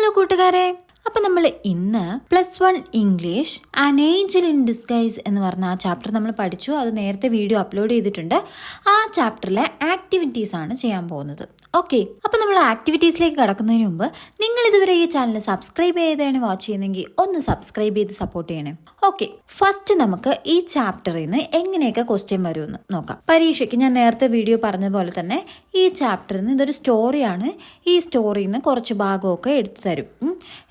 Hello കൂട്ടുകാരെ, അപ്പം നമ്മൾ ഇന്ന് +1 English an angel in disguise എന്ന് പറഞ്ഞ ആ ചാപ്റ്റർ നമ്മൾ പഠിച്ചു. അത് നേരത്തെ വീഡിയോ അപ്ലോഡ് ചെയ്തിട്ടുണ്ട്. ആ ചാപ്റ്ററിലെ ആക്ടിവിറ്റീസ് ആണ് ചെയ്യാൻ പോകുന്നത്. ഓക്കെ, അപ്പം നമ്മൾ ആക്ടിവിറ്റീസിലേക്ക് കടക്കുന്നതിന് മുമ്പ് നിങ്ങൾ ഇതുവരെ ഈ ചാനൽ സബ്സ്ക്രൈബ് ചെയ്താണ് വാച്ച് ചെയ്യുന്നെങ്കിൽ ഒന്ന് സബ്സ്ക്രൈബ് ചെയ്ത് സപ്പോർട്ട് ചെയ്യണേ. ഓക്കെ, ഫസ്റ്റ് നമുക്ക് ഈ ചാപ്റ്ററിൽ നിന്ന് എങ്ങനെയൊക്കെ ക്വസ്റ്റ്യൻ വരുമെന്ന് നോക്കാം. പരീക്ഷയ്ക്ക് ഞാൻ നേരത്തെ വീഡിയോ പറഞ്ഞ പോലെ തന്നെ ഈ ചാപ്റ്ററിൽ നിന്ന് ഇതൊരു സ്റ്റോറിയാണ്. ഈ സ്റ്റോറിയിൽ നിന്ന് കുറച്ച് ഭാഗമൊക്കെ എടുത്തു തരും.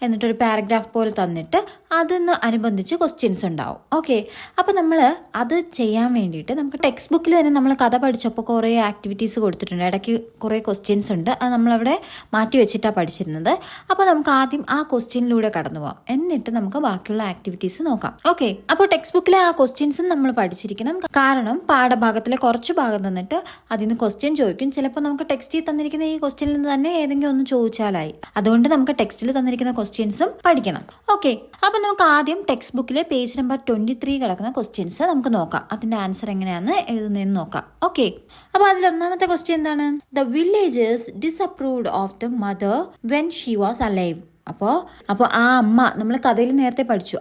എന്നിട്ടൊരു പാരഗ്രാഫ് പോലെ തന്നിട്ട് അതിന് അനുബന്ധിച്ച് ക്വസ്റ്റ്യൻസ് ഉണ്ടാവും. ഓക്കെ, അപ്പോൾ നമ്മൾ അത് ചെയ്യാൻ വേണ്ടിയിട്ട് നമുക്ക് ടെക്സ്റ്റ് ബുക്കിൽ തന്നെ നമ്മൾ കഥ പഠിച്ചപ്പോൾ കുറേ ആക്ടിവിറ്റീസ് കൊടുത്തിട്ടുണ്ട്. ഇടയ്ക്ക് കുറേ ക്വസ്റ്റ്യൻസ് ഉണ്ട്. അത് നമ്മളവിടെ മാറ്റി വെച്ചിട്ടാണ് പഠിച്ചിരുന്നത്. അപ്പോൾ നമുക്ക് ആദ്യം ആ ക്വസ്റ്റ്യനിലൂടെ കടന്നു പോകാം, എന്നിട്ട് നമുക്ക് ബാക്കിയുള്ള ആക്ടിവിറ്റീസ് നോക്കാം. ഓക്കെ, അപ്പോൾ ടെക്സ്റ്റ് ബുക്കിലെ ആ ക്വസ്റ്റ്യൻസും നമ്മൾ പഠിച്ചിരിക്കണം. കാരണം പാഠഭാഗത്തിലെ കുറച്ച് ഭാഗം തന്നിട്ട് അതിന് ക്വസ്റ്റ്യൻ ചോദിക്കും. ചിലപ്പോൾ നമുക്ക് ടെക്സ്റ്റിൽ തന്നിരിക്കുന്ന ഈ ക്വസ്റ്റ്യനിൽ നിന്ന് തന്നെ ഏതെങ്കിലും ഒന്ന് ചോദിച്ചാലായി. അതുകൊണ്ട് നമുക്ക് ടെക്സ്റ്റിൽ തന്നിരിക്കുന്ന ക്വസ്റ്റ്യൻസും പഠിക്കണം. ഓക്കെ, അപ്പം നമുക്ക് ആദ്യം ടെക്സ്റ്റ് ബുക്കിലെ പേജ് നമ്പർ 23 കിടക്കുന്ന ക്വസ്റ്റ്യൻസ് നമുക്ക് നോക്കാം. അതിന്റെ ആൻസർ എങ്ങനെയാണെന്ന് എഴുതുന്നതെന്ന് നോക്കാം. ഓക്കെ, അപ്പോൾ അതിൽ ഒന്നാമത്തെ ക്വസ്റ്റ്യൻ എന്താണ്? The villagers disapproved of the mother when she was alive. അപ്പോൾ ആ അമ്മ നമ്മൾ കഥയിൽ നേരത്തെ പഠിച്ചു.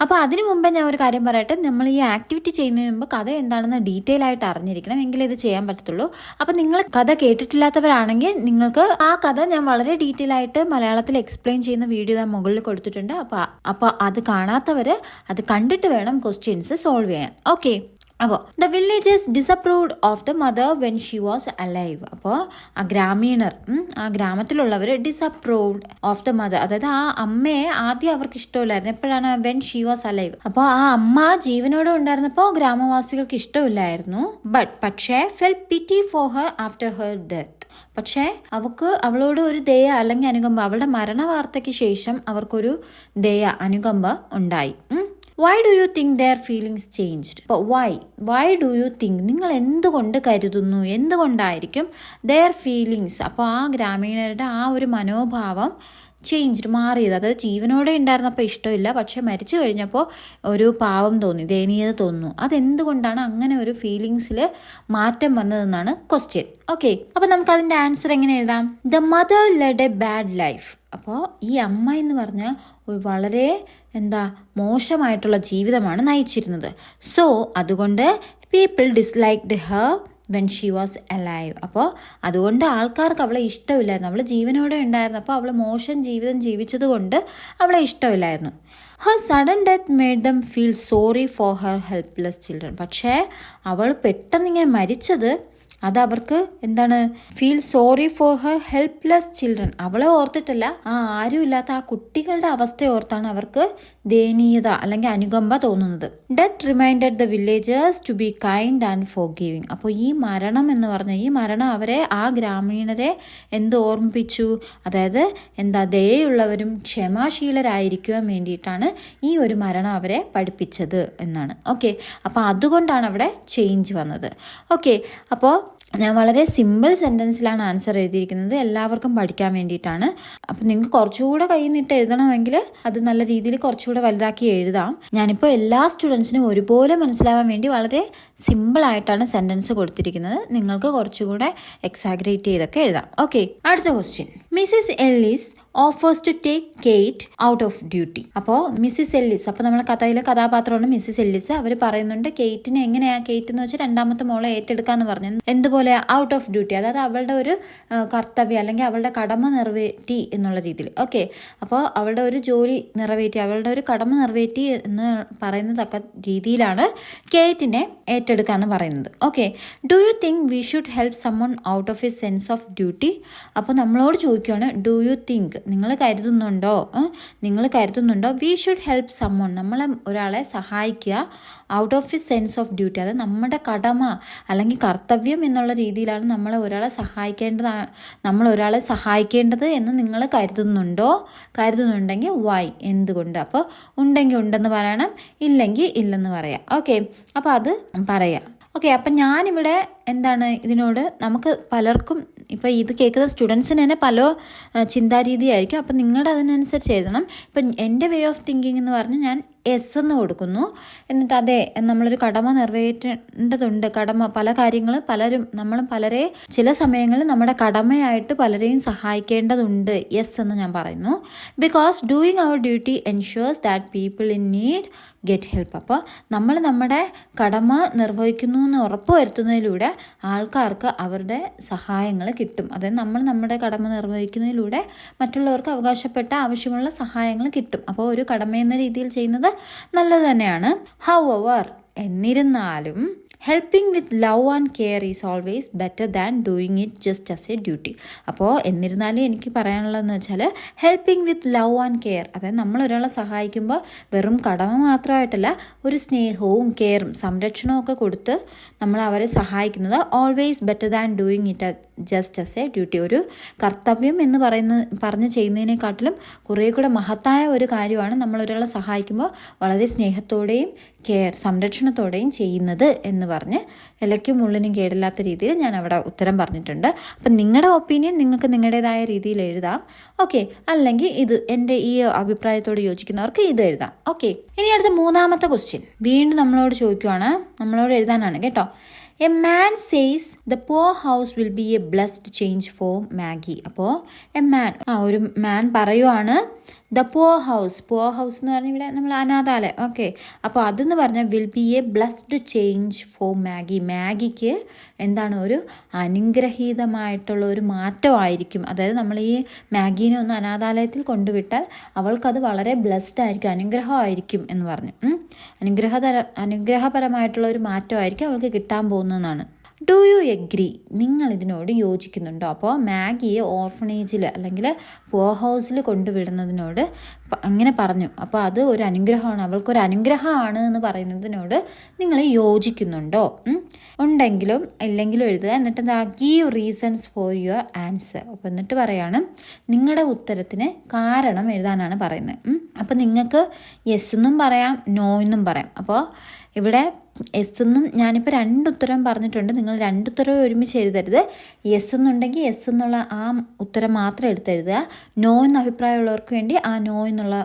അപ്പോൾ അതിനു മുമ്പേ ഞാൻ ഒരു കാര്യം പറയട്ടെ. നമ്മൾ ഈ ആക്ടിവിറ്റി ചെയ്യുന്നതിന് മുമ്പ് കഥ എന്താണെന്ന് ഡീറ്റെയിൽ ആയിട്ട് അറിഞ്ഞിരിക്കണം, എങ്കിലേ ഇത് ചെയ്യാൻ പറ്റത്തുള്ളൂ. അപ്പോൾ നിങ്ങൾ കഥ കേട്ടിട്ടില്ലാത്തവരാണെങ്കിൽ നിങ്ങൾക്ക് ആ കഥ ഞാൻ വളരെ ഡീറ്റെയിൽ ആയിട്ട് മലയാളത്തിൽ എക്സ്പ്ലെയിൻ ചെയ്യുന്ന വീഡിയോ ഞാൻ മുകളിൽ കൊടുത്തിട്ടുണ്ട്. അപ്പോൾ അത് കാണാത്തവർ അത് കണ്ടിട്ട് വേണം ക്വസ്റ്റ്യൻസ് സോൾവ് ചെയ്യാൻ. ഓക്കെ, അപ്പോൾ the villagers disapproved of the mother when she was alive. അപ്പോൾ ആ ഗ്രാമീണർ, ആ ഗ്രാമത്തിലുള്ളവർ ഡിസപ്രൂവ്ഡ് ഓഫ് ദ മദർ, അതായത് ആ അമ്മയെ ആദ്യം അവർക്ക് ഇഷ്ടമില്ലായിരുന്നു. എപ്പോഴാണ്? When she was alive. അപ്പോൾ ആ അമ്മ ജീവനോടെ ഉണ്ടായിരുന്നപ്പോൾ ഗ്രാമവാസികൾക്ക് ഇഷ്ടമില്ലായിരുന്നു. പക്ഷേ fell pity for her after her death. പക്ഷേ അവളോട് ഒരു ദയ അല്ലെങ്കിൽ അനുകമ്പ, അവളുടെ മരണ വാർത്തയ്ക്ക് ശേഷം അവർക്കൊരു ദയ, അനുകമ്പ ഉണ്ടായി. Why do you think their feelings changed? അപ്പോൾ വൈ ഡു യു തിങ്ക്, നിങ്ങൾ എന്തുകൊണ്ട് കരുതുന്നു, എന്തുകൊണ്ടായിരിക്കും ദെയർ ഫീലിങ്സ്, അപ്പോൾ ആ ഗ്രാമീണരുടെ ആ ഒരു മനോഭാവം ചേഞ്ച്ഡ്, മാറിയത്. അതായത് ജീവനോടെ ഉണ്ടായിരുന്നപ്പോൾ ഇഷ്ടമില്ല, പക്ഷെ മരിച്ചു കഴിഞ്ഞപ്പോൾ ഒരു പാവം തോന്നി, ദയനീയത തോന്നുന്നു. അതെന്തുകൊണ്ടാണ് അങ്ങനെ ഒരു ഫീലിങ്സിൽ മാറ്റം വന്നതെന്നാണ് ക്വസ്റ്റ്യൻ. ഓക്കെ, അപ്പോൾ നമുക്ക് അതിൻ്റെ ആൻസർ എങ്ങനെ എഴുതാം? The mother lead A bad life. അപ്പോൾ ഈ അമ്മ എന്ന് പറഞ്ഞാൽ വളരെ മോശമായിട്ടുള്ള ജീവിതമാണ് നയിച്ചിരുന്നത്. സോ അതുകൊണ്ട് people disliked Har when she was alive. അപ്പോൾ അതുകൊണ്ട് ആൾക്കാർക്ക് അവളെ ഇഷ്ടമില്ലായിരുന്നു. അവൾ ജീവനോടെ ഉണ്ടായിരുന്നു. അപ്പോൾ അവൾ മോശം ജീവിതം ജീവിച്ചത് കൊണ്ട് അവളെ ഇഷ്ടമില്ലായിരുന്നു. Her sudden death made them feel sorry for her helpless children. പക്ഷേ അവൾ പെട്ടെന്ന് ഇങ്ങനെ മരിച്ചത് അതവർക്ക് feel sorry for her helpless children. അവളെ ഓർത്തിട്ടല്ല, ആരുമില്ലാത്ത ആ കുട്ടികളുടെ അവസ്ഥ ഓർത്താണ് അവർക്ക് ദയനീയത അല്ലെങ്കിൽ അനുകമ്പ തോന്നുന്നത്. Death reminded the villagers to be kind and forgiving. അപ്പോൾ ഈ മരണം എന്ന് പറഞ്ഞ ഈ മരണം അവരെ, ആ ഗ്രാമീണരെ ഓർമ്മിപ്പിച്ചു? അതായത് ദയയുള്ളവരും ക്ഷമാശീലരായിരിക്കുവാൻ വേണ്ടിയിട്ടാണ് ഈ ഒരു മരണം അവരെ പഠിപ്പിച്ചത് എന്നാണ്. ഓക്കെ, അപ്പോൾ അതുകൊണ്ടാണ് അവിടെ ചേഞ്ച് വന്നത്. ഓക്കെ, അപ്പോൾ ഞാൻ വളരെ സിമ്പിൾ സെൻറ്റൻസിലാണ് ആൻസർ എഴുതിയിരിക്കുന്നത്, എല്ലാവർക്കും പഠിക്കാൻ വേണ്ടിയിട്ടാണ്. അപ്പം നിങ്ങൾക്ക് കുറച്ചുകൂടെ കയ്യിൽ നിന്നിട്ട് എഴുതണമെങ്കിൽ അത് നല്ല രീതിയിൽ കുറച്ചുകൂടെ വലുതാക്കി എഴുതാം. ഞാനിപ്പോൾ എല്ലാ സ്റ്റുഡൻസിനും ഒരുപോലെ മനസ്സിലാവാൻ വേണ്ടി വളരെ സിമ്പിളായിട്ടാണ് സെൻറ്റൻസ് കൊടുത്തിരിക്കുന്നത്. നിങ്ങൾക്ക് കുറച്ചുകൂടെ എക്സാഗ്രേറ്റ് ചെയ്തൊക്കെ എഴുതാം. ഓക്കെ, അടുത്ത question. Mrs Ellis offers to take Kate out of duty. അപ്പോൾ മിസ്സിസ് എല്ലിസ്, അപ്പോൾ നമ്മുടെ കഥയിലെ കഥാപാത്രമാണ് മിസ്സിസ് എല്ലിസ്. അവർ പറയുന്നുണ്ട് കേറ്റിനെ കേറ്റ് എന്ന് വെച്ചാൽ രണ്ടാമത്തെ മോളെ ഏറ്റെടുക്കാന്ന് പറഞ്ഞു. എന്തുപോലെ? ഔട്ട് ഓഫ് ഡ്യൂട്ടി, അതായത് അവളുടെ ഒരു കർത്തവ്യം അല്ലെങ്കിൽ അവളുടെ കടമ നിറവേറ്റി എന്നുള്ള രീതിയിൽ. ഓക്കെ, അപ്പോൾ അവളുടെ ഒരു ജോലി നിറവേറ്റി, അവളുടെ ഒരു കടമ നിറവേറ്റി എന്ന് പറയുന്ന തക്ക രീതിയിലാണ് കേറ്റിനെ ഏറ്റെടുക്കാന്ന് പറയുന്നത്. Okay, do you think we should help summon out of his sense of duty? അപ്പോൾ നമ്മളോട് ചോദിക്കുകയാണ്, ഡു യു തിങ്ക്, നിങ്ങൾ കരുതുന്നുണ്ടോ വി ഷുഡ് ഹെൽപ്പ് സമ്മൺ, നമ്മളെ ഒരാളെ സഹായിക്കുക out of his sense of duty, അത് നമ്മുടെ കടമ അല്ലെങ്കിൽ കർത്തവ്യം എന്നുള്ള രീതിയിലാണ് നമ്മൾ ഒരാളെ സഹായിക്കേണ്ടത് എന്ന് നിങ്ങൾ കരുതുന്നുണ്ടെങ്കിൽ വൈ, എന്തുകൊണ്ട്? അപ്പോൾ ഉണ്ടെങ്കിൽ ഉണ്ടെന്ന് പറയണം, ഇല്ലെങ്കിൽ ഇല്ലെന്ന് പറയാം. ഓക്കെ, അപ്പോൾ അത് പറയാം. ഓക്കെ, അപ്പം ഞാനിവിടെ ഇതിനോട് നമുക്ക് പലർക്കും ഇപ്പോൾ ഇത് കേൾക്കുന്ന സ്റ്റുഡൻസിന് തന്നെ പല ചിന്താരീതിയായിരിക്കും. അപ്പം നിങ്ങളുടെ അതിനനുസരിച്ച് എഴുതണം. ഇപ്പം എൻ്റെ വേ ഓഫ് തിങ്കിങ് എന്ന് പറഞ്ഞാൽ ഞാൻ എസ് എന്ന് കൊടുക്കുന്നു. എന്നിട്ട് അതെ നമ്മളൊരു കടമ നിറവേറ്റേണ്ടതുണ്ട്. പല കാര്യങ്ങൾ നമ്മളും പലരെ ചില സമയങ്ങളിൽ നമ്മുടെ കടമയായിട്ട് പലരെയും സഹായിക്കേണ്ടതുണ്ട്. യെസ് എന്ന് ഞാൻ പറയുന്നു. Because doing our duty ensures that people in need get help. അപ്പോൾ നമ്മൾ നമ്മുടെ കടമ നിർവഹിക്കുന്നു എന്ന് ഉറപ്പ് വരുത്തുന്നതിലൂടെ ആൾക്കാർക്ക് അവരുടെ സഹായങ്ങൾ കിട്ടും. അതായത് നമ്മൾ നമ്മുടെ കടമ നിർവഹിക്കുന്നതിലൂടെ മറ്റുള്ളവർക്ക് അവകാശപ്പെട്ട ആവശ്യമുള്ള സഹായങ്ങൾ കിട്ടും. അപ്പോൾ ഒരു കടമയെന്ന രീതിയിൽ ചെയ്യുന്നത് നല്ലത് തന്നെയാണ്. ഹൗവർ, എന്നിരുന്നാലും helping with love and care is always better than doing it just as A duty. അപ്പോൾ എന്നിരുന്നാലും എനിക്ക് പറയാനുള്ളതെന്ന് വെച്ചാൽ helping with love and care, അതായത് നമ്മൾ ഒരാളെ സഹായിക്കുമ്പോൾ വെറും കടമ മാത്രമായിട്ടല്ല, ഒരു സ്നേഹവും കെയറും സംരക്ഷണവും ഒക്കെ കൊടുത്ത് നമ്മൾ അവരെ സഹായിക്കുന്നത് always better than doing it just as A duty. ഒരു കർത്തവ്യം എന്ന് പറഞ്ഞ് ചെയ്യുന്നതിനെക്കാട്ടിലും കുറേ കൂടെ മഹത്തായ ഒരു കാര്യമാണ് നമ്മൾ ഒരാളെ സഹായിക്കുമ്പോൾ വളരെ സ്നേഹത്തോടെയും സംരക്ഷണത്തോടെയും ചെയ്യുന്നത് എന്ന് പറഞ്ഞ് ഇലയ്ക്കും മുള്ളിനും കേടില്ലാത്ത രീതിയിൽ ഞാൻ അവിടെ ഉത്തരം പറഞ്ഞിട്ടുണ്ട്. അപ്പം നിങ്ങളുടെ ഒപ്പീനിയൻ നിങ്ങൾക്ക് നിങ്ങളുടേതായ രീതിയിൽ എഴുതാം. ഓക്കെ, അല്ലെങ്കിൽ ഇത് എൻ്റെ ഈ അഭിപ്രായത്തോട് യോജിക്കുന്നവർക്ക് ഇത് എഴുതാം. ഓക്കെ, ഇനി അടുത്ത മൂന്നാമത്തെ ക്വസ്റ്റ്യൻ വീണ്ടും നമ്മളോട് ചോദിക്കുവാണ്, നമ്മളോട് എഴുതാനാണ് കേട്ടോ. A man says the poor house will be a blessed change four Maggie. അപ്പോൾ ഒരു മാൻ പറയുവാണ് ദ പുവർ ഹൗസ് എന്ന് പറഞ്ഞാൽ ഇവിടെ നമ്മൾ അനാഥാലയം. ഓക്കെ, അപ്പോൾ അതെന്ന് പറഞ്ഞാൽ will be a blessed change for മാഗിക്ക് എന്താണ്, ഒരു അനുഗ്രഹീതമായിട്ടുള്ള ഒരു മാറ്റമായിരിക്കും. അതായത് നമ്മൾ ഈ മാഗീനെ ഒന്ന് അനാഥാലയത്തിൽ കൊണ്ടുവിട്ടാൽ അവൾക്കത് വളരെ ബ്ലെസ്ഡ് ആയിരിക്കും, അനുഗ്രഹമായിരിക്കും എന്ന് പറഞ്ഞു. അനുഗ്രഹപരമായിട്ടുള്ള ഒരു മാറ്റമായിരിക്കും അവൾക്ക് കിട്ടാൻ പോകുന്നതെന്നാണ്. ഡു യു എഗ്രി, നിങ്ങൾ ഇതിനോട് യോജിക്കുന്നുണ്ടോ? അപ്പോൾ മാഗിയെ ഓർഫനേജിൽ അല്ലെങ്കിൽ പുവർ ഹൗസിൽ കൊണ്ടുവിടുന്നതിനോട് അങ്ങനെ പറഞ്ഞു. അപ്പോൾ അത് ഒരു അനുഗ്രഹമാണ്, അവൾക്കൊരു അനുഗ്രഹമാണ് എന്ന് പറയുന്നതിനോട് നിങ്ങൾ യോജിക്കുന്നുണ്ടോ? ഉണ്ടെങ്കിലും ഇല്ലെങ്കിലും എഴുതുക. എന്നിട്ട് give reasons for your answer. അപ്പോൾ എന്നിട്ട് പറയാണ് നിങ്ങളുടെ ഉത്തരത്തിന് കാരണം എഴുതാനാണ് പറയുന്നത്. അപ്പോൾ നിങ്ങൾക്ക് യെസ് എന്നും പറയാം, നോ എന്നും പറയാം. അപ്പോൾ ഇവിടെ എസ് എന്നും ഞാനിപ്പോൾ രണ്ടുത്തരം പറഞ്ഞിട്ടുണ്ട്. നിങ്ങൾ രണ്ടുത്തരവും ഒരുമിച്ച് എഴുതരുത്. യെസ് എന്നുണ്ടെങ്കിൽ യെസ് എന്നുള്ള ആ ഉത്തരം മാത്രം എടുത്തെഴുതുക. നോ എന്ന അഭിപ്രായമുള്ളവർക്ക് വേണ്ടി ആ നോ എന്നുള്ള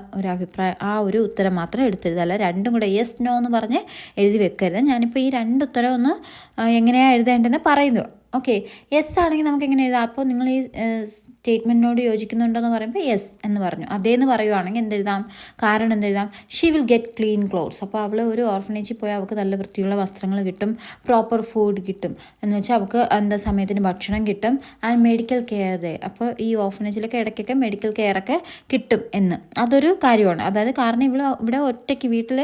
ഒരു ഉത്തരം മാത്രം എടുത്തെഴുതുക. അല്ല രണ്ടും കൂടെ യെസ് നോ എന്ന് പറഞ്ഞ് എഴുതി വെക്കരുത്. ഞാനിപ്പോൾ ഈ രണ്ടുത്തരം ഒന്ന് എങ്ങനെയാണ് എഴുതേണ്ടതെന്ന് പറയുന്നു. ഓക്കെ, യെസ് ആണെങ്കിൽ നമുക്ക് എങ്ങനെ എഴുതാം? അപ്പോൾ നിങ്ങൾ ഈ സ്റ്റേറ്റ്മെൻറ്റിനോട് യോജിക്കുന്നുണ്ടോ പറയുമ്പോൾ യെസ് എന്ന് പറഞ്ഞു. അതേന്ന് പറയുവാണെങ്കിൽ എന്തെഴുതാം? കാരണം എന്തെഴുതാം? She will get clean clothes. അപ്പോൾ അവൾ ഒരു ഓർഫനേജിൽ പോയാൽ അവൾക്ക് നല്ല വൃത്തിയുള്ള വസ്ത്രങ്ങൾ കിട്ടും, പ്രോപ്പർ ഫുഡ് കിട്ടും, എന്ന് വെച്ചാൽ അവൾക്ക് സമയത്തിന് ഭക്ഷണം കിട്ടും. ആൻഡ് മെഡിക്കൽ കെയർ അപ്പോൾ ഈ ഓർഫനേജിലൊക്കെ ഇടയ്ക്കൊക്കെ മെഡിക്കൽ കെയറൊക്കെ കിട്ടും എന്ന് അതൊരു കാര്യമാണ്. അതായത് കാരണം ഇവിടെ ഒറ്റയ്ക്ക് വീട്ടിൽ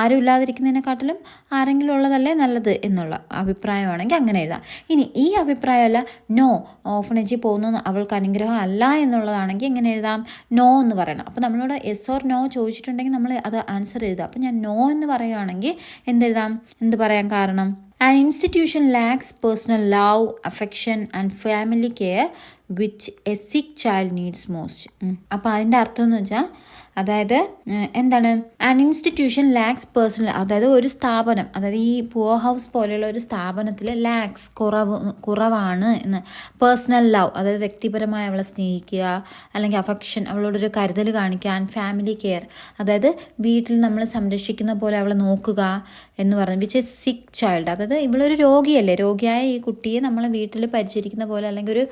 ആരും ഇല്ലാതിരിക്കുന്നതിനെക്കാട്ടിലും ആരെങ്കിലും ഉള്ളതല്ലേ നല്ലത് എന്നുള്ള അഭിപ്രായമാണെങ്കിൽ അങ്ങനെ എഴുതാം. ഇനി ഈ അഭിപ്രായമല്ല, നോ ഓർഫനേജിൽ പോകുന്ന അവൾക്ക് അനുഗ്രഹം അല്ല എന്നുള്ളതാണെങ്കിൽ എങ്ങനെ എഴുതാം? നോ എന്ന് പറയണം. അപ്പോൾ നമ്മളോട് യെസ് ഓർ നോ ചോദിച്ചിട്ടുണ്ടെങ്കിൽ നമ്മൾ അത് ആൻസർ എഴുതാം. അപ്പോൾ ഞാൻ നോ എന്ന് പറയുകയാണെങ്കിൽ എന്ത് പറയാം? കാരണം an institution lacks personal love, affection and family care which a sick child needs most. അപ്പോൾ അതിൻ്റെ അർത്ഥം എന്ന് വെച്ചാൽ അതായത് എന്താണ്? ആൻ ഇൻസ്റ്റിറ്റ്യൂഷൻ ലാക്സ് പേഴ്സണൽ, അതായത് ഒരു സ്ഥാപനം, അതായത് ഈ പുവർ ഹൗസ് പോലെയുള്ള ഒരു സ്ഥാപനത്തിൽ ലാക്സ് കുറവാണ് എന്ന്. പേഴ്സണൽ ലവ്, അതായത് വ്യക്തിപരമായി അവളെ സ്നേഹിക്കുക, അല്ലെങ്കിൽ അഫെക്ഷൻ അവളോടൊരു കരുതൽ കാണിക്കുക, ആൻഡ് ഫാമിലി കെയർ, അതായത് വീട്ടിൽ നമ്മൾ സംരക്ഷിക്കുന്ന പോലെ അവളെ നോക്കുക എന്ന് പറഞ്ഞു. വിച്ച് എ സിക്ക് ചൈൽഡ്, അതായത് ഇവളൊരു രോഗിയല്ലേ, രോഗിയായ ഈ കുട്ടിയെ നമ്മൾ വീട്ടിൽ പരിചരിക്കുന്ന പോലെ അല്ലെങ്കിൽ ഒരു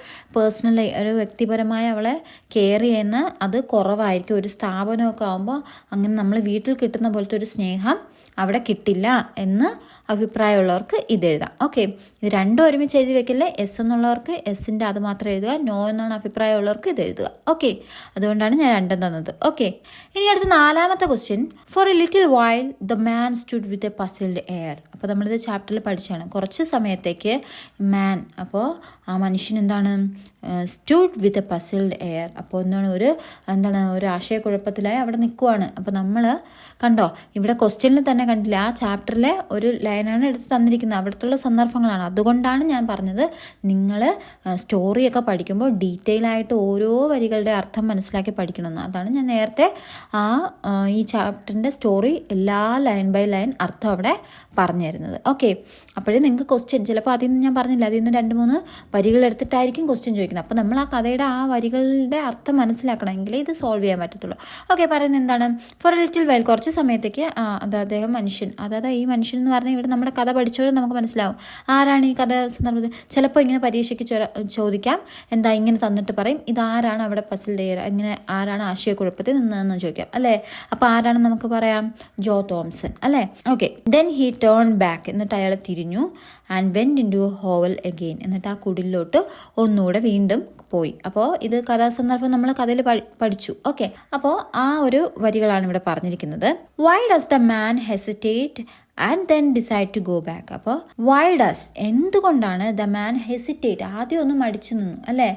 ഒരു വ്യക്തിപരമായി അവളെ കെയർ ചെയ്യുന്ന അത് കുറവായിരിക്കും. ഒരു സ്ഥാപനമൊക്കെ ആകുമ്പോൾ അങ്ങനെ നമ്മൾ വീട്ടിൽ കിട്ടുന്ന പോലത്തെ ഒരു സ്നേഹം അവിടെ കിട്ടില്ല എന്ന് അഭിപ്രായമുള്ളവർക്ക് ഇതെഴുതാം. ഓക്കെ, ഇത് രണ്ടും ഒരുമിച്ച് എഴുതി വെക്കില്ലേ. എസ് എന്നുള്ളവർക്ക് എസിൻ്റെ അത് മാത്രം എഴുതുക, നോ എന്നാണ് അഭിപ്രായമുള്ളവർക്ക് ഇത് എഴുതുക. ഓക്കെ, അതുകൊണ്ടാണ് ഞാൻ രണ്ടും തന്നത്. ഓക്കെ, ഇനി അടുത്ത നാലാമത്തെ question. For a little while the man stood with a puzzled air. അപ്പോൾ നമ്മളിത് ചാപ്റ്ററിൽ പഠിച്ചാണ്. കുറച്ച് സമയത്തേക്ക് മാൻ, അപ്പോൾ ആ മനുഷ്യൻ എന്താണ്, stood with a puzzled air. അപ്പോൾ ഒരു ആശയക്കുഴപ്പത്തിലായി അവിടെ നിൽക്കുവാണ്. അപ്പോൾ നമ്മൾ കണ്ടോ, ഇവിടെ ക്വസ്റ്റ്യനിൽ തന്നെ കണ്ടില്ല, ആ ചാപ്റ്ററിലെ ഒരു ലൈനാണ് എടുത്ത് തന്നിരിക്കുന്നത്, അവിടുത്തെ സന്ദർഭങ്ങളാണ്. അതുകൊണ്ടാണ് ഞാൻ പറഞ്ഞത് നിങ്ങൾ സ്റ്റോറിയൊക്കെ പഠിക്കുമ്പോൾ ഡീറ്റെയിൽ ആയിട്ട് ഓരോ വരികളുടെ അർത്ഥം മനസ്സിലാക്കി പഠിക്കണമെന്ന്. അതാണ് ഞാൻ നേരത്തെ ഈ ചാപ്റ്ററിൻ്റെ സ്റ്റോറി എല്ലാ ലൈൻ ബൈ ലൈൻ അർത്ഥം അവിടെ പറഞ്ഞു തരുന്നത്. ഓക്കെ, അപ്പോഴേ നിങ്ങൾക്ക് ക്വസ്റ്റ്യൻ ചിലപ്പോൾ അതിൽ നിന്ന് ഞാൻ പറഞ്ഞില്ല, അതിൽ നിന്ന് 2-3 വരികൾ എടുത്തിട്ടായിരിക്കും ക്വസ്റ്റ്യൻ ചോദിക്കുന്നത്. ചോദിക്കുന്നത്. അപ്പോൾ നമ്മൾ ആ കഥയുടെ ആ വരികളുടെ അർത്ഥം മനസ്സിലാക്കണമെങ്കിൽ ഇത് സോൾവ് ചെയ്യാൻ പറ്റത്തുള്ളൂ. ഓക്കെ, പറയുന്നത് എന്താണ്? ഫോർ എ ലിറ്റിൽ വൈൽ, കുറച്ച് സമയത്തേക്ക് അത് അദ്ദേഹം മനുഷ്യൻ, അതായത് ഈ മനുഷ്യൻ എന്ന് പറഞ്ഞാൽ ഇവിടെ നമ്മുടെ കഥ പഠിച്ചവരും നമുക്ക് മനസ്സിലാവും ആരാണ് ഈ കഥ സന്ദർഭത്തിൽ. ചിലപ്പോൾ ഇങ്ങനെ പരീക്ഷയ്ക്ക് ചോദിക്കാം, എന്താ ഇങ്ങനെ തന്നിട്ട് പറയും ഇതാരാണ് അവിടെ പസിൽ ഇങ്ങനെ ആരാണ് ആശയക്കുഴപ്പത്തിൽ നിന്നതെന്ന് ചോദിക്കാം അല്ലേ. അപ്പോൾ ആരാണെന്ന് നമുക്ക് പറയാം, ജോ തോംസൺ അല്ലേ. Okay, then he turn back, എന്നിട്ട് അയാൾ തിരിഞ്ഞു. And went into hovel again, എന്നിട്ട് ആ കുടിലോട്ട് ഒന്നുകൂടെ വീണ്ടും പോയി. അപ്പോൾ ഇത് കഥാസന്ദർഭം നമ്മൾ കഥയിൽ പഠിച്ചു. ഓക്കെ, അപ്പോൾ ആ ഒരു വരികളാണ് ഇവിടെ പറഞ്ഞിരിക്കുന്നത്. Why does the man hesitate and then decide to go back. അപ്പോൾ വൈ ഡസ്, എന്തുകൊണ്ടാണ് ദ മാൻ ഹെസിറ്റേറ്റ്, ആദ്യം ഒന്ന് മടിച്ചു നിന്നു അല്ലേ.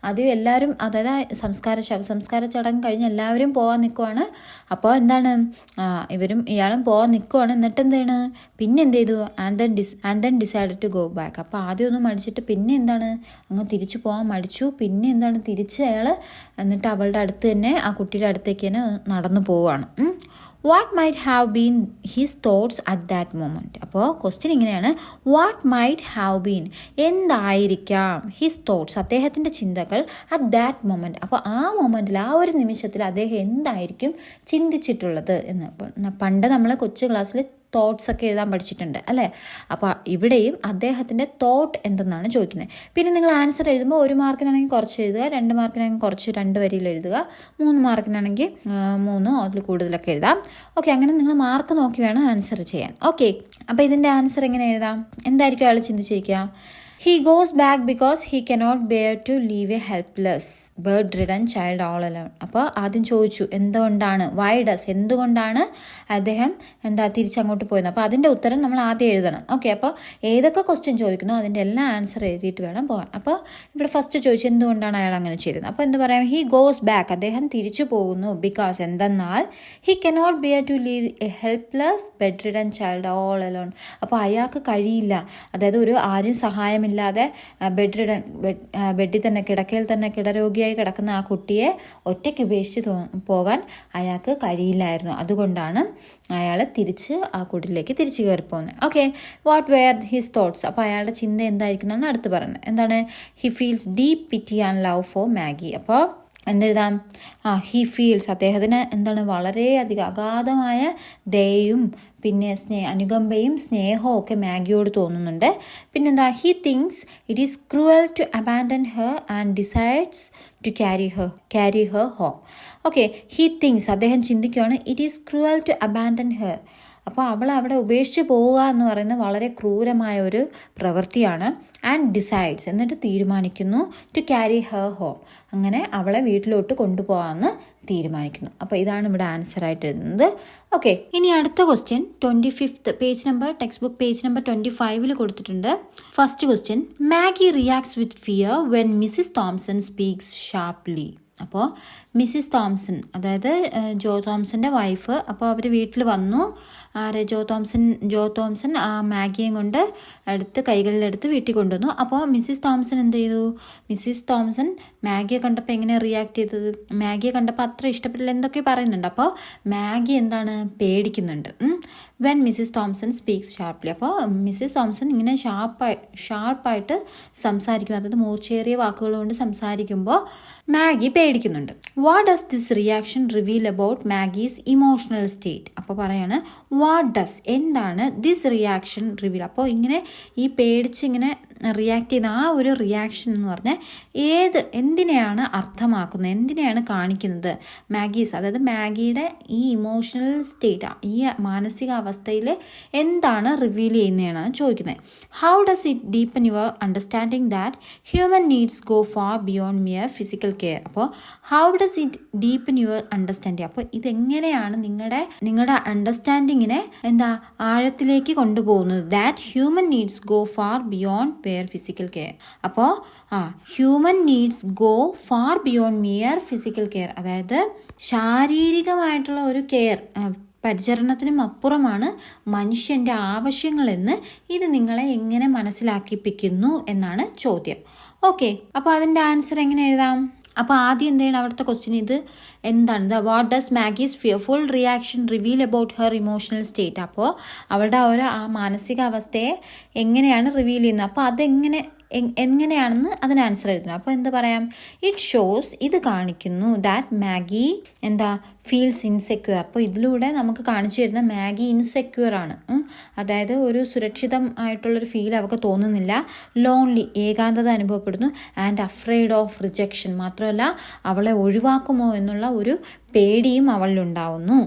ആദ്യം എല്ലാവരും, അതായത് ശവസംസ്കാര ചടങ്ങ് കഴിഞ്ഞ് എല്ലാവരും പോകാൻ നിൽക്കുവാണ്. അപ്പോൾ എന്താണ്, ഇയാളും പോകാൻ നിൽക്കുവാണ്. എന്നിട്ട് എന്താണ്, പിന്നെ എന്ത് ചെയ്തു, and then decide to go back. അപ്പോൾ ആദ്യം ഒന്ന് മടിച്ചിട്ട് പിന്നെ എന്താണ്, അങ്ങ് തിരിച്ചു പോകാൻ മടിച്ചു. പിന്നെ എന്താണ്, തിരിച്ച് അയാൾ എന്നിട്ട് അവളുടെ അടുത്ത് തന്നെ, ആ കുട്ടിയുടെ അടുത്തേക്ക് തന്നെ നടന്നു പോവുകയാണ്. What might have been his thoughts at that moment. അപ്പോൾ ക്വസ്റ്റ്യൻ ഇങ്ങനെയാണ്, വാട്ട് മൈറ്റ് ഹാവ് ബീൻ, എന്തായിരിക്കാം, ഹിസ് തോട്ട്സ്, അദ്ദേഹത്തിൻ്റെ ചിന്തകൾ, അറ്റ് ദാറ്റ് മൊമെൻറ്റ്. അപ്പോൾ ആ മൊമെൻറ്റിൽ, ആ ഒരു നിമിഷത്തിൽ അദ്ദേഹം എന്തായിരിക്കും ചിന്തിച്ചിട്ടുള്ളത് എന്ന്. പണ്ട് നമ്മൾ കൊച്ചു ക്ലാസ്സിൽ തോട്ട്സ് ഒക്കെ എഴുതാൻ പഠിച്ചിട്ടുണ്ട് അല്ലേ. അപ്പോൾ ഇവിടെയും അദ്ദേഹത്തിൻ്റെ തോട്ട് എന്തെന്നാണ് ചോദിക്കുന്നത്. പിന്നെ നിങ്ങൾ ആൻസർ എഴുതുമ്പോൾ 1 മാർക്കിനാണെങ്കിൽ കുറച്ച് എഴുതുക, 2 മാർക്കിനാണെങ്കിൽ കുറച്ച് 2 വരിയിൽ എഴുതുക, 3 മാർക്കിനാണെങ്കിൽ 3 അതിൽ കൂടുതലൊക്കെ എഴുതാം. ഓക്കെ, അങ്ങനെ നിങ്ങൾ മാർക്ക് നോക്കി വേണം ആൻസർ ചെയ്യാൻ. ഓക്കെ, അപ്പോൾ ഇതിൻ്റെ ആൻസർ എങ്ങനെ എഴുതാം, എന്തായിരിക്കും അയാൾ ചിന്തിച്ചിരിക്കുക? He goes back because he cannot bear to leave a helpless bed-ridden child all alone. അപ്പോൾ ആദ്യം ചോദിച്ചു എന്തുകൊണ്ടാണ്, വൈ ഡസ്, എന്തുകൊണ്ടാണ് അദ്ദേഹം തിരിച്ചങ്ങോട്ട് പോയത്. അപ്പോൾ അതിൻ്റെ ഉത്തരം നമ്മൾ ആദ്യം എഴുതണം. ഓക്കെ, അപ്പോൾ ഏതൊക്കെ ക്വസ്റ്റ്യൻ ചോദിക്കുന്നോ അതിൻ്റെ എല്ലാ ആൻസർ എഴുതിയിട്ട് വേണം പോകാൻ. അപ്പോൾ ഇവിടെ ഫസ്റ്റ് ചോദിച്ചു എന്തുകൊണ്ടാണ് അയാൾ അങ്ങനെ ചെയ്തത്. അപ്പോൾ എന്ത് പറയാം, ഹി ഗോസ് ബാക്ക്, അദ്ദേഹം തിരിച്ചു പോകുന്നു. ബിക്കോസ്, എന്തെന്നാൽ he cannot bear to leave a helpless bedridden child all alone. അപ്പോൾ അയാൾക്ക് കഴിയില്ല, അതായത് ആരും സഹായമില്ലാതെ ബെഡിൽ തന്നെ, കിടക്കയിൽ തന്നെ കിടരോഗിയായി കിടക്കുന്ന ആ കുട്ടിയെ ഒറ്റയ്ക്ക് ഉപേക്ഷിച്ച് പോകാൻ അയാൾക്ക് കഴിയില്ലായിരുന്നു. അതുകൊണ്ടാണ് അയാൾ ആ കുടിലേക്ക് തിരിച്ചു കയറി പോകുന്നത്. Okay, what were his thoughts. അപ്പോൾ അയാളുടെ ചിന്ത എന്തായിരിക്കും എന്നാണ് അടുത്ത് പറയുന്നത്. എന്താണ്, he feels deep pity and love for Maggie. അപ്പോൾ എന്തെഴുതാം, ഹി ഫീൽസ്, അദ്ദേഹത്തിന് എന്താണ് വളരെയധികം അഗാധമായ ദയയും പിന്നെ അനുകമ്പയും സ്നേഹവും ഒക്കെ മാഗിയോട് തോന്നുന്നുണ്ട്. പിന്നെന്താ, he thinks it is cruel to abandon her and decides to carry her home. Okay, he thinks, അദ്ദേഹം ചിന്തിക്കുകയാണ്, it is cruel to abandon her. അപ്പോൾ അവിടെ ഉപേക്ഷിച്ച് പോവുക എന്ന് പറയുന്നത് വളരെ ക്രൂരമായ ഒരു പ്രവൃത്തിയാണ്. ആൻഡ് ഡിസൈഡ്സ്, എന്നിട്ട് തീരുമാനിക്കുന്നു, ടു ക്യാരി ഹെർ ഹോം, അങ്ങനെ അവളെ വീട്ടിലോട്ട് കൊണ്ടുപോകാമെന്ന് തീരുമാനിക്കുന്നു. അപ്പോൾ ഇതാണ് ഇവിടെ ആൻസർ ആയിട്ട് എഴുതുന്നത്. ഓക്കെ, ഇനി അടുത്ത question 25th page number, text book page number 25 കൊടുത്തിട്ടുണ്ട്. First question, Maggie reacts with fear when Mrs Thomson speaks sharply. അപ്പോൾ മിസ്സിസ് തോംസൺ, അതായത് ജോ തോംസൻ്റെ വൈഫ്, അപ്പോൾ അവർ വീട്ടിൽ വന്നു. ജോ തോംസൺ ആ മാഗിയും കൊണ്ട് കൈകളിലെടുത്ത് വീട്ടിൽ കൊണ്ടുവന്നു. അപ്പോൾ മിസ്സിസ് തോംസൺ എന്ത് ചെയ്തു, മിസ്സിസ് തോംസൺ മാഗിയെ കണ്ടപ്പോൾ എങ്ങനെ റിയാക്ട് ചെയ്തത്, മാഗിയെ കണ്ടപ്പോൾ അത്ര ഇഷ്ടപ്പെട്ടില്ല എന്തൊക്കെ പറയുന്നുണ്ട്. അപ്പോൾ മാഗി എന്താണ്, പേടിക്കുന്നുണ്ട്. When Mrs Thomson speaks sharply. അപ്പോൾ മിസ്സിസ് തോംസൺ ഇങ്ങനെ ഷാർപ്പായിട്ട് സംസാരിക്കും, അതായത് മൂർച്ചയേറിയ വാക്കുകൾ കൊണ്ട് സംസാരിക്കുമ്പോൾ മാഗി പേടിക്കുന്നുണ്ട്. What does this reaction reveal about Maggie's emotional state. അപ്പോൾ പറയാണ്, വാട്ട് ഡസ്, എന്താണ്, ദിസ് റിയാക്ഷൻ റിവീൽ. അപ്പോൾ ഇങ്ങനെ ഈ പേടിച്ച് ഇങ്ങനെ റിയാക്ട് ചെയ്യുന്ന ആ ഒരു റിയാക്ഷൻ എന്ന് പറഞ്ഞാൽ എന്തിനെയാണ് അർത്ഥമാക്കുന്നത്, എന്തിനെയാണ് കാണിക്കുന്നത്. മാഗീസ്, അതായത് മാഗിയുടെ ഈ ഇമോഷണൽ സ്റ്റേറ്റ്, ഈ മാനസികാവസ്ഥയിൽ എന്താണ് റിവീൽ ചെയ്യുന്നതാണ് ചോദിക്കുന്നത്. How does it deepen your understanding that human needs go far beyond mere physical care. അപ്പോൾ how does it deepen your understanding. അപ്പോൾ ഇതെങ്ങനെയാണ് നിങ്ങളുടെ അണ്ടർസ്റ്റാൻഡിങ്ങിനെ ആഴത്തിലേക്ക് കൊണ്ടുപോകുന്നത്. That human needs go far beyond pair physical care. അപ്പോൾ human needs go far beyond mere physical care, അതായത് ശാരീരികമായിട്ടുള്ള ഒരു കെയർ, പരിചരണത്തിനും അപ്പുറമാണ് മനുഷ്യൻ്റെ ആവശ്യങ്ങളെന്ന് ഇത് നിങ്ങളെ എങ്ങനെ മനസ്സിലാക്കിപ്പിക്കുന്നു എന്നാണ് ചോദ്യം. ഓക്കെ, അപ്പോൾ അതിൻ്റെ ആൻസർ എങ്ങനെ എഴുതാം. അപ്പോൾ ആദ്യം എന്ത് ചെയ്യണം, അവിടുത്തെ ക്വസ്റ്റ്യൻ ഇത് എന്താണ്, what does മാഗീസ് fearful reaction reveal about her emotional state. അപ്പോൾ അവളുടെ ആ മാനസികാവസ്ഥയെ എങ്ങനെയാണ് റിവീൽ ചെയ്യുന്നത്. അപ്പോൾ അതെങ്ങനെ എങ്ങനെയാണെന്ന് അതിന് ആൻസർ എഴുതണം. അപ്പോൾ എന്താ പറയാം, ഇറ്റ് ഷോസ്, ഇത് കാണിക്കുന്നു, ദാറ്റ് മാഗി എന്താ ഫീൽസ് ഇൻസെക്യൂർ. അപ്പോൾ ഇതിലൂടെ നമുക്ക് കാണിച്ചു തരുന്ന മാഗി ഇൻസെക്യൂർ ആണ്. അതായത് ഒരു സുരക്ഷിതമായിട്ടുള്ളൊരു ഫീൽ അവൾക്ക് തോന്നുന്നില്ല. ലോൺലി, ഏകാന്തത അനുഭവപ്പെടുന്നു. ആൻഡ് അഫ്രെയ്ഡ് ഓഫ് റിജക്ഷൻ, മാത്രമല്ല അവളെ ഒഴിവാക്കുമോ എന്നുള്ള ഒരു പേടിയും അവളിലുണ്ടാവുന്നു.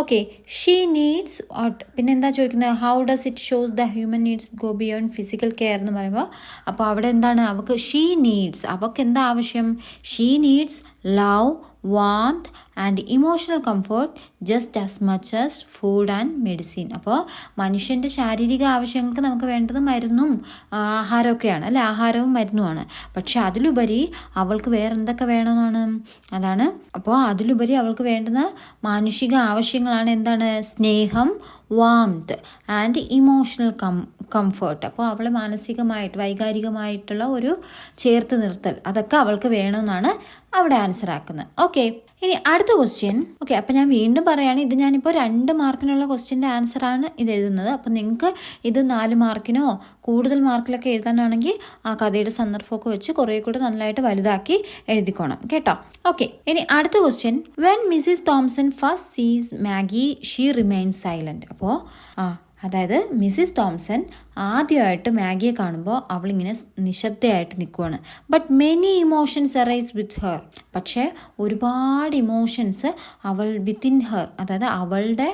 ഓക്കെ, ഷീ നീഡ്സ് വാട്ട്, പിന്നെ എന്താ ചോദിക്കുന്നത്, how does it shows the human needs go beyond physical care എന്ന് പറയുമ്പോൾ, അപ്പോൾ അവിടെ എന്താണ് അവൾക്ക് ഷീ നീഡ്സ്, അവൾക്ക് എന്താ ആവശ്യം, she needs love, warmth and emotional comfort just as much as food and medicine. അപ്പോൾ മനുഷ്യൻ്റെ ശാരീരിക ആവശ്യങ്ങൾക്ക് നമുക്ക് വേണ്ടത് മരുന്നും ആഹാരമൊക്കെയാണ് അല്ലേ, ആഹാരവും മരുന്നുമാണ്. പക്ഷെ അതിലുപരി അവൾക്ക് വേറെ എന്തൊക്കെ വേണമെന്നാണ്, അതാണ്. അപ്പോൾ അതിലുപരി അവൾക്ക് വേണ്ടുന്ന മാനുഷിക ആവശ്യങ്ങളാണ് എന്താണ്, സ്നേഹം, വാംത്ത് ആൻഡ് ഇമോഷണൽ കംഫർട്ട്. അപ്പോൾ അവളെ മാനസികമായിട്ട് വൈകാരികമായിട്ടുള്ള ഒരു ചേർത്ത് നിർത്തൽ, അതൊക്കെ അവൾക്ക് വേണമെന്നാണ് അവിടെ ആൻസർ ആക്കുന്നത്. ഓക്കെ, ഇനി അടുത്ത ക്വസ്റ്റ്യൻ. ഓക്കെ, അപ്പോൾ ഞാൻ വീണ്ടും പറയുകയാണ്, ഇത് ഞാനിപ്പോൾ 2 മാർക്കിനുള്ള ക്വസ്റ്റ്യൻ്റെ ആൻസറാണ് ഇത് എഴുതുന്നത്. അപ്പോൾ നിങ്ങൾക്ക് ഇത് 4 മാർക്കിനോ കൂടുതൽ മാർക്കിലൊക്കെ എഴുതാനാണെങ്കിൽ ആ കഥയുടെ സന്ദർഭമൊക്കെ വെച്ച് കുറേ കൂടെ നല്ലതായിട്ട് വലുതാക്കി എഴുതിക്കോണം കേട്ടോ. ഓക്കെ, ഇനി അടുത്ത question. When Mrs Thomson first sees Maggie she remain silent. അപ്പോൾ അതായത് മിസ്സിസ് തോംസൺ ആദ്യമായിട്ട് മാഗിയെ കാണുമ്പോൾ അവളിങ്ങനെ നിശബ്ദയായിട്ട് നിൽക്കുവാണ്. But many emotions arise with her. പക്ഷേ ഒരുപാട് ഇമോഷൻസ് അവൾ വിത്തിൻ ഹെർ, അതായത് അവളുടെ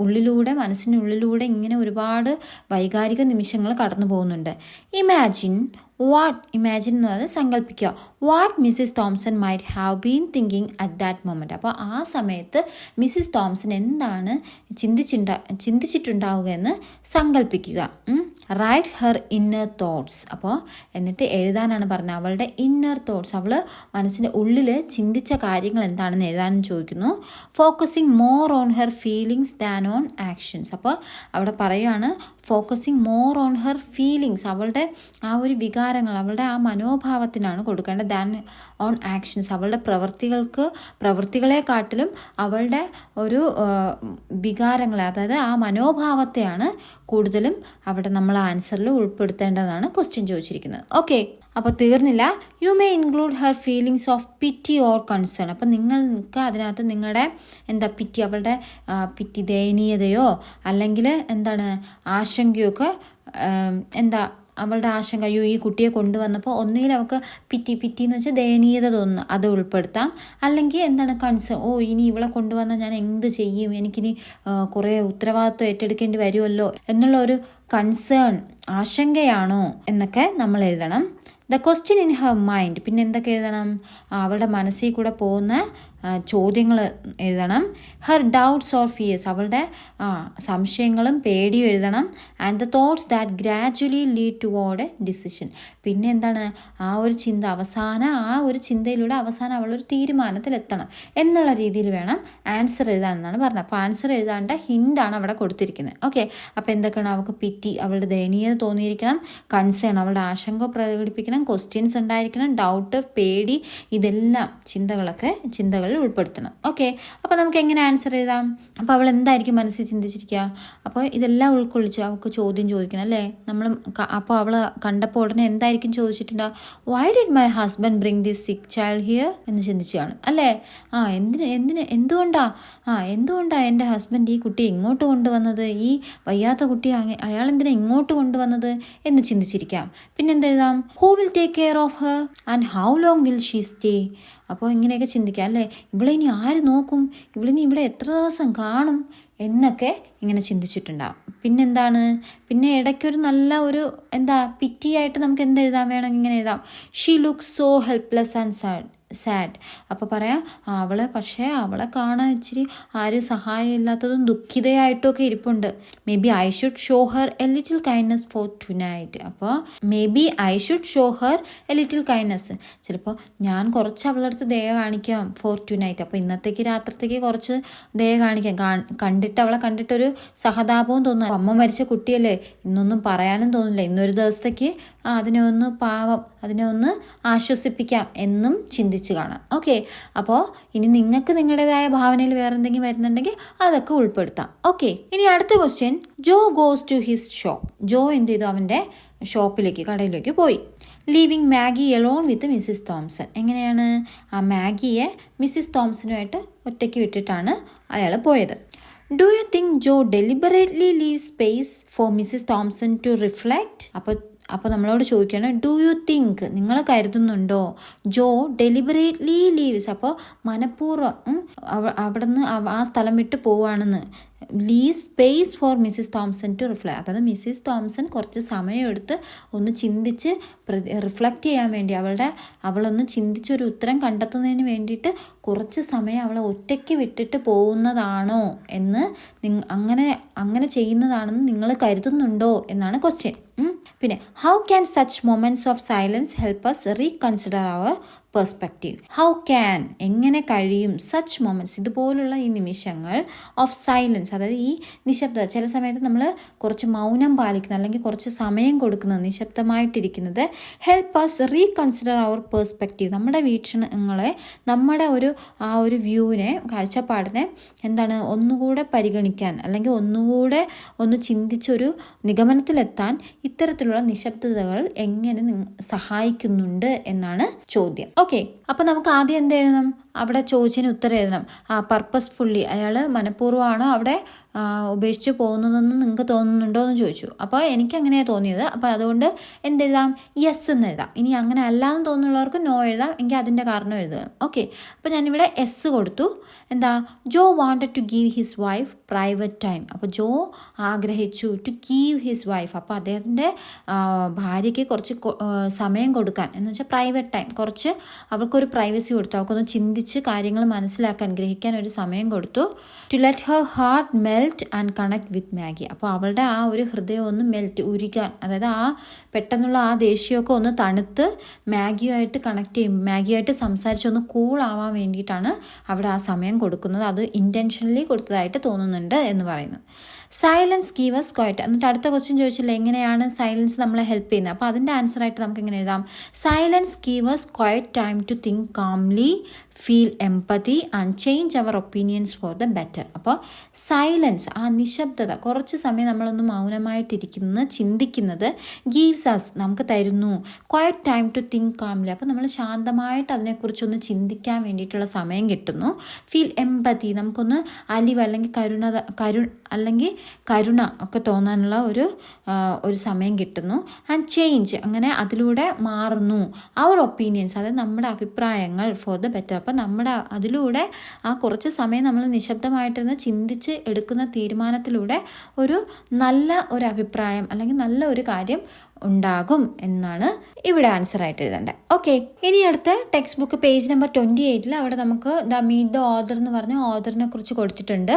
ഉള്ളിലൂടെ, മനസ്സിനുള്ളിലൂടെ ഇങ്ങനെ ഒരുപാട് വൈകാരിക നിമിഷങ്ങൾ കടന്നു പോകുന്നുണ്ട്. ഇമാജിൻ എന്ന് പറയുന്നത് സങ്കല്പിക്കുക, what Mrs Thomson might have been thinking at that moment. അപ്പോൾ ആ സമയത്ത് മിസ്സിസ് തോംസൺ എന്താണ് ചിന്തിച്ചിട്ടുണ്ടാവുക എന്ന് സങ്കല്പിക്കുക. Write her inner thoughts. അപ്പോൾ എന്നിട്ട് എഴുതാനാണ് പറഞ്ഞത്, അവളുടെ ഇന്നർ തോട്ട്സ്, അവൾ മനസ്സിൻ്റെ ഉള്ളിൽ ചിന്തിച്ച കാര്യങ്ങൾ എന്താണെന്ന് എഴുതാനും ചോദിക്കുന്നു. Focusing more on her feelings than on actions. അപ്പോൾ അവിടെ പറയുകയാണ് focusing more on her feelings, അവളുടെ ആ ഒരു വികാരങ്ങൾ, അവളുടെ ആ മനോഭാവത്തിനാണ് കൊടുക്കേണ്ടത്. ദാൻ ഓൺ ആക്ഷൻസ്, അവളുടെ പ്രവൃത്തികളെക്കാട്ടിലും അവളുടെ ഒരു വികാരങ്ങളെ, അതായത് ആ മനോഭാവത്തെയാണ് കൂടുതലും അവിടെ നമ്മൾ ആൻസറിൽ ഉൾപ്പെടുത്തേണ്ടതാണ് ക്വസ്റ്റ്യൻ ചോദിച്ചിരിക്കുന്നത്. ഓക്കെ, അപ്പോൾ തീർന്നില്ല. You may include her feelings of pity or concern. അപ്പം നിങ്ങൾക്ക് അതിനകത്ത് നിങ്ങളുടെ പിറ്റി, അവളുടെ പിറ്റി, ദയനീയതയോ അല്ലെങ്കിൽ ആശങ്കയോ ഒക്കെ അവളുടെ ആശങ്ക, അയ്യോ ഈ കുട്ടിയെ കൊണ്ടുവന്നപ്പോൾ ഒന്നുകിൽ അവൾക്ക് പിറ്റി എന്ന് വെച്ചാൽ ദയനീയത തോന്നുന്നു, അത് ഉൾപ്പെടുത്താം. അല്ലെങ്കിൽ കൺസേൺ, ഇനി ഇവളെ കൊണ്ടുവന്നാൽ ഞാൻ എന്ത് ചെയ്യും, എനിക്കിനി കുറേ ഉത്തരവാദിത്വം ഏറ്റെടുക്കേണ്ടി വരുമല്ലോ എന്നുള്ള ഒരു കൺസേൺ, ആശങ്കയാണോ എന്നൊക്കെ നമ്മൾ എഴുതണം. The question in her mind, പിന്നെ എന്തൊക്കെ എഴുതണം, അവളുടെ മനസ്സിൽ കൂടെ പോകുന്ന ചോദ്യങ്ങൾ എഴുതണം. ഹെർ ഡൗട്ട്സ് ഓർ ഫിയേഴ്സ്, അവളുടെ സംശയങ്ങളും പേടിയും എഴുതണം. And the thoughts that gradually lead toward A decision. പിന്നെ ആ ഒരു ചിന്ത, ആ ഒരു ചിന്തയിലൂടെ അവസാനം അവളൊരു തീരുമാനത്തിലെത്തണം എന്നുള്ള രീതിയിൽ വേണം ആൻസർ എഴുതാനെന്നാണ് പറഞ്ഞത്. അപ്പോൾ ആൻസർ എഴുതാണ്ട ഹിൻ്റാണ് അവിടെ കൊടുത്തിരിക്കുന്നത്. ഓക്കെ, അപ്പോൾ എന്തൊക്കെയാണ്, അവൾക്ക് പിറ്റി, അവളുടെ ദയനീയത തോന്നിയിരിക്കണം, കൺസേൺ, അവളുടെ ആശങ്ക പ്രകടിപ്പിക്കണം, ക്വസ്റ്റ്യൻസ് ഉണ്ടായിരിക്കണം, ഡൗട്ട്, പേടി, ഇതെല്ലാം ചിന്തകളിൽ ഉൾപ്പെടുത്തണം. ഓക്കെ, അപ്പോൾ നമുക്ക് എങ്ങനെ ആൻസർ എഴുതാം? അപ്പോൾ അവൾ എന്തായിരിക്കും മനസ്സിൽ ചിന്തിച്ചിരിക്കുക? അപ്പോൾ ഇതെല്ലാം ഉൾക്കൊള്ളിച്ച് അവൾക്ക് ചോദ്യം ചോദിക്കണം അല്ലേ നമ്മൾ. അപ്പോൾ അവൾ കണ്ടപ്പോൾ ഉടനെ എന്തായിരിക്കും ചോദിച്ചിട്ടുണ്ടോ, why did my husband bring this sick child here എന്ന് ചിന്തിച്ചു കാണും അല്ലേ. എന്തുകൊണ്ടാണ് എൻ്റെ ഹസ്ബൻഡ് ഈ കുട്ടിയെ ഇങ്ങോട്ട് കൊണ്ടുവന്നത്, ഈ വയ്യാത്ത കുട്ടിയെ അയാൾ എന്തിനാ ഇങ്ങോട്ട് കൊണ്ടുവന്നത് എന്ന് ചിന്തിച്ചിരിക്കാം. പിന്നെന്തെഴുതാം, who will take care of her and how long will she stay. അപ്പോൾ ഇങ്ങനെയൊക്കെ ചിന്തിക്കാം അല്ലേ, ഇവിടെ ഇനി ആര് നോക്കും, ഇവളിനി ഇവിടെ എത്ര ദിവസം കാണും എന്നൊക്കെ ഇങ്ങനെ ചിന്തിച്ചിട്ടുണ്ടാവും. പിന്നെ ഇടയ്ക്കൊരു നല്ല ഒരു പിറ്റിയായിട്ട് നമുക്ക് എന്തെഴുതാൻ വേണമെങ്കിൽ ഇങ്ങനെ എഴുതാം, she looks so helpless and sad. അപ്പോൾ പറയാം, അവളെ കാണാൻ ഇച്ചിരി ആരും സഹായം ഇല്ലാത്തതും ദുഃഖിതയായിട്ടും ഒക്കെ ഇരിപ്പുണ്ട്. Maybe I should show her a little kindness for tonight. അപ്പോൾ maybe I should show her a little kindness, ചിലപ്പോൾ ഞാൻ കുറച്ച് അവളുടെ അടുത്ത് ദയ കാണിക്കാം ഫോർ ടുനൈറ്റ്. അപ്പോൾ ഇന്നത്തേക്ക് രാത്രിത്തേക്ക് കുറച്ച് ദയ കാണിക്കാം, അവളെ കണ്ടിട്ടൊരു സഹതാപവും തോന്നും. അമ്മ മരിച്ച കുട്ടിയല്ലേ, ഇന്നൊന്നും പറയാനും തോന്നില്ല, ഇന്നൊരു ദിവസത്തേക്ക് അതിനെ ഒന്ന് ആശ്വസിപ്പിക്കാം എന്നും ചിന്തിച്ച് കാണാം. ഓക്കെ, അപ്പോൾ ഇനി നിങ്ങൾക്ക് നിങ്ങളുടേതായ ഭാവനയിൽ വേറെ എന്തെങ്കിലും വരുന്നുണ്ടെങ്കിൽ അതൊക്കെ ഉൾപ്പെടുത്താം. ഓക്കെ, ഇനി അടുത്ത question. Joe goes to his shop. Joe എന്ത് ചെയ്തു, അവൻ്റെ കടയിലേക്ക് പോയി. Leaving Maggie alone with Mrs Thomson. എങ്ങനെയാണ് ആ മാഗിയെ മിസ്സിസ് തോംസനുമായിട്ട് ഒറ്റയ്ക്ക് വിട്ടിട്ടാണ് അയാൾ പോയത്. Do you think Joe deliberately leave space for Mrs Thomson to reflect? അപ്പോൾ നമ്മളോട് ചോദിക്കുകയാണ്, ഡു യു തിങ്ക്, നിങ്ങൾ കരുതുന്നുണ്ടോ, ജോ ഡെലിബറേറ്റ്ലി ലീവ്സ്, അപ്പോൾ മനഃപൂർവ്വം അവിടെ നിന്ന് ആ സ്ഥലം വിട്ട് പോവുകയാണെന്ന്. Leave space for Mrs Thomson to reflect, അതായത് മിസ്സിസ് തോംസൺ കുറച്ച് സമയമെടുത്ത് ഒന്ന് ചിന്തിച്ച് റിഫ്ലക്റ്റ് ചെയ്യാൻ വേണ്ടി, അവളൊന്ന് ചിന്തിച്ചൊരു ഉത്തരം കണ്ടെത്തുന്നതിന് വേണ്ടിയിട്ട് കുറച്ച് സമയം അവളെ ഒറ്റയ്ക്ക് വിട്ടിട്ട് പോകുന്നതാണോ എന്ന് അങ്ങനെ ചെയ്യുന്നതാണെന്ന് നിങ്ങൾ കരുതുന്നുണ്ടോ എന്നാണ് ക്വസ്റ്റ്യൻ. പിന്നെ how can such moments of silence help us reconsider our perspective? How can, എങ്ങനെ കഴിയും, സച്ച് മൊമെൻറ്റ്സ്, ഇതുപോലുള്ള ഈ നിമിഷങ്ങൾ, ഓഫ് സൈലൻസ്, അതായത് ഈ നിശബ്ദത. ചില സമയത്ത് നമ്മൾ കുറച്ച് മൗനം പാലിക്കുന്നത് അല്ലെങ്കിൽ കുറച്ച് സമയം കൊടുക്കുന്നത്, നിശബ്ദമായിട്ടിരിക്കുന്നത്, help us reconsider our perspective, നമ്മുടെ വീക്ഷണങ്ങളെ, നമ്മുടെ ആ ഒരു വ്യൂവിനെ, കാഴ്ചപ്പാടിനെ ഒന്നുകൂടെ പരിഗണിക്കാൻ അല്ലെങ്കിൽ ഒന്നുകൂടെ ഒന്ന് ചിന്തിച്ചൊരു നിഗമനത്തിലെത്താൻ ഇത്തരത്തിലുള്ള നിശബ്ദതകൾ എങ്ങനെ സഹായിക്കുന്നുണ്ട് എന്നാണ് ചോദ്യം. ഓക്കെ, അപ്പോൾ നമുക്ക് ആദ്യം എന്ത് എഴുതണം? അവിടെ ചോദിച്ചതിന് ഉത്തരം എഴുതണം. പർപ്പസ്ഫുള്ളി, അയാൾ മനഃപൂർവ്വമാണോ അവിടെ ഉപേക്ഷിച്ച് പോകുന്നതെന്ന് നിങ്ങൾക്ക് തോന്നുന്നുണ്ടോ എന്ന് ചോദിച്ചു. അപ്പോൾ എനിക്ക് അങ്ങനെയാണ് തോന്നിയത്. അപ്പോൾ അതുകൊണ്ട് എന്തെഴുതാം? യെസ് എന്ന് എഴുതാം. ഇനി അങ്ങനെ അല്ലാന്ന് തോന്നുന്നുള്ളവർക്ക് നോ എഴുതാം, എങ്കിൽ അതിൻ്റെ കാരണം എഴുതാം. ഓക്കെ, അപ്പോൾ ഞാനിവിടെ എസ് കൊടുത്തു. Joe wanted to give his wife private time. അപ്പോൾ ജോ ആഗ്രഹിച്ചു ടു ഗീവ് ഹിസ് വൈഫ്, അപ്പോൾ അദ്ദേഹത്തിൻ്റെ ഭാര്യയ്ക്ക് കുറച്ച് സമയം കൊടുക്കാൻ, എന്ന് വെച്ചാൽ പ്രൈവറ്റ് ടൈം, കുറച്ച് അവൾക്കൊരു പ്രൈവസി കൊടുത്തു, അവൾക്കൊന്ന് ചിന്തിച്ച് കാര്യങ്ങൾ മനസ്സിലാക്കാൻ, ഗ്രഹിക്കാൻ ഒരു സമയം കൊടുത്തു. To let her heart melt and connect with Maggie. അപ്പോൾ അവളുടെ ആ ഒരു ഹൃദയം ഒന്ന് ഉരുകാൻ, അതായത് ആ പെട്ടെന്നുള്ള ആ ദേഷ്യമൊക്കെ ഒന്ന് തണുത്ത് മാഗിയുമായിട്ട് കണക്ട് ചെയ്യും, മാഗിയായിട്ട് സംസാരിച്ച് ഒന്ന് കൂളാവാൻ വേണ്ടിയിട്ടാണ് അവിടെ ആ സമയം കൊടുക്കുന്നത്. അത് ഇൻറ്റൻഷനലി കൊടുത്തതായിട്ട് തോന്നുന്നുണ്ട് എന്ന് പറയുന്നു. Silence give us quiet. എന്നിട്ട് അടുത്ത ക്വസ്റ്റ്യൻ ചോദിച്ചില്ല, എങ്ങനെയാണ് സൈലൻസ് നമ്മളെ ഹെൽപ്പ് ചെയ്യുന്നത്? അപ്പോൾ അതിൻ്റെ ആൻസറായിട്ട് നമുക്ക് എങ്ങനെ എഴുതാം? Silence give us quiet time to think calmly, feel empathy and change our opinions for the better. അപ്പോൾ സൈലൻസ്, ആ നിശബ്ദത, കുറച്ച് സമയം നമ്മളൊന്ന് മൗനമായിട്ടിരിക്കുന്നത്, ചിന്തിക്കുന്നത്, ഗീവ്സ് അസ്, നമുക്ക് തരുന്നു, quiet time to think calmly, അപ്പോൾ നമ്മൾ ശാന്തമായിട്ട് അതിനെക്കുറിച്ചൊന്ന് ചിന്തിക്കാൻ വേണ്ടിയിട്ടുള്ള സമയം കിട്ടുന്നു. ഫീൽ എംപതി, നമുക്കൊന്ന് അലിവ് അല്ലെങ്കിൽ കരുണ ഒക്കെ തോന്നാനുള്ള ഒരു സമയം കിട്ടുന്നു. ആൻഡ് ചേഞ്ച്, അങ്ങനെ അതിലൂടെ മാറുന്നു. അവർ ഒപ്പീനിയൻസ്, അതായത് നമ്മുടെ അഭിപ്രായങ്ങൾ ഫോർ ദ ബെറ്റർ. അപ്പം അതിലൂടെ ആ കുറച്ച് സമയം നമ്മൾ നിശബ്ദമായിട്ടിരുന്ന് ചിന്തിച്ച് എടുക്കുന്ന തീരുമാനത്തിലൂടെ നല്ല ഒരു അഭിപ്രായം അല്ലെങ്കിൽ നല്ല ഒരു കാര്യം ഉണ്ടാകും എന്നാണ് ഇവിടെ ആൻസറായിട്ട് എഴുതേണ്ടത്. ഓക്കെ, ഇനി അടുത്ത ടെക്സ്റ്റ് ബുക്ക് പേജ് നമ്പർ 28 അവിടെ നമുക്ക് മീറ്റ് ദ ഓഥർ എന്ന് പറഞ്ഞ ഓഥറിനെ കുറിച്ച് കൊടുത്തിട്ടുണ്ട്.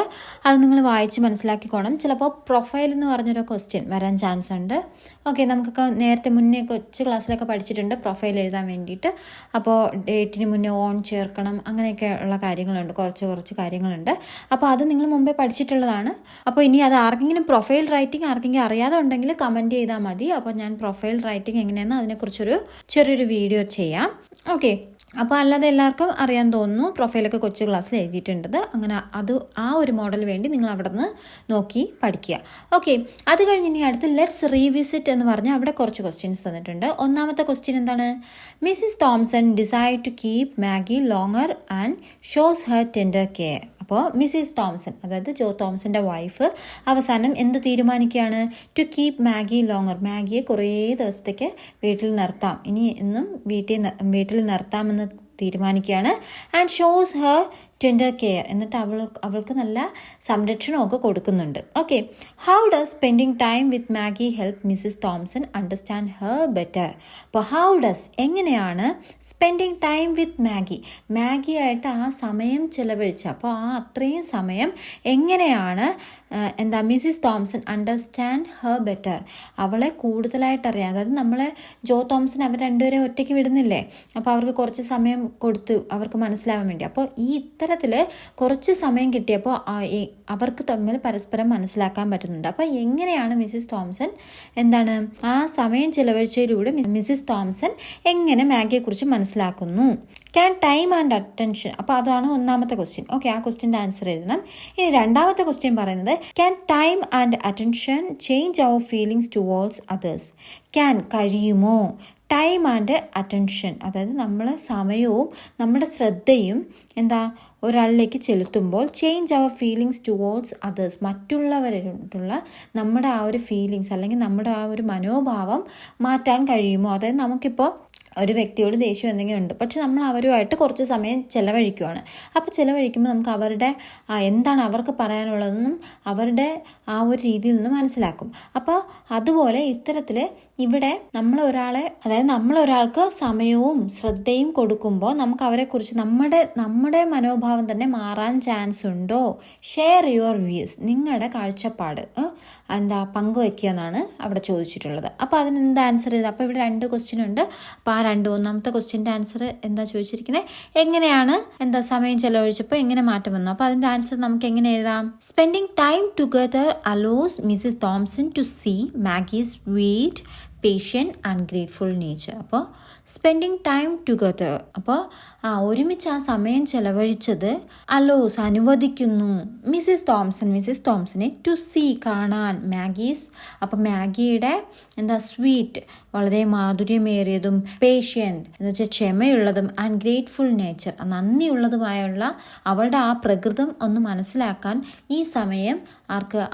അത് നിങ്ങൾ വായിച്ച് മനസ്സിലാക്കിക്കോണം. ചിലപ്പോൾ പ്രൊഫൈൽ എന്ന് പറഞ്ഞൊരു ക്വസ്റ്റ്യൻ വരാൻ ചാൻസ് ഉണ്ട്. ഓക്കെ, നമുക്കൊക്കെ നേരത്തെ മുന്നേ കൊച്ചു ക്ലാസ്സിലൊക്കെ പഠിച്ചിട്ടുണ്ട് പ്രൊഫൈൽ എഴുതാൻ വേണ്ടിയിട്ട്. അപ്പോൾ ഡേറ്റിന് മുന്നേ ഓൺ ചേർക്കണം, അങ്ങനെയൊക്കെ ഉള്ള കാര്യങ്ങളുണ്ട്, കുറച്ച് കാര്യങ്ങളുണ്ട്. അപ്പോൾ അത് നിങ്ങൾ മുമ്പേ പഠിച്ചിട്ടുള്ളതാണ്. അപ്പോൾ ഇനി അത് ആർക്കെങ്കിലും പ്രൊഫൈൽ റൈറ്റിംഗ് ആർക്കെങ്കിലും അറിയാതെ ഉണ്ടെങ്കിൽ കമൻറ്റ് ചെയ്താൽ മതി. അപ്പോൾ ഞാൻ പ്രൊഫൈൽ റൈറ്റിംഗ് എങ്ങനെയാണെന്ന് അതിനെക്കുറിച്ചൊരു ചെറിയൊരു വീഡിയോ ചെയ്യാം. ഓക്കെ, അപ്പോൾ അല്ലാതെ എല്ലാവർക്കും അറിയാൻ തോന്നുന്നു, പ്രൊഫൈലൊക്കെ കൊച്ചു ക്ലാസ്സിൽ എഴുതിയിട്ടുണ്ടത്. അങ്ങനെ ആ ഒരു മോഡൽ വേണ്ടി നിങ്ങൾ അവിടെ നിന്ന് നോക്കി പഠിക്കുക. ഓക്കെ, അത് കഴിഞ്ഞ് ഇനി അടുത്ത് ലെറ്റ്സ് റീവിസിറ്റ് എന്ന് പറഞ്ഞാൽ അവിടെ കുറച്ച് ക്വസ്റ്റ്യൻസ് തന്നിട്ടുണ്ട്. ഒന്നാമത്തെ ക്വസ്റ്റ്യൻ എന്താണ്? Mrs Thomson decide to keep Maggie longer and shows her tender care. അപ്പോൾ മിസ്സിസ് തോംസൺ, അതായത് ജോ തോംസൻ്റെ വൈഫ്, അവസാനം എന്ത് തീരുമാനിക്കുകയാണ്? ടു കീപ് മാഗി ലോങ്ങർ, മാഗിയെ കുറേ ദിവസത്തേക്ക് വീട്ടിൽ നിർത്താം, ഇനി എന്നും വീട്ടിൽ നിർത്താമെന്ന് തീരുമാനിക്കുകയാണ്. And shows her tender care, എന്നിട്ട് അവൾക്ക് നല്ല സംരക്ഷണമൊക്കെ കൊടുക്കുന്നുണ്ട്. Okay, how does spending time with Maggie help Mrs Thomson understand her better? അപ്പോൾ ഹൗ ഡസ്, എങ്ങനെയാണ് സ്പെൻഡിങ് ടൈം വിത്ത് മാഗിയായിട്ട് ആ സമയം ചിലവഴിച്ച, അപ്പോൾ ആ അത്രയും സമയം എങ്ങനെയാണ് Mrs Thomson understand her better, അവളെ കൂടുതലായിട്ട് അറിയാം. അതായത് നമ്മളെ ജോ തോംസൺ അവർ രണ്ടുപേരെ ഒറ്റയ്ക്ക് വിടുന്നില്ലേ, അപ്പോൾ അവർക്ക് കുറച്ച് സമയം കൊടുത്തു അവർക്ക് മനസ്സിലാവാൻ വേണ്ടി. അപ്പോൾ ഈ ഇത്തരത്തിൽ കുറച്ച് സമയം കിട്ടിയപ്പോൾ അവർക്ക് തമ്മിൽ പരസ്പരം മനസ്സിലാക്കാൻ പറ്റുന്നുണ്ട്. അപ്പോൾ എങ്ങനെയാണ് മിസ്സിസ് തോംസൺ ആ സമയം ചിലവഴിച്ചതിലൂടെ മിസ്സിസ് തോംസൺ എങ്ങനെ മാഗിയെക്കുറിച്ച് മനസ്സിലാക്കുന്നു? ക്യാൻ ടൈം ആൻഡ് അറ്റൻഷൻ, അപ്പോൾ അതാണ് ഒന്നാമത്തെ ക്വസ്റ്റ്യൻ. ഓക്കെ, ആ ക്വസ്റ്റ്യൻ്റെ ആൻസർ എഴുതണം. ഇനി രണ്ടാമത്തെ ക്വസ്റ്റ്യൻ പറയുന്നത് can time and attention change our feelings towards others? Can, കഴിയുമോ, ടൈം ആൻഡ് അറ്റൻഷൻ, അതായത് നമ്മളെ സമയവും നമ്മുടെ ശ്രദ്ധയും എന്താ ഒരാളിലേക്ക് ചെലുത്തുമ്പോൾ change our feelings towards others, മറ്റുള്ളവരോടുള്ള നമ്മുടെ ആ ഒരു ഫീലിങ്സ് അല്ലെങ്കിൽ നമ്മുടെ ആ ഒരു മനോഭാവം മാറ്റാൻ കഴിയുമോ? അതായത് നമുക്കിപ്പോൾ ഒരു വ്യക്തിയോട് ദേഷ്യം എന്തെങ്കിലും ഉണ്ട്, പക്ഷെ നമ്മൾ അവരുമായിട്ട് കുറച്ച് സമയം ചിലവഴിക്കുകയാണ്. അപ്പോൾ ചിലവഴിക്കുമ്പോൾ നമുക്ക് അവരുടെ എന്താണ് അവർക്ക് പറയാനുള്ളതെന്നും അവരുടെ ആ ഒരു രീതിയിൽ നിന്ന് മനസ്സിലാക്കും. അപ്പോൾ അതുപോലെ ഇത്തരത്തിൽ ഇവിടെ നമ്മളൊരാൾക്ക് സമയവും ശ്രദ്ധയും കൊടുക്കുമ്പോൾ നമുക്ക് അവരെക്കുറിച്ച് നമ്മുടെ മനോഭാവം തന്നെ മാറാൻ ചാൻസ് ഉണ്ടോ? ഷെയർ യുവർ വ്യൂസ്, നിങ്ങളുടെ കാഴ്ചപ്പാട് പങ്കുവയ്ക്കുക എന്നാണ് അവിടെ ചോദിച്ചിട്ടുള്ളത്. അപ്പോൾ അതിന് എന്താ ആൻസർ ചെയ്തത്? അപ്പോൾ ഇവിടെ 2 ക്വസ്റ്റ്യൻ ഉണ്ട്. അപ്പോൾ ഒന്നാമത്തെ ക്വസ്റ്റ്യൻ്റെ ആൻസർ എന്താ ചോദിച്ചിരിക്കുന്നത്, എങ്ങനെയാണ് സമയം ചെലവഴിച്ചപ്പോൾ എങ്ങനെ മാറ്റം വന്നു? അപ്പോൾ അതിൻ്റെ ആൻസർ നമുക്ക് എങ്ങനെ എഴുതാം? Spending time together allows Mrs Thomson to see Maggie's sweet patient and grateful nature. അപ്പോൾ സ്പെൻഡിങ് ടൈം ടുഗദർ, അപ്പോൾ ഒരുമിച്ച് ആ സമയം ചെലവഴിച്ചത് അലോസ് അനുവദിക്കുന്നു മിസ്സിസ് തോംസനെ ടു സീ കാണാൻ മാഗീസ്, അപ്പോൾ മാഗിയുടെ സ്വീറ്റ് വളരെ മാധുര്യമേറിയതും പേഷ്യൻറ്റ് എന്ന് വെച്ചാൽ ക്ഷമയുള്ളതും ആൻഡ് ഗ്രേറ്റ്ഫുൾ നേച്ചർ നന്ദിയുള്ളതുമായുള്ള അവളുടെ ആ പ്രകൃതം ഒന്ന് മനസ്സിലാക്കാൻ ഈ സമയം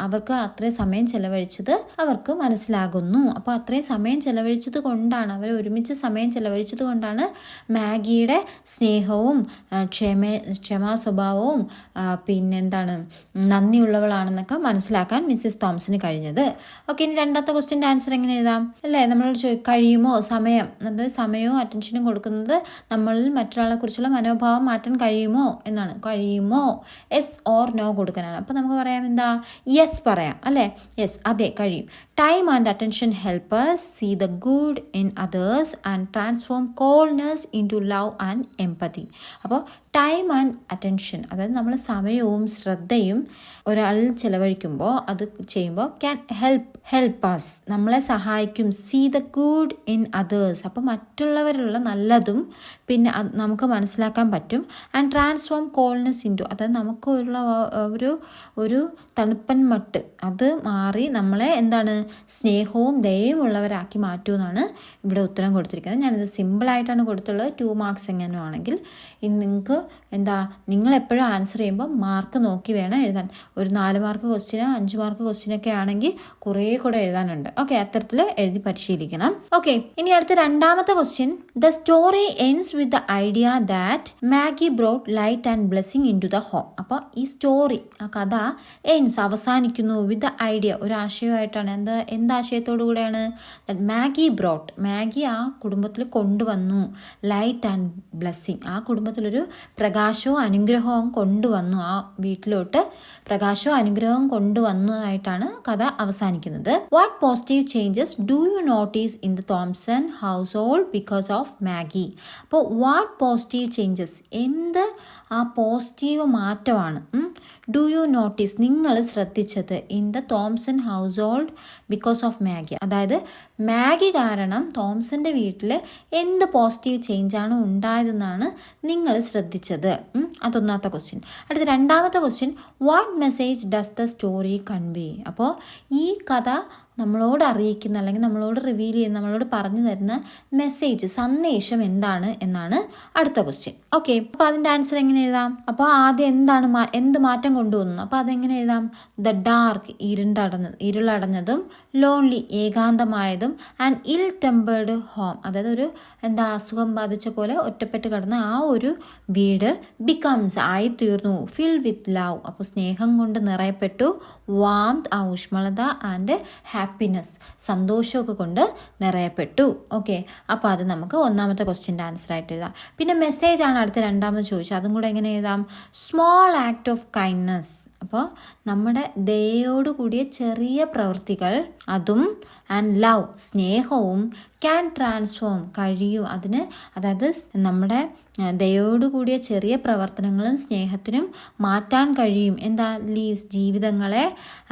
അവർക്ക് അത്രയും സമയം ചെലവഴിച്ചത് അവർക്ക് മനസ്സിലാകുന്നു. അപ്പോൾ അത്രയും സമയം ചെലവഴിച്ചത് കൊണ്ടാണ്, അവർ ഒരുമിച്ച് സമയം ചെലവഴിച്ചത് കൊണ്ടാണ് മാഗിയുടെ സ്നേഹവും ക്ഷമാ സ്വഭാവവും നന്ദിയുള്ളവളാണെന്നൊക്കെ മനസ്സിലാക്കാൻ മിസ്സിസ് തോംസന് കഴിഞ്ഞത്. ഓക്കെ, ഇനി രണ്ടാമത്തെ ക്വസ്റ്റ്യൻ്റെ ആൻസർ എങ്ങനെ എഴുതാം അല്ലേ? നമ്മളോട് കഴിയുമോ സമയം, അതായത് സമയവും അറ്റൻഷനും കൊടുക്കുന്നത് നമ്മളിൽ മറ്റൊരാളെ കുറിച്ചുള്ള മനോഭാവം മാറ്റാൻ കഴിയുമോ എന്നാണ്. കഴിയുമോ, യെസ് ഓർ നോ കൊടുക്കാനാണ്. അപ്പോൾ നമുക്ക് പറയാം യെസ് പറയാം അല്ലേ? യെസ്, അതെ കഴിയും. Time and attention help us see the good in others and transform coldness into love and empathy. അപ്പോൾ ടൈം ആൻഡ് അറ്റൻഷൻ, അതായത് നമ്മൾ സമയവും ശ്രദ്ധയും ഒരാളിൽ ചിലവഴിക്കുമ്പോൾ അത് ചെയ്യുമ്പോൾ ക്യാൻ ഹെൽപ്പ് us, നമ്മളെ സഹായിക്കും. See the good in others, അപ്പോൾ മറ്റുള്ളവരിലുള്ള നല്ലതും പിന്നെ നമുക്ക് മനസ്സിലാക്കാൻ പറ്റും. ആൻഡ് ട്രാൻസ്ഫോം കോൾനെസ് ഇൻറ്റു, അതായത് നമുക്കുള്ള ഒരു തണുപ്പൻ മട്ട് അത് മാറി നമ്മളെ സ്നേഹവും ദയവും ഉള്ളവരാക്കി മാറ്റുമെന്നാണ് ഇവിടെ ഉത്തരം കൊടുത്തിരിക്കുന്നത്. ഞാനിത് സിമ്പിളായിട്ടാണ് കൊടുത്തുള്ളത്. 2 മാർക്സ് എങ്ങനെ ആണെങ്കിൽ ഇനി നിങ്ങൾക്ക് നിങ്ങൾ എപ്പോഴും ആൻസർ ചെയ്യുമ്പോൾ മാർക്ക് നോക്കി വേണം എഴുതാൻ. ഒരു 4 മാർക്ക് ക്വസ്റ്റ്യന് 5 മാർക്ക് ക്വസ്റ്റ്യനൊക്കെ ആണെങ്കിൽ കുറേ കൂടെ എഴുതാനുണ്ട്. ഓക്കെ, അത്തരത്തിൽ എഴുതി പരിശീലിക്കണം. ഓക്കെ, ഇനി അടുത്ത രണ്ടാമത്തെ question. The story ends with the idea that Maggie brought light and blessing into the home. അപ്പോൾ ഈ സ്റ്റോറി, ആ കഥ എൻഡ്സ് അവസാനിക്കുന്നു വിത്ത് ദ ഐഡിയ, ഒരു ആശയമായിട്ടാണ്. എന്താശയത്തോടു കൂടെയാണ്? മാഗി ആ കുടുംബത്തിൽ കൊണ്ടുവന്നു ലൈറ്റ് ആൻഡ് ബ്ലെസ്സിങ്, ആ കുടുംബത്തിലൊരു പ്രകാശവും അനുഗ്രഹവും കൊണ്ടുവന്നു, ആ വീട്ടിലോട്ട് പ്രകാശവും അനുഗ്രഹവും കൊണ്ടുവന്നതായിട്ടാണ് കഥ അവസാനിക്കുന്നത്. What positive changes do you notice in the Thompson household because of Maggie? അപ്പോൾ വാട്ട് പോസിറ്റീവ് ചേഞ്ചസ്, എന്ത് ആ പോസിറ്റീവ് മാറ്റമാണ് ഡു യു നോട്ടീസ് നിങ്ങൾ ശ്രദ്ധിച്ചത് in the Thompson household because of Maggie? അതായത് മാഗി കാരണം തോംസന്റെ വീട്ടിൽ എന്ത് പോസിറ്റീവ് ചേഞ്ചാണ് ഉണ്ടായതെന്നാണ് നിങ്ങൾ ശ്രദ്ധിച്ചത്. അതൊന്നാമത്തെ ക്വസ്റ്റ്യൻ. അടുത്ത രണ്ടാമത്തെ question, what message does the story convey? അപ്പോൾ ഈ കഥ നമ്മളോട് അറിയിക്കുന്ന അല്ലെങ്കിൽ നമ്മളോട് റിവീൽ ചെയ്യുന്ന, നമ്മളോട് പറഞ്ഞു തരുന്ന മെസ്സേജ്, സന്ദേശം എന്താണ് എന്നാണ് അടുത്ത ക്വസ്റ്റ്യൻ. ഓക്കെ, അപ്പോൾ അതിൻ്റെ ആൻസർ എങ്ങനെ എഴുതാം? അപ്പോൾ ആദ്യം എന്ത് മാറ്റം കൊണ്ടുവന്നു? അപ്പോൾ അതെങ്ങനെ എഴുതാം? ദ ഡാർക്ക്, ഇരുളടഞ്ഞതും, ലോൺലി, ഏകാന്തമായതും, ആൻഡ് ഇൽ ടെമ്പേർഡ് ഹോം, അതായത് ഒരു അസുഖം ബാധിച്ച പോലെ ഒറ്റപ്പെട്ട് കിടന്ന ആ ഒരു വീട് ബിക്കംസ് ആയിത്തീർന്നു ഫിൽ വിത്ത് ലവ്, അപ്പോൾ സ്നേഹം കൊണ്ട് നിറയപ്പെട്ടു. വാംത്, ആ ഊഷ്മളത, ആൻഡ് ഹാപ്പിനെസ്, സന്തോഷമൊക്കെ കൊണ്ട് നിറയപ്പെട്ടു. ഓക്കെ, അപ്പോൾ അത് നമുക്ക് ഒന്നാമത്തെ ക്വസ്റ്റ്യൻ്റെ ആൻസർ ആയിട്ട് എഴുതാം. പിന്നെ മെസ്സേജ് ആണ് അടുത്ത രണ്ടാമത് ചോദിച്ചത്, അതും കൂടെ എങ്ങനെ എഴുതാം? സ്മോൾ ആക്ട് ഓഫ് കൈൻഡ്നെസ്, അപ്പോൾ നമ്മുടെ ദയോട് കൂടിയ ചെറിയ പ്രവൃത്തികൾ, അതും ആൻഡ് ലവ്, സ്നേഹവും, ക്യാൻ ട്രാൻസ്ഫോം, കഴിയും അതിന്, അതായത് നമ്മുടെ ദയോട് കൂടിയ ചെറിയ പ്രവർത്തനങ്ങളും സ്നേഹത്തിനും മാറ്റാൻ കഴിയും. ലീവ്സ്, ജീവിതങ്ങളെ,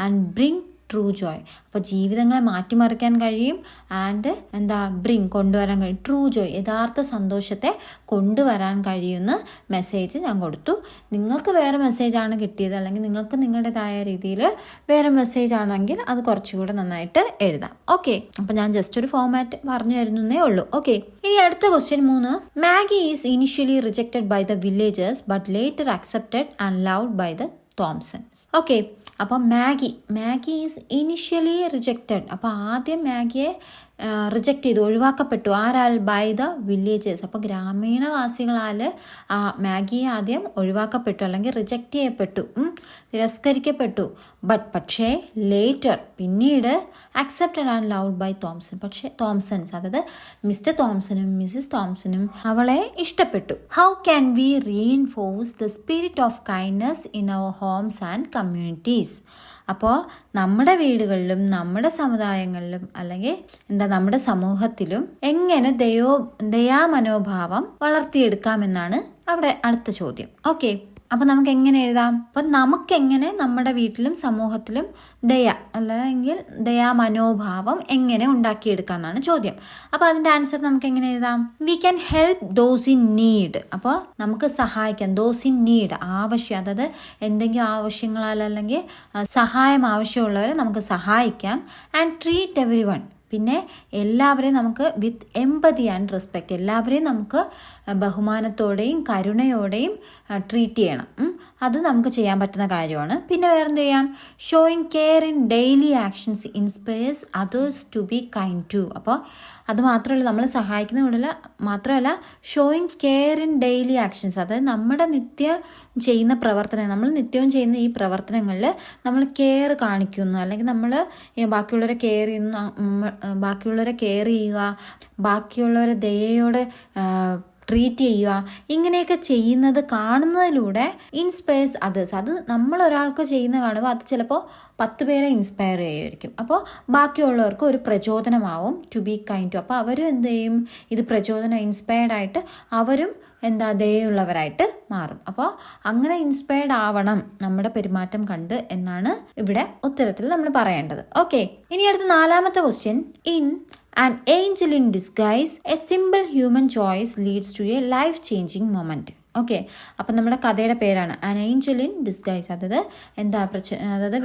ആൻഡ് ബ്രിങ് ട്രൂ ജോയ്. അപ്പോൾ ജീവിതങ്ങളെ മാറ്റിമറിക്കാൻ കഴിയും ആൻഡ് ബ്രിങ് കൊണ്ടുവരാൻ കഴിയും. ട്രൂ ജോയ് യഥാർത്ഥ സന്തോഷത്തെ കൊണ്ടുവരാൻ കഴിയുന്ന മെസ്സേജ് ഞാൻ കൊടുത്തു. നിങ്ങൾക്ക് വേറെ മെസ്സേജാണ് കിട്ടിയത്, അല്ലെങ്കിൽ നിങ്ങൾക്ക് നിങ്ങളുടേതായ രീതിയിൽ വേറെ മെസ്സേജ് ആണെങ്കിൽ അത് കുറച്ചുകൂടെ നന്നായിട്ട് എഴുതാം. ഓക്കെ, അപ്പം ഞാൻ ജസ്റ്റ് ഒരു ഫോമാറ്റ് പറഞ്ഞു തരുന്നേ ഉള്ളൂ. ഓക്കെ, ഇനി അടുത്ത question 3. Maggie is initially rejected by the villagers but later accepted and loved by the Thomsons. Okay, അപ്പോൾ മാഗി ഈസ് ഇനിഷ്യലി റിജക്റ്റഡ്. അപ്പോൾ ആദ്യം മാഗിയെ റിജക്റ്റ് ചെയ്തു, ഒഴിവാക്കപ്പെട്ടു. ആരാൽ? By the villagers. അപ്പോൾ ഗ്രാമീണവാസികളാൽ ആ മാഗിയെ ആദ്യം ഒഴിവാക്കപ്പെട്ടു, അല്ലെങ്കിൽ റിജക്റ്റ് ചെയ്യപ്പെട്ടു, തിരസ്കരിക്കപ്പെട്ടു. പക്ഷേ ലേറ്റർ പിന്നീട് accepted and loved by Thompsons, അതായത് മിസ്റ്റർ തോംസണും മിസ്സിസ് തോംസണും അവളെ ഇഷ്ടപ്പെട്ടു. How can we reinforce the spirit of kindness in our homes and communities? അപ്പോൾ നമ്മുടെ വീടുകളിലും നമ്മുടെ സമുദായങ്ങളിലും അല്ലെങ്കിൽ നമ്മുടെ സമൂഹത്തിലും എങ്ങനെ ദയാമനോഭാവം വളർത്തിയെടുക്കാമെന്നാണ് അവിടെ അടുത്ത ചോദ്യം. ഓക്കെ, അപ്പോൾ നമുക്ക് എങ്ങനെ എഴുതാം? അപ്പം നമുക്കെങ്ങനെ നമ്മുടെ വീട്ടിലും സമൂഹത്തിലും അല്ലെങ്കിൽ ദയാമനോഭാവം എങ്ങനെ ഉണ്ടാക്കിയെടുക്കാമെന്നാണ് ചോദ്യം. അപ്പോൾ അതിൻ്റെ ആൻസർ നമുക്ക് എങ്ങനെ എഴുതാം? We can help those in need. അപ്പോൾ നമുക്ക് സഹായിക്കാം. ദോസ് ഇൻ നീഡ്, ആവശ്യം, അതായത് എന്തെങ്കിലും ആവശ്യങ്ങളാൽ അല്ലെങ്കിൽ സഹായം ആവശ്യമുള്ളവരെ നമുക്ക് സഹായിക്കാം. ആൻഡ് ട്രീറ്റ് എവരി വൺ, പിന്നെ എല്ലാവരെയും നമുക്ക് വിത്ത് എമ്പതി ആൻഡ് റെസ്പെക്റ്റ്, എല്ലാവരെയും നമുക്ക് ബഹുമാനത്തോടെയും കരുണയോടെയും ട്രീറ്റ് ചെയ്യണം. അത് നമുക്ക് ചെയ്യാൻ പറ്റുന്ന കാര്യമാണ്. പിന്നെ വേറെന്ത് ചെയ്യാം? Showing care in daily actions inspires others to be kind too. അപ്പോൾ അത് മാത്രമല്ല, നമ്മൾ സഹായിക്കുന്നതിനുള്ള മാത്രമല്ല, showing care in daily actions, അതായത് നമ്മുടെ നിത്യവും ചെയ്യുന്ന ഈ പ്രവർത്തനങ്ങളിൽ നമ്മൾ കെയർ കാണിക്കുന്നു, അല്ലെങ്കിൽ നമ്മൾ ബാക്കിയുള്ളവരെ കെയർ ചെയ്യുക, ബാക്കിയുള്ളവരെ ദയയോടെ ട്രീറ്റ് ചെയ്യുക, ഇങ്ങനെയൊക്കെ ചെയ്യുന്നത് കാണുന്നതിലൂടെ ഇൻസ്പയർസ് അതേഴ്സ്. അത് നമ്മൾ ഒരാൾക്ക് ചെയ്യുന്ന കാണുമ്പോൾ അത് ചിലപ്പോൾ 10 പേരെ ഇൻസ്പയർ ചെയ്യുമായിരിക്കും. അപ്പോൾ ബാക്കിയുള്ളവർക്ക് ഒരു പ്രചോദനമാവും ടു ബി കൈൻഡ് ടു. അപ്പോൾ അവരും എന്ത് ചെയ്യും? ഇത് ഇൻസ്പയർഡ് ആയിട്ട് അവരും ദയുള്ളവരായിട്ട് മാറും. അപ്പോൾ അങ്ങനെ ഇൻസ്പയർഡ് ആവണം നമ്മുടെ പെരുമാറ്റം കണ്ട് എന്നാണ് ഇവിടെ ഉത്തരത്തിൽ നമ്മൾ പറയേണ്ടത്. ഓക്കെ, ഇനി അടുത്ത 4ാമത്തെ question. In An angel in disguise, a simple human choice leads to a life-changing moment. Okay, അപ്പം നമ്മുടെ കഥയുടെ പേരാണ് ആൻ ഏഞ്ചൽ ഇൻ ഡിസ്ഗൈസ്. അതായത്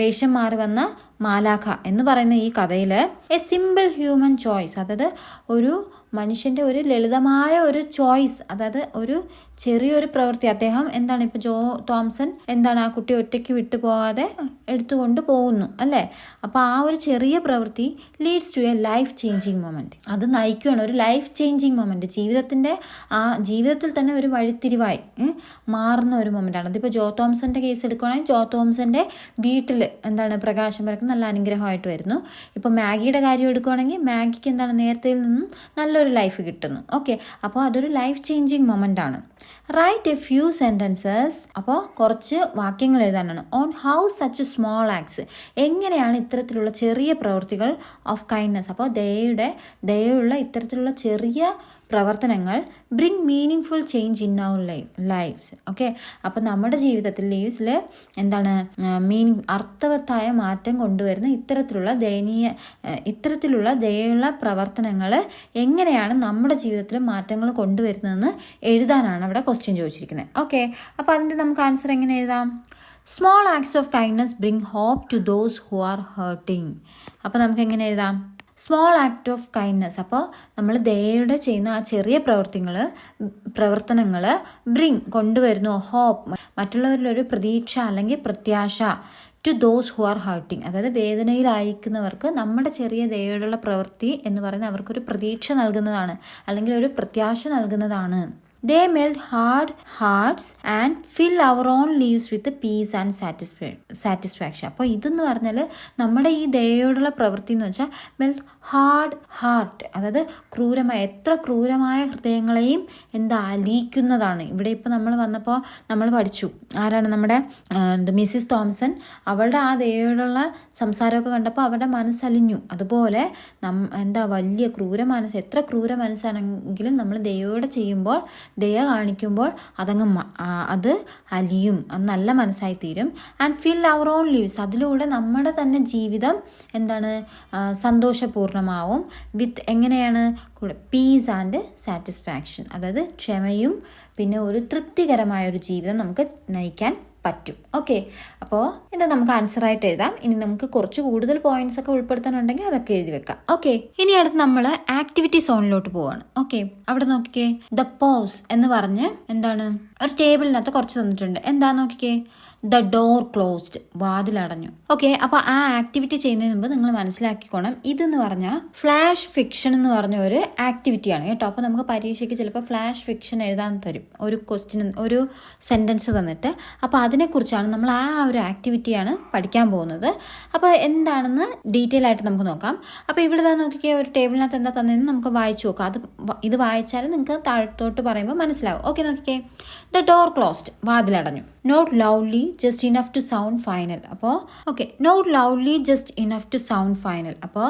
വേഷം മാറി വന്ന മാലാഖ എന്ന് പറയുന്ന ഈ കഥയിൽ എ സിമ്പിൾ ഹ്യൂമൻ ചോയ്സ്, അതായത് ഒരു മനുഷ്യൻ്റെ ഒരു ലളിതമായ ഒരു ചോയ്സ്, അതായത് ഒരു ചെറിയൊരു പ്രവൃത്തി. അദ്ദേഹം ഇപ്പോൾ തോംസൺ ആ കുട്ടി ഒറ്റയ്ക്ക് വിട്ടു പോകാതെ എടുത്തുകൊണ്ട് പോകുന്നു അല്ലേ. അപ്പോൾ ആ ഒരു ചെറിയ പ്രവൃത്തി leads to a life changing moment. അത് നയിക്കുകയാണ് ഒരു ലൈഫ് ചേഞ്ചിങ് മൊമെന്റ്. ജീവിതത്തിൽ തന്നെ ഒരു വഴിത്തിരിവായി മാറുന്ന ഒരു മൊമെന്റാണ്. അതിപ്പോൾ ജോ തോംസന്റെ കേസ് എടുക്കുകയാണെങ്കിൽ ജോ തോംസന്റെ വീട്ടിൽ പ്രകാശം പരക്കുന്ന നല്ല അനുഗ്രഹമായിട്ട് വരുന്നു. ഇപ്പോൾ മാഗിയുടെ കാര്യം എടുക്കുകയാണെങ്കിൽ മാഗിക്ക് നേരത്തെ നിന്നും നല്ലൊരു ലൈഫ് കിട്ടുന്നു. ഓക്കെ, അപ്പോൾ അതൊരു ലൈഫ് ചേഞ്ചിങ് മൊമെന്റ് ആണ്. Write a few sentences. അപ്പോൾ കുറച്ച് വാക്യങ്ങൾ എഴുതാനാണ്. On how such small acts, എങ്ങനെയാണ് ഇത്തരത്തിലുള്ള ചെറിയ പ്രവൃത്തികൾ ഓഫ് കൈൻഡ്നസ്, അപ്പോൾ ദയുള്ള ഇത്തരത്തിലുള്ള ചെറിയ പ്രവർത്തനങ്ങൾ bring meaningful change in our lives. Okay, അപ്പോൾ നമ്മുടെ ജീവിതത്തിൽ ലൈഫ്സിൽ അർത്ഥവത്തായ മാറ്റം കൊണ്ടുവരുന്ന ഇത്തരത്തിലുള്ള ദയുള്ള പ്രവർത്തനങ്ങൾ എങ്ങനെയാണ് നമ്മുടെ ജീവിതത്തിൽ മാറ്റങ്ങൾ കൊണ്ടുവരുന്നതെന്ന് എഴുതാനാണ് അവിടെ ക്വസ്റ്റ്യൻ ചോദിച്ചിരിക്കുന്നത്. ഓക്കെ, അപ്പോൾ അതിൻ്റെ നമുക്ക് ആൻസർ എങ്ങനെ എഴുതാം? Small acts of kindness bring hope to those who are hurting. അപ്പോൾ നമുക്ക് എങ്ങനെ എഴുതാം? സ്മോൾ ആക്ട് ഓഫ് കൈൻഡ്നസ്, അപ്പോൾ നമ്മൾ ദയയുടെ ചെയ്യുന്ന ആ ചെറിയ പ്രവർത്തനങ്ങൾ കൊണ്ടുവരുന്നു ഹോപ്പ്, മറ്റുള്ളവരിലൊരു പ്രതീക്ഷ അല്ലെങ്കിൽ പ്രത്യാശ, to those who are hurting, അതായത് വേദനയിലായിരിക്കുന്നവർക്ക് നമ്മുടെ ചെറിയ ദയയോടുള്ള പ്രവൃത്തി എന്ന് പറയുന്നത് അവർക്കൊരു പ്രതീക്ഷ നൽകുന്നതാണ് അല്ലെങ്കിൽ ഒരു പ്രത്യാശ നൽകുന്നതാണ്. They melt hard hearts and fill our own lives with peace and satisfaction. അപ്പോൾ ഇതെന്ന് പറഞ്ഞാൽ നമ്മുടെ ഈ ദയയോടുള്ള പ്രവൃത്തി എന്ന് വെച്ചാൽ മെൽറ്റ് ഹാർഡ് ഹാർട്ട്, അതായത് എത്ര ക്രൂരമായ ഹൃദയങ്ങളെയും അലിയിക്കുന്നതാണ്. ഇവിടെ ഇപ്പോൾ നമ്മൾ വന്നപ്പോൾ നമ്മൾ പഠിച്ചു ആരാണ് നമ്മുടെ മിസ്സിസ് തോംസൺ. അവളുടെ ആ ദയയോടുള്ള സംസാരമൊക്കെ കണ്ടപ്പോൾ അവരുടെ മനസ്സലിഞ്ഞു. അതുപോലെ വലിയ എത്ര ക്രൂര മനസ്സാണെങ്കിലും നമ്മൾ ദയയോടെ ചെയ്യുമ്പോൾ ദയ കാണിക്കുമ്പോൾ അതങ്ങ് അത് അലിയും, അത് നല്ല മനസ്സായി തീരും. And fill our own lives, അതിലൂടെ നമ്മുടെ തന്നെ ജീവിതം എന്താണ് സന്തോഷപൂർണ്ണമാവും. വിത്ത് എങ്ങനെയാണ് പീസ് ആൻഡ് സാറ്റിസ്ഫാക്ഷൻ, അതായത് ക്ഷമയും പിന്നെ ഒരു തൃപ്തികരമായ ഒരു ജീവിതം നമുക്ക് നയിക്കാൻ പറ്റും. ഓക്കെ, അപ്പോൾ ഇത് നമുക്ക് ആൻസറായിട്ട് എഴുതാം. ഇനി നമുക്ക് കുറച്ച് കൂടുതൽ പോയിന്റ്സ് ഒക്കെ ഉൾപ്പെടുത്താനുണ്ടെങ്കിൽ അതൊക്കെ എഴുതി വെക്കാം. ഓക്കെ, ഇനി അടുത്ത് നമ്മൾ ആക്ടിവിറ്റി സോണിലോട്ട് പോവാണ്. ഓക്കെ, അവിടെ നോക്കിക്കേ, ദ പോസ് എന്ന് പറഞ്ഞ് എന്താണ് ഒരു ടേബിളിനകത്ത് കുറച്ച് തന്നിട്ടുണ്ട്. എന്താ നോക്കിക്കേ, ദ ഡോർ ക്ലോസ്ഡ്, വാതിലടഞ്ഞു. ഓക്കെ, അപ്പോൾ ആ ആക്ടിവിറ്റി ചെയ്യുന്നതിന് മുമ്പ് നിങ്ങൾ മനസ്സിലാക്കിക്കോണം, ഇതെന്ന് പറഞ്ഞാൽ ഫ്ലാഷ് ഫിക്ഷൻ എന്ന് പറഞ്ഞ ഒരു ആക്ടിവിറ്റിയാണ് കേട്ടോ. അപ്പോൾ നമുക്ക് പരീക്ഷയ്ക്ക് ചിലപ്പോൾ ഫ്ലാഷ് ഫിക്ഷൻ എഴുതാൻ തരും, ഒരു ക്വസ്റ്റ്യൻ, ഒരു സെൻറ്റൻസ് തന്നിട്ട്. അപ്പോൾ അതിനെക്കുറിച്ചാണ് നമ്മൾ ആ ഒരു ആക്ടിവിറ്റിയാണ് പഠിക്കാൻ പോകുന്നത്. അപ്പോൾ എന്താണെന്ന് ഡീറ്റെയിൽ ആയിട്ട് നമുക്ക് നോക്കാം. അപ്പോൾ ഇവിടെ തന്നെ നോക്കിക്കുക, ഒരു ടേബിളിനകത്ത് എന്താ തന്നതെന്ന് നമുക്ക് വായിച്ചു നോക്കാം. ഇത് വായിച്ചാൽ നിങ്ങൾക്ക് താഴത്തോട്ട് പറയുമ്പോൾ മനസ്സിലാവും. ഓക്കെ, നോക്കിക്കേ, ദ ഡോർ ക്ലോസ്ഡ്, വാതിലടഞ്ഞു. Not loudly just enough to sound final. അപ്പോൾ okay, not loudly just enough to sound final. അപ്പോൾ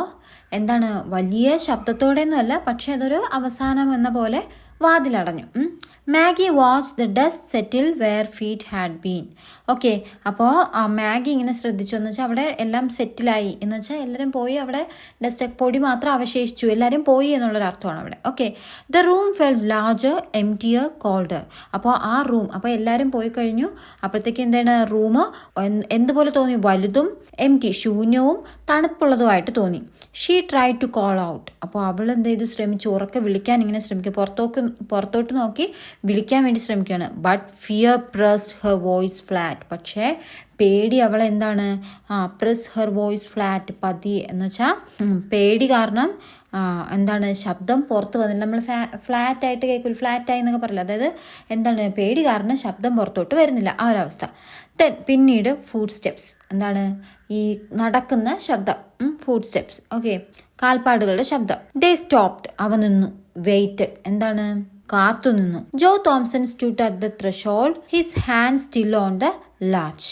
എന്താണ്, വലിയ ശബ്ദത്തോടെയൊന്നും അല്ല, പക്ഷെ അതൊരു അവസാനം എന്ന പോലെ വാതിലടഞ്ഞു. Maggie watch the dust settle where feet had been. Okay, അപ്പോൾ മാഗി ഇങ്ങനെ ശ്രദ്ധിച്ചു എന്ന് വെച്ചാൽ അവിടെ എല്ലാം സെറ്റിലായി എന്ന് വെച്ചാൽ എല്ലാവരും പോയി, അവിടെ ഡസ്റ്റ് പൊടി മാത്രം അവശേഷിച്ചു, എല്ലാവരും പോയി എന്നുള്ളൊരർത്ഥമാണ് അവിടെ. Okay, the room fell larger emptier colder. അപ്പോൾ ആ റൂം, അപ്പോൾ എല്ലാവരും പോയി കഴിഞ്ഞു, അപ്പോഴത്തേക്ക് എന്താണ് റൂം എന്തുപോലെ തോന്നി, വലുതും എംറ്റി ശൂന്യവും തണുപ്പുള്ളതുമായിട്ട് തോന്നി. She try to call out. അപ്പോൾ അവൾ എന്ത് ചെയ്തു, ശ്രമിച്ചു, ഉറക്കെ വിളിക്കാൻ ഇങ്ങനെ ശ്രമിക്കുക, പുറത്തോട്ട് നോക്കി വിളിക്കാൻ വേണ്ടി ശ്രമിക്കുകയാണ്. But fear pressed her voice flat. പക്ഷേ പേടി അവളെ എന്താണ്, പ്രസ് ഹെർ വോയിസ് ഫ്ലാറ്റ്, പതിയെ എന്ന് വെച്ചാൽ പേടി കാരണം എന്താണ് ശബ്ദം പുറത്ത് വന്നില്ല. നമ്മൾ ഫ്ലാറ്റായിട്ട് കേൾക്കില്ല, ഫ്ലാറ്റായി എന്നൊക്കെ പറയില്ല, അതായത് എന്താണ് പേടി കാരണം ശബ്ദം പുറത്തോട്ട് വരുന്നില്ല, ആ ഒരവസ്ഥ. പിന്നീട് ഫുഡ് സ്റ്റെപ്സ്, എന്താണ് ഈ നടക്കുന്ന ശബ്ദം, ഫുഡ് സ്റ്റെപ്സ്. ഓക്കെ, കാൽപ്പാടുകളുടെ ശബ്ദം. ദേ സ്റ്റോപ്ഡ്, അവ നിന്നു. വെയിറ്റഡ്, എന്താണ് കാത്തുനിന്നു. Joe Thomson stood at the threshold, his hand still on the latch.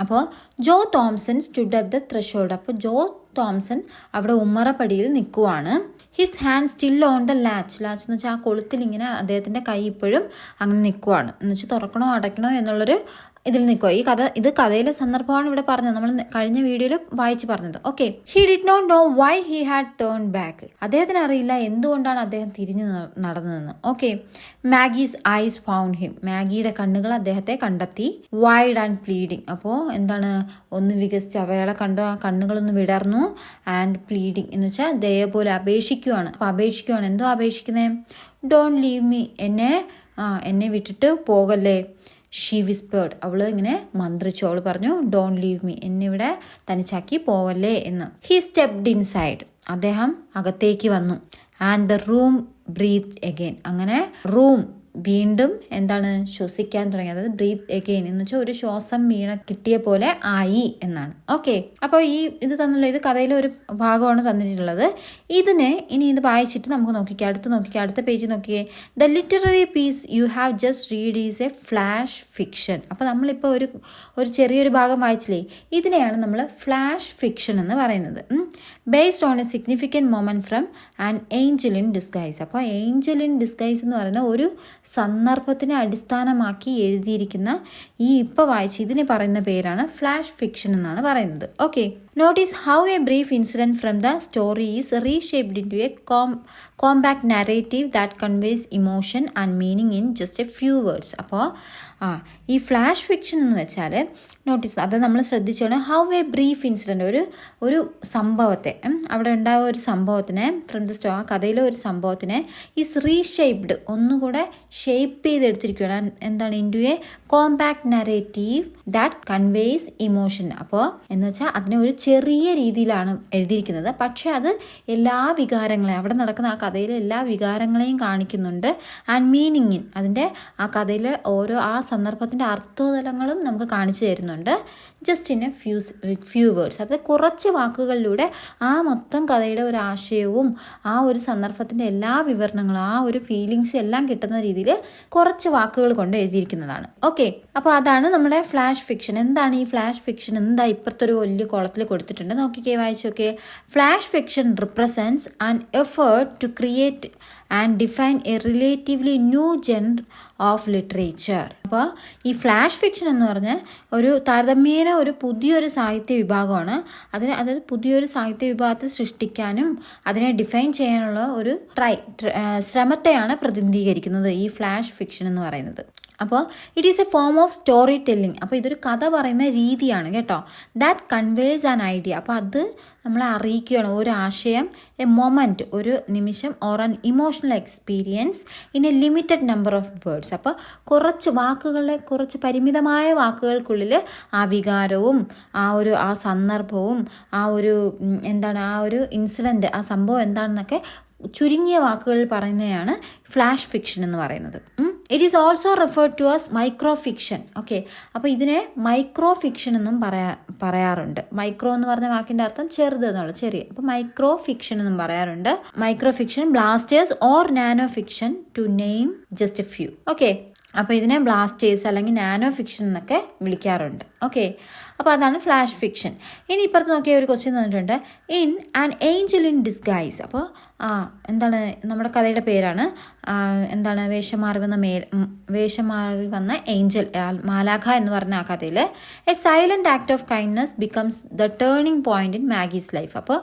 അപ്പോൾ Joe Thomson stood at the threshold, അപ്പോൾ ജോ തോംസൺ അവിടെ ഉമ്മറപ്പടിയിൽ നിൽക്കുവാണ്. His hand still on the latch. Latch എന്ന് വെച്ചാൽ ആ കൊളുത്തിൽ ഇങ്ങനെ അദ്ദേഹത്തിൻ്റെ കൈ ഇപ്പോഴും അങ്ങനെ നിൽക്കുവാണ്, എന്ന് വെച്ചാൽ തുറക്കണോ അടയ്ക്കണോ എന്നുള്ളൊരു ഇതിൽ നിൽക്കുക. ഇത് കഥയിലെ സന്ദർഭമാണ് ഇവിടെ പറഞ്ഞത്, നമ്മൾ കഴിഞ്ഞ വീഡിയോയിൽ വായിച്ച് പറഞ്ഞത്. Okay, he did not know why he had turn back. അദ്ദേഹത്തിന് അറിയില്ല എന്തുകൊണ്ടാണ് അദ്ദേഹം തിരിഞ്ഞു നടന്നതെന്ന്. Okay, Maggie's eyes found him. മാഗിയുടെ കണ്ണുകൾ അദ്ദേഹത്തെ കണ്ടെത്തി. വൈഡ് ആൻഡ് പ്ലീഡിങ്, അപ്പോൾ എന്താണ് ഒന്ന് വികസിച്ച് അവയുടെ കണ്ണുകളൊന്ന് വിടർന്നു. ആൻഡ് പ്ലീഡിങ് എന്ന് വെച്ചാൽ ദയ പോലെ അപേക്ഷിക്കുകയാണ്. അപ്പോൾ അപേക്ഷിക്കുകയാണ്, എന്തോ അപേക്ഷിക്കുന്നത്, ഡോണ്ട് ലീവ് മീ, എന്നെ വിട്ടിട്ട് പോകല്ലേ. ഷീ വിസ്പേർഡ്, അവൾ ഇങ്ങനെ മന്ത്രിച്ചു, അവൾ പറഞ്ഞു ഡോണ്ട് ലീവ് മീ, എന്നെ ഇവിടെ തനിച്ചാക്കി പോവല്ലേ എന്ന്. ഹി സ്റ്റെപ്ഡ് ഇൻസൈഡ്, അദ്ദേഹം അകത്തേക്ക് വന്നു. And the room breathe again, അങ്ങനെ റൂം വീണ്ടും എന്താണ് ശ്വസിക്കാൻ തുടങ്ങി, അതായത് ബ്രീത്ത് അഗെയിൻ എന്ന് വെച്ചാൽ ഒരു ശ്വാസം കിട്ടിയ പോലെ ആയി എന്നാണ്. ഓക്കെ, അപ്പോൾ ഇത് തന്നുള്ള ഇത് കഥയിലെ ഒരു ഭാഗമാണ് തന്നിട്ടുള്ളത്. ഇനി ഇത് വായിച്ചിട്ട് നമുക്ക് അടുത്ത പേജ് നോക്കിയേ. The literary piece you have just read is A flash fiction. അപ്പോൾ നമ്മളിപ്പോൾ ഒരു ചെറിയൊരു ഭാഗം വായിച്ചില്ലേ, ഇതിനെയാണ് നമ്മൾ ഫ്ലാഷ് ഫിക്ഷൻ എന്ന് പറയുന്നത്. Based on A significant moment from an angel in disguise. അപ്പോൾ ഏഞ്ചൽ ഇൻ ഡിസ്ഗൈസ് എന്ന് പറയുന്ന ഒരു സന്ദർഭത്തിനെ അടിസ്ഥാനമാക്കി എഴുതിയിരിക്കുന്ന ഇപ്പോൾ വായിച്ച് ഇതിനെ പറയുന്ന പേരാണ് ഫ്ലാഷ് ഫിക്ഷൻ എന്നാണ് പറയുന്നത്. Okay, notice how a brief incident from the story is reshaped into a compact narrative that conveys emotion and meaning in just a few words. അപ്പോൾ ഈ ഫ്ലാഷ് ഫിക്ഷൻ എന്ന് വെച്ചാൽ നോട്ടീസ്, അത് നമ്മൾ ശ്രദ്ധിച്ചാണ്. How a brief incident, ഒരു സംഭവത്തെ, അവിടെ ഉണ്ടായ ഒരു സംഭവത്തിനെ ഫ്രം ദ ആ കഥയിലെ ഒരു സംഭവത്തിനെ ഈസ് റീഷേപ്ഡ്, ഒന്നുകൂടെ ഷേപ്പ് ചെയ്തെടുത്തിരിക്കുകയാണ്. എന്താണ്, into a compact narrative that conveys emotion. അപ്പോൾ എന്ന് വെച്ചാൽ അതിനെ ഒരു ചെറിയ രീതിയിലാണ് എഴുതിയിരിക്കുന്നത്, പക്ഷെ അത് എല്ലാ വികാരങ്ങളെയും, അവിടെ നടക്കുന്ന ആ കഥയിലെ എല്ലാ വികാരങ്ങളെയും കാണിക്കുന്നുണ്ട്. ആൻഡ് മീനിങ്ങിൻ, അതിൻ്റെ ആ കഥയിലെ ആ സന്ദർഭത്തിൻ്റെ അർത്ഥതലങ്ങളും നമുക്ക് കാണിച്ചു തരുന്നുണ്ട്. Just in A few words, അത് കുറച്ച് വാക്കുകളിലൂടെ ആ മൊത്തം കഥയുടെ ഒരു ആശയവും ആ ഒരു സന്ദർഭത്തിൻ്റെ എല്ലാ വിവരണങ്ങളും ആ ഒരു ഫീലിങ്സും എല്ലാം കിട്ടുന്ന രീതിയിൽ രീതിയിൽ കുറച്ച് വാക്കുകൾ കൊണ്ട് എഴുതിയിരിക്കുന്നതാണ്. ഓക്കെ, അപ്പോൾ അതാണ് നമ്മുടെ ഫ്ലാഷ് ഫിക്ഷൻ. എന്താണ് ഈ ഫ്ലാഷ് ഫിക്ഷൻ? എന്താ ഇപ്പുറത്തൊരു വലിയ കോളത്തിൽ കൊടുത്തിട്ടുണ്ട്, നോക്കിക്കേ, വായിച്ചോക്കെ. Flash fiction represents an effort to create and define a relatively new gender of literature. അപ്പോൾ ഈ ഫ്ലാഷ് ഫിക്ഷൻ എന്ന് പറഞ്ഞാൽ ഒരു താരതമ്യേന ഒരു പുതിയൊരു സാഹിത്യ വിഭാഗമാണ്. അതായത് പുതിയൊരു സാഹിത്യ വിഭാഗത്തെ സൃഷ്ടിക്കാനും അതിനെ ഡിഫൈൻ ചെയ്യാനുള്ള ഒരു ശ്രമത്തെയാണ് പ്രതിനിധീകരിക്കുന്നത് ഈ ഫ്ലാഷ് ഫിക്ഷൻ എന്ന് പറയുന്നത്. അപ്പോൾ it is A form of story telling. അപ്പോൾ ഇതൊരു കഥ പറയുന്ന രീതിയാണ് കേട്ടോ. That conveys an idea. അപ്പോൾ അത് നമ്മളെ അറിയിക്കുകയാണ് ഒരു ആശയം, എ മൊമെൻറ്റ്, ഒരു നിമിഷം, or an emotional experience in A limited number of words. അപ്പോൾ കുറച്ച് പരിമിതമായ വാക്കുകൾക്കുള്ളിൽ ആ വികാരവും ആ സന്ദർഭവും ആ ഒരു ഇൻസിഡൻറ്റ്, ആ സംഭവം എന്താണെന്നൊക്കെ ചുരുങ്ങിയ വാക്കുകളിൽ പറയുന്നതാണ് ഫ്ലാഷ് ഫിക്ഷൻ എന്ന് പറയുന്നത്. It is also referred to as micro fiction. Okay, അപ്പോൾ ഇതിനെ മൈക്രോ ഫിക്ഷൻ എന്നും പറയാറുണ്ട്. മൈക്രോ എന്ന് പറഞ്ഞ വാക്കിൻ്റെ അർത്ഥം ചെറുത് എന്നുള്ള, ചെറിയ. അപ്പോൾ മൈക്രോ ഫിക്ഷൻ എന്നും പറയാറുണ്ട്. Micro fiction, blasters or nano fiction to name just a few. Okay, അപ്പോൾ ഇതിനെ ബ്ലാസ്റ്റേഴ്സ് അല്ലെങ്കിൽ നാനോ ഫിക്ഷൻ എന്നൊക്കെ വിളിക്കാറുണ്ട്. ഓക്കെ, അപ്പോൾ അതാണ് ഫ്ലാഷ് ഫിക്ഷൻ. ഇനി ഇപ്പുറത്ത് നോക്കിയ ഒരു ക്വസ്റ്റ്യൻ തന്നിട്ടുണ്ട്, in an angel in disguise. അപ്പോൾ എന്താണ് നമ്മുടെ കഥയുടെ പേരാണ്, വേഷമാറി വന്ന ഏഞ്ചൽ, മാലാഖ എന്ന് പറഞ്ഞ ആ കഥയിൽ A silent act of kindness becomes the turning point in മാഗീസ് life. അപ്പോൾ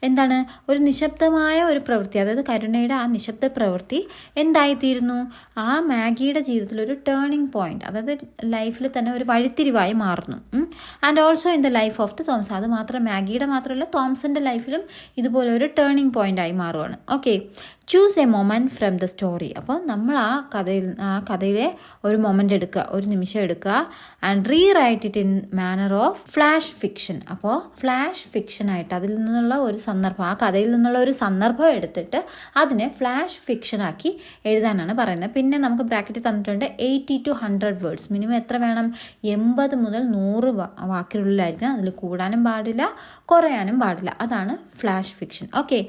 എന്താണ്, ഒരു നിശബ്ദമായ ഒരു പ്രവൃത്തി, അതായത് കരുണയുടെ ആ നിശബ്ദ പ്രവൃത്തി എന്തായിത്തീരുന്നു, ആ മാഗിയുടെ ജീവിതത്തിൽ ഒരു ടേണിംഗ് പോയിന്റ്, അതായത് ലൈഫിൽ തന്നെ ഒരു വഴിത്തിരിവായി മാറുന്നു. And also in the life of the Thompson. അത് മാത്രം മാഗിയുടെ മാത്രമല്ല, തോംസന്റെ ലൈഫിലും ഇതുപോലെ ഒരു ടേണിംഗ് പോയിന്റ് ആയി മാറുവാണ്. Okay, choose a moment from the story. അപ്പോൾ നമ്മൾ ആ കഥയിലെ ഒരു മൊമെൻ്റ് എടുക്കുക, ഒരു നിമിഷം എടുക്കുക, and rewrite it in manner of flash fiction. അപ്പോൾ ഫ്ലാഷ് ഫിക്ഷനായിട്ട് അതിൽ നിന്നുള്ള ഒരു സന്ദർഭം, ആ കഥയിൽ നിന്നുള്ള ഒരു സന്ദർഭം എടുത്തിട്ട് അതിനെ ഫ്ലാഷ് ഫിക്ഷനാക്കി എഴുതാനാണ് പറയുന്നത്. പിന്നെ നമുക്ക് ബ്രാക്കറ്റിൽ തന്നിട്ടുണ്ട് 80 to 100 വേർഡ്സ്. മിനിമം എത്ര വേണം, 80 മുതൽ 100 വാക്കിനുള്ളിലായിരിക്കണം. അതിൽ കൂടാനും പാടില്ല, കുറയാനും പാടില്ല. അതാണ് ഫ്ലാഷ് ഫിക്ഷൻ. ഓക്കെ,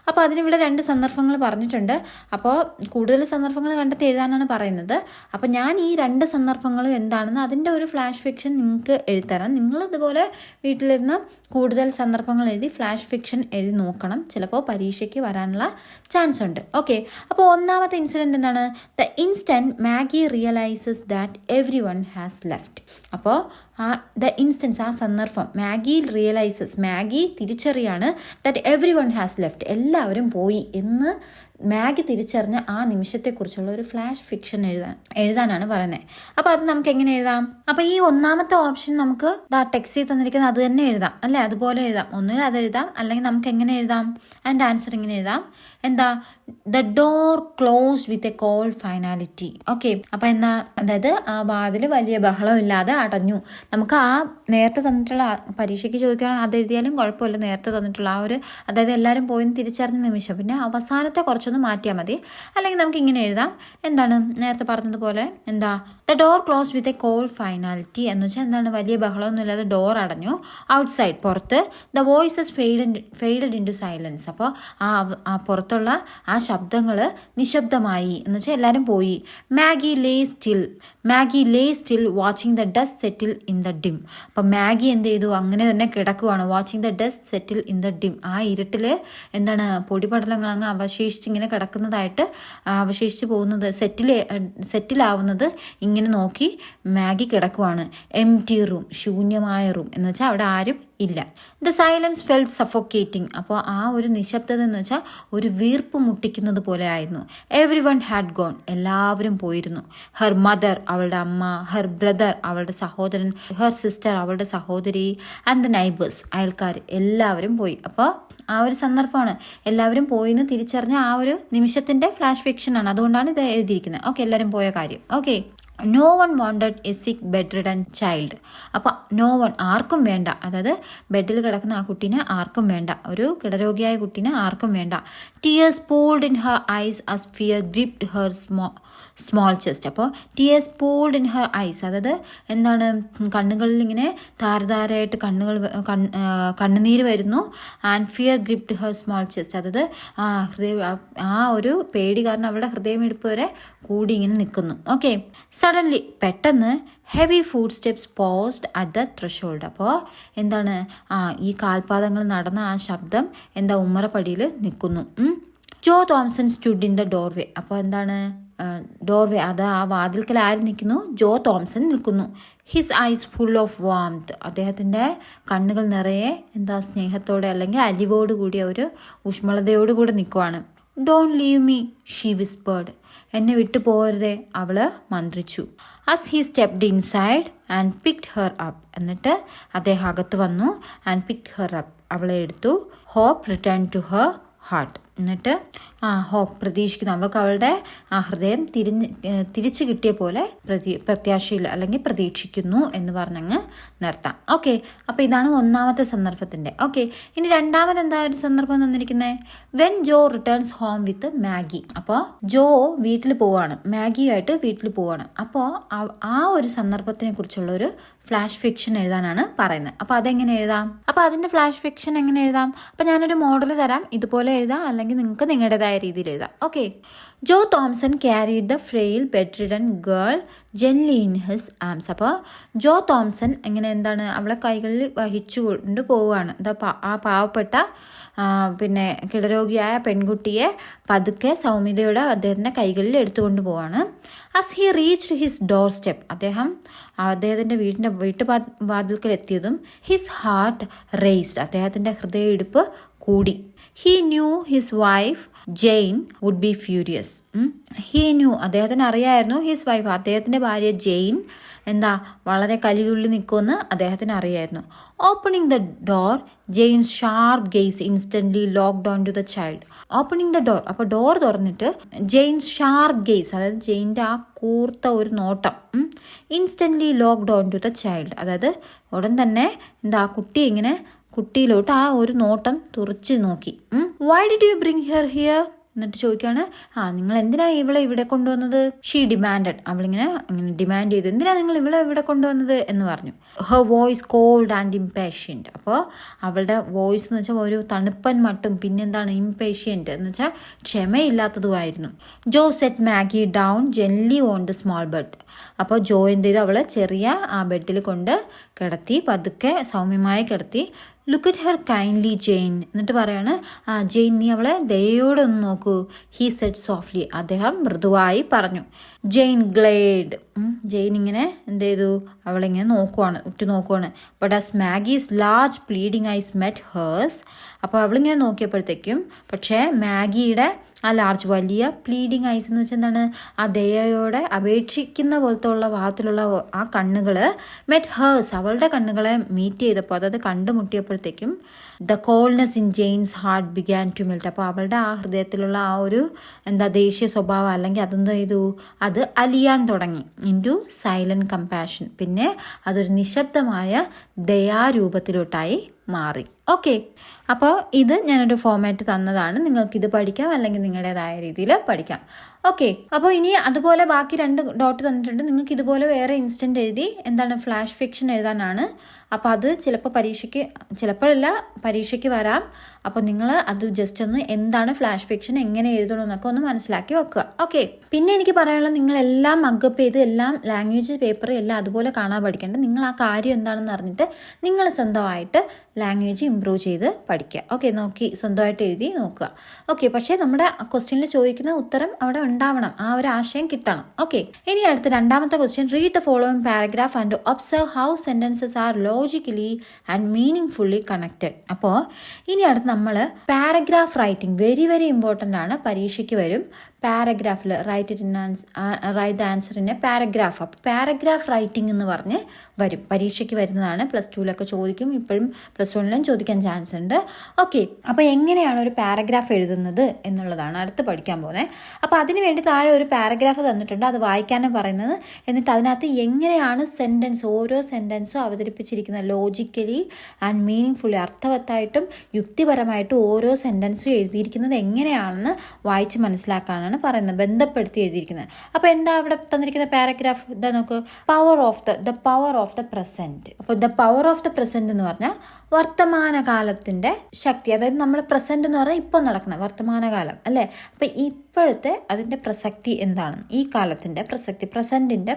അപ്പോൾ അതിനിവിടെ 2 സന്ദർഭങ്ങൾ പറഞ്ഞിട്ടുണ്ട്. അപ്പോൾ കൂടുതൽ സന്ദർഭങ്ങൾ കണ്ടെത്തി എഴുതാനാണ് പറയുന്നത്. അപ്പോൾ ഞാൻ ഈ 2 സന്ദർഭങ്ങളും എന്താണെന്ന് അതിൻ്റെ ഒരു ഫ്ലാഷ് ഫിക്ഷൻ നിങ്ങൾക്ക് എഴുതരാം. നിങ്ങളിതുപോലെ വീട്ടിലിരുന്ന് കൂടുതൽ സന്ദർഭങ്ങൾ എഴുതി ഫ്ലാഷ് ഫിക്ഷൻ എഴുതി നോക്കണം. ചിലപ്പോൾ പരീക്ഷയ്ക്ക് വരാനുള്ള ചാൻസ് ഉണ്ട്. ഓക്കെ, അപ്പോൾ ഒന്നാമത്തെ ഇൻസിഡൻറ്റ് എന്താണ്, the instant Maggie realises that everyone has left. അപ്പോൾ ആ സന്ദർഭം, മാഗി തിരിച്ചറിയാണ് that everyone has left, എല്ലാവരും പോയി എന്ന് മാഗി തിരിച്ചറിഞ്ഞ ആ നിമിഷത്തെക്കുറിച്ചുള്ള ഒരു ഫ്ലാഷ് ഫിക്ഷൻ എഴുതാനാണ് പറയുന്നത്. അപ്പോൾ അത് നമുക്ക് എങ്ങനെ എഴുതാം? അപ്പോൾ ഈ ഒന്നാമത്തെ ഓപ്ഷൻ നമുക്ക് ടെക്സ്റ്റിൽ തന്നിരിക്കുന്നത് അത് തന്നെ എഴുതാം, അല്ലേ? അതുപോലെ എഴുതാം. ഒന്നുകിൽ അത് എഴുതാം, അല്ലെങ്കിൽ നമുക്ക് എങ്ങനെ എഴുതാം, അതിൻ്റെ ആൻസർ ഇങ്ങനെ എഴുതാം. എന്താ, the door close with a call finality. Okay, അപ്പോൾ എന്താ, അതായത് ആ വാതിൽ വലിയ ബഹളമില്ലാതെ അടഞ്ഞു. നമുക്ക് ആ നേരത്തെ തന്നിട്ടുള്ള, പരീക്ഷയ്ക്ക് ചോദിക്കുകയാണെങ്കിൽ അത് എഴുതിയാലും കുഴപ്പമില്ല, നേരത്തെ തന്നിട്ടുള്ള ആ ഒരു, അതായത് എല്ലാവരും പോയി തിരിച്ചറിഞ്ഞ നിമിഷം, പിന്നെ അവസാനത്തെ കുറച്ചൊന്ന് മാറ്റിയാൽ മതി. അല്ലെങ്കിൽ നമുക്ക് ഇങ്ങനെ എഴുതാം, എന്താണ്, നേരത്തെ പറഞ്ഞതുപോലെ, എന്താ, the door close with a call finality എന്ന് വെച്ചാൽ എന്താണ്, വലിയ ബഹളമൊന്നും ഇല്ലാതെ ഡോർ അടഞ്ഞു. ഔട്ട്സൈഡ്, പുറത്ത്, the voices faded into silence. അപ്പോൾ ആ പുറത്തുള്ള ആ ശബ്ദങ്ങൾ നിശബ്ദമായി എന്ന് വെച്ചാൽ എല്ലാവരും പോയി. Maggie lay still watching the dust settle in the dim. അപ്പം മാഗി എന്ത് ചെയ്തു, അങ്ങനെ തന്നെ കിടക്കുവാണ്. Watching the dust settle in the dim. ആ ഇരുട്ടിൽ എന്താണ്, പൊടിപടലങ്ങൾ അങ്ങ് അവശേഷിച്ചിങ്ങനെ കിടക്കുന്നതായിട്ട്, അവശേഷിച്ച് പോകുന്നത്, സെറ്റിലാവുന്നത് ഇങ്ങനെ നോക്കി മാഗി കിടക്കുവാണ്. എംപ്റ്റി റൂം, ശൂന്യമായ റൂം എന്ന് വെച്ചാൽ അവിടെ ആരും ഇല്ല. The silence felt suffocating. അപ്പോൾ ആ ഒരു നിശബ്ദത എന്ന് വെച്ചാൽ ഒരു വീർപ്പ് മുട്ടിക്കുന്നത് പോലെ ആയിരുന്നു. എവ്രി വൺ ഹാഡ് ഗോൺ, എല്ലാവരും പോയിരുന്നു. ഹെർ മദർ, അവളുടെ അമ്മ, ഹെർ ബ്രദർ, അവളുടെ സഹോദരൻ, ഹെർ സിസ്റ്റർ, അവളുടെ സഹോദരി, ആൻഡ് ദ നൈബേഴ്സ്, അയൽക്കാർ, എല്ലാവരും പോയി. അപ്പോൾ ആ ഒരു സന്ദർഭമാണ്, എല്ലാവരും പോയിന്ന് തിരിച്ചറിഞ്ഞ ആ ഒരു നിമിഷത്തിൻ്റെ ഫ്ലാഷ് ഫിക്ഷനാണ്. അതുകൊണ്ടാണ് ഇത് എഴുതിയിരിക്കുന്നത്. ഓക്കെ, എല്ലാവരും പോയ കാര്യം. Okay, no one wanted a sick bedridden child. അപ്പോൾ നോ വൺ, ആർക്കും വേണ്ട, അതായത് ബെഡിൽ കിടക്കുന്ന ആ കുട്ടീനെ ആർക്കും വേണ്ട, ഒരു കിടരോഗിയായ കുട്ടീനെ ആർക്കും വേണ്ട. Tears pooled in her eyes as fear gripped Har small chest. അപ്പോൾ tears pooled in her eyes, അതായത് എന്താണ്, കണ്ണുകളിൽ ഇങ്ങനെ ധാരധാരയായിട്ട് കണ്ണുനീര് വരുന്നു. And fear gripped her small chest, അതായത് ആ ഒരു പേടി കാരണം അവളുടെ ഹൃദയമിടിപ്പ് വരെ കൂടി ഇങ്ങനെ നിൽക്കുന്നു. ഓക്കെ. സഡൻലി പെട്ടെന്ന് heavy food steps posed at the threshold. അപ്പോൾ എന്താണ്, ഈ കാൽപാദങ്ങൾ നടന്ന ആ ശബ്ദം എന്താ ഉമ്മറപ്പടിയിൽ നിൽക്കുന്നു. Joe Thomson stood in the doorway. അപ്പോൾ എന്താണ്, ഡോർവേ, അത് ആ വാതിൽക്കൽ ആര് നിൽക്കുന്നു, ജോ തോംസൺ നിൽക്കുന്നു. His eyes full of warmth, അദ്ദേഹത്തിൻ്റെ കണ്ണുകൾ നിറയെ എന്താ സ്നേഹത്തോടെ അല്ലെങ്കിൽ അലിവോട് കൂടിയ ഒരു ഊഷ്മളതയോടുകൂടെ നിൽക്കുവാണ്. Don't leave me she whispered, എന്നെ വിട്ടു പോകരുതേ, അവള് മന്ത്രിച്ചു. as he stepped inside and picked her up, എന്നിട്ട് അദ്ദേഹം അകത്ത് വന്നു. and picked her up, അവളെ എടുത്തു. hope returned to her heart, എന്നിട്ട് ഹോപ്പ്, പ്രതീക്ഷിക്കുന്നു, അവൾക്ക് അവളുടെ ആ ഹൃദയം തിരിച്ചു കിട്ടിയ പോലെ പ്രത്യാശയിൽ അല്ലെങ്കിൽ പ്രതീക്ഷിക്കുന്നു എന്ന് പറഞ്ഞങ്ങ് നിർത്താം. ഓക്കെ. അപ്പോൾ ഇതാണ് ഒന്നാമത്തെ സന്ദർഭത്തിൻ്റെ. ഓക്കെ. ഇനി രണ്ടാമത് എന്താ ഒരു സന്ദർഭം തന്നിരിക്കുന്നത്, when Joe returns home with Maggie. അപ്പോൾ ജോ വീട്ടിൽ പോവാണ്, മാഗിയായിട്ട് വീട്ടിൽ പോവാണ്. അപ്പോൾ ആ ഒരു സന്ദർഭത്തിനെ കുറിച്ചുള്ള ഒരു ഫ്ലാഷ് ഫിക്ഷൻ എഴുതാനാണ് പറയുന്നത്. അപ്പോൾ അതെങ്ങനെ എഴുതാം, അപ്പോൾ അതിൻ്റെ ഫ്ലാഷ് ഫിക്ഷൻ എങ്ങനെ എഴുതാം, അപ്പോൾ ഞാനൊരു മോഡൽ തരാം, ഇതുപോലെ എഴുതാം, അല്ലെങ്കിൽ നിങ്ങൾക്ക് നിങ്ങളുടേതായ രീതിയിൽ എഴുതാം. Okay. Joe Thompson carried the frail bedridden girl gently in his arms. അപ്പോൾ ജോ തോംസൺ ഇങ്ങനെ എന്താണ്, അവളെ കൈകളിൽ വഹിച്ചുകൊണ്ട് പോവുകയാണ്. ആ പാവപ്പെട്ട പിന്നെ കിടരോഗിയായ പെൺകുട്ടിയെ പതുക്കെ സൗമ്യതയോടെ അദ്ദേഹത്തിൻ്റെ കൈകളിൽ എടുത്തുകൊണ്ട് പോവാണ്. As he reached his doorstep, അദ്ദേഹത്തിൻ്റെ വീട്ടുവാതിൽക്കൽ എത്തിയതും ഹിസ് ഹാർട്ട് റേസ്ഡ്, അദ്ദേഹത്തിൻ്റെ ഹൃദയമിടിപ്പ് കൂടി. He knew his wife Jane would be furious. He knew, അദ്ദേഹത്തിന് അറിയായിരുന്നു, ഹിസ് വൈഫ്, അദ്ദേഹത്തിൻ്റെ ഭാര്യ ജെയിൻ എന്താ വളരെ കലിലുള്ളി നിൽക്കുമെന്ന് അദ്ദേഹത്തിന് അറിയായിരുന്നു. Opening the door Jane's sharp gaze instantly locked onto the child. Opening the door, അപ്പോൾ ഡോർ തുറന്നിട്ട് ജെയിൻസ് ഷാർപ്പ് ഗെയ്സ്, അതായത് ജെയിൻ്റെ ആ കൂർത്ത ഒരു നോട്ടം, instantly locked onto the child, അതായത് ഉടൻ തന്നെ എന്താ കുട്ടിയിലോട്ട് ആ ഒരു നോട്ടം തുറച്ച് നോക്കി. Why did you bring here here, എന്നിട്ട് ചോദിക്കുകയാണ്, നിങ്ങൾ എന്തിനാ ഇവളെ ഇവിടെ കൊണ്ടുവന്നത്. ഷീ ഡിമാൻഡഡ്, അവളിങ്ങനെ ഡിമാൻഡ് ചെയ്തു, എന്തിനാ നിങ്ങൾ ഇവിടെ കൊണ്ടുവന്നത് എന്ന് പറഞ്ഞു. Her voice cold and impatient. അപ്പോൾ അവളുടെ വോയിസ് എന്ന് വെച്ചാൽ ഒരു തണുപ്പൻ മട്ടും, പിന്നെന്താണ് ഇംപേഷ്യൻറ്റ് എന്ന് വെച്ചാൽ ക്ഷമയില്ലാത്തതുമായിരുന്നു. Joe set Maggie down gently on the small bed. അപ്പോൾ ജോ എന്ത് ചെയ്തു, അവളെ ചെറിയ ആ ബെഡിൽ കൊണ്ട് കിടത്തി, പതുക്കെ സൗമ്യമായി കിടത്തി. Look at her kindly Jane, എന്നിട്ട് പറയാണ്, ജെയിൻ നീ അവളെ ദയോടെ ഒന്ന് നോക്കൂ. ഹീ സെഡ് സോഫ്റ്റ്ലി, അദ്ദേഹം മൃദുവായി പറഞ്ഞു. ജെയിൻ ഗ്ലേഡ്, ജെയിൻ ഇങ്ങനെ എന്ത് ചെയ്തു, അവളിങ്ങനെ നോക്കുവാണ്. But as Maggie's large pleading eyes met hers. അപ്പോൾ അവളിങ്ങനെ നോക്കിയപ്പോഴത്തേക്കും പക്ഷേ മാഗിയുടെ ആ ലാർജ് വലിയ പ്ലീഡിങ് ഐസ് എന്ന് വെച്ചാൽ എന്താണ്, ആ ദയയോടെ അപേക്ഷിക്കുന്ന പോലത്തെ ഉള്ള ഭാഗത്തിലുള്ള ആ കണ്ണുകൾ മെറ്റ് ഹേഴ്സ്, അവളുടെ കണ്ണുകളെ മീറ്റ് ചെയ്തപ്പോൾ, അതായത് കണ്ടുമുട്ടിയപ്പോഴത്തേക്കും the coldness in Jane's heart began to melt. അപ്പോൾ അവളുടെ ആ ഹൃദയത്തിലുള്ള ആ ഒരു ദേശീയ സ്വഭാവം അല്ലെങ്കിൽ അതെന്താ ചെയ്തു, അത് അലിയാൻ തുടങ്ങി. ഇൻറ്റു സൈലന്റ് കമ്പാഷൻ, പിന്നെ അതൊരു നിശബ്ദമായ ദയാരൂപത്തിലോട്ടായി മാറി. ഓക്കെ. അപ്പോൾ ഇത് ഞാനൊരു ഫോമാറ്റ് തന്നതാണ്, നിങ്ങൾക്കിത് പഠിക്കാം അല്ലെങ്കിൽ നിങ്ങളുടേതായ രീതിയിൽ പഠിക്കാം. ഓക്കെ. അപ്പോൾ ഇനി അതുപോലെ ബാക്കി 2 ഡോട്ട് തന്നിട്ടുണ്ട്, നിങ്ങൾക്ക് ഇതുപോലെ വേറെ ഇൻസ്റ്റൻറ്റ് എഴുതി എന്താണ് ഫ്ലാഷ് ഫിക്ഷൻ എഴുതാനാണ്. അപ്പോൾ അത് ചിലപ്പോഴല്ല പരീക്ഷയ്ക്ക് വരാം. അപ്പോൾ നിങ്ങൾ അത് ജസ്റ്റ് ഒന്ന് എന്താണ് ഫ്ലാഷ് ഫിക്ഷൻ, എങ്ങനെ എഴുതണമെന്നൊക്കെ ഒന്ന് മനസ്സിലാക്കി വെക്കുക. ഓക്കെ. പിന്നെ എനിക്ക് പറയാനുള്ളത്, നിങ്ങളെല്ലാം മഗ്ഗപ്പ് ചെയ്ത് എല്ലാം ലാംഗ്വേജ് പേപ്പർ എല്ലാം അതുപോലെ കാണാൻ പഠിക്കേണ്ട, നിങ്ങൾ ആ കാര്യം എന്താണെന്ന് അറിഞ്ഞിട്ട് നിങ്ങൾ സ്വന്തമായിട്ട് ലാംഗ്വേജ് ഇമ്പ്രൂവ് ചെയ്ത് പഠിക്കുക. ഓക്കെ. നോക്കി സ്വന്തമായിട്ട് എഴുതി നോക്കുക. ഓക്കെ. പക്ഷേ നമ്മുടെ ക്വസ്റ്റ്യനിൽ ചോദിക്കുന്ന ഉത്തരം അവിടെ ഉണ്ടാവണം, ആ ഒരു ആശയം കിട്ടണം. ഓക്കെ. ഇനി അടുത്ത രണ്ടാമത്തെ question, read the following paragraph and observe how sentences are logically and meaningfully connected. അപ്പോൾ ഇനി അടുത്ത് നമ്മൾ paragraph writing very very important ആണ്, പരീക്ഷയ്ക്ക് വരും. പാരഗ്രാഫിൽ write the answer in a paragraph. അപ്പോൾ പാരഗ്രാഫ് റൈറ്റിംഗ് എന്ന് പറഞ്ഞ് വരും, പരീക്ഷയ്ക്ക് വരുന്നതാണ്. +2 ചോദിക്കും, ഇപ്പോഴും +1 ചോദിക്കാൻ ചാൻസ് ഉണ്ട്. ഓക്കെ. അപ്പോൾ എങ്ങനെയാണ് ഒരു പാരഗ്രാഫ് എഴുതുന്നത് എന്നുള്ളതാണ് അടുത്ത് പഠിക്കാൻ പോകുന്നത്. അപ്പോൾ അതിന് വേണ്ടി താഴെ ഒരു പാരഗ്രാഫ് തന്നിട്ടുണ്ട്, അത് വായിക്കാനാണ് പറയുന്നത്. എന്നിട്ട് അതിനകത്ത് എങ്ങനെയാണ് ഓരോ സെൻറ്റൻസും അവതരിപ്പിച്ചിരിക്കുന്നത്, ലോജിക്കലി ആൻഡ് മീനിങ് ഫുള്ളി, അർത്ഥവത്തായിട്ടും യുക്തിപരമായിട്ടും ഓരോ സെൻറ്റൻസും എഴുതിയിരിക്കുന്നത് എങ്ങനെയാണെന്ന് വായിച്ച് മനസ്സിലാക്കാനാണ് എന്നാണ് പറയുന്നത്, ബന്ധപ്പെടുത്തി എഴുതിയിരിക്കുന്നത്. അപ്പോൾ എന്താ ഇവിടെ തന്നിരിക്കുന്ന പാരഗ്രാഫ്? ഇതാ നോക്ക്, the power of the present. അപ്പോൾ the power of the present എന്ന് പറഞ്ഞാൽ വർത്തമാനകാലത്തിന്റെ ശക്തി. അതായത് നമ്മുടെ പ്രസന്റ് എന്ന് പറഞ്ഞാൽ ഇപ്പോൾ നടക്കുന്ന വർത്തമാനകാലം അല്ലേ. അപ്പം ഇപ്പോഴത്തെ അതിന്റെ പ്രസക്തി എന്താണ്, ഈ കാലത്തിന്റെ പ്രസക്തി, പ്രസന്റിന്റെ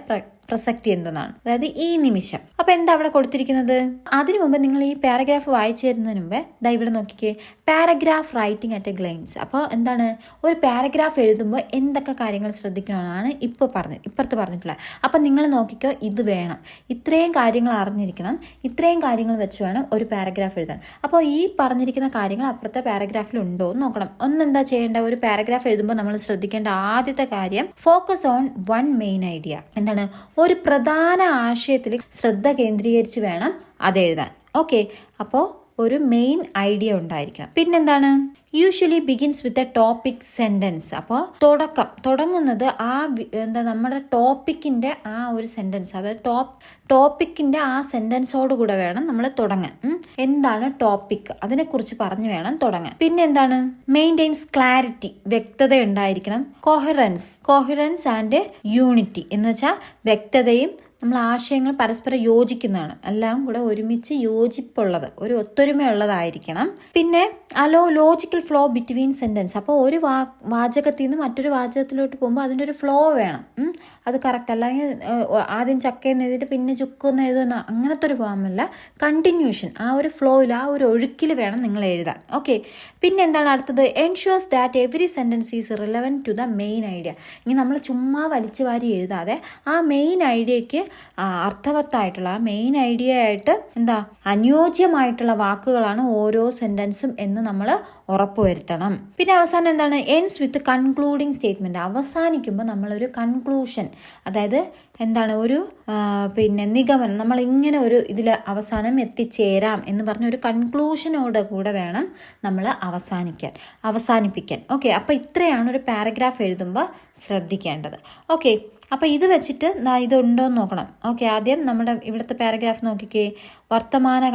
പ്രസക്തി എന്തെന്നാണ്, അതായത് ഈ നിമിഷം. അപ്പൊ എന്താ അവിടെ കൊടുത്തിരിക്കുന്നത്? അതിനു മുമ്പ് നിങ്ങൾ ഈ പാരഗ്രാഫ് വായിച്ചു തരുന്നതിന് മുമ്പേ ദാ ഇവിടെ നോക്കിക്കേ, പാരഗ്രാഫ് റൈറ്റിംഗ് അറ്റ് എ ഗ്ലൈൻസ്. അപ്പോൾ എന്താണ്, ഒരു പാരഗ്രാഫ് എഴുതുമ്പോൾ എന്തൊക്കെ കാര്യങ്ങൾ ശ്രദ്ധിക്കണമെന്നാണ് ഇപ്പുറത്ത് പറഞ്ഞിട്ടുള്ളത്. അപ്പം നിങ്ങൾ നോക്കിക്കോ, ഇത് വേണം, ഇത്രയും കാര്യങ്ങൾ അറിഞ്ഞിരിക്കണം, ഇത്രയും കാര്യങ്ങൾ വെച്ച് വേണം ഒരു പാരഗ്രാഫ് എഴുതാൻ. അപ്പോൾ ഈ പറഞ്ഞിരിക്കുന്ന കാര്യങ്ങൾ അപ്പുറത്തെ പാരഗ്രാഫിൽ ഉണ്ടോ എന്ന് നോക്കണം. ഒന്നെന്താ ചെയ്യേണ്ട, ഒരു പാരഗ്രാഫ് എഴുതുമ്പോൾ നമ്മൾ ശ്രദ്ധിക്കേണ്ട ആദ്യത്തെ കാര്യം, focus on one main idea. എന്താണ്, ഒരു പ്രധാന ആശയത്തിൽ ശ്രദ്ധ കേന്ദ്രീകരിച്ച് വേണം അത് എഴുതാൻ. ഓക്കെ, അപ്പോൾ ഒരു മെയിൻ ഐഡിയ ഉണ്ടായിരിക്കണം. പിന്നെന്താണ്, usually begins with a topic sentence. അപ്പോൾ തുടങ്ങുന്നത് നമ്മുടെ ടോപ്പിക്കിന്റെ ആ ഒരു സെന്റൻസ്, അതായത് ടോപ്പിക്കിന്റെ ആ സെന്റൻസോട് കൂടെ വേണം നമ്മൾ തുടങ്ങാൻ. എന്താണ് ടോപ്പിക്, അതിനെക്കുറിച്ച് പറഞ്ഞു വേണം തുടങ്ങാൻ. പിന്നെ എന്താണ്, മെയിൻറ്റെയിൻസ് ക്ലാരിറ്റി, വ്യക്തത ഉണ്ടായിരിക്കണം. കോഹിറൻസ് ആൻഡ് യൂണിറ്റി എന്ന് വെച്ചാൽ വ്യക്തതയും നമ്മൾ ആശയങ്ങൾ പരസ്പരം യോജിക്കുന്നതാണ്, എല്ലാം കൂടെ ഒരുമിച്ച് യോജിപ്പുള്ളത്, ഒരു ഒത്തൊരുമയുള്ളതായിരിക്കണം. പിന്നെ ലോജിക്കൽ ഫ്ലോ ബിറ്റ്വീൻ സെന്റൻസ്. അപ്പോൾ ഒരു വാചകത്തിൽ നിന്ന് മറ്റൊരു വാചകത്തിലോട്ട് പോകുമ്പോൾ അതിൻ്റെ ഒരു ഫ്ലോ വേണം. അത് കറക്റ്റ്, അല്ലെങ്കിൽ ആദ്യം ചക്കയെന്ന് എഴുതിയിട്ട് പിന്നെ ചുക്കെന്ന് എഴുതുന്ന അങ്ങനത്തെ ഒരു ഫോമല്ല, കണ്ടിന്യൂഷൻ, ആ ഒരു ഫ്ലോയിൽ, ആ ഒരു ഒഴുക്കിൽ വേണം നിങ്ങൾ എഴുതാൻ. ഓക്കെ, പിന്നെ എന്താണ് അടുത്തത്, ensures that every sentence is relevant to the main idea. ഇനി നമ്മൾ ചുമ്മാ വലിച്ചു വാരി എഴുതാതെ ആ മെയിൻ ഐഡിയയ്ക്ക് അർത്ഥവത്തായിട്ടുള്ള, ആ മെയിൻ ഐഡിയ ആയിട്ട് അനുയോജ്യമായിട്ടുള്ള വാക്കുകളാണ് ഓരോ സെന്റൻസും എന്ന് നമ്മൾ ഉറപ്പുവരുത്തണം. പിന്നെ അവസാനം എന്താണ്, എൻഡ്സ് വിത്ത് കൺക്ലൂഡിങ് സ്റ്റേറ്റ്മെന്റ്. അവസാനിക്കുമ്പോൾ നമ്മളൊരു കൺക്ലൂഷൻ, അതായത് ഒരു നിഗമനം, നമ്മൾ ഇങ്ങനെ ഒരു ഇതിൽ അവസാനം എത്തിച്ചേരാം എന്ന് പറഞ്ഞ ഒരു കൺക്ലൂഷനോട് കൂടെ വേണം നമ്മൾ അവസാനിപ്പിക്കാൻ. ഓക്കെ, അപ്പോൾ ഇത്രയാണ് ഒരു പാരഗ്രാഫ് എഴുതുമ്പോൾ ശ്രദ്ധിക്കേണ്ടത്. ഓക്കെ, അപ്പോൾ ഇത് വെച്ചിട്ട് ഇതുണ്ടോയെന്ന് നോക്കണം. ഓക്കെ, ആദ്യം നമ്മുടെ ഇവിടുത്തെ പാരഗ്രാഫ് നോക്കിക്കേ,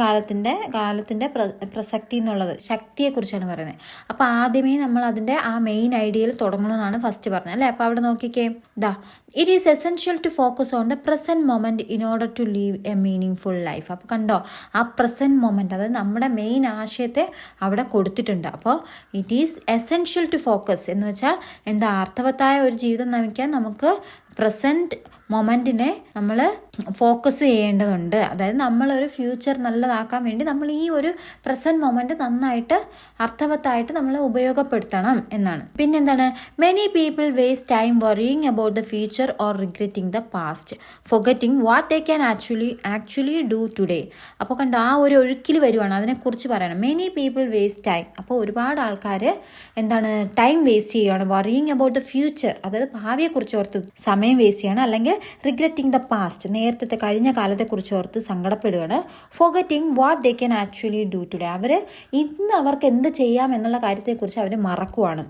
കാലത്തിൻ്റെ പ്രസക്തി എന്നുള്ളത് ശക്തിയെക്കുറിച്ചാണ് പറയുന്നത്. അപ്പോൾ ആദ്യമേ നമ്മൾ അതിൻ്റെ ആ മെയിൻ ഐഡിയയിൽ തുടങ്ങണമെന്നാണ് ഫസ്റ്റ് പറഞ്ഞത് അല്ലേ. അപ്പോൾ അവിടെ നോക്കിക്കേ, it is essential to focus on the present moment in order to leave a meaningful life. അപ്പോൾ കണ്ടോ, ആ പ്രസന്റ് മൊമെന്റ്, അതായത് നമ്മുടെ മെയിൻ ആശയത്തെ അവിടെ കൊടുത്തിട്ടുണ്ട്. അപ്പോൾ it is essential to focus എന്ന് വെച്ചാൽ അർത്ഥവത്തായ ഒരു ജീവിതം നയിക്കാൻ നമുക്ക് പ്രസന്റ് മൊമെന്റിനെ നമ്മൾ ഫോക്കസ് ചെയ്യേണ്ടതുണ്ട്. അതായത് നമ്മളൊരു ഫ്യൂച്ചർ നല്ലതാക്കാൻ വേണ്ടി നമ്മൾ ഈ ഒരു പ്രസന്റ് മൊമെന്റ് നന്നായിട്ട് അർത്ഥവത്തായിട്ട് നമ്മൾ ഉപയോഗപ്പെടുത്തണം എന്നാണ്. പിന്നെന്താണ്, many people waste time worrying about the future or regretting the past, forgetting what they can actually do today. അപ്പോൾ കണ്ടോ, ആ ഒരു ഒഴുക്കിൽ വരുവാണ്, അതിനെക്കുറിച്ച് പറയണം. മെനി പീപ്പിൾ വേസ്റ്റ് ടൈം, അപ്പോൾ ഒരുപാട് ആൾക്കാർ ടൈം വേസ്റ്റ് ചെയ്യുകയാണ്. വറിയിങ് അബൌട്ട് ദ ഫ്യൂച്ചർ, അതായത് ഭാവിയെക്കുറിച്ച് ഓർത്ത് സമയം വേസ്റ്റ് ചെയ്യണം. അല്ലെങ്കിൽ റിഗ്രറ്റിംഗ് ദ പാസ്റ്റ്, നേരത്തെ കഴിഞ്ഞ കാലത്തെക്കുറിച്ച് ഓർത്ത് സങ്കടപ്പെടുകയാണ്. Forgetting what they can actually do today, ഇന്ന് അവർക്ക് എന്ത് ചെയ്യാം എന്നുള്ള കാര്യത്തെക്കുറിച്ച് അവർ മറക്കുവാണ്.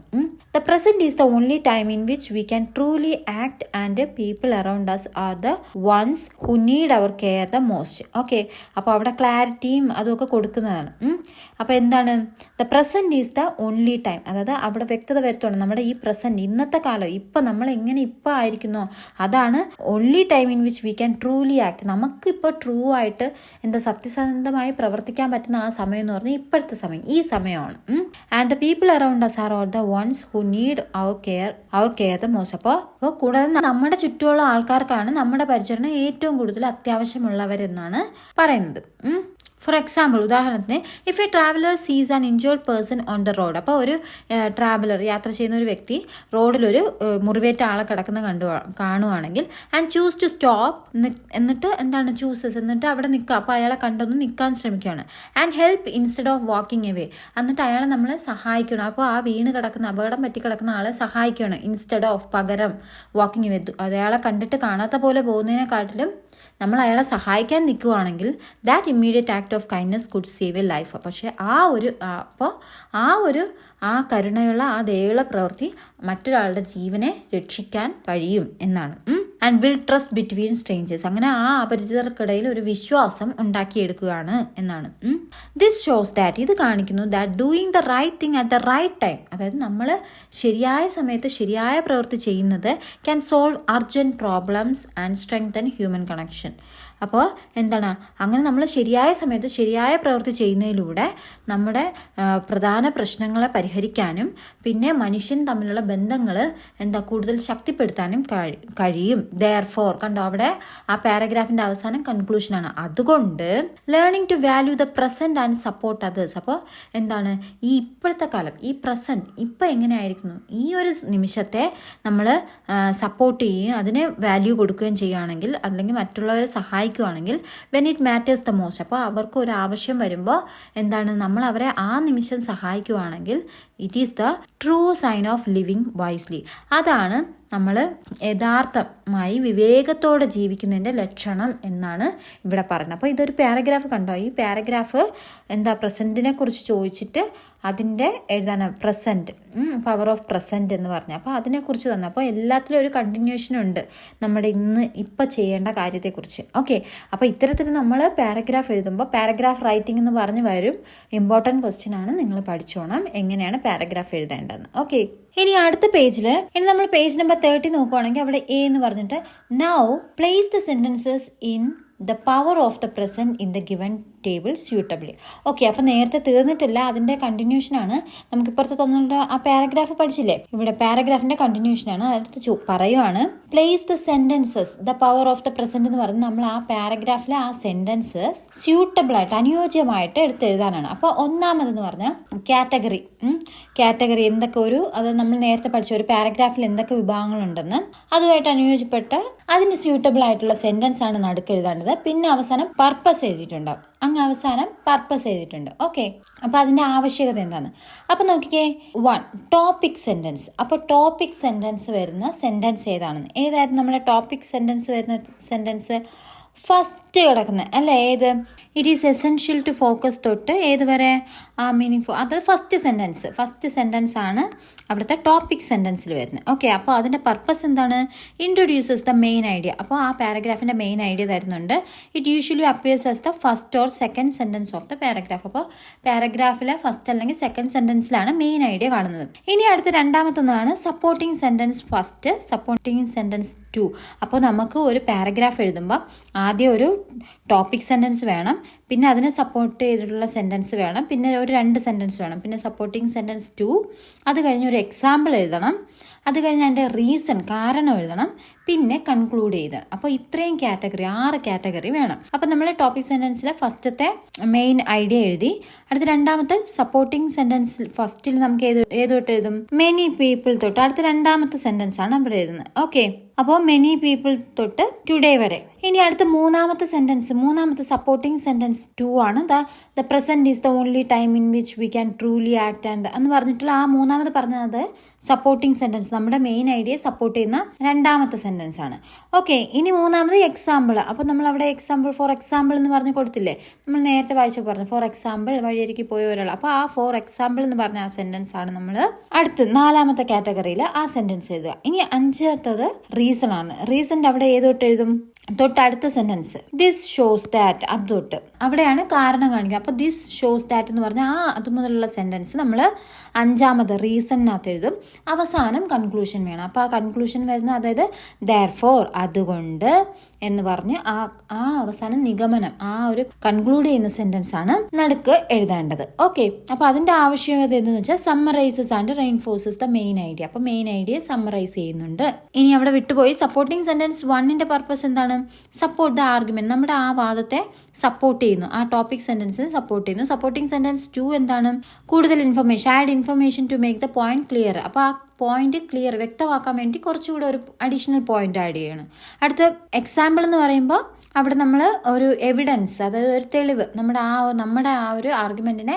The present is the only time in which we can truly act and people around us are the ones who need our care the most. Okay, അപ്പോൾ അവിടെ ക്ലാരിറ്റിയും അതുമൊക്കെ കൊടുക്കുന്നതാണ്. അപ്പോൾ the present is the only time, അതായത് അവിടെ വ്യക്തത വരുത്തുകയാണ്. നമ്മുടെ ഈ പ്രസന്റ്, ഇന്നത്തെ കാലം, ഇപ്പം നമ്മൾ എങ്ങനെ ഇപ്പം ആയിരിക്കുന്നോ അതാണ് only time in which we can truly act. നമുക്കിപ്പോൾ ട്രൂ ആയിട്ട് സത്യസന്ധമായി പ്രവർത്തിക്കാൻ പറ്റുന്ന ആ സമയം എന്ന് പറഞ്ഞാൽ ഇപ്പോഴത്തെ സമയം, ഈ സമയമാണ്. And the people around us are all the ones who need our care the most. അപ്പോൾ കൂടാതെ നമ്മുടെ ചുറ്റുമുള്ള ആൾക്കാർക്കാണ് നമ്മുടെ പരിചരണം ഏറ്റവും കൂടുതൽ അത്യാവശ്യമുള്ളവരെന്നാണ് പറയുന്നത്. ഫോർ എക്സാമ്പിൾ, ഉദാഹരണത്തിന്, ഇഫ് എ ട്രാവലർ സീസ് an injured person on the road. അപ്പോൾ ഒരു ട്രാവലർ, യാത്ര ചെയ്യുന്ന ഒരു വ്യക്തി റോഡിലൊരു മുറിവേറ്റ ആളെ കിടക്കുന്ന കാണുവാണെങ്കിൽ, ആൻഡ് ചൂസ് ടു സ്റ്റോപ്പ്, എന്നിട്ട് എന്നിട്ട് അവിടെ നിൽക്കുക. അപ്പോൾ അയാളെ കണ്ടൊന്ന് നിൽക്കാൻ ശ്രമിക്കുകയാണ്. And help instead of walking away, എന്നിട്ട് അയാളെ നമ്മളെ സഹായിക്കണം. അപ്പോൾ ആ അപകടം പറ്റി കിടക്കുന്ന ആളെ സഹായിക്കുകയാണ്. ഇൻസ്റ്റെഡ് ഓഫ്, പകരം, വാക്കിംഗ് എവേ, അയാളെ കണ്ടിട്ട് കാണാത്ത പോലെ പോകുന്നതിനെക്കാട്ടിലും നമ്മൾ അയാളെ സഹായിക്കാൻ നിൽക്കുകയാണെങ്കിൽ that immediate act of kindness could save A life. പക്ഷേ ആ ഒരു ആ കരുണയുള്ള ആ ദയുള്ള പ്രവൃത്തി മറ്റൊരാളുടെ ജീവനെ രക്ഷിക്കാൻ കഴിയും എന്നാണ്. And build trust between strangers, അങ്ങനെ ആ അപരിചിതർക്കിടയിൽ ഒരു വിശ്വാസം ഉണ്ടാക്കിയെടുക്കുകയാണ് എന്നാണ്. ദിസ് ഷോസ് ദാറ്റ്, ഇത് കാണിക്കുന്നു that doing the right thing at the right time, അതായത് നമ്മൾ ശരിയായ സമയത്ത് ശരിയായ പ്രവൃത്തി ചെയ്യുന്നത് can solve urgent problems and strengthen human connection. അപ്പോൾ എന്താണ്, അങ്ങനെ നമ്മൾ ശരിയായ സമയത്ത് ശരിയായ പ്രവൃത്തി ചെയ്യുന്നതിലൂടെ നമ്മുടെ പ്രധാന പ്രശ്നങ്ങളെ പരിഹരിക്കാനും പിന്നെ മനുഷ്യൻ തമ്മിലുള്ള ബന്ധങ്ങൾ കൂടുതൽ ശക്തിപ്പെടുത്താനും കഴിയും. ദെയർഫോർ, കണ്ടോ അവിടെ ആ പാരഗ്രാഫിൻ്റെ അവസാനം കൺക്ലൂഷനാണ്. അതുകൊണ്ട് learning to value the present and support others. അപ്പോൾ എന്താണ്, ഈ ഇപ്പോഴത്തെ കാലം, ഈ പ്രസൻറ്റ് ഇപ്പം എങ്ങനെയായിരിക്കുന്നു, ഈ ഒരു നിമിഷത്തെ നമ്മൾ സപ്പോർട്ട് ചെയ്യുകയും അതിന് വാല്യൂ കൊടുക്കുകയും ചെയ്യുകയാണെങ്കിൽ, അല്ലെങ്കിൽ മറ്റുള്ളവരെ സഹായിക്കുകയാണെങ്കിൽ, when it matters the most, അപ്പോൾ അവർക്ക് ഒരു ആവശ്യം വരുമ്പോൾ എന്താണ്, നമ്മൾ അവരെ ആ നിമിഷം സഹായിക്കുകയാണെങ്കിൽ it is the true sign of living wisely. അതാണ് നമ്മൾ യഥാർത്ഥമായി വിവേകത്തോടെ ജീവിക്കുന്നതിൻ്റെ ലക്ഷണം എന്നാണ് ഇവിടെ പറയുന്നത്. അപ്പോൾ ഇതൊരു പാരഗ്രാഫ് കണ്ടോ, ഈ പാരഗ്രാഫ് പ്രസൻറ്റിനെ കുറിച്ച് ചോദിച്ചിട്ട് അതിൻ്റെ എഴുതാനാണ് പ്രസൻറ്റ്, പവർ ഓഫ് പ്രസൻറ്റ് എന്ന് പറഞ്ഞാൽ. അപ്പോൾ അതിനെക്കുറിച്ച് തന്നെ, അപ്പോൾ എല്ലാത്തിലും ഒരു കണ്ടിന്യൂഷൻ ഉണ്ട് നമ്മുടെ ഇപ്പം ചെയ്യേണ്ട കാര്യത്തെക്കുറിച്ച്. ഓക്കെ, അപ്പോൾ ഇത്തരത്തിൽ നമ്മൾ പാരഗ്രാഫ് എഴുതുമ്പോൾ പാരഗ്രാഫ് റൈറ്റിംഗ് എന്ന് പറഞ്ഞ് വരും. ഇമ്പോർട്ടൻറ്റ് ക്വസ്റ്റ്യൻ ആണ്, നിങ്ങൾ പഠിച്ചോണം എങ്ങനെയാണ് പാരഗ്രാഫ് എഴുതേണ്ടതെന്ന്. ഓക്കെ, ഇനി അടുത്ത പേജിൽ നമ്മൾ പേജ് നമ്പർ 30 നോക്കുകയാണെങ്കിൽ അവിടെ എ എന്ന് പറഞ്ഞിട്ട് now place the sentences in the power of the present in the given table suitably. Okay, അപ്പോൾ നേരത്തെ തീർന്നിട്ടില്ല, അതിൻ്റെ കണ്ടിന്യൂഷനാണ്. നമുക്കിപ്പുറത്ത് തന്നിട്ട് ആ പാരഗ്രാഫ് പഠിച്ചില്ലേ, ഇവിടെ പാരഗ്രാഫിൻ്റെ കണ്ടിന്യൂഷനാണ്. അടുത്ത് പറയുവാണ് place the sentences the power of the present എന്ന് പറഞ്ഞ് നമ്മൾ ആ പാരഗ്രാഫിലെ ആ സെൻറ്റൻസസ് സ്യൂട്ടബിളായിട്ട് അനുയോജ്യമായിട്ട് എടുത്തെഴുതാനാണ്. അപ്പോൾ ഒന്നാമതെന്ന് പറഞ്ഞാൽ കാറ്റഗറി എന്തൊക്കെ അത് നമ്മൾ നേരത്തെ പഠിച്ച ഒരു പാരഗ്രാഫിൽ എന്തൊക്കെ വിഭാഗങ്ങളുണ്ടെന്ന് അതുമായിട്ട് അനുയോജ്യപ്പെട്ട് അതിന് സ്യൂട്ടബിൾ ആയിട്ടുള്ള സെൻറ്റൻസ് ആണ് നടുക്ക് എഴുതേണ്ടത്. പിന്നെ അവസാനം പർപ്പസ് എഴുതിയിട്ടുണ്ടാവും, അങ്ങ് അവസാനം പർപ്പസ് എഴുതിയിട്ടുണ്ട്. ഓക്കെ, അപ്പോൾ അതിൻ്റെ ആവശ്യകത എന്താണ്? അപ്പോൾ നോക്കിക്കേ, 1 ടോപ്പിക് സെൻറ്റൻസ്. അപ്പോൾ ടോപ്പിക് സെൻറ്റൻസ് വരുന്ന സെൻറ്റൻസ് ഏതായിരുന്നു നമ്മുടെ ടോപ്പിക് സെൻറ്റൻസ് വരുന്ന സെൻറ്റൻസ്? ഫസ്റ്റ് കിടക്കുന്നത് അല്ലേ, ഏത്? It is essential to focus തൊട്ട് ഏത് വരെ മീനിങ് അത് ഫസ്റ്റ് സെൻറ്റൻസ് ആണ് അവിടുത്തെ ടോപ്പിക് സെൻറ്റൻസിൽ വരുന്നത്. ഓക്കെ, അപ്പോൾ അതിൻ്റെ പർപ്പസ് എന്താണ്? Introduces the main idea. അപ്പോൾ ആ പാരഗ്രാഫിൻ്റെ മെയിൻ ഐഡിയ തരുന്നുണ്ട്. It usually appears as the first or second sentence of the paragraph. അപ്പോൾ പാരഗ്രാഫിലെ ഫസ്റ്റ് അല്ലെങ്കിൽ സെക്കൻഡ് സെൻറ്റൻസിലാണ് മെയിൻ ഐഡിയ കാണുന്നത്. ഇനി അടുത്ത രണ്ടാമത്തൊന്നാണ് supporting sentence first, supporting sentence 2. അപ്പോൾ നമുക്ക് ഒരു പാരഗ്രാഫ് എഴുതുമ്പോൾ ആദ്യം ഒരു ടോപ്പിക് സെൻറ്റൻസ് വേണം, പിന്നെ അതിനെ സപ്പോർട്ട് ചെയ്തിട്ടുള്ള സെൻറ്റൻസ് വേണം, പിന്നെ ഒരു 2 സെൻറ്റൻസ് വേണം, പിന്നെ സപ്പോർട്ടിങ് സെൻറ്റൻസ് 2, അത് കഴിഞ്ഞ് ഒരു എക്സാമ്പിൾ എഴുതണം, അത് കഴിഞ്ഞ് അതിൻ്റെ റീസൺ കാരണം എഴുതണം, പിന്നെ കൺക്ലൂഡ് ചെയ്തണം. അപ്പോൾ ഇത്രയും കാറ്റഗറി 6 കാറ്റഗറി വേണം. അപ്പോൾ നമ്മൾ ടോപ്പിക് സെൻറ്റൻസിലെ ഫസ്റ്റത്തെ മെയിൻ ഐഡിയ എഴുതി. അടുത്ത രണ്ടാമത്തെ സപ്പോർട്ടിങ് സെൻറ്റൻസ് ഫസ്റ്റിൽ നമുക്ക് ഏത് തൊട്ട് എഴുതും? മെനി പീപ്പിൾ തൊട്ട്. അടുത്ത രണ്ടാമത്തെ സെൻറ്റൻസ് ആണ് അവിടെ എഴുതുന്നത്. ഓക്കെ, അപ്പോൾ മെനി പീപ്പിൾ തൊട്ട് ടുഡേ വരെ. ഇനി അടുത്ത മൂന്നാമത്തെ സപ്പോർട്ടിങ് സെൻറ്റൻസ് 2 ആണ്. The present is the only time in which we can truly act and എന്ന് പറഞ്ഞിട്ടുള്ള ആ മൂന്നാമത് പറഞ്ഞത് സപ്പോർട്ടിങ് സെൻറ്റൻസ്, നമ്മുടെ മെയിൻ ഐഡിയ സപ്പോർട്ട് ചെയ്യുന്ന രണ്ടാമത്തെ സെൻറ്റൻസ് ആണ്. ഓക്കെ, ഇനി മൂന്നാമത് എക്സാമ്പിൾ. അപ്പോൾ നമ്മൾ അവിടെ ഫോർ എക്സാമ്പിൾ എന്ന് പറഞ്ഞ് കൊടുത്തില്ലേ, നമ്മൾ നേരത്തെ വായിച്ചു പറഞ്ഞു ഫോർ എക്സാമ്പിൾ വഴിയരികി പോയ ഒരാൾ. അപ്പോൾ ആ ഫോർ എക്സാമ്പിൾ എന്ന് പറഞ്ഞ ആ സെൻറ്റൻസ് ആണ് നമ്മൾ അടുത്ത് 4ാമത്തെ കാറ്റഗറിയിൽ ആ സെൻറ്റൻസ് എഴുതുക. ഇനി 5ാമത്തത് റീസൺ ആണ്. റീസണിൻ്റെ അവിടെ ഏതോട്ട് എഴുതും? തൊട്ടടുത്ത സെൻറ്റൻസ് ദിസ് ഷോസ് ദാറ്റ്, അത് തൊട്ട് അവിടെയാണ് കാരണം കാണിക്കുക. അപ്പോൾ ദിസ് ഷോസ് ദാറ്റ് എന്ന് പറഞ്ഞാൽ അത് മുതലുള്ള സെൻറ്റൻസ് നമ്മൾ 5ാമത് റീസണിനകത്ത് എഴുതും. അവസാനം കൺക്ലൂഷൻ വേണം. അപ്പോൾ ആ കൺക്ലൂഷൻ വരുന്ന, അതായത് ദെയർഫോർ, അതുകൊണ്ട് എന്ന് പറഞ്ഞ് ആ അവസാനം നിഗമനം, ആ ഒരു കൺക്ലൂഡ് ചെയ്യുന്ന സെൻറ്റൻസ് ആണ് നടുക്ക് എഴുതേണ്ടത്. ഓക്കെ, അപ്പോൾ അതിൻ്റെ ആവശ്യകത എന്തെന്ന് വെച്ചാൽ summarises and reinforces the main idea. അപ്പോൾ മെയിൻ ഐഡിയ സമ്മറൈസ് ചെയ്യുന്നുണ്ട്. ഇനി അവിടെ വിട്ടുപോയി സപ്പോർട്ടിങ് സെൻറ്റൻസ് 1ന്റെ പർപ്പസ് എന്താണ്? സപ്പോർട്ട് ദ ആർഗ്യുമെന്റ്, നമ്മുടെ ആ വാദത്തെ സപ്പോർട്ട് ചെയ്യുന്നു, ആ ടോപ്പിക് സെൻറ്റൻസിനെ സപ്പോർട്ട് ചെയ്യുന്നു. സപ്പോർട്ടിങ് സെൻറ്റൻസ് 2 എന്താണ്? കൂടുതൽ information, add information to make the point clear. അപ്പോൾ ആ പോയിന്റ് ക്ലിയർ വ്യക്തമാക്കാൻ വേണ്ടി കുറച്ചുകൂടെ ഒരു അഡീഷണൽ പോയിന്റ് ആഡ് ചെയ്യണം. അടുത്ത എക്സാമ്പിൾ എന്ന് പറയുമ്പോൾ അവിടെ നമ്മൾ ഒരു എവിഡൻസ്, അതായത് ഒരു തെളിവ്, നമ്മുടെ ആ ഒരു ആർഗ്യുമെൻറ്റിനെ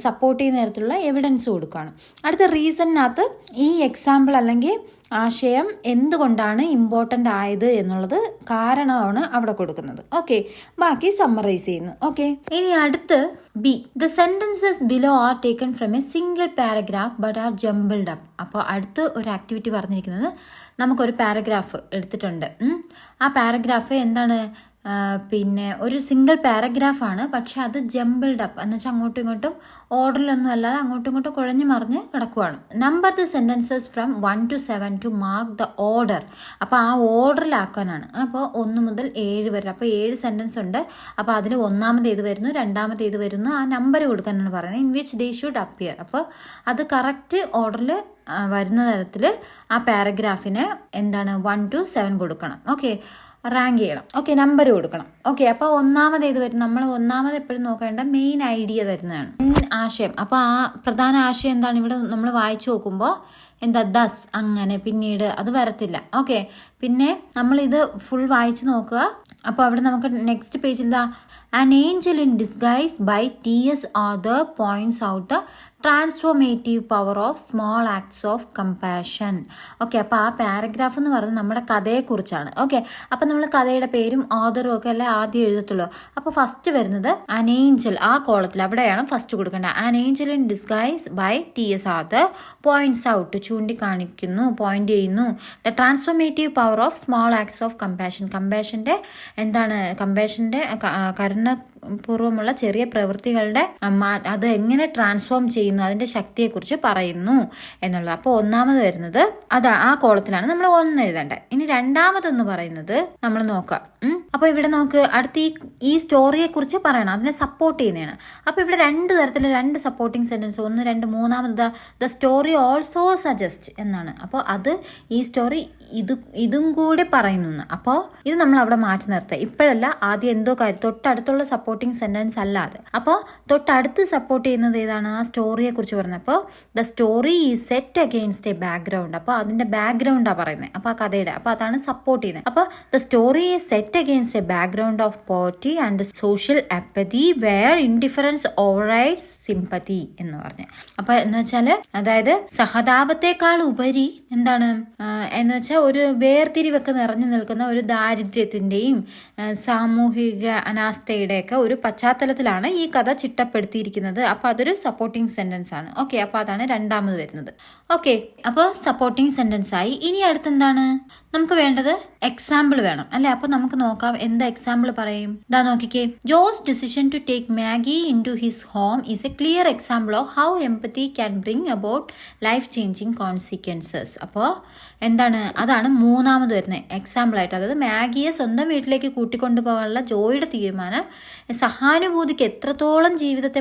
സപ്പോർട്ട് ചെയ്യുന്ന തരത്തിലുള്ള എവിഡൻസ് കൊടുക്കുകയാണ്. അടുത്ത റീസണിനകത്ത് ഈ എക്സാമ്പിൾ അല്ലെങ്കിൽ ആശയം എന്തുകൊണ്ടാണ് ഇമ്പോർട്ടൻ്റ് ആയത് എന്നുള്ളത് കാരണമാണ് അവിടെ കൊടുക്കുന്നത്. ഓക്കെ, ബാക്കി സമ്മറൈസ് ചെയ്യുന്നു. ഓക്കെ, ഇനി അടുത്ത് B, the sentences below are taken from a single paragraph but are jumbled up. അപ്പോൾ അടുത്ത് ഒരു ആക്ടിവിറ്റി പറഞ്ഞിരിക്കുന്നത് നമുക്കൊരു പാരഗ്രാഫ് എടുത്തിട്ടുണ്ട്. ആ പാരഗ്രാഫ് എന്താണ്, പിന്നെ ഒരു സിംഗിൾ പാരഗ്രാഫാണ്, പക്ഷെ അത് ജംബിൾഡ് അപ്പ് എന്ന് വെച്ചാൽ അങ്ങോട്ടും ഇങ്ങോട്ടും ഓർഡറിലൊന്നും അല്ലാതെ അങ്ങോട്ടും ഇങ്ങോട്ടും കുഴഞ്ഞു മറിഞ്ഞ് കിടക്കുവാണ്. Number the sentences from 1 to 7 to mark the order. അപ്പോൾ ആ ഓർഡറിലാക്കാനാണ്. അപ്പോൾ 1 മുതൽ 7 വരെ, അപ്പോൾ 7 സെന്റൻസ് ഉണ്ട്. അപ്പോൾ അതിൽ ഒന്നാമത് ഏത് വരുന്നു, രണ്ടാമത് ഏത് വരുന്നു, ആ നമ്പർ കൊടുക്കാനാണ് പറയുന്നത്. In which they should appear. അപ്പോൾ അത് കറക്റ്റ് ഓർഡറിൽ വരുന്ന തരത്തിൽ ആ പാരഗ്രാഫിന് എന്താണ് 1 to 7 കൊടുക്കണം. ഓക്കെ, റാങ്ക് ചെയ്യണം. ഓക്കെ, നമ്പർ കൊടുക്കണം. ഓക്കെ, അപ്പോൾ ഒന്നാമത് ഏത് വരും, നമ്മൾ ഒന്നാമത് എപ്പോഴും നോക്കേണ്ട മെയിൻ ഐഡിയ തരുന്നതാണ്, ആശയം. അപ്പോൾ ആ പ്രധാന ആശയം എന്താണ്, ഇവിടെ നമ്മൾ വായിച്ചു നോക്കുമ്പോൾ എന്താ ദസ്, അങ്ങനെ പിന്നീട് അത് വരത്തില്ല. ഓക്കെ, പിന്നെ നമ്മളിത് ഫുൾ വായിച്ചു നോക്കുക. അപ്പോൾ അവിടെ നമുക്ക് നെക്സ്റ്റ് പേജിൽ എന്താ, an angel in disguise by TS Author points out the transformative power of small acts of compassion. Okay, അപ്പോൾ ആ പാരഗ്രാഫ് എന്ന് പറയുന്നത് നമ്മുടെ കഥയെക്കുറിച്ചാണ്. ഓക്കെ, അപ്പോൾ നമ്മൾ കഥയുടെ പേരും ഓതറും ഒക്കെ അല്ലേ ആദ്യം എഴുതത്തുള്ളൂ. അപ്പോൾ ഫസ്റ്റ് വരുന്നത് ആൻ ഏഞ്ചൽ, ആ കോളത്തിൽ അവിടെയാണ് ഫസ്റ്റ് കൊടുക്കേണ്ടത്. An angel in disguise by TS Author points out, ചൂണ്ടിക്കാണിക്കുന്നു, പോയിന്റ് ചെയ്യുന്നു, the transformative power of small acts of compassion. കമ്പാഷൻ്റെ എന്താണ്, കമ്പാഷൻ്റെ കരുണപൂർവ്വമുള്ള ചെറിയ പ്രവൃത്തികളുടെ അത് എങ്ങനെ ട്രാൻസ്ഫോം ചെയ്യുന്നു, അതിന്റെ ശക്തിയെക്കുറിച്ച് പറയുന്നു എന്നുള്ളത്. അപ്പോൾ ഒന്നാമത് വരുന്നത് അതാ, ആ കോളത്തിലാണ് നമ്മൾ ഒന്ന് എഴുതേണ്ടത്. ഇനി രണ്ടാമതെന്ന് പറയുന്നത് നമ്മൾ നോക്കാം. അപ്പോൾ ഇവിടെ നമുക്ക് അടുത്ത് ഈ സ്റ്റോറിയെ കുറിച്ച് പറയണം, അതിനെ സപ്പോർട്ട് ചെയ്യുന്നതാണ്. അപ്പോൾ ഇവിടെ രണ്ട് തരത്തിലുള്ള രണ്ട് സപ്പോർട്ടിങ് സെന്റൻസ്, 1, 2, മൂന്നാമത് ദ സ്റ്റോറി ഓൾസോ സജസ്റ്റ് എന്നാണ്. അപ്പോൾ അത് ഈ സ്റ്റോറി ഇതും കൂടി പറയുന്നു. അപ്പോൾ ഇത് നമ്മൾ അവിടെ മാറ്റി നിർത്തുക. ഇപ്പോഴല്ല, ആദ്യം എന്തോ കാര്യം തൊട്ടടുത്തുള്ള സപ്പോർട്ടിങ് സെന്റൻസ് അല്ലാതെ. അപ്പോൾ തൊട്ടടുത്ത് സപ്പോർട്ട് ചെയ്യുന്നത് ഏതാണ്, ആ സ്റ്റോറിയെ കുറിച്ച് പറഞ്ഞത്. അപ്പോൾ the story is set against a background. അപ്പോൾ അതിന്റെ ബാക്ക്ഗ്രൗണ്ടാണ് പറയുന്നത്, അപ്പോൾ ആ കഥയുടെ. അപ്പോൾ അതാണ് സപ്പോർട്ട് ചെയ്യുന്നത്. അപ്പോൾ the story is set against a background of poverty and social apathy where indifference overrides sympathy എന്ന് പറഞ്ഞു. അപ്പോൾ എന്ന് വെച്ചാൽ അതായത് സഹതാപത്തെക്കാൾ ഉപരി എന്താണ് എന്ന് വെച്ചാൽ ഒരു വേർതിരിവൊക്കെ നിറഞ്ഞു നിൽക്കുന്ന ഒരു ദാരിദ്ര്യത്തിന്റെയും സാമൂഹിക അനാസ്ഥയുടെയൊക്കെ ഒരു പശ്ചാത്തലത്തിലാണ് ഈ കഥ ചിട്ടപ്പെടുത്തിയിരിക്കുന്നത്. അപ്പോൾ അതൊരു സപ്പോർട്ടിംഗ് സെന്റൻസ് ആണ്. ഓക്കെ, അപ്പോൾ അതാണ് രണ്ടാമത് വരുന്നത്. ഓക്കെ, അപ്പോൾ സപ്പോർട്ടിംഗ് സെന്റൻസ് ആയി. ഇനി അടുത്തെന്താണ് നമുക്ക് വേണ്ടത്, എക്സാമ്പിൾ വേണം അല്ലെ. അപ്പോൾ നമുക്ക് നോക്കാം എന്താ എക്സാമ്പിൾ പറയും. ഇതാ നോക്കിക്കേ, Joe's decision to take Maggie into his home is a clear example of how empathy can bring about life changing consequences. അപ്പോൾ എന്താണ്, അതാണ് മൂന്നാമത് വരുന്നത് എക്സാമ്പിൾ ആയിട്ട്. അതായത് മാഗിയെ സ്വന്തം വീട്ടിലേക്ക് കൂട്ടിക്കൊണ്ടുപോകാനുള്ള ജോയുടെ തീരുമാനം സഹാനുഭൂതിക്ക് എത്രത്തോളം ജീവിതത്തെ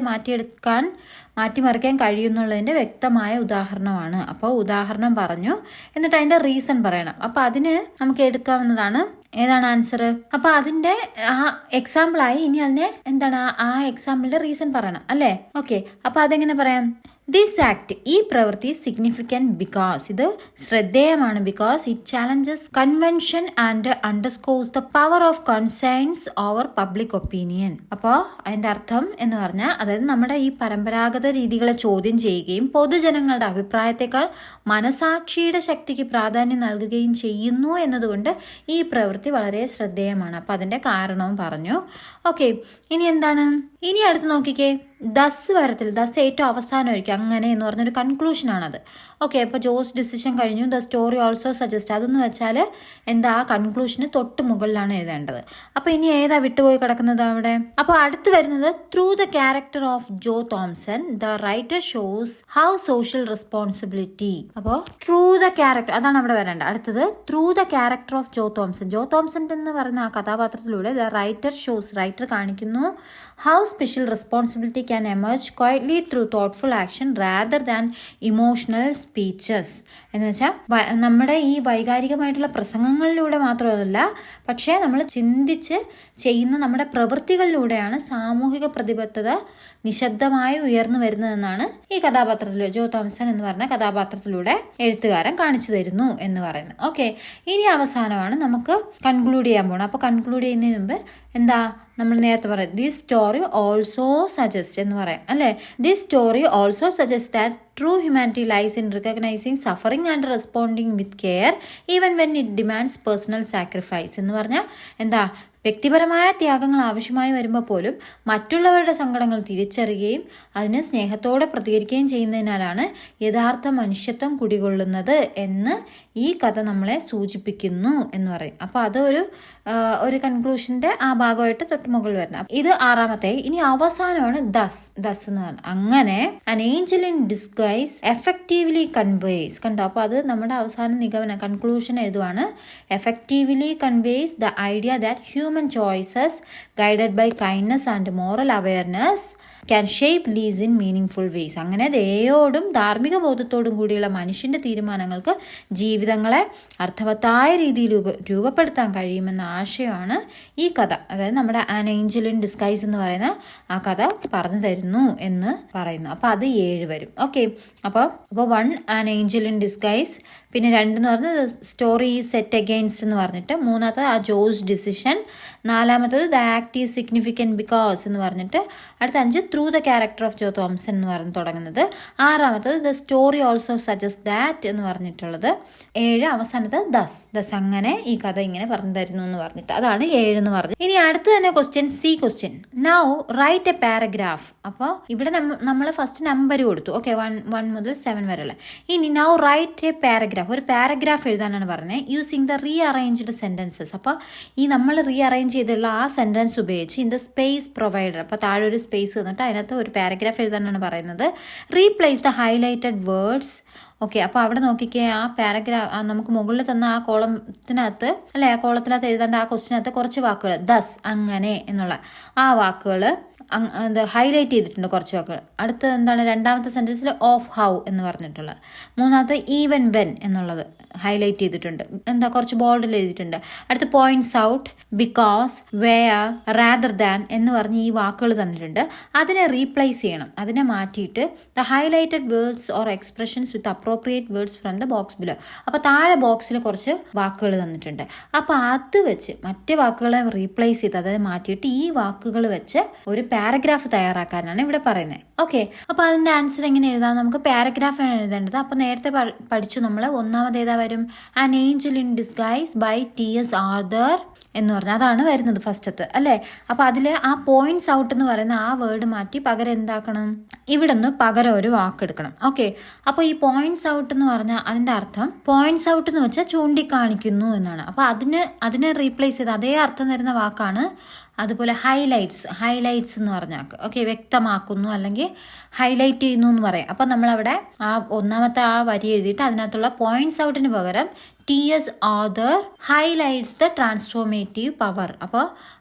മാറ്റിമറിക്കാൻ കഴിയുന്നുള്ളതിൻ്റെ വ്യക്തമായ ഉദാഹരണമാണ്. അപ്പോൾ ഉദാഹരണം പറഞ്ഞു, എന്നിട്ട് അതിൻ്റെ റീസൺ പറയണം. അപ്പോൾ അതിന് നമുക്ക് എടുക്കാവുന്നതാണ് ഏതാണ് ആൻസർ. അപ്പോൾ അതിൻ്റെ ആ എക്സാമ്പിളായി ഇനി അതിനെ എന്താണ് ആ എക്സാമ്പിളിൻ്റെ റീസൺ പറയണം അല്ലേ. ഓക്കെ, അപ്പോൾ അതെങ്ങനെ പറയാം, ദിസ് ആക്ട്, ഈ പ്രവൃത്തി സിഗ്നിഫിക്കൻറ്റ് ബിക്കോസ്, ഇത് ശ്രദ്ധേയമാണ്, because it challenges convention and underscores the power of conscience over public opinion. അപ്പോൾ അതിൻ്റെ അർത്ഥം എന്ന് പറഞ്ഞാൽ അതായത് നമ്മുടെ ഈ പരമ്പരാഗത രീതികളെ ചോദ്യം ചെയ്യുകയും പൊതുജനങ്ങളുടെ അഭിപ്രായത്തെക്കാൾ മനസാക്ഷിയുടെ ശക്തിക്ക് പ്രാധാന്യം നൽകുകയും ചെയ്യുന്നു എന്നതുകൊണ്ട് ഈ പ്രവൃത്തി വളരെ ശ്രദ്ധേയമാണ്. അപ്പോൾ അതിൻ്റെ കാരണവും പറഞ്ഞു. ഓക്കെ, ഇനി എന്താണ്, ഇനി അടുത്ത് നോക്കിക്കേ, ദസ് വരത്തിൽ, ദസ് ഏറ്റവും അവസാനമായിരിക്കും, അങ്ങനെ എന്ന് പറഞ്ഞൊരു കൺക്ലൂഷനാണത്. ഓക്കെ, അപ്പോൾ ജോസ് ഡിസിഷൻ കഴിഞ്ഞു, ദ സ്റ്റോറി ഓൾസോ സജസ്റ്റ്, അതെന്ന് വെച്ചാൽ എന്താ ആ കൺക്ലൂഷന് തൊട്ട് മുകളിലാണ് എഴുതേണ്ടത്. അപ്പോൾ ഇനി ഏതാ വിട്ടുപോയി കിടക്കുന്നത് അവിടെ. അപ്പോൾ അടുത്ത് വരുന്നത് through the character of Joe Thompson the writer shows how social responsibility. അപ്പോൾ ത്രൂ ദ ക്യാരക്ടർ അതാണ് അവിടെ വരേണ്ടത്. അടുത്തത് through the character of Joe Thompson. Joe Thompson എന്ന് പറയുന്ന ആ കഥാപാത്രത്തിലൂടെ ദ റൈറ്റർ ഷോസ്, റൈറ്റർ കാണിക്കുന്നു how special responsibility can emerge quietly through thoughtful action rather than emotional speeches. എന്ന് വെച്ചാൽ നമ്മുടെ ഈ വൈകാരികമായിട്ടുള്ള പ്രസംഗങ്ങളിലൂടെ മാത്രമല്ല, പക്ഷേ നമ്മൾ ചിന്തിച്ച് ചെയ്യുന്ന നമ്മുടെ പ്രവൃത്തികളിലൂടെയാണ് സാമൂഹിക പ്രതിബദ്ധത നിശബ്ദമായി ഉയർന്നു വരുന്നതെന്നാണ് ഈ കഥാപാത്രത്തിലൂടെ ജോ തോംസൺ എന്ന് പറഞ്ഞ കഥാപാത്രത്തിലൂടെ എഴുത്തുകാരൻ കാണിച്ചു തരുന്നു എന്ന് പറയുന്നത്. ഓക്കെ, ഇനി അവസാനമാണ് നമുക്ക് കൺക്ലൂഡ് ചെയ്യാൻ പോകണം. അപ്പോൾ കൺക്ലൂഡ് ചെയ്യുന്നതിന് മുമ്പ് എന്താ നമ്മൾ നേരത്തെ പറയാം, ദിസ് സ്റ്റോറി ഓൾസോ സജസ്റ്റ് എന്ന് പറയാം അല്ലേ. This story also suggest that true humanity lies in recognising suffering and responding with care even when it demands personal sacrifice എന്ന് പറഞ്ഞാൽ എന്താ, വ്യക്തിപരമായ ത്യാഗങ്ങൾ ആവശ്യമായി വരുമ്പോൾ പോലും മറ്റുള്ളവരുടെ സങ്കടങ്ങൾ തിരിച്ചറിയുകയും അതിന് സ്നേഹത്തോടെ പ്രതികരിക്കുകയും ചെയ്യുന്നതിനാലാണ് യഥാർത്ഥ മനുഷ്യത്വം കുടികൊള്ളുന്നത് എന്ന് ഈ കഥ നമ്മളെ സൂചിപ്പിക്കുന്നു എന്ന് പറയും. അപ്പോൾ ഒരു കൺക്ലൂഷൻ്റെ ആ ഭാഗമായിട്ട് തൊട്ടുമുകളിൽ വരുന്നത്. ഇത് 6ാമത്തെ. ഇനി അവസാനമാണ് ദസ് എന്ന് പറഞ്ഞാൽ അങ്ങനെ an angel in disguise effectively conveys. കണ്ടോ, അപ്പോൾ അത് നമ്മുടെ അവസാന നിഗമനം conclusion എഴുതുവാണ്. effectively conveys the idea that human choices guided by kindness and moral awareness can shape lives in meaningful ways. അങ്ങനെ ദയോടും ധാർമ്മിക ബോധത്തോടും കൂടിയുള്ള മനുഷ്യന്റെ തീരുമാനങ്ങൾക്ക് ജീവിതങ്ങളെ അർത്ഥവത്തായ രീതിയിൽ രൂപപ്പെടുത്താൻ കഴിയുമെന്ന ആശയമാണ് ഈ കഥ. അതായത് നമ്മുടെ ആൻ ഏഞ്ചൽ ഇൻ ഡിസ്ഗൈസ് എന്ന് പറയുന്ന ആ കഥ പറഞ്ഞു തരുന്നു എന്ന് പറയുന്നു. അപ്പോൾ അത് 7 വരും. ഓക്കെ, അപ്പോൾ 1 ആൻ ഏഞ്ചൽ ഇൻ ഡിസ്ഗൈസ്, പിന്നെ 2 എന്ന് പറഞ്ഞത് സ്റ്റോറി സെറ്റ് അഗെയിൻസ്റ്റ് എന്ന് പറഞ്ഞിട്ട്, 3ാമത്തത് ആ ജോസ് ഡിസിഷൻ, 4ാമത്തത് the act is significant because എന്ന് പറഞ്ഞിട്ട്, അടുത്ത 5 through the character of Joe Thompson എന്ന് പറഞ്ഞ് തുടങ്ങുന്നത്, 6ാമത്തത് the story also suggest that എന്ന് പറഞ്ഞിട്ടുള്ളത്, 7 അവസാനത്തത് ദസ് അങ്ങനെ ഈ കഥ ഇങ്ങനെ പറഞ്ഞു തരുന്നു എന്ന് പറഞ്ഞിട്ട്, അതാണ് 7 എന്ന് പറഞ്ഞത്. ഇനി അടുത്ത് തന്നെ question, C question. Now write a paragraph. അപ്പോൾ ഇവിടെ നമ്മൾ ഫസ്റ്റ് നമ്പർ കൊടുത്തു. ഓക്കെ, 1 മുതൽ 7 വരെയുള്ള. ഇനി നൗ റൈറ്റ് എ പാരഗ്രാഫ്, ഒരു പാരഗ്രാഫ് എഴുതാനാണ് പറഞ്ഞത് using the re arranged sentences. അപ്പോൾ ഈ നമ്മൾ റീ അറേഞ്ച് ചെയ്തുള്ള ആ സെന്റൻസ് ഉപയോഗിച്ച് ഇൻ ദ സ്പേസ് പ്രൊവൈഡർ, അപ്പോൾ താഴെ ഒരു സ്പേസ് തന്നിട്ട് അതിനകത്ത് ഒരു പാരഗ്രാഫ് എഴുതാനാണ് പറയുന്നത്. Replace the highlighted words. Okay, അപ്പോൾ അവിടെ നോക്കിക്കേ, ആ പാരഗ്രാഫ് നമുക്ക് മുകളിൽ തന്ന ആ കോളത്തിനകത്ത് അല്ലെ, ആ കോളത്തിനകത്ത് എഴുതേണ്ട ആ ക്വസ്റ്റിനകത്ത് കുറച്ച് വാക്കുകൾ ദസ് അങ്ങനെ എന്നുള്ള ആ വാക്കുകൾ ഹൈലൈറ്റ് ചെയ്തിട്ടുണ്ട്, കുറച്ച് വാക്കുകൾ. അടുത്തത് എന്താണ്, 2ാമത്തെ സെൻറ്റൻസിൽ ഓഫ് ഹൗ എന്ന് പറഞ്ഞിട്ടുള്ളത്. 3ാമത്തെ ഈവൻ വെൻ എന്നുള്ളത് ഹൈലൈറ്റ് ചെയ്തിട്ടുണ്ട്, എന്താ കുറച്ച് ബോൾഡിൽ എഴുതിയിട്ടുണ്ട്. അടുത്ത് points out, because, where, rather than എന്ന് പറഞ്ഞ് ഈ വാക്കുകൾ തന്നിട്ടുണ്ട്. അതിനെ റീപ്ലേസ് ചെയ്യണം, അതിനെ മാറ്റിയിട്ട് the highlighted words or expressions with appropriate words from the box below. അപ്പോൾ താഴെ ബോക്സിൽ കുറച്ച് വാക്കുകൾ തന്നിട്ടുണ്ട്. അപ്പോൾ അത് വെച്ച് മറ്റ് വാക്കുകളെ റീപ്ലേസ് ചെയ്ത് അതായത് മാറ്റിയിട്ട് ഈ വാക്കുകൾ വെച്ച് ഒരു പാരഗ്രാഫ് തയ്യാറാക്കാനാണ് ഇവിടെ പറയുന്നത്. ഓക്കെ, അപ്പോൾ അതിൻ്റെ ആൻസർ എങ്ങനെ എഴുതാം? നമുക്ക് പാരഗ്രാഫാണ് എഴുതേണ്ടത്. അപ്പോൾ നേരത്തെ പഠിച്ചു നമ്മൾ. 1ാമത് ഏതാ വരും? An angel in disguise by T.S. Arthur എന്ന് പറഞ്ഞാൽ അതാണ് വരുന്നത് ഫസ്റ്റത്ത് അല്ലേ. അപ്പോൾ അതിൽ ആ പോയിന്റ്സ് ഔട്ട് എന്ന് പറയുന്ന ആ വേർഡ് മാറ്റി പകരം എന്താക്കണം, ഇവിടെ നിന്ന് പകരം ഒരു വാക്കെടുക്കണം. ഓക്കെ, അപ്പോൾ ഈ പോയിന്റ്സ് ഔട്ട് എന്ന് പറഞ്ഞാൽ അതിൻ്റെ അർത്ഥം പോയിന്റ്സ് ഔട്ട് എന്ന് വെച്ചാൽ ചൂണ്ടിക്കാണിക്കുന്നു എന്നാണ്. അപ്പോൾ അതിനെ റീപ്ലേസ് ചെയ്ത് അതേ അർത്ഥം തരുന്ന വാക്കാണ്. അതുപോലെ ഹൈലൈറ്റ്സ് എന്ന് പറഞ്ഞാൽ ഓക്കെ, വ്യക്തമാക്കുന്നു അല്ലെങ്കിൽ ഹൈലൈറ്റ് ചെയ്യുന്നു എന്ന് പറയാം. അപ്പം നമ്മളവിടെ ആ 1ാമത്തെ ആ വരി എഴുതിയിട്ട് അതിനകത്തുള്ള പോയിന്റ്സ് ഔട്ടിന് പകരം T.S. Arthur highlights the transformative power, അപ്പോൾ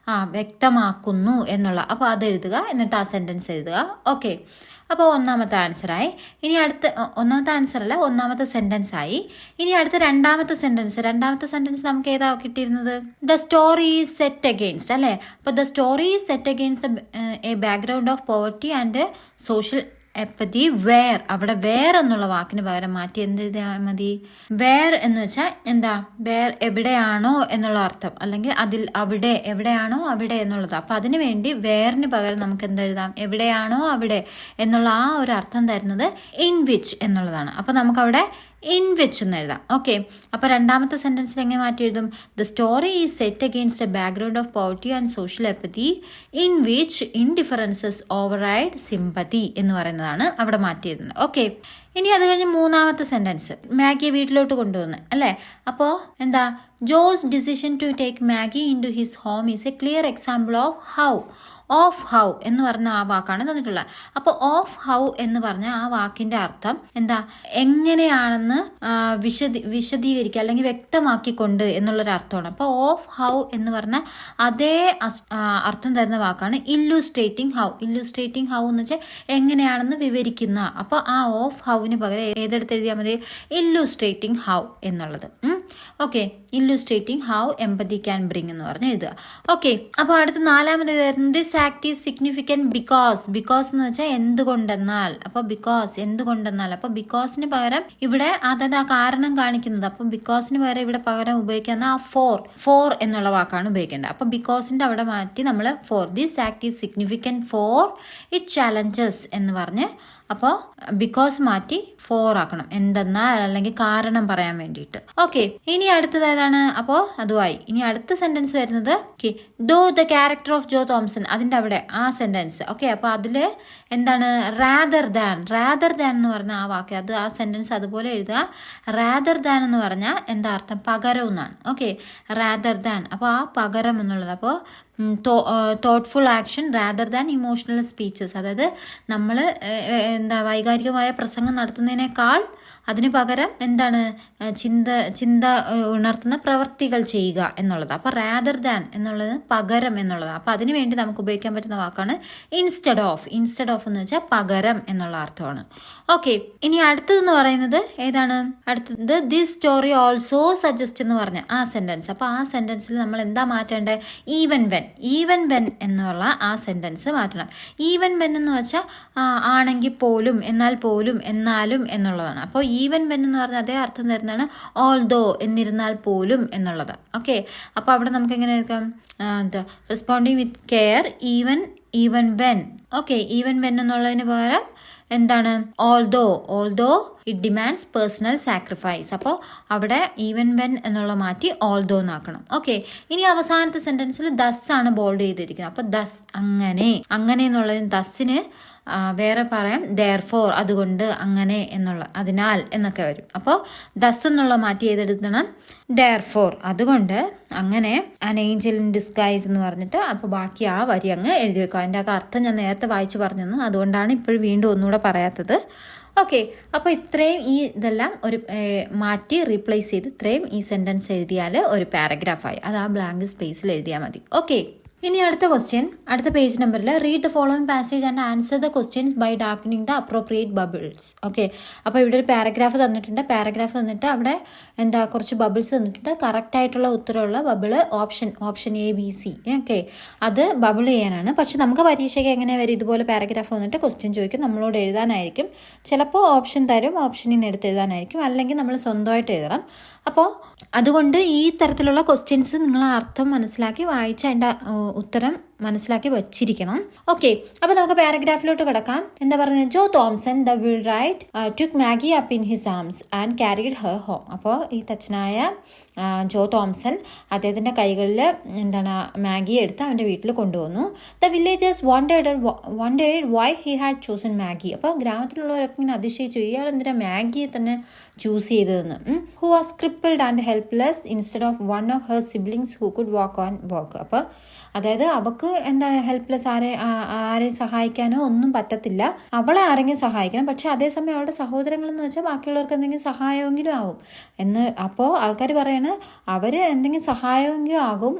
വ്യക്തമാക്കുന്നു എന്നുള്ള, അപ്പോൾ അത് എഴുതുക, എന്നിട്ട് ആ സെൻറ്റൻസ് എഴുതുക. ഓക്കെ, അപ്പോൾ 1ാമത്തെ ആൻസറായി. ഇനി അടുത്ത 1ാമത്തെ ആൻസർ അല്ല, 1ാമത്തെ സെൻറ്റൻസ് ആയി. ഇനി അടുത്ത 2ാമത്തെ സെൻറ്റൻസ് നമുക്ക് ഏതാ കിട്ടിയിരുന്നത്? The story is set against അല്ലേ. അപ്പോൾ the story is set against a background of poverty and social apathy where. അവിടെ വേർ എന്നുള്ള വാക്കിന് പകരം മാറ്റി എന്ത് എഴുതിയാൽ മതി? വേർ എന്ന് വെച്ചാൽ എന്താ, വേർ എവിടെയാണോ എന്നുള്ള അർത്ഥം, അല്ലെങ്കിൽ അതിൽ അവിടെ എവിടെയാണോ അവിടെ എന്നുള്ളത്. അപ്പം അതിനു വേണ്ടി വേറിന് പകരം നമുക്ക് എന്തെഴുതാം? എവിടെയാണോ അവിടെ എന്നുള്ള ആ ഒരു അർത്ഥം തരുന്നത് ഇൻ വിച്ച് എന്നുള്ളതാണ്. അപ്പം നമുക്കവിടെ ഇൻ വിച്ച് എന്ന് എഴുതാം. ഓക്കെ, അപ്പോൾ 2ാമത്തെ സെൻറ്റൻസിൽ എങ്ങനെ മാറ്റി എഴുതും? The story is set against a background of poverty and social apathy in which indifferences override sympathy എന്ന് പറയുന്നതാണ് അവിടെ മാറ്റി എഴുതുന്നത്. ഓക്കെ, ഇനി അത് കഴിഞ്ഞ് 3ാമത്തെ സെൻറ്റൻസ്, മാഗിയെ വീട്ടിലോട്ട് കൊണ്ടുവന്ന് അല്ലേ. അപ്പോൾ എന്താ, Joe's decision to take Maggie into his home is a clear example of how എന്ന് പറഞ്ഞ ആ വാക്കാണ് തന്നിട്ടുള്ളത്. അപ്പോൾ ഓഫ് ഹൗ എന്ന് പറഞ്ഞ ആ വാക്കിന്റെ അർത്ഥം എന്താ, എങ്ങനെയാണെന്ന് വിശദീകരിക്കുക അല്ലെങ്കിൽ വ്യക്തമാക്കിക്കൊണ്ട് എന്നുള്ളൊരു അർത്ഥമാണ്. അപ്പോൾ ഓഫ് ഹൗ എന്ന് പറഞ്ഞ അതേ അർത്ഥം തരുന്ന വാക്കാണ് ഇല്ലുസ്ട്രേറ്റിംഗ് ഹൗ എന്ന് വെച്ചാൽ എങ്ങനെയാണെന്ന് വിവരിക്കുന്ന. അപ്പോൾ ആ ഓഫ് ഹൗവിന് പകരം ഏതെടുത്ത് എഴുതിയാൽ മതി? ഇല്ലുസ്ട്രേറ്റിംഗ് ഹൗ എന്നുള്ളത്. Okay, illustrating how empathy can bring എന്ന് പറഞ്ഞ് എഴുതുക. ഓക്കെ, അപ്പോൾ അടുത്ത 4ാമത് this act is significant because എന്ന് വെച്ചാൽ എന്തുകൊണ്ടെന്നാൽ. അപ്പോൾ അപ്പോൾ ബിക്കോസിന് പകരം ഇവിടെ അതായത് ആ കാരണം കാണിക്കുന്നത്. അപ്പോൾ ബിക്കോസിന് പകരം ഇവിടെ പകരം ഉപയോഗിക്കുന്ന ആ ഫോർ എന്നുള്ള വാക്കാണ് ഉപയോഗിക്കേണ്ടത്. അപ്പോൾ ബിക്കോസിന്റെ അവിടെ മാറ്റി നമ്മൾ this act is significant for it challenges എന്ന് പറഞ്ഞ് അപ്പോൾ ബിക്കോസ് മാറ്റി ഫോർ ആക്കണം, എന്തെന്നാൽ അല്ലെങ്കിൽ കാരണം പറയാൻ വേണ്ടിയിട്ട്. ഓക്കെ, ഇനി അടുത്തത് ഏതാണ്? അപ്പോൾ അതുമായി. ഇനി അടുത്ത സെന്റൻസ് വരുന്നത് through the character of Joe Thompson, അതിൻ്റെ അവിടെ ആ സെന്റൻസ്. ഓക്കെ, അപ്പോൾ അതിൽ എന്താണ്? റാദർ ദാൻ എന്ന് പറഞ്ഞ ആ വാക്ക്, അത് ആ സെന്റൻസ് അതുപോലെ എഴുതുക. റാദർ ദാൻ എന്ന് പറഞ്ഞാൽ എന്താ അർത്ഥം? പകരം എന്നാണ്. ഓക്കെ, റാദർ ദാൻ, അപ്പോൾ ആ പകരം എന്നുള്ളത്. അപ്പോൾ thoughtful action rather than emotional speeches, അതായത് നമ്മൾ എന്താ വൈകാരികമായ പ്രസംഗം നടത്തുന്നതിനേക്കാൾ അതിന് പകരം എന്താണ്? ചിന്ത ഉണർത്തുന്ന പ്രവർത്തികൾ ചെയ്യുക എന്നുള്ളത്. അപ്പോൾ റാദർ ദാൻ എന്നുള്ളത് പകരം എന്നുള്ളത്. അപ്പോൾ അതിന് വേണ്ടി നമുക്ക് ഉപയോഗിക്കാൻ പറ്റുന്ന വാക്കാണ് ഇൻസ്റ്റെഡ് ഓഫ് എന്ന് വെച്ചാൽ പകരം എന്നുള്ള അർത്ഥമാണ്. ഓക്കെ, ഇനി അടുത്തതെന്ന് പറയുന്നത് ഏതാണ്? അടുത്തത് ദിസ് സ്റ്റോറി ഓൾസോ സജസ്റ്റ് എന്ന് പറഞ്ഞ ആ സെന്റൻസ്. അപ്പോൾ ആ സെന്റൻസിൽ നമ്മൾ എന്താ മാറ്റേണ്ടത്? ഈവൻ വെൻ എന്നുള്ള ആ സെന്റൻസ് മാറ്റണം. ഈവൻ വെൻ എന്ന് വെച്ചാൽ ആണെങ്കിൽ പോലും, എന്നാൽ പോലും, എന്നാലും എന്നുള്ളതാണ്. അപ്പോൾ ഈവൻ വെൻ എന്ന് പറഞ്ഞാൽ അതേ അർത്ഥം തരുന്നതാണ് ഓൾദോ, എന്നിരുന്നാൽ പോലും എന്നുള്ളത്. ഓക്കെ, അപ്പോൾ അവിടെ നമുക്ക് എങ്ങനെ എടുക്കാം? Responding with care even when. Okay, even when എന്നുള്ളതിന് പകരം എന്താണ്? Although it demands personal sacrifice. അപ്പോൾ അവിടെ ഈവൻ വെൻ എന്നുള്ള മാറ്റി ഓൾദോ എന്നാക്കണം. ഓക്കെ, ഇനി അവസാനത്തെ സെന്റൻസിൽ ദസ് ആണ് ബോൾഡ് ചെയ്തിരിക്കുന്നത്. അപ്പോൾ ദസ്, അങ്ങനെ എന്നുള്ളതിന് ദസ്സിന് വേറെ പറയാം ദെയർഫോർ, അതുകൊണ്ട്, അങ്ങനെ എന്നുള്ള, അതിനാൽ എന്നൊക്കെ വരും. അപ്പോൾ ദസ് എന്നുള്ള മാറ്റി ചെയ്തെടുക്കണം ദെയർഫോർ, അതുകൊണ്ട്, അങ്ങനെ, ആൻ ഏഞ്ചൽ ഇൻ ഡിസ്ഗൈസ് എന്ന് പറഞ്ഞിട്ട്. അപ്പോൾ ബാക്കി ആ വരി അങ്ങ് എഴുതി വെക്കുക. അതിൻ്റെ ആ അർത്ഥം ഞാൻ നേരത്തെ വായിച്ചു പറഞ്ഞു തന്നു, അതുകൊണ്ടാണ് ഇപ്പോഴും വീണ്ടും ഒന്നുകൂടെ പറയാത്തത്. ഓക്കെ, അപ്പോൾ ഇത്രയും ഇതെല്ലാം ഒരു മാറ്റി റീപ്ലേസ് ചെയ്ത് ഇത്രയും ഈ സെൻറ്റൻസ് എഴുതിയാൽ ഒരു പാരഗ്രാഫായി. അത് ആ ബ്ലാങ്ക് സ്പേസിൽ എഴുതിയാൽ മതി. ഓക്കെ, ഇനി അടുത്ത ക്വസ്റ്റ്യൻ, അടുത്ത പേജ് നമ്പറിൽ read the following passage and answer the questions by darkening the appropriate bubbles. Okay, അപ്പോൾ ഇവിടെ ഒരു പാരഗ്രാഫ് തന്നിട്ട് അവിടെ എന്താ കുറച്ച് ബബിൾസ് തന്നിട്ടുണ്ട്. കറക്റ്റ് ആയിട്ടുള്ള ഉത്തരമുള്ള bubble option A B C. Okay, അത് ബബിൾ ചെയ്യാനാണ്. പക്ഷെ നമുക്ക് പരീക്ഷയ്ക്ക് എങ്ങനെ വരും? ഇതുപോലെ പാരഗ്രാഫ് വന്നിട്ട് ക്വസ്റ്റ്യൻ ചോദിക്കും, നമ്മളോട് എഴുതാനായിരിക്കും. ചിലപ്പോൾ ഓപ്ഷൻ തരും, ഓപ്ഷനിൽ നിന്ന് എടുത്ത് എഴുതാനായിരിക്കും, അല്ലെങ്കിൽ നമ്മൾ സ്വന്തമായിട്ട് എഴുതണം. അപ്പോൾ അതുകൊണ്ട് ഈ തരത്തിലുള്ള ക്വസ്റ്റ്യൻസ് നിങ്ങൾ അർത്ഥം മനസ്സിലാക്കി വായിച്ച് അതിൻ്റെ ഉത്തരം മനസ്സിലാക്കി വച്ചിരിക്കണം. ഓക്കെ, അപ്പോൾ നമുക്ക് പാരഗ്രാഫിലോട്ട് കിടക്കാം. എന്താ പറയുന്നത്? Joe Thompson the wheelwright took Maggie up in his arms and carried her home. അപ്പോൾ ഈ തച്ചനായ ജോ തോംസൺ അദ്ദേഹത്തിൻ്റെ കൈകളിൽ എന്താണ് മാഗി എടുത്ത് അവൻ്റെ വീട്ടിൽ കൊണ്ടുവന്നു. The villagers wondered Y he had chosen Maggi. അപ്പോൾ ഗ്രാമത്തിലുള്ളവരൊക്കെ ഇങ്ങനെ അതിശയിച്ചു, ഇയാൾ എന്തിനാ മാഗിയെ തന്നെ ചൂസ് ചെയ്തതെന്ന്. Who was crippled and helpless instead of one of her siblings who could walk on work. അപ്പോൾ അതായത് അവൾക്ക് എന്താ ഹെൽപ്ലെസ്, ആരെയും സഹായിക്കാനോ ഒന്നും പറ്റത്തില്ല, അവളെ ആരെങ്കിലും സഹായിക്കണം. പക്ഷെ അതേസമയം അവളുടെ സഹോദരങ്ങളെന്ന് വെച്ചാൽ ബാക്കിയുള്ളവർക്ക് എന്തെങ്കിലും സഹായമെങ്കിലും ആവും എന്ന്. അപ്പോൾ ആൾക്കാർ പറയാണ് അവർ എന്തെങ്കിലും സഹായമെങ്കിലും ആകും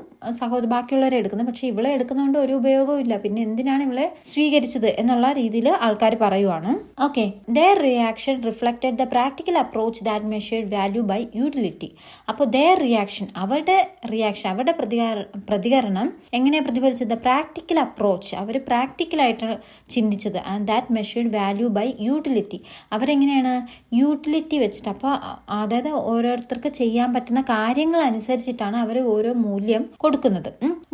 ബാക്കിയുള്ളവരെ എടുക്കുന്നത്, പക്ഷെ ഇവളെ എടുക്കുന്നതുകൊണ്ട് ഒരു ഉപയോഗവും ഇല്ല, പിന്നെ എന്തിനാണ് ഇവളെ സ്വീകരിച്ചത് എന്നുള്ള രീതിയിൽ ആൾക്കാർ പറയുവാണ്. Okay, their reaction reflected the practical approach that measured value by utility. അപ്പോൾ their reaction, അവരുടെ പ്രതികരണം എങ്ങനെയാണ് പ്രതിഫലിച്ചത്? പ്രാക്ടിക്കൽ അപ്രോച്ച്, അവർ പ്രാക്ടിക്കലായിട്ട് ചിന്തിച്ചത്. And that measured value by utility, അവരെങ്ങനെയാണ് യൂട്ടിലിറ്റി വെച്ചിട്ട്. അപ്പോൾ അതായത് ഓരോരുത്തർക്ക് ചെയ്യാൻ പറ്റുന്ന കാര്യങ്ങൾ അനുസരിച്ചിട്ടാണ് അവർ ഓരോ മൂല്യം കൊടുക്കുന്നത്.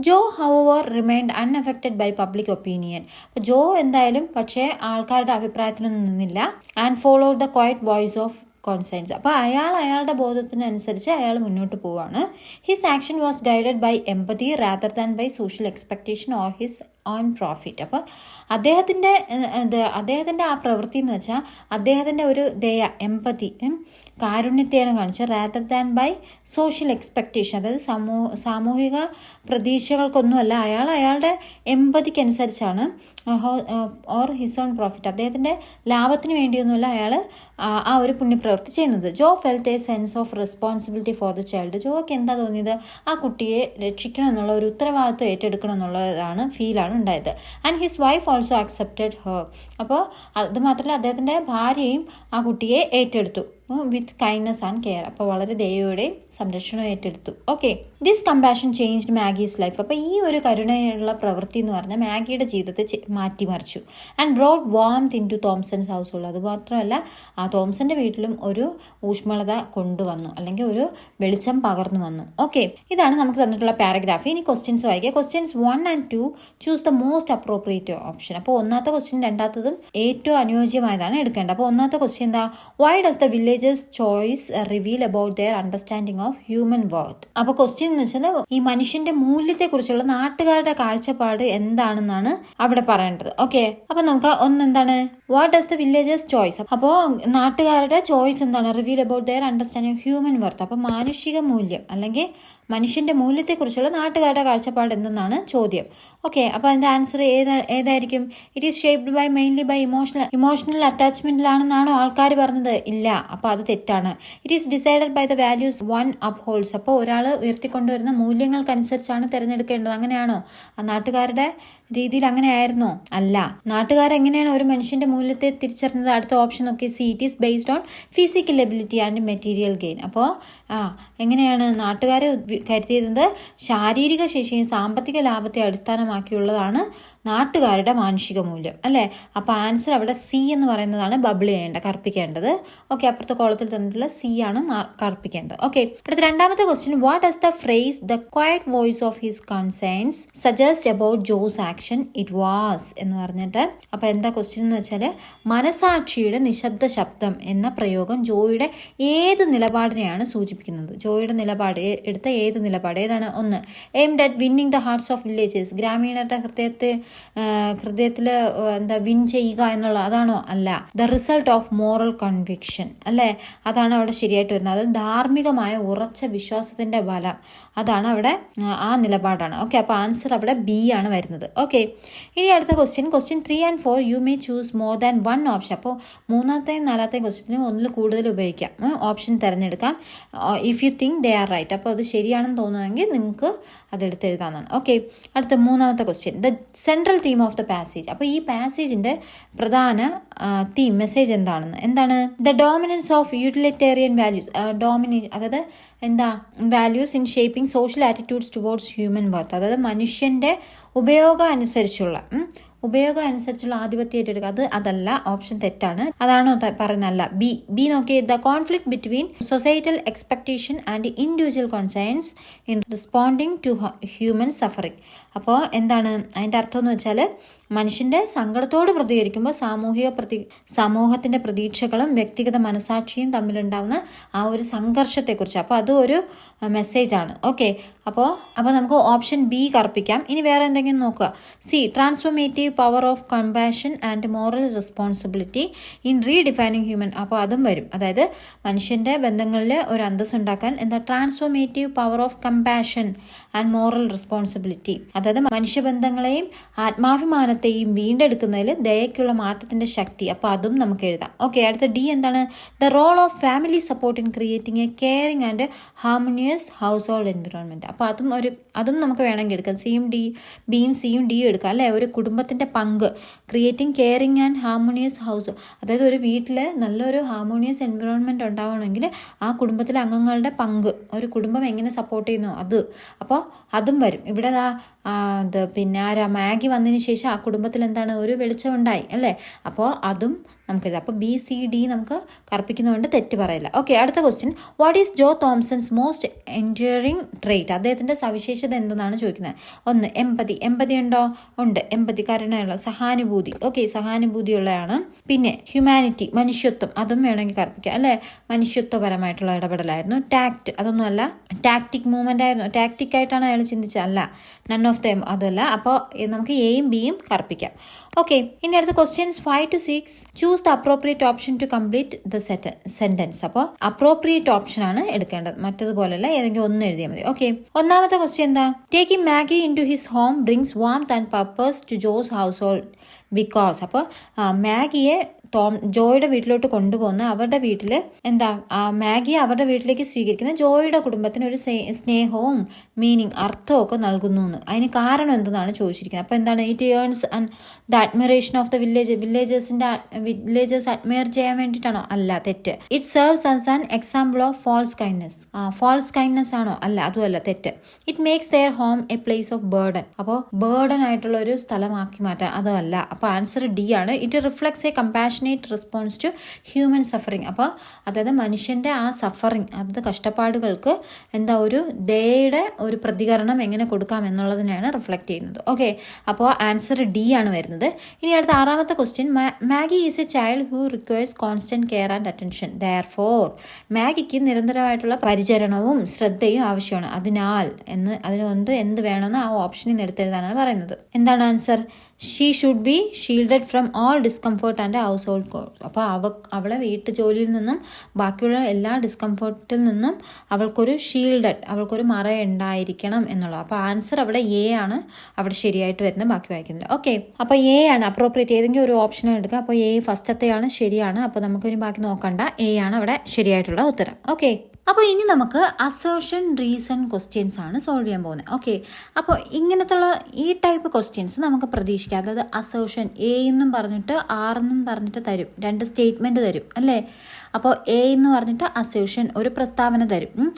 Joe however remained unaffected by public opinion. അപ്പോൾ ജോ എന്തായാലും പക്ഷേ ആൾക്കാരുടെ അഭിപ്രായത്തിനൊന്നും നിന്നില്ല. And follow the quiet voice of conscience. അപ്പോൾ അയാളുടെ ബോധത്തിനനുസരിച്ച് അയാൾ മുന്നോട്ട് പോവാണ്. His action was guided by empathy rather than by social expectation or his own profit. അപ്പോൾ അദ്ദേഹത്തിൻ്റെ ആ പ്രവൃത്തി എന്ന് വെച്ചാൽ അദ്ദേഹത്തിൻ്റെ ഒരു ദയ, എംപതി, കാരുണ്യത്തെയാണ് കാണിച്ചത്. Rather than by social expectation, അതായത് സാമൂഹിക പ്രതീക്ഷകൾക്കൊന്നുമല്ല, അയാളുടെ എംപതിക്കനുസരിച്ചാണ്. ഓർ ഹിസ് ഓൺ പ്രോഫിറ്റ്, അദ്ദേഹത്തിൻ്റെ ലാഭത്തിന് വേണ്ടിയൊന്നുമല്ല അയാൾ ആ ഒരു പുണ്യപ്രവൃത്തി ചെയ്യുന്നത്. Joe felt a sense of responsibility for the child. ജോക്ക് എന്താ തോന്നിയത്? ആ കുട്ടിയെ രക്ഷിക്കണം എന്നുള്ള ഒരു ഉത്തരവാദിത്വം ഏറ്റെടുക്കണം എന്നുള്ളതാണ്, ഫീലാണ് ഉണ്ടായത്. And his wife also accepted her. അപ്പോൾ അത് മാത്രമല്ല അദ്ദേഹത്തിൻ്റെ ഭാര്യയും ആ കുട്ടിയെ ഏറ്റെടുത്തു. With kindness and care. അപ്പോൾ വളരെ ദയയോടെയും സംരക്ഷണം ഏറ്റെടുത്തു. Okay, this compassion changed മാഗീസ് life. അപ്പോൾ ഈ ഒരു കരുണയുള്ള പ്രവൃത്തി എന്ന് പറഞ്ഞാൽ മാഗിയുടെ ജീവിതത്തെ മാറ്റിമറിച്ചു. And brought warmth into Thompson's household. അതുമാത്രമല്ല ആ തോംസന്റെ വീട്ടിലും ഒരു ഊഷ്മളത കൊണ്ടുവന്നു, അല്ലെങ്കിൽ ഒരു വെളിച്ചം പകർന്നു വന്നു. ഓക്കെ, ഇതാണ് നമുക്ക് തന്നിട്ടുള്ള പാരഗ്രാഫ്. ഇനി ക്വസ്റ്റ്യൻസ് വായിക്കുക. Questions 1 and 2 choose the most appropriate option. അപ്പോൾ ഒന്നാമത്തെ ക്വസ്റ്റ്യൻ രണ്ടാമത്തതും ഏറ്റവും അനുയോജ്യമായതാണ് എടുക്കേണ്ടത്. അപ്പോൾ ഒന്നാമത്തെ ക്വസ്റ്റ്യൻ എന്താ? Y does the villagers choice reveal about their understanding of human worth. അപ്പോൾ ക്വസ്റ്റ്യൻ എന്ന് വെച്ചാൽ ഈ മനുഷ്യന്റെ മൂല്യത്തെക്കുറിച്ചുള്ള നാട്ടുകാരുടെ കാഴ്ചപ്പാട് എന്താണെന്നാണ് അവിടെ പറയേണ്ടത്. ഓക്കെ, അപ്പൊ നമുക്ക് എന്താണ്? What does the villagers choice. അപ്പോൾ നാട്ടുകാരുടെ ചോയ്സ് എന്താണ്? Reveal about their understanding of human worth. അപ്പോൾ മാനുഷിക മൂല്യം അല്ലെങ്കിൽ മനുഷ്യന്റെ മൂല്യത്തെക്കുറിച്ചുള്ള നാട്ടുകാരുടെ കാഴ്ചപ്പാട് എന്തെന്നാണ് ചോദ്യം. ഓക്കെ, അപ്പോൾ അതിന്റെ ആൻസർ ഏതായിരിക്കും? It is shaped by mainly by emotional അറ്റാച്ച്മെന്റിലാണെന്നാണോ ആൾക്കാർ പറഞ്ഞത്? ഇല്ല, അപ്പോൾ അത് തെറ്റാണ്. It is decided by the values one upholds. അപ്പോൾ ഒരാൾ ഉയർത്തിക്കൊണ്ടുവരുന്ന മൂല്യങ്ങൾക്കനുസരിച്ചാണ് തിരഞ്ഞെടുക്കേണ്ടത്. അങ്ങനെയാണോ? ആ നാട്ടുകാരുടെ രീതിയിൽ അങ്ങനെയായിരുന്നോ? അല്ല. നാട്ടുകാരെങ്ങനെയാണ് ഒരു മനുഷ്യന്റെ മൂല്യത്തെ തിരിച്ചറിഞ്ഞത്? അടുത്ത ഓപ്ഷൻ നോക്കി. C, it is based on physical ability and material gain. അപ്പോൾ എങ്ങനെയാണ് നാട്ടുകാരെ കരുതിയിരുന്നത്? ശാരീരിക ശേഷിയും സാമ്പത്തിക ലാഭത്തെ അടിസ്ഥാനമാക്കിയുള്ളതാണ് നാട്ടുകാരുടെ മാനുഷിക മൂല്യം, അല്ലേ? അപ്പോൾ ആൻസർ അവിടെ സി എന്ന് പറയുന്നതാണ് ബബിൾ കറുപ്പിക്കേണ്ടത്. ഓക്കെ, അപ്പുറത്തെ കോളത്തിൽ തന്നിട്ടുള്ള സി ആണ് കറുപ്പിക്കേണ്ടത്. ഓക്കെ, അടുത്ത രണ്ടാമത്തെ question. What does the phrase the quiet voice of his concerns suggest about Jose action? It was എന്ന് പറഞ്ഞിട്ട്. അപ്പോൾ എന്താ ക്വസ്റ്റ്യൻ എന്ന് വെച്ചാൽ, മനസാക്ഷിയുടെ നിശബ്ദ ശബ്ദം എന്ന പ്രയോഗം ജോയുടെ ഏത് നിലപാടിനെയാണ് സൂചിപ്പിക്കുന്നത്? ജോയുടെ നിലപാട് എടുത്ത ഏത് നിലപാട് ഏതാണ്? ഒന്ന്, aimed at winning the hearts of villagers. ഗ്രാമീണരുടെ ഹൃദയത്തിൽ എന്താ വിൻ ചെയ്യുക എന്നുള്ള അതാണോ? അല്ല. The result of moral conviction, അല്ലേ? അതാണ് അവിടെ ശരിയായിട്ട് വരുന്നത്. അത് ധാർമ്മികമായ ഉറച്ച വിശ്വാസത്തിന്റെ ബലം, അതാണ് അവിടെ ആ നിലപാടാണ്. ഓക്കെ, അപ്പോൾ ആൻസർ അവിടെ ബി ആണ് വരുന്നത്. ഓക്കെ, ഇനി അടുത്ത question 3 and 4 you may choose more than one option. അപ്പോൾ മൂന്നാമത്തെയും നാലാമത്തെയും ക്വസ്റ്റ്യനും ഒന്നിൽ കൂടുതൽ ഉപയോഗിക്കാം, ഓപ്ഷൻ തിരഞ്ഞെടുക്കാം. If you think they are right. അപ്പോൾ അത് ശരിയാണെന്ന് തോന്നുന്നെങ്കിൽ നിങ്ങൾക്ക് അതെടുത്ത് എഴുതാമെന്നാണ്. ഓക്കെ, അടുത്ത മൂന്നാമത്തെ question. The central theme of the passage. അപ്പോൾ ഈ പാസേജിന്റെ പ്രധാന തീം മെസ്സേജ് എന്താണ്? The dominance of utilitarian values. അതായത് എന്താ? Values in shaping social attitudes towards human worth. അതായത് മനുഷ്യന്റെ ഉപയോഗം അനുസരിച്ചുള്ള ആധിപത്യം ഏറ്റെടുക്കുക. അതല്ല, ഓപ്ഷൻ തെറ്റാണ്. അതാണോ പറയുന്നതല്ല. ബി നോക്കി. The conflict between societal expectation and individual concerns in responding to human suffering. അപ്പോൾ എന്താണ് അതിൻ്റെ അർത്ഥം എന്ന് വെച്ചാൽ, മനുഷ്യന്റെ സങ്കടത്തോട് പ്രതികരിക്കുമ്പോൾ സമൂഹത്തിന്റെ പ്രതീക്ഷകളും വ്യക്തിഗത മനസാക്ഷിയും തമ്മിലുണ്ടാവുന്ന ആ ഒരു സംഘർഷത്തെക്കുറിച്ച്. അപ്പോൾ അതും ഒരു മെസ്സേജാണ്. ഓക്കെ, അപ്പോൾ നമുക്ക് ഓപ്ഷൻ ബി കറുപ്പിക്കാം. ഇനി വേറെ എന്തെങ്കിലും നോക്കുക. C, transformative power of compassion and moral responsibility in redefining human. അപ്പോൾ അതും വരും. അതായത് മനുഷ്യന്റെ ബന്ധങ്ങളിൽ ഒരു അന്തസ്സ് ഉണ്ടാക്കാൻ transformative power of compassion and moral responsibility. അതായത് മനുഷ്യബന്ധങ്ങളെയും ആത്മാഭിമാനത്തെയും വീണ്ടെടുക്കുന്നതിൽ ദയക്കുള്ള മാറ്റത്തിന്റെ ശക്തി. അപ്പോൾ അതും നമുക്ക് എഴുതാം. ഓക്കെ, അടുത്ത ഡി എന്താണ്? The role of family support in creating a caring and harmonious household environment. അപ്പോൾ അതും നമുക്ക് വേണമെങ്കിൽ എടുക്കാം. ബിയും സിയും ഡിയും എടുക്കാം, അല്ലേ? ഒരു കുടുംബത്തിന്റെ പങ്ക്, creating caring and harmonious house. അതായത് ഒരു വീട്ടിൽ നല്ലൊരു ഹാർമോണിയസ് എൻവിറോൺമെന്റ് ഉണ്ടാവണമെങ്കിൽ ആ കുടുംബത്തിലെ അംഗങ്ങളുടെ പങ്ക്, ഒരു കുടുംബം എങ്ങനെ സപ്പോർട്ട് ചെയ്യുന്നു അത്. അപ്പോൾ അതും വരും ഇവിടെ. പിന്നെ മാഗി വന്നതിന് ശേഷം ആ കുടുംബത്തിൽ എന്താണ്? ഒരു വെളിച്ചം ഉണ്ടായി, അല്ലേ? അപ്പോൾ അതും നമുക്കെഴുതാം. അപ്പോൾ ബി സി ഡി നമുക്ക് കറുപ്പിക്കുന്നതുകൊണ്ട് തെറ്റ് പറയില്ല. ഓക്കെ, അടുത്ത question. What is Joe Thompson's most enduring trait? അദ്ദേഹത്തിന്റെ സവിശേഷത എന്തെന്നാണ് ചോദിക്കുന്നത്. ഒന്ന്, എമ്പതി ഉണ്ടോ? ഉണ്ട്. എമ്പതി കരുണയുള്ള, സഹാനുഭൂതി. ഓക്കെ, സഹാനുഭൂതിയുള്ളതാണ്. പിന്നെ ഹ്യൂമാനിറ്റി, മനുഷ്യത്വം, അതും വേണമെങ്കിൽ കറുപ്പിക്കാം, അല്ലേ? മനുഷ്യത്വപരമായിട്ടുള്ള ഇടപെടലായിരുന്നു. ടാക്ട്, അതൊന്നുമല്ല. ടാക്ടിക് മൂവ്മെന്റ് ആയിരുന്നു. ടാക്ടിക് ആയിട്ടാണ് അയാൾ ചിന്തിച്ചത്? അല്ല. നൺ ഓഫ് ദം, അതല്ല. അപ്പോൾ നമുക്ക് എയും ബിയും കറുപ്പിക്കാം. ഓക്കെ, ഇനി അടുത്ത questions 5 to 6 choose the appropriate option to complete the sentence. അപ്പോൾ അപ്രോപ്രിയേറ്റ് ഓപ്ഷൻ ആണ് എടുക്കേണ്ടത്, മറ്റതുപോലെയല്ല. ഏതെങ്കിലും ഒന്ന് എഴുതിയാൽ മതി. ഓക്കെ, ഒന്നാമത്തെ ക്വസ്റ്റ്യൻ എന്താ? Taking Maggie into his home brings warmth and purpose to Joe's household because. അപ്പോൾ മാഗിയെ ജോയുടെ വീട്ടിലോട്ട് കൊണ്ടുപോകുന്ന അവരുടെ വീട്ടിൽ മാഗിയെ അവരുടെ വീട്ടിലേക്ക് സ്വീകരിക്കുന്ന ജോയുടെ കുടുംബത്തിന് ഒരു സ്നേഹവും മീനിങ് അർത്ഥമൊക്കെ നൽകുന്നു എന്ന്. അതിന് കാരണം എന്തെന്നാണ് ചോദിച്ചിരിക്കുന്നത്. അപ്പോൾ എന്താണ്, it earns and the admiration of the villagers admire ചെയ്യാൻ വേണ്ടിയിട്ടാണോ? അല്ല, തെറ്റ്. It serves as an example of false kindness ആണോ? അല്ല, അതുമല്ല, തെറ്റ്. It makes their home a place of burden. അപ്പോൾ ബേർഡൻ ആയിട്ടുള്ള ഒരു സ്ഥലമാക്കി മാറ്റാൻ, അതല്ല. അപ്പോൾ ആൻസർ ഡി ആണ്. It reflects a compassionate response to human suffering. അപ്പോൾ അതായത് മനുഷ്യൻ്റെ ആ സഫറിങ്, അത് കഷ്ടപ്പാടുകൾക്ക് എന്താ ഒരു ദയയുടെ ഒരു പ്രതികരണം എങ്ങനെ കൊടുക്കാം എന്നുള്ളതിനെയാണ് റിഫ്ലക്റ്റ് ചെയ്യുന്നത്. ഓക്കെ, അപ്പോൾ ആൻസർ ഡി ആണ് വരുന്നത്. ഇനി അടുത്ത 6ാമത്തെ question. Maggie is a child who requires constant care and attention. Therefore മാഗിക്ക് നിരന്തരമായിട്ടുള്ള പരിചരണവും ശ്രദ്ധയും ആവശ്യമാണ്. അതിനുകൊണ്ട് എന്ത് വേണമെന്ന് ആ ഓപ്ഷനിൽ നിന്ന് എടുത്തെഴുതാനാണ് പറയുന്നത്. എന്താണ് answer? She should be shielded from all discomfort and house hold course. അപ്പോൾ അവളെ വീട്ടു ജോലിയിൽ നിന്നും ബാക്കിയുള്ള എല്ലാ ഡിസ്കംഫേർട്ടിൽ നിന്നും അവൾക്കൊരു മറ ഉണ്ടായിരിക്കണം എന്നുള്ളത്. അപ്പോൾ ആൻസർ അവിടെ എ ആണ് അവിടെ ശരിയായിട്ട് വരുന്നത്. ബാക്കി വായിക്കുന്നില്ല. ഓക്കെ, അപ്പോൾ എ ആണ് അപ്രോപ്രിയേറ്റ്. ഏതെങ്കിലും ഒരു ഓപ്ഷൻ എടുക്കുക. അപ്പോൾ എ ഫസ്റ്റത്തെയാണ് ശരിയാണ്. അപ്പോൾ നമുക്കിനി ബാക്കി നോക്കണ്ട, എ ആണ് അവിടെ ശരിയായിട്ടുള്ള ഉത്തരം. ഓക്കെ, അപ്പോൾ ഇനി നമുക്ക് അസേർഷൻ റീസൺ ക്വസ്റ്റ്യൻസ് ആണ് സോൾവ് ചെയ്യാൻ പോകുന്നത്. ഓക്കെ, അപ്പോൾ ഇങ്ങനത്തുള്ള ഈ ടൈപ്പ് ക്വസ്റ്റ്യൻസ് നമുക്ക് പ്രതീക്ഷിക്കാം. അതായത് അസേർഷൻ എ എന്നും പറഞ്ഞിട്ട് ആർ എന്നും പറഞ്ഞിട്ട് തരും, 2 സ്റ്റേറ്റ്മെൻറ്റ് തരും അല്ലേ. അപ്പോൾ എ എന്ന് പറഞ്ഞിട്ട് അസേർഷൻ ഒരു പ്രസ്താവന തരും,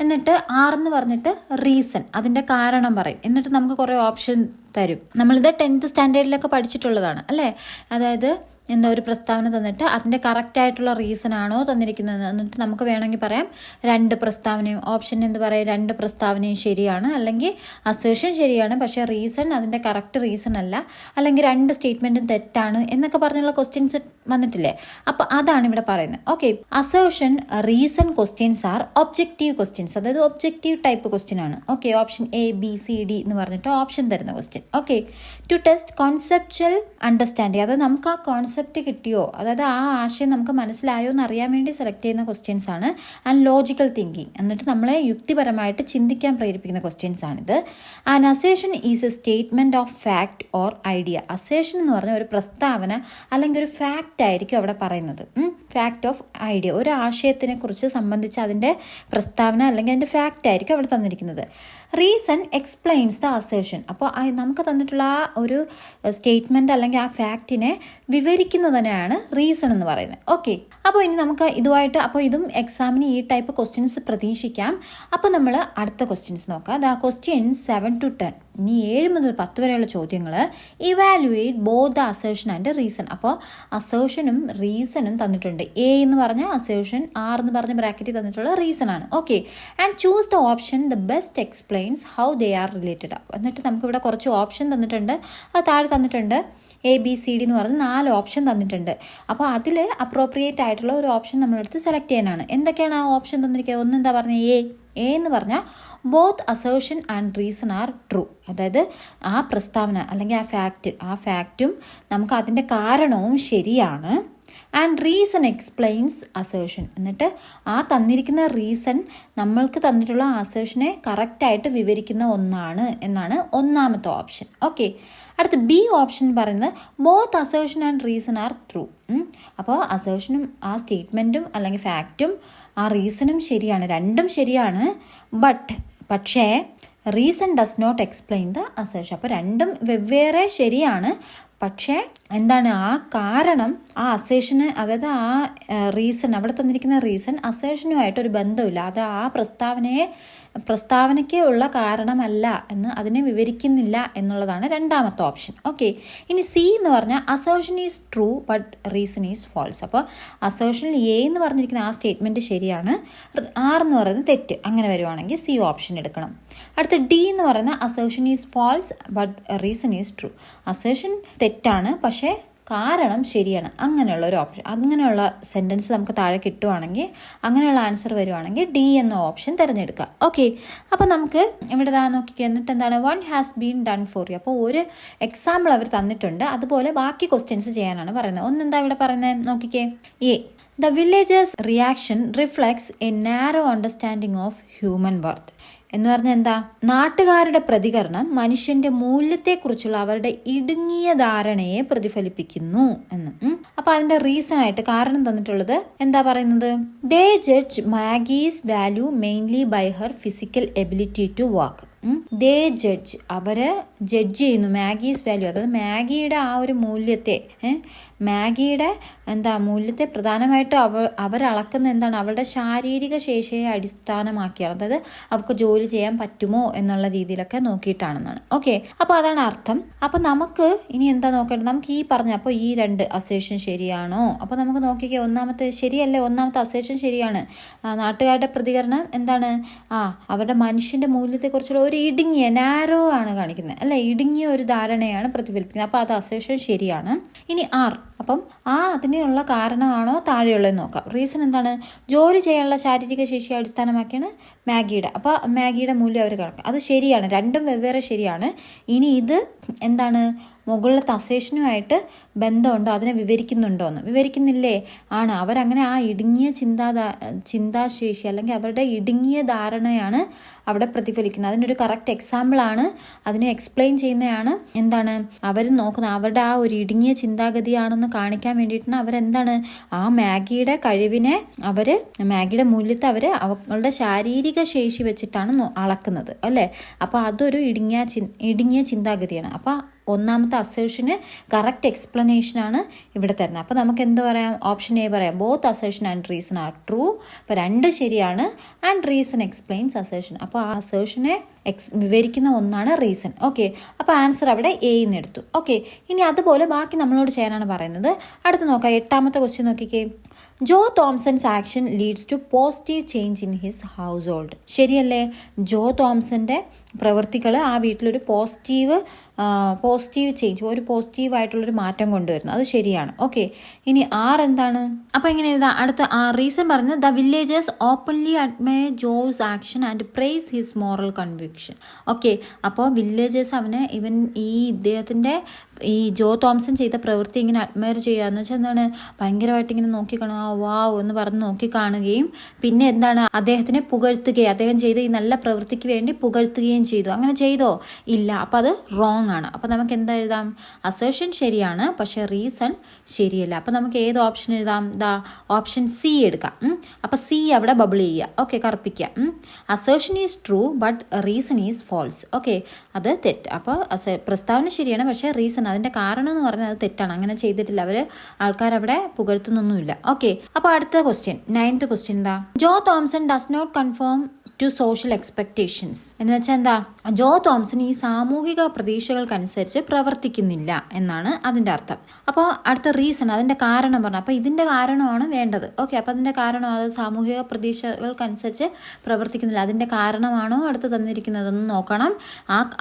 എന്നിട്ട് ആർ എന്ന് പറഞ്ഞിട്ട് റീസൺ അതിൻ്റെ കാരണം പറയും, എന്നിട്ട് നമുക്ക് കുറേ ഓപ്ഷൻ തരും. നമ്മളിത് 10th സ്റ്റാൻഡേർഡിലൊക്കെ പഠിച്ചിട്ടുള്ളതാണ് അല്ലേ. അതായത് എന്താ ഒരു പ്രസ്താവന തന്നിട്ട് അതിൻ്റെ കറക്റ്റായിട്ടുള്ള റീസൺ ആണോ തന്നിരിക്കുന്നത് എന്നിട്ട് നമുക്ക് വേണമെങ്കിൽ പറയാം 2 പ്രസ്താവനയും. ഓപ്ഷൻ എന്ത് പറയാം, 2 പ്രസ്താവനയും ശരിയാണ്, അല്ലെങ്കിൽ അസേർഷൻ ശരിയാണ് പക്ഷേ റീസൺ അതിൻ്റെ കറക്റ്റ് റീസൺ അല്ല, അല്ലെങ്കിൽ 2 സ്റ്റേറ്റ്മെൻറ്റും തെറ്റാണ് എന്നൊക്കെ പറഞ്ഞുള്ള ക്വസ്റ്റ്യൻസ് വന്നിട്ടില്ലേ. അപ്പോൾ അതാണ് ഇവിടെ പറയുന്നത്. Okay, assertion reason questions are objective questions, അതായത് ഒബ്ജക്റ്റീവ് ടൈപ്പ് ക്വസ്റ്റ്യൻ ആണ്. Okay, option A B C D എന്ന് പറഞ്ഞിട്ട് ഓപ്ഷൻ തരുന്ന question. Okay, to test conceptual understanding, അതായത് നമുക്ക് ആ കോൺസെപ്റ്റ് കിട്ടിയോ, അതായത് ആ ആശയം നമുക്ക് മനസ്സിലായോ എന്ന് അറിയാൻ വേണ്ടി സെലക്ട് ചെയ്യുന്ന ക്വസ്റ്റ്യൻസ് ആണ്. ആൻഡ് ലോജിക്കൽ തിങ്കിങ്, എന്നിട്ട് നമ്മളെ യുക്തിപരമായിട്ട് ചിന്തിക്കാൻ പ്രേരിപ്പിക്കുന്ന ക്വസ്റ്റ്യൻസ് ആണിത്. And assertion is A statement of fact or idea. Assertion എന്ന് പറഞ്ഞാൽ ഒരു പ്രസ്താവന അല്ലെങ്കിൽ ഒരു ഫാക്റ്റ് ആയിരിക്കും അവിടെ പറയുന്നത്. ഫാക്ട് ഓഫ് ഐഡിയ, ഒരു ആശയത്തിനെ കുറിച്ച് സംബന്ധിച്ച് അതിൻ്റെ പ്രസ്താവന അല്ലെങ്കിൽ അതിൻ്റെ ഫാക്റ്റ് ആയിരിക്കും അവിടെ തന്നിരിക്കുന്നത്. Reason explains the assertion. അപ്പോൾ നമുക്ക് തന്നിട്ടുള്ള ആ ഒരു സ്റ്റേറ്റ്മെൻറ്റ് അല്ലെങ്കിൽ ആ ഫാക്റ്റിനെ വിവരിക്കുന്നതിനാണ് റീസൺ എന്ന് പറയുന്നത്. ഓക്കെ, അപ്പോൾ ഇനി നമുക്ക് ഇതുമായിട്ട്, അപ്പോൾ ഇതും എക്സാമിന് ഈ ടൈപ്പ് ക്വസ്റ്റ്യൻസ് പ്രതീക്ഷിക്കാം. അപ്പോൾ നമ്മൾ അടുത്ത ക്വസ്റ്റ്യൻസ് നോക്കാം. ദ ക്വസ്റ്റ്യൻസ് 7 to 10, ഇനി 7 മുതൽ 10 വരെയുള്ള ചോദ്യങ്ങൾ. Evaluate both the assertion and reason. അപ്പോൾ അസേർഷനും റീസണും തന്നിട്ടുണ്ട്. എ എന്ന് പറഞ്ഞ അസേർഷൻ, ആർ എന്ന് പറഞ്ഞ ബ്രാക്കറ്റിൽ തന്നിട്ടുള്ള റീസൺ ആണ്. Okay, and choose the option the best explains how they are related. എന്നിട്ട് നമുക്കിവിടെ കുറച്ച് ഓപ്ഷൻ തന്നിട്ടുണ്ട്, അത് താഴെ തന്നിട്ടുണ്ട്. എ ബി സി ഡി എന്ന് പറഞ്ഞ് 4 ഓപ്ഷൻ തന്നിട്ടുണ്ട്. അപ്പോൾ അതിൽ അപ്രോപ്രിയേറ്റ് ആയിട്ടുള്ള ഒരു ഓപ്ഷൻ നമ്മളെടുത്ത് സെലക്ട് ചെയ്യാനാണ്. എന്തൊക്കെയാണ് ആ ഓപ്ഷൻ തന്നിരിക്കുന്നത്? ഒന്നെന്താ പറഞ്ഞ എ എന്ന് പറഞ്ഞാൽ both assertion and reason are true, അതായത് ആ പ്രസ്താവന അല്ലെങ്കിൽ ആ ഫാക്റ്റും നമുക്ക് അതിൻ്റെ കാരണവും ശരിയാണ്. ആൻഡ് റീസൺ എക്സ്പ്ലെയിൻസ് അസേർഷൻ, എന്നിട്ട് ആ തന്നിരിക്കുന്ന റീസൺ നമ്മൾക്ക് തന്നിട്ടുള്ള അസേർഷനെ കറക്റ്റായിട്ട് വിവരിക്കുന്ന ഒന്നാണ് എന്നാണ് ഒന്നാമത്തെ ഓപ്ഷൻ. ഓക്കെ, അടുത്ത ബി ഓപ്ഷൻ പറയുന്നത് both assertion and reason are true. അപ്പോൾ അസേർഷനും ആ സ്റ്റേറ്റ്മെൻറ്റും അല്ലെങ്കിൽ ഫാക്റ്റും ആ റീസണും ശരിയാണ്, രണ്ടും ശരിയാണ്. പക്ഷേ reason does not explain the assertion. അപ്പോൾ രണ്ടും വെവ്വേറെ ശരിയാണ്, പക്ഷേ എന്താണ് ആ കാരണം ആ അസേർഷന്, അതായത് ആ റീസൺ അവിടെ തന്നിരിക്കുന്ന റീസൺ അസേർഷനുമായിട്ടൊരു ബന്ധമില്ല, അത് ആ പ്രസ്താവനയ്ക്ക് ഉള്ള കാരണമല്ല എന്ന് അതിനെ വിവരിക്കുന്നില്ല എന്നുള്ളതാണ് രണ്ടാമത്തെ ഓപ്ഷൻ. ഓക്കെ, ഇനി സി എന്ന് പറഞ്ഞാൽ assertion is true but reason is false. അപ്പോൾ അസേർഷനിൽ എ എന്ന് പറഞ്ഞിരിക്കുന്ന ആ സ്റ്റേറ്റ്മെൻറ്റ് ശരിയാണ്, ആർ എന്ന് പറയുന്നത് തെറ്റ്. അങ്ങനെ വരുവാണെങ്കിൽ സി ഓപ്ഷൻ എടുക്കണം. അടുത്ത ഡി എന്ന് പറയുന്ന assertion is false but reason is true. Assertion തെറ്റാണ് പക്ഷേ കാരണം ശരിയാണ്. അങ്ങനെയുള്ള ഒരു ഓപ്ഷൻ, അങ്ങനെയുള്ള സെൻറ്റൻസ് നമുക്ക് താഴെ കിട്ടുവാണെങ്കിൽ, അങ്ങനെയുള്ള ആൻസർ വരുവാണെങ്കിൽ ഡി എന്ന ഓപ്ഷൻ തിരഞ്ഞെടുക്കുക. ഓക്കെ, അപ്പോൾ നമുക്ക് ഇവിടെ നോക്കിക്കുക. എന്നിട്ട് എന്താണ് 1 has been done for you. അപ്പോൾ ഒരു എക്സാമ്പിൾ അവർ തന്നിട്ടുണ്ട്, അതുപോലെ ബാക്കി ക്വസ്റ്റ്യൻസ് ചെയ്യാനാണ് പറയുന്നത്. ഒന്നെന്താ ഇവിടെ പറയുന്നത് നോക്കിക്കേ. The villagers' reaction reflects a narrow understanding of human worth. എന്ന് പറഞ്ഞാൽ എന്താ, നാട്ടുകാരുടെ പ്രതികരണം മനുഷ്യന്റെ മൂല്യത്തെക്കുറിച്ചുള്ള അവരുടെ ഇടുങ്ങിയ ധാരണയെ പ്രതിഫലിപ്പിക്കുന്നു എന്ന്. അപ്പൊ അതിന്റെ റീസൺ ആയിട്ട് കാരണം തന്നിട്ടുള്ളത് എന്താ പറയുന്നത്, they judge Maggie's value mainly by her physical ability to walk. They judge, അവര് ജഡ്ജ് ചെയ്യുന്നു മാഗീസ് വാല്യൂ, അതായത് മാഗിയുടെ ആ ഒരു മൂല്യത്തെ, മാഗിയുടെ മൂല്യത്തെ പ്രധാനമായിട്ടും അവരളക്കുന്ന എന്താണ്, അവളുടെ ശാരീരിക ശേഷിയെ അടിസ്ഥാനമാക്കിയാണ്. അതായത് അവർക്ക് ജോലി ചെയ്യാൻ പറ്റുമോ എന്നുള്ള രീതിയിലൊക്കെ നോക്കിയിട്ടാണെന്നാണ്. ഓക്കെ, അപ്പോൾ അതാണ് അർത്ഥം. അപ്പോൾ നമുക്ക് ഇനി എന്താ നോക്കേണ്ടത്, നമുക്ക് ഈ പറഞ്ഞ അപ്പോൾ ഈ 2 അസേഷൻ ശരിയാണോ? അപ്പോൾ നമുക്ക് നോക്കിക്കേ, ഒന്നാമത്തെ ശരിയല്ലേ, ഒന്നാമത്തെ അസേഷൻ ശരിയാണ്. നാട്ടുകാരുടെ പ്രതികരണം എന്താണ്, അവരുടെ മനുഷ്യന്റെ മൂല്യത്തെക്കുറിച്ചുള്ള ഒരു ഇടുങ്ങിയ നാരോ ആണ് കാണിക്കുന്നത് അല്ലെ, ഇടുങ്ങിയ ഒരു ധാരണയാണ് പ്രതിഫലിപ്പിക്കുന്നത്. അപ്പോൾ അത് അസേഷൻ ശരിയാണ്. ഇനി ആർ, അപ്പം അതിനുള്ള കാരണമാണോ താഴെയുള്ളതെന്ന് നോക്കാം. റീസൺ എന്താണ്, ജോലി ചെയ്യാനുള്ള ശാരീരിക ശേഷിയെ അടിസ്ഥാനമാക്കിയാണ് മാഗിയുടെ, അപ്പോൾ മാഗിയുടെ മൂല്യം അവർ കണക്ക്, അത് ശരിയാണ്, രണ്ടും വെവ്വേറെ ശരിയാണ്. ഇനി ഇത് എന്താണ്, മുകളിലത്തെ അസേഷനുമായിട്ട് ബന്ധമുണ്ടോ, അതിനെ വിവരിക്കുന്നുണ്ടോ എന്ന്, വിവരിക്കുന്നില്ലേ, ആണ്. അവരങ്ങനെ ആ ഇടുങ്ങിയ ചിന്താശേഷി അല്ലെങ്കിൽ അവരുടെ ഇടുങ്ങിയ ധാരണയാണ് അവിടെ പ്രതിഫലിക്കുന്നത്. അതിനൊരു കറക്റ്റ് എക്സാമ്പിളാണ്, അതിനെ എക്സ്പ്ലെയിൻ ചെയ്യുന്നതാണ് എന്താണ് അവർ നോക്കുന്നത്, അവരുടെ ആ ഒരു ഇടുങ്ങിയ ചിന്താഗതിയാണെന്ന് കാണിക്കാൻ വേണ്ടിയിട്ടാണ് അവരെന്താണ് ആ മാഗിയുടെ കഴിവിനെ, മാഗിയുടെ മൂല്യത്തെ അവരുടെ ശാരീരിക ശേഷി വെച്ചിട്ടാണ് അളക്കുന്നത് അല്ലേ. അപ്പോൾ അതൊരു ഇടുങ്ങിയ ചിന്താഗതിയാണ്. അപ്പോൾ ഒന്നാമത്തെ അസേഷന് കറക്റ്റ് എക്സ്പ്ലനേഷനാണ് ഇവിടെ തരുന്നത്. അപ്പോൾ നമുക്ക് എന്ത് പറയാം, ഓപ്ഷൻ എ പറയാം, both assertion and reason are true. അപ്പോൾ 2 ശരിയാണ്, ആൻഡ് റീസൺ എക്സ്പ്ലെയിൻസ് അസേഷൻ. അപ്പോൾ ആ അസേഷനെ വിവരിക്കുന്ന ഒന്നാണ് റീസൺ. ഓക്കെ, അപ്പോൾ ആൻസർ അവിടെ എന്ന് എടുത്തു. ഓക്കെ, ഇനി അതുപോലെ ബാക്കി നമ്മളോട് ചെയ്യാനാണ് പറയുന്നത്. അടുത്ത് നോക്കാം, 8ാമത്തെ ക്വസ്റ്റ്യൻ നോക്കിക്കേ. Joe Thompson's action leads to positive change in his household. ശരിയല്ലേ, ജോ തോംസന്റെ പ്രവൃത്തികൾ ആ വീട്ടിലൊരു പോസിറ്റീവ് ചേഞ്ച്, ഒരു പോസിറ്റീവായിട്ടുള്ളൊരു മാറ്റം കൊണ്ടുവരുന്നു, അത് ശരിയാണ്. ഓക്കെ, ഇനി ആർ എന്താണ്, അപ്പോൾ എങ്ങനെ എഴുതാം, അടുത്ത റീസൺ പറയുന്നത് the villagers openly admire Joe's action and praise his moral conviction. Okay, അപ്പോൾ വില്ലേജേഴ്സ് ഇദ്ദേഹത്തിൻ്റെ ഈ ജോ തോംസൺ ചെയ്ത പ്രവൃത്തി ഇങ്ങനെ അഡ്മയർ ചെയ്യുക എന്ന് വെച്ചാൽ എന്താണ്, ഭയങ്കരമായിട്ട് ഇങ്ങനെ നോക്കിക്കാണുക, വാവ് എന്ന് പറഞ്ഞ് നോക്കിക്കാണുകയും പിന്നെ എന്താണ് അദ്ദേഹത്തിനെ പുകഴ്ത്തുകയും, അദ്ദേഹം ചെയ്ത ഈ നല്ല പ്രവൃത്തിക്ക് വേണ്ടി പുകഴ്ത്തുകയും ചെയ്തു. അങ്ങനെ ചെയ്തോ? ഇല്ല. അപ്പോൾ അത് റോങ് ആണ്. അപ്പോൾ നമുക്ക് എന്താ എഴുതാം, അസേഷൻ ശരിയാണ് പക്ഷേ റീസൺ ശരിയല്ല. അപ്പോൾ നമുക്ക് ഏത് ഓപ്ഷൻ എഴുതാം, ഓപ്ഷൻ സി എടുക്കാം. അപ്പോൾ സി അവിടെ ബബിൾ ചെയ്യുക, ഓക്കെ, കറുപ്പിക്കുക. Assertion is true but reason is false. Okay, അത് തെറ്റ്. അപ്പോൾ പ്രസ്താവന ശരിയാണ് പക്ഷേ റീസൺ, അതിൻ്റെ കാരണം എന്ന് പറഞ്ഞാൽ അത് തെറ്റാണ്, അങ്ങനെ ചെയ്തിട്ടില്ല, ആൾക്കാരവിടെ പുകഴ്ത്തുന്നൊന്നുമില്ല. ഓക്കെ, അപ്പോൾ അടുത്ത ക്വസ്റ്റ്യൻ, 9th ക്വസ്റ്റ്യൻ എന്താ, Joe Thompson does not conform to social expectations. എന്ന് വെച്ചാൽ എന്താ, ജോ തോംസൺ ഈ സാമൂഹിക പ്രതീക്ഷകൾക്കനുസരിച്ച് പ്രവർത്തിക്കുന്നില്ല എന്നാണ് അതിൻ്റെ അർത്ഥം. അപ്പോൾ അടുത്ത റീസൺ, അതിൻ്റെ കാരണം പറഞ്ഞു. അപ്പോൾ ഇതിൻ്റെ കാരണമാണ് വേണ്ടത്. ഓക്കെ, അപ്പോൾ അതിൻ്റെ കാരണം, അത് സാമൂഹിക പ്രതീക്ഷകൾക്കനുസരിച്ച് പ്രവർത്തിക്കുന്നില്ല, അതിൻ്റെ കാരണമാണോ അടുത്ത് തന്നിരിക്കുന്നതെന്ന് നോക്കണം.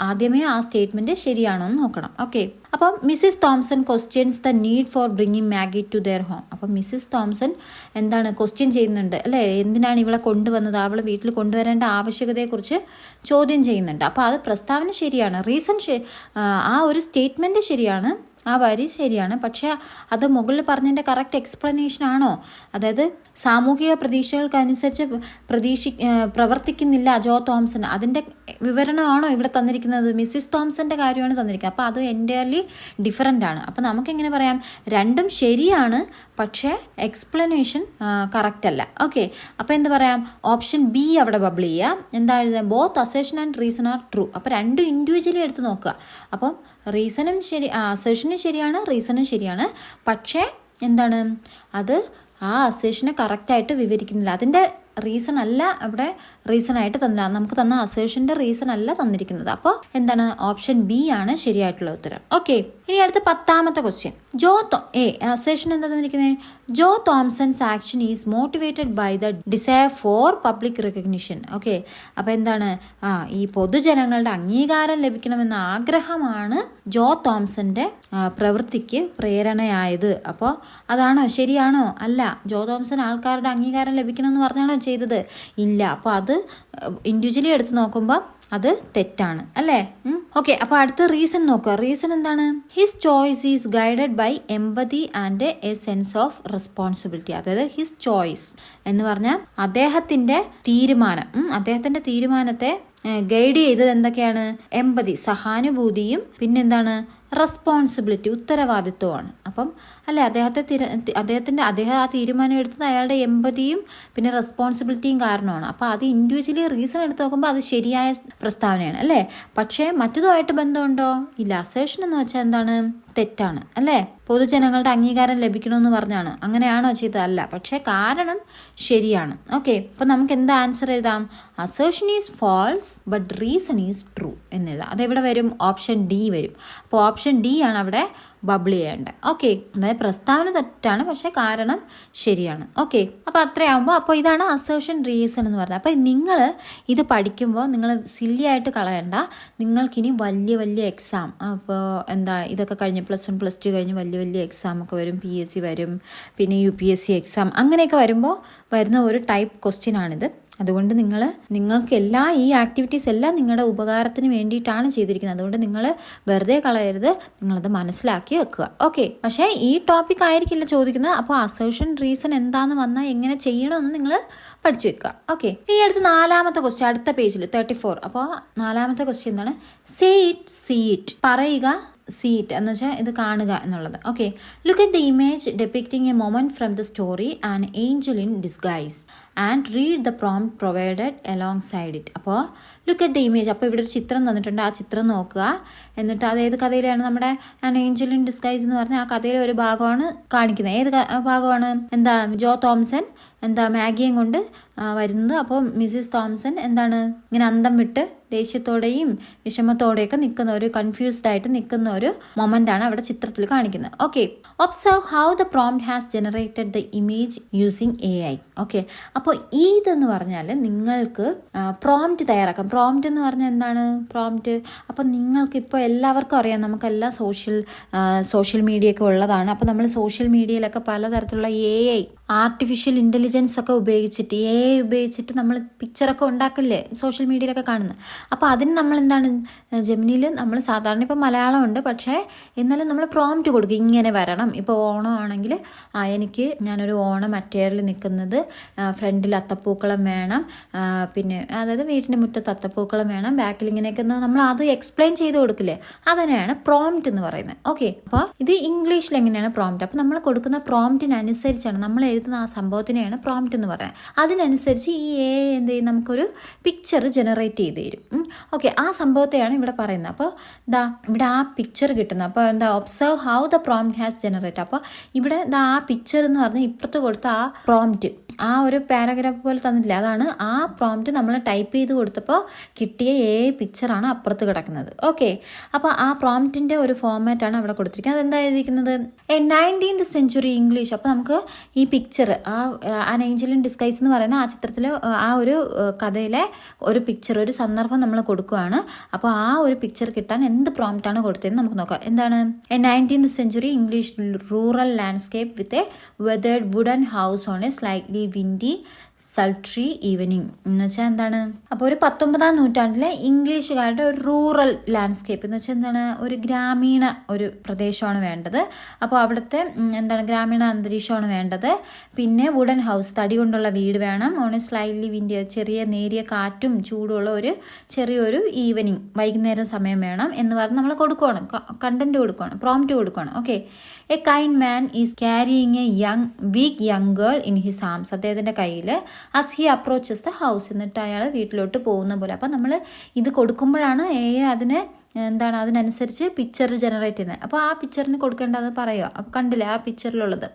ആദ്യമേ ആ സ്റ്റേറ്റ്മെൻറ്റ് ശരിയാണോ എന്ന് നോക്കണം. ഓക്കെ, അപ്പോൾ Mrs Thompson questions the need for bringing Maggie to their home. അപ്പോൾ മിസ്സിസ് തോംസൺ എന്താണ് ക്വസ്റ്റ്യൻ ചെയ്യുന്നുണ്ട് അല്ലേ, എന്തിനാണ് ഇവളെ കൊണ്ടുവന്നത്, അവളെ വീട്ടിൽ കൊണ്ടുവരേണ്ട ആവശ്യകതയെക്കുറിച്ച് ചോദ്യം ചെയ്യുന്നുണ്ട്. അപ്പോൾ അത് പ്രസ്താവന ശരിയാണ്, റീസൺ ആ ഒരു സ്റ്റേറ്റ്മെൻറ്റ് ശരിയാണ്, ആ വരി ശരിയാണ്, പക്ഷേ അത് മുകളിൽ പറഞ്ഞതിൻ്റെ കറക്റ്റ് എക്സ്പ്ലനേഷൻ ആണോ, അതായത് സാമൂഹിക പ്രതീക്ഷകൾക്കനുസരിച്ച് പ്രവർത്തിക്കുന്നില്ല ജോ തോംസൺ, അതിൻ്റെ വിവരണമാണോ ഇവിടെ തന്നിരിക്കുന്നത്, മിസ്സിസ് തോംസൻ്റെ കാര്യമാണ് തന്നിരിക്കുന്നത്. അപ്പോൾ അത് എൻറ്റയർലി ഡിഫറൻ്റ് ആണ്. അപ്പോൾ നമുക്കെങ്ങനെ പറയാം, രണ്ടും ശരിയാണ് പക്ഷേ എക്സ്പ്ലനേഷൻ കറക്റ്റ് അല്ല. ഓക്കെ, അപ്പോൾ എന്ത് പറയാം, ഓപ്ഷൻ ബി അവിടെ ബബിൾ ചെയ്യാം. എന്താ എഴുതുക, both assertion and reason are true. അപ്പോൾ രണ്ടും ഇൻഡിവിജ്വലി എടുത്ത് നോക്കുക. അപ്പം റീസണും ശരി, അസേഷനും ശരിയാണ്, റീസണും ശരിയാണ്, പക്ഷേ എന്താണ്, അത് ആ അസേഷനെ കറക്റ്റായിട്ട് വിവരിക്കുന്നില്ല, അതിൻ്റെ റീസൺ അല്ല അവിടെ റീസൺ ആയിട്ട് തന്നില്ല, നമുക്ക് തന്ന അസേഷൻ്റെ റീസൺ അല്ല തന്നിരിക്കുന്നത്. അപ്പോൾ എന്താണ്, ഓപ്ഷൻ ബി ആണ് ശരിയായിട്ടുള്ള ഉത്തരം. ഓക്കെ, ഇനി അടുത്ത 10ാമത്തെ ക്വസ്റ്റ്യൻ, അസേഷൻ എന്താ തന്നിരിക്കുന്നത്, Joe Thompson's action is motivated by the desire for public recognition. Okay, അപ്പോൾ എന്താണ്, ഈ പൊതുജനങ്ങളുടെ അംഗീകാരം ലഭിക്കണമെന്ന ആഗ്രഹമാണ് ജോ തോംസന്റെ പ്രവൃത്തിക്ക് പ്രേരണയായത്. അപ്പോൾ അതാണോ, ശരിയാണോ? അല്ല. ജോ തോംസൺ ആൾക്കാരുടെ അംഗീകാരം ലഭിക്കണമെന്ന് പറഞ്ഞാണോ ചെയ്തത്? ഇല്ല. അപ്പോൾ അത് ഇൻഡിവിജ്വലി എടുത്ത് നോക്കുമ്പോൾ അത് തെറ്റാണ് അല്ലേ? ഓക്കെ, അപ്പോൾ അടുത്ത റീസൺ നോക്കുക. റീസൺ എന്താണ്? His choice is guided by empathy and a sense of responsibility. അതായത് ഹിസ് ചോയ്സ് എന്ന് പറഞ്ഞാൽ അദ്ദേഹത്തിന്റെ തീരുമാനത്തെ ഗൈഡ് ചെയ്തത് എന്തൊക്കെയാണ്? എംപതി, സഹാനുഭൂതിയും, പിന്നെന്താണ്? റെസ്പോൺസിബിലിറ്റി, ഉത്തരവാദിത്വമാണ്. അപ്പം അല്ലെ, അദ്ദേഹം ആ തീരുമാനം എടുത്തത് അയാളുടെ എംപതിയും പിന്നെ റെസ്പോൺസിബിലിറ്റിയും കാരണമാണ്. അപ്പോൾ അത് ഇൻഡിവിജ്വലി റീസൺ എടുത്ത് നോക്കുമ്പോൾ അത് ശരിയായ പ്രസ്താവനയാണ് അല്ലേ? പക്ഷേ മറ്റതുമായിട്ട് ബന്ധമുണ്ടോ? ഇല്ല. അസേഷൻ എന്ന് വെച്ചാൽ എന്താണ്? തെറ്റാണ് അല്ലേ? പൊതുജനങ്ങളുടെ അംഗീകാരം ലഭിക്കണമെന്ന് പറഞ്ഞാണ്. അങ്ങനെയാണോ ചെയ്തത്? അല്ല. പക്ഷേ കാരണം ശരിയാണ്. ഓക്കെ, അപ്പോൾ നമുക്ക് എന്താ ആൻസർ എഴുതാം? Assertion is false but reason is true എന്നെഴുതാം. അതെവിടെ വരും? ഓപ്ഷൻ ഡി വരും. അപ്പോൾ ഓപ്ഷൻ ഡി ആണ് അവിടെ ബബിൾ ചെയ്യേണ്ടത്. ഓക്കെ, അതായത് പ്രസ്താവന തെറ്റാണ് പക്ഷെ കാരണം ശരിയാണ്. ഓക്കെ, അപ്പോൾ അത്രയാകുമ്പോൾ അപ്പോൾ ഇതാണ് അസേഷൻ റീസൺ എന്ന് പറയുന്നത്. അപ്പോൾ നിങ്ങൾ ഇത് പഠിക്കുമ്പോൾ നിങ്ങൾ സില്ലി ആയിട്ട് കളയണ്ട. നിങ്ങൾക്കിനി വലിയ വലിയ എക്സാം, അപ്പോൾ ഇതൊക്കെ കഴിഞ്ഞ് +1 +2 കഴിഞ്ഞ് വലിയ എക്സാം ഒക്കെ വരും. PSC വരും, പിന്നെ UPSC എക്സാം, അങ്ങനെയൊക്കെ വരുമ്പോൾ വരുന്ന ഒരു ടൈപ്പ് ക്വസ്റ്റ്യൻ ആണിത്. അതുകൊണ്ട് നിങ്ങൾക്ക് ഈ ആക്ടിവിറ്റീസ് എല്ലാം നിങ്ങളുടെ ഉപകാരത്തിന് വേണ്ടിയിട്ടാണ് ചെയ്തിരിക്കുന്നത്. അതുകൊണ്ട് നിങ്ങൾ വെറുതെ കളയരുത്, നിങ്ങളത് മനസ്സിലാക്കി വെക്കുക. ഓക്കെ, പക്ഷേ ഈ ടോപ്പിക് ആയിരിക്കില്ല ചോദിക്കുന്നത്. അപ്പോൾ അസേഷൻ റീസൺ എന്താണെന്ന് വന്നാൽ എങ്ങനെ ചെയ്യണമെന്ന് നിങ്ങൾ പഠിച്ചു വെക്കുക. ഓക്കെ, ഈ അടുത്ത് 4ാമത്തെ ക്വസ്റ്റ്യൻ അടുത്ത പേജിൽ 34. അപ്പോൾ 4ാമത്തെ ക്വസ്റ്റ്യൻ എന്താണ്? സേ ഇറ്റ്, പറയുക. See it എന്ന് വെച്ചാൽ ഇത് കാണുക എന്നുള്ളത്. Okay, look at the image depicting a moment from the story an angel in disguise and read the prompt provided alongside it. അപ്പോൾ ലുക്ക് അറ്റ് ദ ഇമേജ്, അപ്പോൾ ഇവിടെ ഒരു ചിത്രം തന്നിട്ടുണ്ട്. ആ ചിത്രം നോക്കുക. എന്നിട്ട് അത് ഏത് കഥയിലാണ്? നമ്മുടെ ആൻ ഏഞ്ചൽ ഇൻ ഡിസ്ഗൈസ് എന്ന് പറഞ്ഞാൽ ആ കഥയിലെ ഒരു ഭാഗമാണ് കാണിക്കുന്നത്. ഏത് ഭാഗമാണ്? ജോ തോംസൺ മാഗിയും കൊണ്ട് വരുന്നത്. അപ്പോൾ മിസ്സിസ് തോംസൺ ഇങ്ങനെ അന്തം വിട്ട് ദേഷ്യത്തോടെയും വിഷമത്തോടെയൊക്കെ നിൽക്കുന്ന ഒരു കൺഫ്യൂസ്ഡ് ആയിട്ട് നിൽക്കുന്ന ഒരു മൊമെന്റ് ആണ് അവിടെ ചിത്രത്തിൽ കാണിക്കുന്നത്. Okay, observe how the prompt has generated the image using AI. Okay, അപ്പോൾ ഇതെന്ന് പറഞ്ഞാൽ നിങ്ങൾക്ക് പ്രോംപ്റ്റ് തയ്യാറാക്കാം. പ്രോംപ്റ്റ് എന്ന് പറഞ്ഞാൽ എന്താണ്? പ്രോംപ്റ്റ് അപ്പോൾ നിങ്ങൾക്ക് ഇപ്പോൾ എല്ലാവർക്കും അറിയാം, നമുക്കെല്ലാം സോഷ്യൽ മീഡിയ ഒക്കെ ഉള്ളതാണ്. അപ്പോൾ നമ്മൾ സോഷ്യൽ മീഡിയയിലൊക്കെ പലതരത്തിലുള്ള AI ആർട്ടിഫിഷ്യൽ ഇൻ്റലിജൻസ് ഒക്കെ ഉപയോഗിച്ചിട്ട് നമ്മൾ പിക്ചറൊക്കെ ഉണ്ടാക്കില്ലേ സോഷ്യൽ മീഡിയയിലൊക്കെ കാണുന്നത്. അപ്പോൾ അതിന് നമ്മൾ ജെമിനിയിൽ നമ്മൾ സാധാരണ ഇപ്പോൾ മലയാളം ഉണ്ട്, പക്ഷേ എന്നാലും നമ്മൾ പ്രോംപ്റ്റ് കൊടുക്കും. ഇങ്ങനെ വരണം. ഇപ്പോൾ ഓണം ആണെങ്കിൽ ഞാനൊരു ഓണം അറ്റയറിൽ നിൽക്കുന്നത്, ഫ്രണ്ടിൽ അത്തപ്പൂക്കളം വേണം, പിന്നെ അതായത് വീട്ടിൻ്റെ മുറ്റത്ത് അത്തപ്പൂക്കളം വേണം, ബാക്കിൽ ഇങ്ങനെയൊക്കെ നമ്മൾ അത് എക്സ്പ്ലെയിൻ ചെയ്ത് കൊടുക്കില്ലേ, അതിനെയാണ് പ്രോംപ്റ്റ് എന്ന് പറയുന്നത്. ഓക്കെ, അപ്പോൾ ഇത് ഇംഗ്ലീഷിൽ എങ്ങനെയാണ് പ്രോംപ്റ്റ്? അപ്പോൾ നമ്മൾ കൊടുക്കുന്ന പ്രോംപ്റ്റിനനുസരിച്ചാണ് നമ്മൾ എഴുതുന്ന ആ സംഭവത്തിനെയാണ് പ്രോംപ്റ്റ് എന്ന് പറയുന്നത്. അതിനനുസരിച്ച് ഈ AI എന്ത് ചെയ്യും? നമുക്കൊരു പിക്ചർ ജനറേറ്റ് ചെയ്ത് തരും. ഓക്കെ, ആ സംഭവത്തെയാണ് ഇവിടെ പറയുന്നത്. അപ്പോൾ ഇവിടെ ആ പിക്ചർ കിട്ടുന്നത്. അപ്പോൾ observe how the prompt has generate. അപ്പോൾ ഇവിടെ ആ പിക്ചർ എന്ന് പറഞ്ഞാൽ ഇപ്പുറത്ത് കൊടുത്ത ആ പ്രോംപ്റ്റ്, ആ ഒരു പാരഗ്രാഫ് പോലെ തന്നിട്ടില്ല, അതാണ് ആ പ്രോംപ്റ്റ് നമ്മൾ ടൈപ്പ് ചെയ്ത് കൊടുത്തപ്പോൾ കിട്ടിയ AI പിക്ചറാണ് അപ്പുറത്ത് കിടക്കുന്നത്. ഓക്കെ, അപ്പോൾ ആ പ്രോംപ്റ്റിൻ്റെ ഒരു ഫോർമാറ്റാണ് അവിടെ കൊടുത്തിരിക്കുന്നത്. അതെന്താ എഴുതിയിരിക്കുന്നത്? 19th century English. അപ്പോൾ നമുക്ക് ഈ picture an angel in disguise എന്ന് പറയുന്ന ആ ചിത്രത്തിൽ ആ ഒരു കഥയിലെ ഒരു പിക്ചർ, ഒരു സന്ദർഭം നമ്മൾ കൊടുക്കുകയാണ്. അപ്പോൾ ആ ഒരു പിക്ചർ കിട്ടാൻ എന്ത് പ്രോംപ്റ്റാണ് കൊടുത്തതെന്ന് നമുക്ക് നോക്കാം. എന്താണ്? 19th century English rural landscape with a weathered wooden house on a slightly windy sultry evening എന്ന് വെച്ചാൽ എന്താണ്? അപ്പോൾ ഒരു 19ാം നൂറ്റാണ്ടിലെ ഇംഗ്ലീഷുകാരുടെ ഒരു റൂറൽ ലാൻഡ്സ്കേപ്പ് എന്ന് വെച്ചാൽ ഒരു ഗ്രാമീണ ഒരു പ്രദേശമാണ് വേണ്ടത്. അപ്പോൾ അവിടുത്തെ ഗ്രാമീണ അന്തരീക്ഷമാണ് വേണ്ടത്. പിന്നെ വുഡൻ ഹൗസ്, തടി കൊണ്ടുള്ള വീട് വേണം. ഓൺ സ്ലൈറ്റ്ലി വിൻഡി, ചെറിയ നേരിയ കാറ്റും ചൂടുള്ള ഒരു ചെറിയൊരു ഈവനിങ്, വൈകുന്നേരം സമയം വേണം എന്ന് പറഞ്ഞ് നമ്മൾ കൊടുക്കുകയാണ്, കണ്ടന്റ് കൊടുക്കുകയാണ്, പ്രോംപ്റ്റ് കൊടുക്കുകയാണ്. Okay, a kind man is carrying a weak young girl in his arms. അദ്ദേഹത്തിൻ്റെ കയ്യിൽ as he approaches the house, എന്നിട്ട് അയാൾ വീട്ടിലോട്ട് പോകുന്ന പോലെ. അപ്പം നമ്മൾ ഇത് കൊടുക്കുമ്പോഴാണ് അതിനനുസരിച്ച് പിക്ചർ ജനറേറ്റ് ചെയ്യുന്നത്. അപ്പോൾ ആ പിക്ചറിന് കൊടുക്കേണ്ടത് പറയുക. അപ്പോൾ കണ്ടില്ലേ ആ പിക്ചറിലുള്ളത്?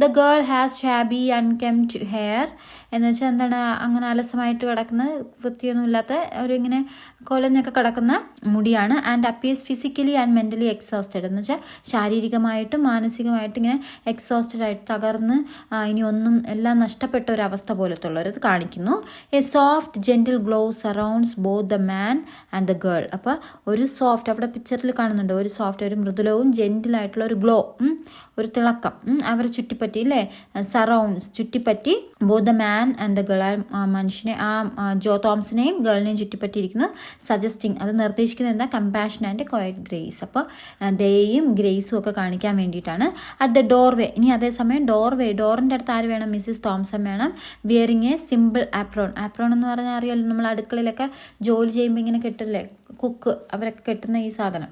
The girl has shabby unkempt hair എന്ന് വെച്ചാൽ അങ്ങനെ അലസമായിട്ട് കിടക്കുന്ന, വൃത്തിയൊന്നുമില്ലാത്ത ഒരു ഇങ്ങനെ കൊലഞ്ഞൊക്കെ കിടക്കുന്ന മുടിയാണ്. And appears physically and mentally exhausted എന്ന് വെച്ചാൽ ശാരീരികമായിട്ടും മാനസികമായിട്ടും ഇങ്ങനെ എക്സോസ്റ്റഡ് ആയിട്ട് തകർന്ന് ഇനി ഒന്നും എല്ലാം നഷ്ടപ്പെട്ട ഒരു അവസ്ഥ പോലത്തുള്ളവരത് കാണിക്കുന്നു. A soft gentle glow surrounds both the man and the girl. അപ്പോൾ ഒരു സോഫ്റ്റ്, അവിടെ പിക്ചറിൽ കാണുന്നുണ്ട്, ഒരു സോഫ്റ്റ്, ഒരു മൃദുലവും ജെന്റിലായിട്ടുള്ള ഒരു ഗ്ലോ, ഒരു തിളക്കം അവരെ ചുറ്റിപ്പറ്റി അല്ലേ, സറൗണ്ട്സ് ചുറ്റിപ്പറ്റി both the man and the girl, മനുഷ്യനെ ജോ തോംസനെയും ഗേളിനെയും ചുറ്റിപ്പറ്റിയിരിക്കുന്നു. സജസ്റ്റിംഗ്, അത് നിർദ്ദേശിക്കുന്നത് എന്താ, കമ്പാഷൻ ആൻഡ് ക്വയറ്റ് ഗ്രേസ്. അപ്പോൾ ദയയും ഗ്രേസും ഒക്കെ കാണിക്കാൻ വേണ്ടിയിട്ടാണ്. അറ്റ് ദ ഡോർവേ, ഇനി അതേസമയം ഡോറിൻ്റെ അടുത്ത് ആര് വേണം, മിസ്സിസ് തോംസൺ വേണം. Wearing A simple apron. Apron എന്ന് പറഞ്ഞാൽ അറിയാലോ, നമ്മൾ അടുക്കളയിലൊക്കെ ജോലി ചെയ്യുമ്പോൾ ഇങ്ങനെ കെട്ടില്ലേ, കുക്ക് അവരൊക്കെ കെട്ടുന്ന ഈ സാധനം.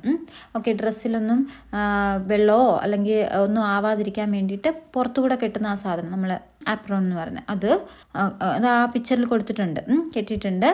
ഓക്കെ, ഡ്രസ്സിലൊന്നും വെള്ളമോ അല്ലെങ്കിൽ ഒന്നും ആവാതിരിക്കാൻ വേണ്ടിയിട്ട് പുറത്തുകൂടെ കെട്ടുന്ന ആ സാധനം നമ്മൾ ആപ്രോൺ എന്ന് പറയുന്നത്, അത് ആ പിക്ചറിൽ കൊടുത്തിട്ടുണ്ട്, കെട്ടിയിട്ടുണ്ട്.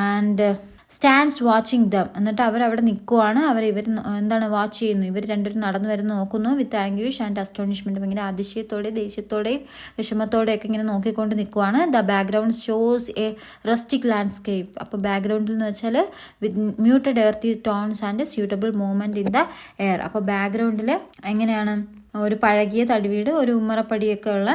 ആൻഡ് സ്റ്റാൻഡ്സ് വാച്ചിങ് ദം, എന്നിട്ട് അവരവിടെ നിൽക്കുവാണ്. ഇവർ എന്താണ് വാച്ച് ചെയ്യുന്നു, ഇവർ രണ്ടുപേരും നടന്നു വരുന്ന നോക്കുന്നു. വിത്ത് ആംഗ്വിഷ് ആൻഡ് അസ്റ്റോണിഷ്മെൻറ്റും, ഇങ്ങനെ അതിശയത്തോടെയും ദേഷ്യത്തോടെയും വിഷമത്തോടെയൊക്കെ ഇങ്ങനെ നോക്കിക്കൊണ്ട് നിൽക്കുവാണ്. The background shows a rustic landscape. അപ്പോൾ ബാക്ക്ഗ്രൗണ്ടിൽ എന്ന് വെച്ചാൽ with muted earthy tones and suitable movement in the air. അപ്പോൾ ബാക്ക്ഗ്രൗണ്ടിൽ എങ്ങനെയാണ്, ഒരു പഴകിയ തടിവീട്, ഒരു ഉമ്മറപ്പടിയൊക്കെ ഉള്ള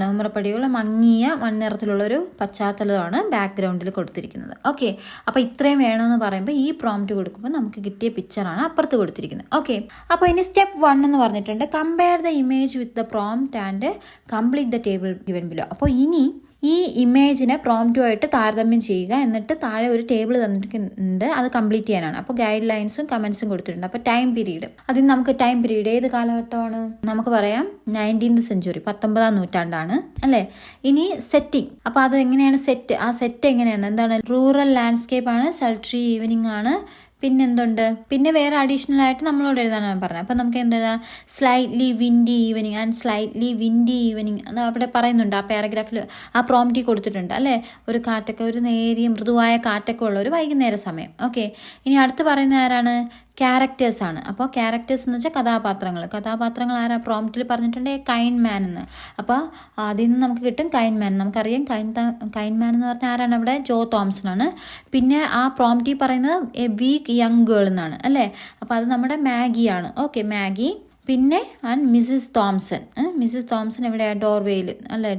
ഉമ്മറപ്പടിയുള്ള മങ്ങിയ മണ്ണിറത്തിലുള്ളൊരു പശ്ചാത്തലമാണ് ബാക്ക്ഗ്രൗണ്ടിൽ കൊടുത്തിരിക്കുന്നത്. ഓക്കെ, അപ്പോൾ ഇത്രയും വേണമെന്ന് പറയുമ്പോൾ ഈ പ്രോംപ്റ്റ് കൊടുക്കുമ്പോൾ നമുക്ക് കിട്ടിയ പിക്ചറാണ് അപ്പുറത്ത് കൊടുത്തിരിക്കുന്നത്. ഓക്കെ, അപ്പോൾ ഇനി സ്റ്റെപ്പ് 1 എന്ന് പറഞ്ഞിട്ടുണ്ട്, compare the image with the prompt and complete the table given below. അപ്പോൾ ഇനി ഈ ഇമേജിനെ പ്രോംപ്റ്റുമായിട്ട് താരതമ്യം ചെയ്യുക, എന്നിട്ട് താഴെ ഒരു ടേബിൾ തന്നിട്ടുണ്ട്, അത് കംപ്ലീറ്റ് ചെയ്യാനാണ്. അപ്പോൾ ഗൈഡ് ലൈൻസും കമൻസും കൊടുത്തിട്ടുണ്ട്. അപ്പോൾ ടൈം പീരീഡ്, അതിന് നമുക്ക് ടൈം പീരീഡ് ഏത് കാലഘട്ടമാണ്, നമുക്ക് പറയാം 19th സെഞ്ച്വറി, 19ാം നൂറ്റാണ്ടാണ് അല്ലേ. ഇനി സെറ്റിംഗ്, അപ്പോൾ അത് എങ്ങനെയാണ് ആ സെറ്റ് എങ്ങനെയാണ്, എന്താണ്, റൂറൽ ലാൻഡ്സ്കേപ്പ് ആണ്, സൾട്രി ഈവനിങ് ആണ്. പിന്നെ വേറെ അഡീഷണൽ ആയിട്ട് നമ്മളോട് എഴുതാനാണ് പറഞ്ഞത്. അപ്പം നമുക്ക് എന്താ, slightly windy evening and slightly windy evening, അത് അവിടെ പറയുന്നുണ്ട്, ആ പാരഗ്രാഫിൽ ആ പ്രോംപ്റ്റിൽ കൊടുത്തിട്ടുണ്ട് അല്ലേ. ഒരു കാറ്റൊക്കെ, ഒരു നേരിയ മൃദുവായ കാറ്റൊക്കെ ഉള്ള ഒരു വൈകുന്നേര സമയം. ഓക്കെ, ഇനി അടുത്ത് പറയുന്ന ആരാണ്, ക്യാരക്ടേഴ്സ് ആണ്. അപ്പോൾ ക്യാരക്ടേഴ്സ് എന്ന് വെച്ചാൽ കഥാപാത്രങ്ങൾ ആരാ, പ്രോംപ്റ്റിൽ പറഞ്ഞിട്ടുണ്ട് കൈൻ മാൻ എന്ന്. അപ്പോൾ അതിൽ നിന്ന് നമുക്ക് കിട്ടും കൈൻ മാൻ. നമുക്കറിയാം കൈൻ മാൻ എന്ന് പറഞ്ഞാൽ ആരാണ്, അവിടെ ജോ തോംസൺ ആണ്. പിന്നെ ആ പ്രോംപ്റ്റിൽ പറയുന്നത് എ വീക്ക് യങ് ഗേൾ എന്നാണ് അല്ലേ. അപ്പോൾ അത് നമ്മുടെ മാഗിയാണ്. Okay, Maggie. പിന്നെ ആൻഡ് മിസ്സിസ് തോംസൺ എവിടെയാണ്, ഡോർവേയിൽ അല്ലേ,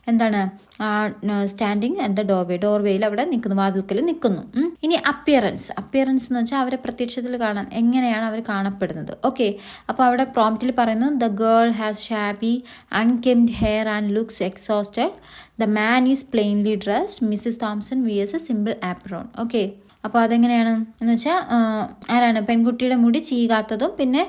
എന്താണ് സ്റ്റാൻഡിങ് അറ്റ് ദ ഡോർവേയിൽ അവിടെ നിൽക്കുന്നു, വാതിൽക്കൽ നിൽക്കുന്നു. ഇനി അപ്പിയറൻസ് എന്ന് വെച്ചാൽ അവരെ പ്രത്യക്ഷത്തിൽ കാണാൻ എങ്ങനെയാണ് അവർ കാണപ്പെടുന്നത്. ഓക്കെ, അപ്പോൾ അവിടെ പ്രോംപ്റ്റിൽ പറയുന്നത് the girl has shabby unkempt hair and looks exhausted, the man is plainly dressed, Mrs Thompson wears a simple apron. Okay, അപ്പോൾ അതെങ്ങനെയാണ് എന്ന് വെച്ചാൽ ആരാണ്, പെൺകുട്ടിയുടെ മുടി ചീകാത്തതും പിന്നെ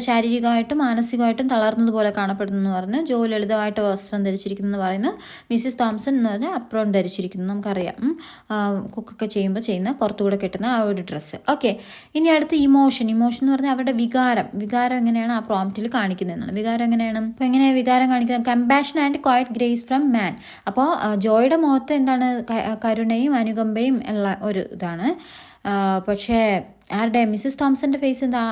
ശാരീരികമായിട്ടും മാനസികമായിട്ടും തളർന്നതുപോലെ കാണപ്പെടുന്നു എന്ന് പറഞ്ഞു. ജോ ലളിതമായിട്ട് വസ്ത്രം ധരിച്ചിരിക്കുന്നു എന്ന് പറയുന്നു. മിസ്സിസ് തോംസൺ എന്ന് പറഞ്ഞാൽ അപ്രോൺ ധരിച്ചിരിക്കുന്നു, നമുക്കറിയാം, കുക്കൊക്കെ ചെയ്യുമ്പോൾ ചെയ്യുന്ന പുറത്തുകൂടെ കെട്ടുന്ന ആ ഒരു ഡ്രസ്സ്. ഓക്കെ, ഇനി അടുത്ത് ഇമോഷൻ എന്ന് പറഞ്ഞാൽ അവരുടെ വികാരം എങ്ങനെയാണ് ആ പ്രോംപ്റ്റിൽ കാണിക്കുന്നതെന്നാണ്. വികാരം എങ്ങനെയാണ്, അപ്പോൾ എങ്ങനെയാണ് വികാരം കാണിക്കുന്നത്, compassion and quiet grace from മാൻ. അപ്പോൾ ജോയുടെ മുഖത്ത് എന്താണ്, കരുണയും അനുകമ്പയും ഉള്ള ഒരു ഇതാണ്. പക്ഷേ ആരുടെ, മിസ്സിസ് തോംസന്റെ ഫേസ് എന്താ,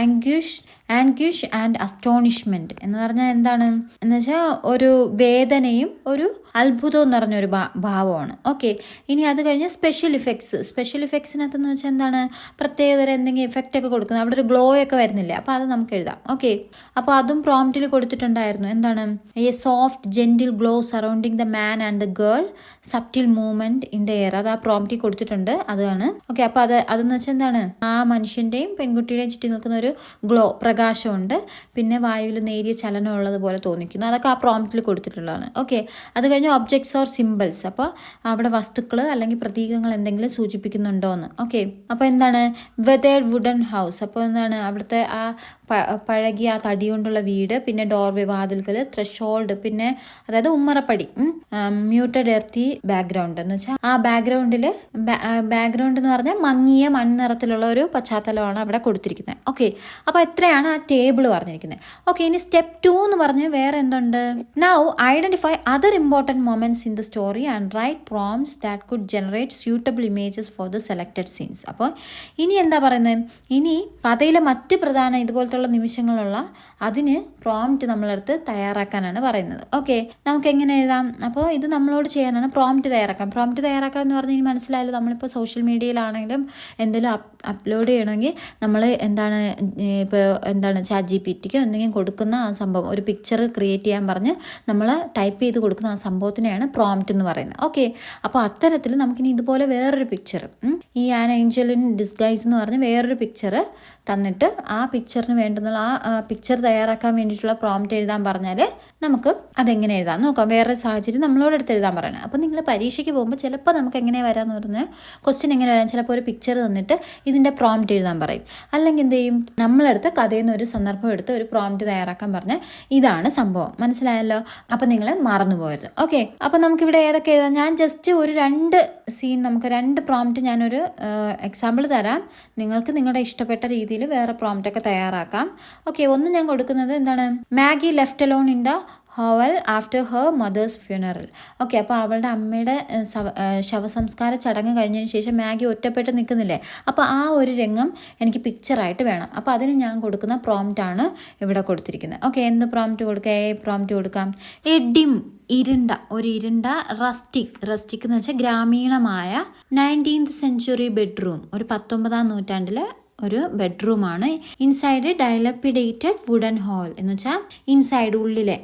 ആൻഗ്വിഷ് ആൻഡ് അസ്റ്റോണിഷ്മെന്റ് എന്ന് പറഞ്ഞാൽ എന്താണ് എന്ന് വെച്ചാൽ ഒരു വേദനയും ഒരു അത്ഭുതവും നിറഞ്ഞൊരു ഭാവമാണ്. ഓക്കെ, ഇനി അത് കഴിഞ്ഞ് സ്പെഷ്യൽ ഇഫക്ട്സിനകത്തെന്ന് വെച്ചാൽ എന്താണ്, പ്രത്യേകതരം എന്തെങ്കിലും ഇഫക്റ്റ് ഒക്കെ കൊടുക്കുന്നത്, അവിടെ ഒരു ഗ്ലോ ഒക്കെ വരുന്നില്ല, അപ്പോൾ അത് നമുക്ക് എഴുതാം. ഓക്കെ, അപ്പോൾ അതും പ്രോംപ്റ്റിൽ കൊടുത്തിട്ടുണ്ടായിരുന്നു, എന്താണ്, A soft gentle glow surrounding the man and the girl, subtle movement in the air, അത് ആ പ്രോംപ്റ്റിൽ കൊടുത്തിട്ടുണ്ട്, അതാണ്. ഓക്കെ, അപ്പോൾ അതെന്ന് വെച്ചാൽ എന്താണ്, ആ മനുഷ്യൻ്റെയും പെൺകുട്ടിയുടെയും ചുറ്റി നിൽക്കുന്ന ഒരു ഗ്ലോ, പ്രകാശമുണ്ട്, പിന്നെ വായുവിൽ നേരിയ ചലനം ഉള്ളതുപോലെ തോന്നിക്കുന്നു, അതൊക്കെ ആ പ്രോംപ്റ്റിൽ കൊടുത്തിട്ടുള്ളതാണ്. ഓക്കെ, അത് കഴിഞ്ഞ് ഒബ്ജക്ട്സ് ഓർ സിമ്പിൾസ്, അപ്പോൾ അവിടെ വസ്തുക്കൾ അല്ലെങ്കിൽ പ്രതീകങ്ങൾ എന്തെങ്കിലും സൂചിപ്പിക്കുന്നുണ്ടോ എന്ന്. ഓക്കെ, അപ്പോൾ എന്താണ്, വെതേർഡ് വുഡൻ ഹൗസ്, അപ്പോൾ എന്താണ്, അവിടുത്തെ ആ പഴകിയ ആ തടി കൊണ്ടുള്ള വീട്, പിന്നെ ഡോർവേ വാതിൽക്കൽ, ത്രഷോൾഡ്, പിന്നെ അതായത് ഉമ്മറപ്പടി, മ്യൂട്ടഡ് എർത്തി ബാക്ക്ഗ്രൗണ്ട് എന്ന് വെച്ചാൽ ആ ബാക്ക്ഗ്രൗണ്ട് എന്ന് പറഞ്ഞാൽ മങ്ങിയ മണ്ണിറത്തിലുള്ള ഒരു പശ്ചാത്തലമാണ് അവിടെ കൊടുത്തിരിക്കുന്നത്. ഓക്കെ, അപ്പോൾ എത്രയാണ് ആ ടേബിൾ പറഞ്ഞിരിക്കുന്നത്. ഓക്കെ, ഇനി സ്റ്റെപ്പ് 2 എന്ന് പറഞ്ഞ് വേറെ എന്തുണ്ട്, now identify other important moments in the story and write prompts that could generate suitable images for the selected scenes. അപ്പോൾ ഇനി എന്താ പറയുന്നത്, ഇനി കഥയിലെ മറ്റ് പ്രധാന ഇതുപോലത്തെ ആയിട്ടുള്ള നിമിഷങ്ങളുള്ള അതിന് പ്രോംപ്റ്റ് നമ്മളെടുത്ത് തയ്യാറാക്കാനാണ് പറയുന്നത്. ഓക്കെ, നമുക്ക് എങ്ങനെ എഴുതാം? അപ്പോൾ ഇത് നമ്മളോട് ചെയ്യാനാണ് പ്രോംപ്റ്റ് തയ്യാറാക്കാം. പ്രോംപ്റ്റ് തയ്യാറാക്കുക എന്ന് പറഞ്ഞാൽ ഇനി മനസ്സിലായല്ലോ, നമ്മളിപ്പോൾ സോഷ്യൽ മീഡിയയിലാണെങ്കിലും എന്തെങ്കിലും അപ്ലോഡ് ചെയ്യണമെങ്കിൽ നമ്മൾ ചാറ്റ് ജിപിടിക്കോ എന്തെങ്കിലും കൊടുക്കുന്ന ആ സംഭവം, ഒരു പിക്ചർ ക്രിയേറ്റ് ചെയ്യാൻ പറഞ്ഞ് നമ്മൾ ടൈപ്പ് ചെയ്ത് കൊടുക്കുന്ന ആ സംഭവത്തിനെയാണ് പ്രോംപ്റ്റ് എന്ന് പറയുന്നത്. ഓക്കെ, അപ്പോൾ അത്തരത്തിൽ നമുക്കിനി ഇതുപോലെ വേറൊരു പിക്ചർ, ഈ ആൻ ഏഞ്ചൽ ഇൻ ഡിസ്ഗൈസ് എന്ന് പറഞ്ഞ് വേറൊരു പിക്ചർ തന്നിട്ട് ആ പിക്ചറിന് വേണ്ടുന്ന ആ പിക്ചർ തയ്യാറാക്കാൻ വേണ്ടിയിട്ടുള്ള പ്രോംപ്റ്റ് എഴുതാൻ പറഞ്ഞാൽ നമുക്ക് അതെങ്ങനെ എഴുതാം നോക്കാം. വേറൊരു സാഹചര്യം നമ്മളോട് എടുത്ത് എഴുതാൻ പറയണം. അപ്പോൾ നിങ്ങൾ പരീക്ഷയ്ക്ക് പോകുമ്പോൾ ചിലപ്പോൾ നമുക്ക് എങ്ങനെ വരാമെന്ന് പറഞ്ഞാൽ ക്വസ്റ്റ്യൻ എങ്ങനെ വരാം, ചിലപ്പോൾ ഒരു പിക്ചർ തന്നിട്ട് ഇതിൻ്റെ പ്രോംപ്റ്റ് എഴുതാൻ പറയും. അല്ലെങ്കിൽ എന്ത് ചെയ്യും, നമ്മളെടുത്ത് കഥയിൽ നിന്ന് ഒരു സന്ദർഭം എടുത്ത് ഒരു പ്രോംപ്റ്റ് തയ്യാറാക്കാൻ പറഞ്ഞാൽ ഇതാണ് സംഭവം. മനസ്സിലായല്ലോ? അപ്പം നിങ്ങൾ മറന്നു പോകരുത്. ഓക്കെ, അപ്പം നമുക്കിവിടെ ഏതൊക്കെ എഴുതാം? ഞാൻ ജസ്റ്റ് ഒരു 2 സീൻ, നമുക്ക് 2 പ്രോംപ്റ്റ് ഞാനൊരു എക്സാമ്പിൾ തരാം. നിങ്ങൾക്ക് നിങ്ങളുടെ ഇഷ്ടപ്പെട്ട രീതിയിൽ വേറെ പ്രോംപ്റ്റ് ഒക്കെ തയ്യാറാക്കാം. ഓക്കെ, ഒന്ന് ഞാൻ കൊടുക്കുന്നത് എന്താണ്, Maggie left alone in the hovel after her mother's funeral. Okay, അപ്പോൾ അവളുടെ അമ്മയുടെ ശവസംസ്കാര ചടങ്ങ് കഴിഞ്ഞതിന് ശേഷം മാഗി ഒറ്റപ്പെട്ട് നിൽക്കുന്നില്ലേ, അപ്പോൾ ആ ഒരു രംഗം എനിക്ക് പിക്ചറായിട്ട് വേണം. അപ്പോൾ അതിന് ഞാൻ കൊടുക്കുന്ന പ്രോംപ്റ്റാണ് ഇവിടെ കൊടുത്തിരിക്കുന്നത്. ഓക്കെ, എന്ത് പ്രോംപ്റ്റ് കൊടുക്കാം? പ്രോംപ്റ്റ് കൊടുക്കാം എഡിം, ഇരുണ്ട റസ്റ്റിക് എന്ന് വെച്ചാൽ ഗ്രാമീണമായ 19th സെഞ്ച്വറി ബെഡ്റൂം, ഒരു 19ാം നൂറ്റാണ്ടിലെ ഒരു ബെഡ്റൂമാണ്. ഇൻസൈഡ് ഡയലപ്പിഡേറ്റഡ് വുഡൻ ഹോൾ എന്ന് വെച്ചാൽ ഇൻസൈഡ് ഉള്ളിലെ,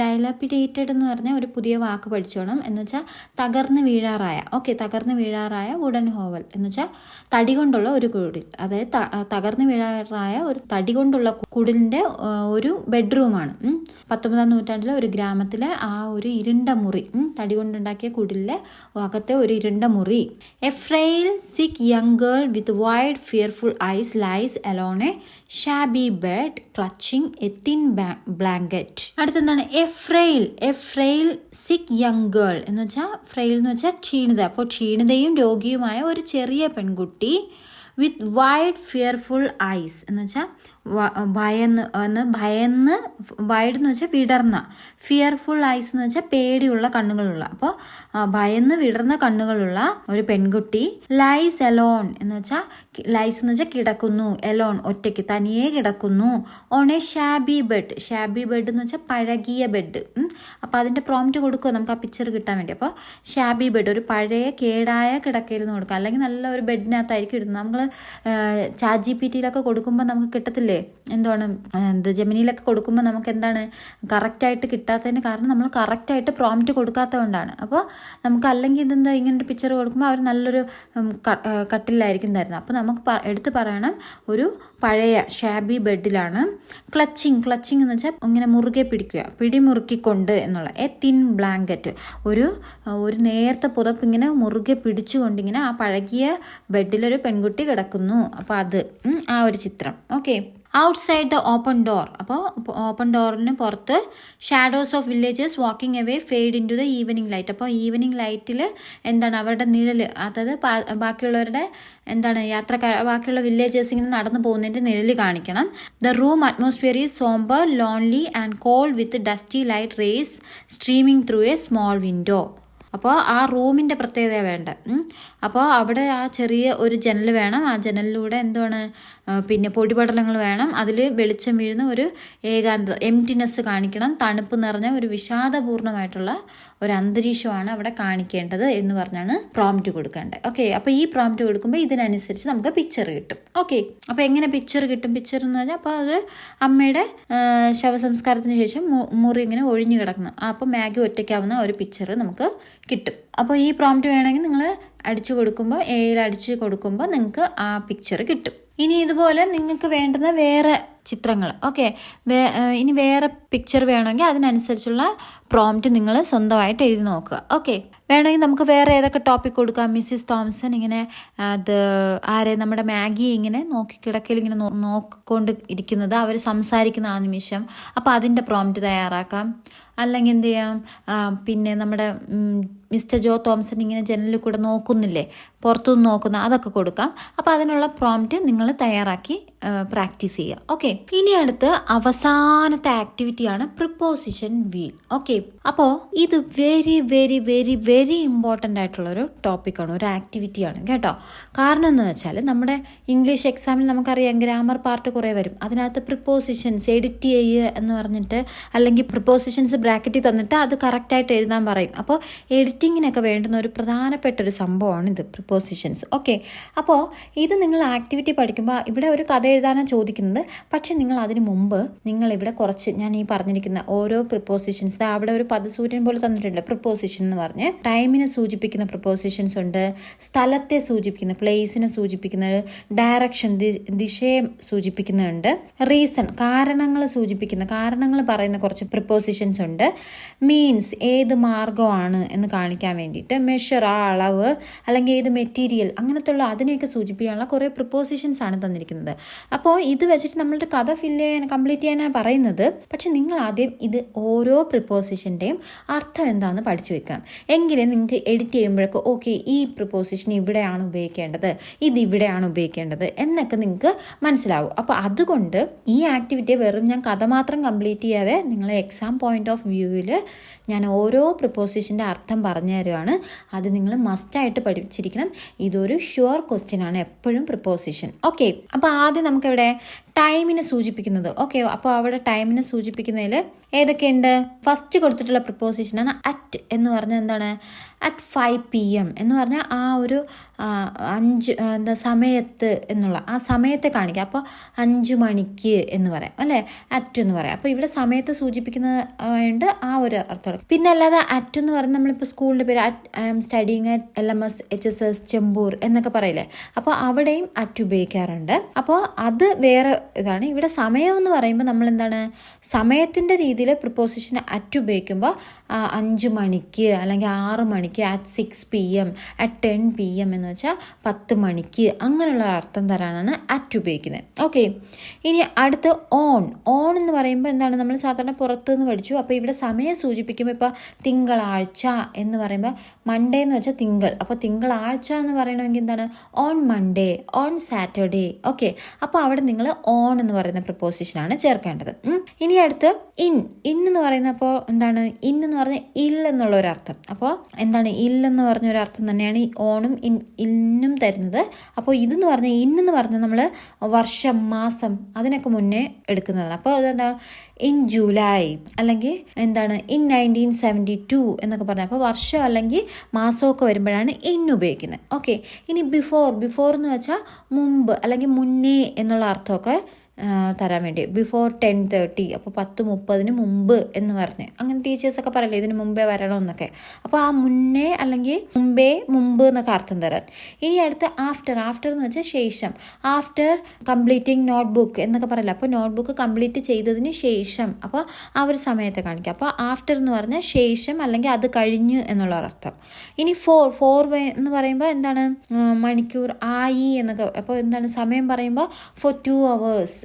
ഡയലപ്പിഡേറ്റഡ് എന്ന് പറഞ്ഞാൽ ഒരു പുതിയ വാക്ക് പഠിച്ചോണം, എന്ന് വെച്ചാൽ തകർന്ന് വീഴാറായ വുഡൻ ഹോവൽ എന്ന് വെച്ചാൽ തടി കൊണ്ടുള്ള ഒരു കുടിൽ, അതായത് തകർന്ന് വീഴാറായ ഒരു തടി കൊണ്ടുള്ള കുടിലിൻ്റെ ഒരു ബെഡ്റൂമാണ്. 19ാം നൂറ്റാണ്ടിലെ ഒരു ഗ്രാമത്തിലെ ആ ഒരു ഇരുണ്ട മുറി, തടി കൊണ്ടുണ്ടാക്കിയ കുടിലിലെ അകത്തെ ഒരു ഇരുണ്ട മുറി. A frail sick young girl with wide fearful eyes lies alone a shabby bed clutching a thin blanket. അടുത്തെന്താണ്? A frail sick young girl എന്ന് വെച്ചാൽ, ഫ്രെയിൽ എന്ന് വെച്ചാൽ ക്ഷീണിത, അപ്പോൾ ക്ഷീണിതയും രോഗിയുമായ ഒരു ചെറിയ പെൺകുട്ടി വിത്ത് വൈഡ് ഫിയർഫുൾ ഐസ് എന്ന് വെച്ചാൽ ഭയന്ന് വൈഡ് എന്ന് വെച്ചാൽ വിടർന്ന, ഫിയർഫുൾ ഐസ് എന്ന് വെച്ചാൽ പേടിയുള്ള കണ്ണുകളുള്ള, അപ്പോൾ ഭയന്ന് വിടർന്ന കണ്ണുകളുള്ള ഒരു പെൺകുട്ടി. ലൈസ് എലോൺ എന്ന് വെച്ചാൽ, ലൈസ് എന്ന് വെച്ചാൽ കിടക്കുന്നു, എലോൺ ഒറ്റയ്ക്ക് തനിയെ കിടക്കുന്നു. ഓൺ എ ഷാബി ബെഡ് എന്ന് വെച്ചാൽ പഴകിയ ബെഡ്. അപ്പോൾ അതിൻ്റെ പ്രോംപ്റ്റ് കൊടുക്കുക നമുക്ക് ആ പിക്ചർ കിട്ടാൻ വേണ്ടി. അപ്പോൾ ഷാബി ബെഡ്, ഒരു പഴയ കേടായ കിടക്കയിൽ നിന്ന് കൊടുക്കുക, അല്ലെങ്കിൽ നല്ല ഒരു ബെഡിനകത്തായിരിക്കും ഇടുന്നത്. നമ്മൾ ചാറ്റ് ജിപിടിയിലൊക്കെ കൊടുക്കുമ്പോൾ നമുക്ക് കിട്ടത്തില്ലേ, എന്താണ് ജെമിനിയിലൊക്കെ കൊടുക്കുമ്പോൾ നമുക്ക് എന്താണ് കറക്റ്റായിട്ട് കിട്ടാത്തതിന് കാരണം നമ്മൾ കറക്റ്റായിട്ട് പ്രോംപ്റ്റ് കൊടുക്കാത്തതുകൊണ്ടാണ്. അപ്പോൾ നമുക്ക് അല്ലെങ്കിൽ ഇതെന്താ ഇങ്ങനൊരു പിക്ചർ കൊടുക്കുമ്പോൾ അവർ നല്ലൊരു കട്ടിലായിരിക്കും തരുന്നത്. അപ്പോൾ നമുക്ക് എടുത്ത് പറയണം ഒരു പഴയ ഷാബി ബെഡിലാണ്. ക്ലച്ചിങ് എന്ന് വെച്ചാൽ ഇങ്ങനെ മുറുകെ പിടിക്കുക, പിടിമുറുക്കിക്കൊണ്ട് എന്നുള്ള. എ തിൻ ബ്ലാങ്കറ്റ്, ഒരു നേർത്ത പുതപ്പ് ഇങ്ങനെ മുറുകെ പിടിച്ചുകൊണ്ടിങ്ങനെ ആ പഴകിയ ബെഡിലൊരു പെൺകുട്ടി കിടക്കുന്നു. അപ്പോൾ അത് ആ ഒരു ചിത്രം. Okay, outside the open door, അപ്പോൾ ഓപ്പൺ ഡോറിന് പുറത്ത് shadows of villages walking away fade into the evening light. അപ്പോൾ ഈവനിങ് ലൈറ്റിൽ എന്താണ് അവരുടെ നിഴൽ, അതായത് ബാക്കിയുള്ളവരുടെ എന്താണ് ബാക്കിയുള്ള വില്ലേജേഴ്സ് ഇങ്ങനെ നടന്നു പോകുന്നതിൻ്റെ നിഴൽ കാണിക്കണം. The room atmosphere is sombre, lonely and cold with dusty light rays streaming through a small window. അപ്പോൾ ആ റൂമിൻ്റെ പ്രത്യേകത വേണ്ട. അപ്പോൾ അവിടെ ആ ചെറിയ ഒരു ജനൽ വേണം, ആ ജനലിലൂടെ എന്താണ് പിന്നെ പൊടിപടലങ്ങൾ വേണം, അതിൽ വെളിച്ചം വീഴുന്ന ഒരു ഏകാന്തത, എംപ്റ്റിനെസ് കാണിക്കണം, തണുപ്പ് നിറഞ്ഞ ഒരു വിഷാദപൂർണമായിട്ടുള്ള ഒരു അന്തരീക്ഷമാണ് അവിടെ കാണിക്കേണ്ടത് എന്ന് പറഞ്ഞാണ് പ്രോംപ്റ്റ് കൊടുക്കേണ്ടത്. ഓക്കെ, അപ്പോൾ ഈ പ്രോംപ്റ്റ് കൊടുക്കുമ്പോൾ ഇതിനനുസരിച്ച് നമുക്ക് പിക്ചർ കിട്ടും. ഓക്കെ, അപ്പോൾ എങ്ങനെ പിക്ചർ കിട്ടും? പിക്ചർ എന്ന് പറഞ്ഞാൽ അപ്പോൾ അത് അമ്മയുടെ ശവസംസ്കാരത്തിന് ശേഷം മുറി ഇങ്ങനെ ഒഴിഞ്ഞു കിടക്കുന്നു, അപ്പോൾ മാഗി ഒറ്റയ്ക്കാവുന്ന ഒരു പിക്ചർ നമുക്ക് കിട്ടും. അപ്പോൾ ഈ പ്രോംപ്റ്റ് വേണമെങ്കിൽ നിങ്ങൾ അടിച്ചു കൊടുക്കുമ്പോൾ, അടിച്ചു കൊടുക്കുമ്പോൾ നിങ്ങൾക്ക് ആ പിക്ചർ കിട്ടും. ഇനി ഇതുപോലെ നിങ്ങൾക്ക് വേണ്ടുന്ന വേറെ ചിത്രങ്ങൾ, ഓക്കെ, ഇനി വേറെ പിക്ചർ വേണമെങ്കിൽ അതിനനുസരിച്ചുള്ള പ്രോംപ്റ്റ് നിങ്ങൾ സ്വന്തമായിട്ട് എഴുതി നോക്കുക. ഓക്കെ, വേണമെങ്കിൽ നമുക്ക് വേറെ ഏതൊക്കെ ടോപ്പിക് കൊടുക്കാം? മിസ്സിസ് തോംസൺ ഇങ്ങനെ നമ്മുടെ മാഗി ഇങ്ങനെ കിടക്കയിൽ ഇങ്ങനെ നോക്കിക്കൊണ്ട് ഇരിക്കുന്നത്, അവർ സംസാരിക്കുന്ന ആ നിമിഷം, അപ്പോൾ അതിൻ്റെ പ്രോംപ്റ്റ് തയ്യാറാക്കാം. അല്ലെങ്കിൽ എന്ത് ചെയ്യാം, പിന്നെ നമ്മുടെ മിസ്റ്റർ ജോ തോംസൺ ഇങ്ങനെ ജനലിൽ കൂടെ നോക്കുന്നില്ലേ, പുറത്തുനിന്ന് നോക്കുന്ന, അതൊക്കെ കൊടുക്കാം. അപ്പോൾ അതിനുള്ള പ്രോംപ്റ്റ് നിങ്ങൾ തയ്യാറാക്കി പ്രാക്ടീസ് ചെയ്യുക. ഓക്കെ, ഇനി അടുത്ത് അവസാനത്തെ ആക്ടിവിറ്റിയാണ് പ്രിപ്പോസിഷൻ വീൽ. ഓക്കെ, അപ്പോൾ ഇത് very very very very important ആയിട്ടുള്ളൊരു ടോപ്പിക്കാണ്, ഒരു ആക്ടിവിറ്റിയാണ് കേട്ടോ. കാരണം എന്ന് വെച്ചാൽ നമ്മുടെ ഇംഗ്ലീഷ് എക്സാമിൽ നമുക്കറിയാം ഗ്രാമർ പാർട്ട് കുറേ വരും. അതിനകത്ത് പ്രിപ്പോസിഷൻസ് എഡിറ്റ് ചെയ്യുക എന്ന് പറഞ്ഞിട്ട്, അല്ലെങ്കിൽ പ്രിപ്പോസിഷൻസ് ബ്രാക്കറ്റിൽ തന്നിട്ട് അത് കറക്റ്റായിട്ട് എഴുതാൻ പറയും. അപ്പോൾ എഡിറ്റിങ്ങിനൊക്കെ വേണ്ടുന്ന ഒരു പ്രധാനപ്പെട്ട ഒരു സംഭവമാണ് ഇത് പ്രിപ്പോസിഷൻസ്. ഓക്കെ, അപ്പോൾ ഇത് നിങ്ങൾ ആക്ടിവിറ്റി പഠിക്കുമ്പോൾ ഇവിടെ ഒരു കഥ എഴുതാനാണ് ചോദിക്കുന്നത്. പക്ഷെ നിങ്ങൾ അതിന് മുമ്പ് നിങ്ങളിവിടെ കുറച്ച് ഞാൻ ഈ പറഞ്ഞിരിക്കുന്ന ഓരോ പ്രിപ്പോസിഷൻസ്, അവിടെ ഒരു പദസൂര്യൻ പോലെ തന്നിട്ടുണ്ട്. പ്രിപ്പോസിഷൻ എന്ന് പറഞ്ഞ് ടൈമിനെ സൂചിപ്പിക്കുന്ന പ്രിപ്പോസിഷൻസ് ഉണ്ട്, സ്ഥലത്തെ സൂചിപ്പിക്കുന്ന പ്ലേസിനെ സൂചിപ്പിക്കുന്ന, ഡയറക്ഷൻ ദിശയെ സൂചിപ്പിക്കുന്നുണ്ട്, റീസൺ കാരണങ്ങൾ സൂചിപ്പിക്കുന്ന കാരണങ്ങൾ പറയുന്ന കുറച്ച് പ്രിപ്പോസിഷൻസ് ഉണ്ട്, മീൻസ് ഏത് മാർഗമാണ് എന്ന് കാണിക്കാൻ വേണ്ടിയിട്ട്, മെഷർ ആ അളവ് അല്ലെങ്കിൽ ഏത് മെറ്റീരിയൽ അങ്ങനത്തെ ഉള്ള അതിനെയൊക്കെ സൂചിപ്പിക്കാനുള്ള കുറേ പ്രിപ്പോസിഷൻസ് ആണ് തന്നിരിക്കുന്നത്. അപ്പോൾ ഇത് വെച്ചിട്ട് നമ്മളുടെ കഥ കംപ്ലീറ്റ് ചെയ്യാനാണ് പറയുന്നത്. പക്ഷെ നിങ്ങൾ ആദ്യം ഇത് ഓരോ പ്രിപ്പോസിഷൻ്റെയും അർത്ഥം എന്താണെന്ന് പഠിച്ചു വെക്കണം. എങ്കിലേ നിങ്ങൾക്ക് എഡിറ്റ് ചെയ്യുമ്പോഴൊക്കെ ഓക്കെ ഈ പ്രിപ്പോസിഷൻ ഇവിടെയാണ് ഉപയോഗിക്കേണ്ടത്, ഇത് ഇവിടെയാണ് ഉപയോഗിക്കേണ്ടത് എന്നൊക്കെ നിങ്ങൾക്ക് മനസ്സിലാവും. അപ്പോൾ അതുകൊണ്ട് ഈ ആക്ടിവിറ്റി വെറും ഞാൻ കഥ മാത്രം കംപ്ലീറ്റ് ചെയ്യാതെ നിങ്ങളെ എക്സാം പോയിന്റ് ഓഫ് വ്യൂവിൽ ഞാൻ ഓരോ പ്രിപ്പോസിഷൻ്റെ അർത്ഥം പറഞ്ഞു തരുവാണ്. അത് നിങ്ങൾ മസ്റ്റായിട്ട് പഠിച്ചിരിക്കണം. ഇതൊരു ഷുവർ ക്വസ്റ്റ്യൻ ആണ് എപ്പോഴും പ്രിപ്പോസിഷൻ. ഓക്കെ, അപ്പോൾ ആദ്യം നമുക്കിവിടെ ടൈമിനെ സൂചിപ്പിക്കുന്നത്. ഓക്കെ, അപ്പോൾ അവിടെ ടൈമിനെ സൂചിപ്പിക്കുന്നതിൽ ഏതൊക്കെയുണ്ട്? ഫസ്റ്റ് കൊടുത്തിട്ടുള്ള പ്രിപ്പോസിഷനാണ് അറ്റ് എന്ന് പറഞ്ഞാൽ എന്താണ്? അറ്റ് 5 PM എന്ന് പറഞ്ഞാൽ ആ ഒരു 5 സമയത്ത് എന്നുള്ള ആ സമയത്തെ കാണിക്കുക. അപ്പോൾ 5 മണിക്ക് എന്ന് പറയാം അല്ലേ, അറ്റ് എന്ന് പറയാം. അപ്പോൾ ഇവിടെ സമയത്ത് സൂചിപ്പിക്കുന്നതുകൊണ്ട് ആ ഒരു അർത്ഥം. പിന്നെ അല്ലാതെ അറ്റ് എന്ന് പറയുന്നത് നമ്മളിപ്പോൾ സ്കൂളിൻ്റെ പേര് I M studying at LMS HSS Chembur എന്നൊക്കെ പറയില്ലേ, അപ്പോൾ അവിടെയും അറ്റ് ഉപയോഗിക്കാറുണ്ട്. അപ്പോൾ അത് വേറെ ഇതാണ്. ഇവിടെ സമയം എന്ന് പറയുമ്പോൾ നമ്മൾ എന്താണ് സമയത്തിൻ്റെ രീതിയിൽ പ്രിപ്പോസിഷൻ അറ്റ് ഉപയോഗിക്കുമ്പോൾ 5 മണിക്ക് അല്ലെങ്കിൽ 6 മണിക്ക്, അറ്റ് 6 PM, അറ്റ് 10 PM എന്ന് വെച്ചാൽ 10 മണിക്ക് അങ്ങനെയുള്ള അർത്ഥം തരാനാണ് അറ്റ് ഉപയോഗിക്കുന്നത്. ഓക്കെ, ഇനി അടുത്ത് ഓൺ. ഓൺ എന്ന് പറയുമ്പോൾ എന്താണ്? നമ്മൾ സാധാരണ പുറത്തു നിന്ന് പഠിച്ചു. അപ്പോൾ ഇവിടെ സമയം സൂചിപ്പിക്കുമ്പോൾ ഇപ്പോൾ തിങ്കളാഴ്ച എന്ന് പറയുമ്പോൾ മൺഡേ എന്ന് വെച്ചാൽ തിങ്കൾ, അപ്പോൾ തിങ്കളാഴ്ച എന്ന് പറയണമെങ്കിൽ എന്താണ്? On Monday, on Saturday. Okay, അപ്പോൾ അവിടെ നിങ്ങൾ ഓൺ എന്ന് പറയുന്ന പ്രിപ്പോസിഷനാണ് ചേർക്കേണ്ടത്. ഇനി അടുത്ത് ഇൻ. ഇൻ എന്ന് പറയുന്നപ്പോൾ എന്താണ്? ഇൻ എന്ന് പറഞ്ഞാൽ ഇൽ എന്നുള്ള ഒരു അർത്ഥം. അപ്പോൾ എന്താണ്? ഇല്ലെന്ന് പറഞ്ഞ ഒരു അർത്ഥം തന്നെയാണ് ഈ ഓണും ഇന്നും തരുന്നത്. അപ്പോൾ ഇതെന്ന് പറഞ്ഞാൽ ഇന്നെന്ന് പറഞ്ഞാൽ നമ്മൾ വർഷം മാസം അതിനൊക്കെ മുന്നേ എടുക്കുന്നതാണ്. അപ്പോൾ അതെന്താ? ഇൻ ജൂലൈ അല്ലെങ്കിൽ എന്താണ്? ഇൻ 1972 എന്നൊക്കെ പറഞ്ഞാൽ അപ്പോൾ വർഷം അല്ലെങ്കിൽ മാസമൊക്കെ വരുമ്പോഴാണ് ഇൻ ഉപയോഗിക്കുന്നത്. ഓക്കെ, ഇനി ബിഫോർ എന്ന് വെച്ചാൽ മുമ്പ് അല്ലെങ്കിൽ മുന്നേ എന്നുള്ള അർത്ഥമൊക്കെ തരാൻ വേണ്ടി. ബിഫോർ 10:30 അപ്പോൾ 10:30 മുമ്പ് എന്ന് പറഞ്ഞ് അങ്ങനെ ടീച്ചേഴ്സൊക്കെ പറയില്ലേ ഇതിന് മുമ്പേ വരണമെന്നൊക്കെ. അപ്പോൾ ആ മുന്നേ അല്ലെങ്കിൽ മുമ്പ് എന്നൊക്കെ അർത്ഥം തരാൻ. ഇനി അടുത്ത് ആഫ്റ്റർ എന്ന് വെച്ചാൽ ശേഷം. ആഫ്റ്റർ കംപ്ലീറ്റിംഗ് നോട്ട് ബുക്ക് എന്നൊക്കെ പറയില്ല, അപ്പോൾ നോട്ട് ബുക്ക് കംപ്ലീറ്റ് ചെയ്തതിന് ശേഷം, അപ്പോൾ ആ ഒരു സമയത്തെ കാണിക്കുക. അപ്പോൾ ആഫ്റ്റർ എന്ന് പറഞ്ഞാൽ ശേഷം അല്ലെങ്കിൽ അത് കഴിഞ്ഞ് എന്നുള്ള അർത്ഥം. ഇനി ഫോർ എന്ന് പറയുമ്പോൾ എന്താണ്? മണിക്കൂർ ആയി എന്നൊക്കെ. അപ്പോൾ എന്താണ്? സമയം പറയുമ്പോൾ ഫോർ 2 hours.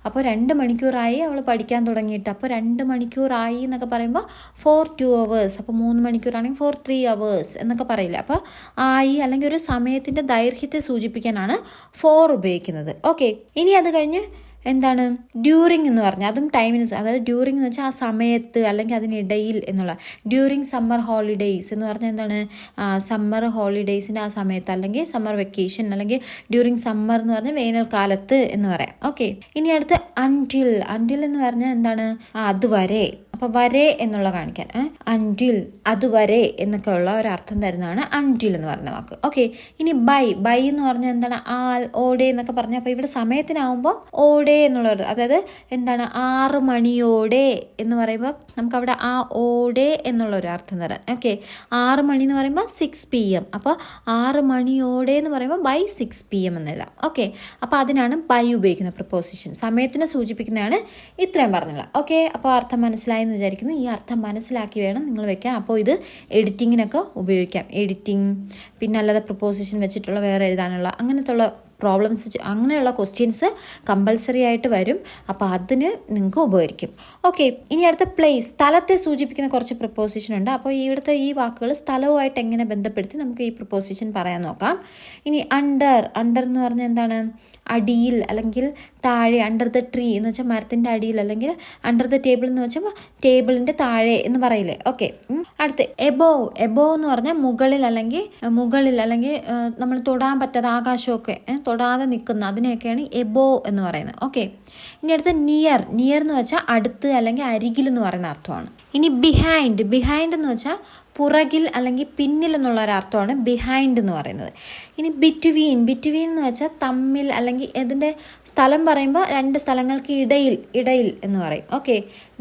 അപ്പോൾ 2 മണിക്കൂറായി അവൾ പഠിക്കാൻ തുടങ്ങിയിട്ട്. അപ്പോൾ 2 മണിക്കൂറായി എന്നൊക്കെ പറയുമ്പോൾ ഫോർ 2 hours. അപ്പോൾ 3 മണിക്കൂറാണെങ്കിൽ ഫോർ 3 hours എന്നൊക്കെ പറയില്ല. അപ്പോൾ ആയി അല്ലെങ്കിൽ ഒരു സമയത്തിൻ്റെ ദൈർഘ്യത്തെ സൂചിപ്പിക്കാനാണ് ഫോർ ഉപയോഗിക്കുന്നത്. ഓക്കെ, ഇനി അത് കഴിഞ്ഞ് എന്താണ്? ഡ്യൂറിങ് എന്ന് പറഞ്ഞാൽ അതും ടൈമിന്, അതായത് ഡ്യൂറിങ് എന്ന് വെച്ചാൽ ആ സമയത്ത് അല്ലെങ്കിൽ അതിനിടയിൽ എന്നുള്ള. ഡ്യൂറിങ് സമ്മർ ഹോളിഡേയ്സ് എന്ന് പറഞ്ഞാൽ എന്താണ്? സമ്മർ ഹോളിഡേയ്സിൻ്റെ ആ സമയത്ത് അല്ലെങ്കിൽ സമ്മർ വെക്കേഷൻ അല്ലെങ്കിൽ ഡ്യൂറിങ് സമ്മർ എന്ന് പറഞ്ഞാൽ വേനൽക്കാലത്ത് എന്ന് പറയാം. ഓക്കെ, ഇനി അടുത്ത് അൻറ്റിൽ എന്ന് പറഞ്ഞാൽ എന്താണ്? അതുവരെ. അപ്പോൾ വരെ എന്നുള്ള കാണിക്കാൻ അൻറ്റിൽ, അതുവരെ എന്നൊക്കെ ഉള്ള ഒരു അർത്ഥം തരുന്നതാണ് അൻറ്റിൽ എന്ന് പറയുന്ന വാക്ക്. ഓക്കെ, ഇനി ബൈ എന്ന് പറഞ്ഞാൽ എന്താണ്? ഓടെ എന്നൊക്കെ പറഞ്ഞാൽ അപ്പോൾ ഇവിടെ സമയത്തിനാവുമ്പോൾ ഓടെ എന്നുള്ള, അതായത് എന്താണ്? 6 മണിയോടെ എന്ന് പറയുമ്പോൾ നമുക്കവിടെ ആ ഓടെ എന്നുള്ള ഒരു അർത്ഥം തരാൻ. ഓക്കെ, 6 മണി എന്ന് പറയുമ്പോൾ 6 PM, അപ്പോൾ 6 മണിയോടെ എന്ന് പറയുമ്പോൾ ബൈ 6 PM എന്ന് എഴുതാം. ഓക്കെ, അപ്പോൾ അതിനാണ് ബൈ ഉപയോഗിക്കുന്ന പ്രിപ്പോസിഷൻ. സമയത്തിനെ സൂചിപ്പിക്കുന്നതാണ് ഇത്രയും പറഞ്ഞുള്ള. ഓക്കെ, അപ്പോൾ അർത്ഥം മനസ്സിലായെന്ന് വിചാരിക്കുന്നു. ഈ അർത്ഥം മനസ്സിലാക്കി വേണം നിങ്ങൾ വെക്കാൻ. അപ്പോൾ ഇത് എഡിറ്റിങ്ങിനൊക്കെ ഉപയോഗിക്കാം. എഡിറ്റിംഗ് പിന്നെ അല്ലാതെ പ്രിപ്പോസിഷൻ വെച്ചിട്ടുള്ള വേറെ എഴുതാനുള്ള അങ്ങനത്തെ ഉള്ള പ്രോബ്ലംസ്, അങ്ങനെയുള്ള ക്വസ്റ്റ്യൻസ് കമ്പൽസറി ആയിട്ട് വരും. അപ്പോൾ അതിന് നിങ്ങൾക്ക് ഉപകരിക്കും. ഓക്കെ, ഇനി അടുത്ത പ്ലേസ്, സ്ഥലത്തെ സൂചിപ്പിക്കുന്ന കുറച്ച് പ്രിപ്പോസിഷൻ ഉണ്ട്. അപ്പോൾ ഇവിടുത്തെ ഈ വാക്കുകൾ സ്ഥലവുമായിട്ട് എങ്ങനെ ബന്ധപ്പെടുത്തി നമുക്ക് ഈ പ്രിപ്പോസിഷൻ പറയാൻ നോക്കാം. ഇനി അണ്ടർ എന്ന് പറഞ്ഞാൽ എന്താണ്? അടിയിൽ അല്ലെങ്കിൽ താഴെ. അണ്ടർ ദ ട്രീ എന്ന് വെച്ചാൽ മരത്തിൻ്റെ അടിയിൽ, അല്ലെങ്കിൽ അണ്ടർ ദ ടേബിൾ എന്ന് വെച്ചാൽ ടേബിളിൻ്റെ താഴെ എന്ന് പറയില്ലേ. ഓക്കെ, അടുത്ത് എബോവ് എന്ന് പറഞ്ഞാൽ മുകളിൽ അല്ലെങ്കിൽ നമ്മൾ തൊടാൻ പറ്റാത്ത ആകാശമൊക്കെ തൊടാതെ നിൽക്കുന്ന അതിനെയൊക്കെയാണ് എബോവ് എന്ന് പറയുന്നത്. ഓക്കെ, ഇനി അടുത്ത് നിയർ എന്ന് വെച്ചാൽ അടുത്ത് അല്ലെങ്കിൽ അരികിൽ എന്ന് പറയുന്ന അർത്ഥമാണ്. ഇനി ബിഹൈൻഡ് എന്ന് വെച്ചാൽ പുറകിൽ അല്ലെങ്കിൽ പിന്നിൽ എന്നുള്ള ഒരർത്ഥമാണ് ബിഹൈൻഡ് എന്ന് പറയുന്നത്. ഇനി ബിറ്റ്വീൻ എന്ന് വെച്ചാൽ തമ്മിൽ, അല്ലെങ്കിൽ ഇതിൻ്റെ സ്ഥലം പറയുമ്പോൾ രണ്ട് സ്ഥലങ്ങൾക്ക് ഇടയിൽ എന്ന് പറയും. Okay,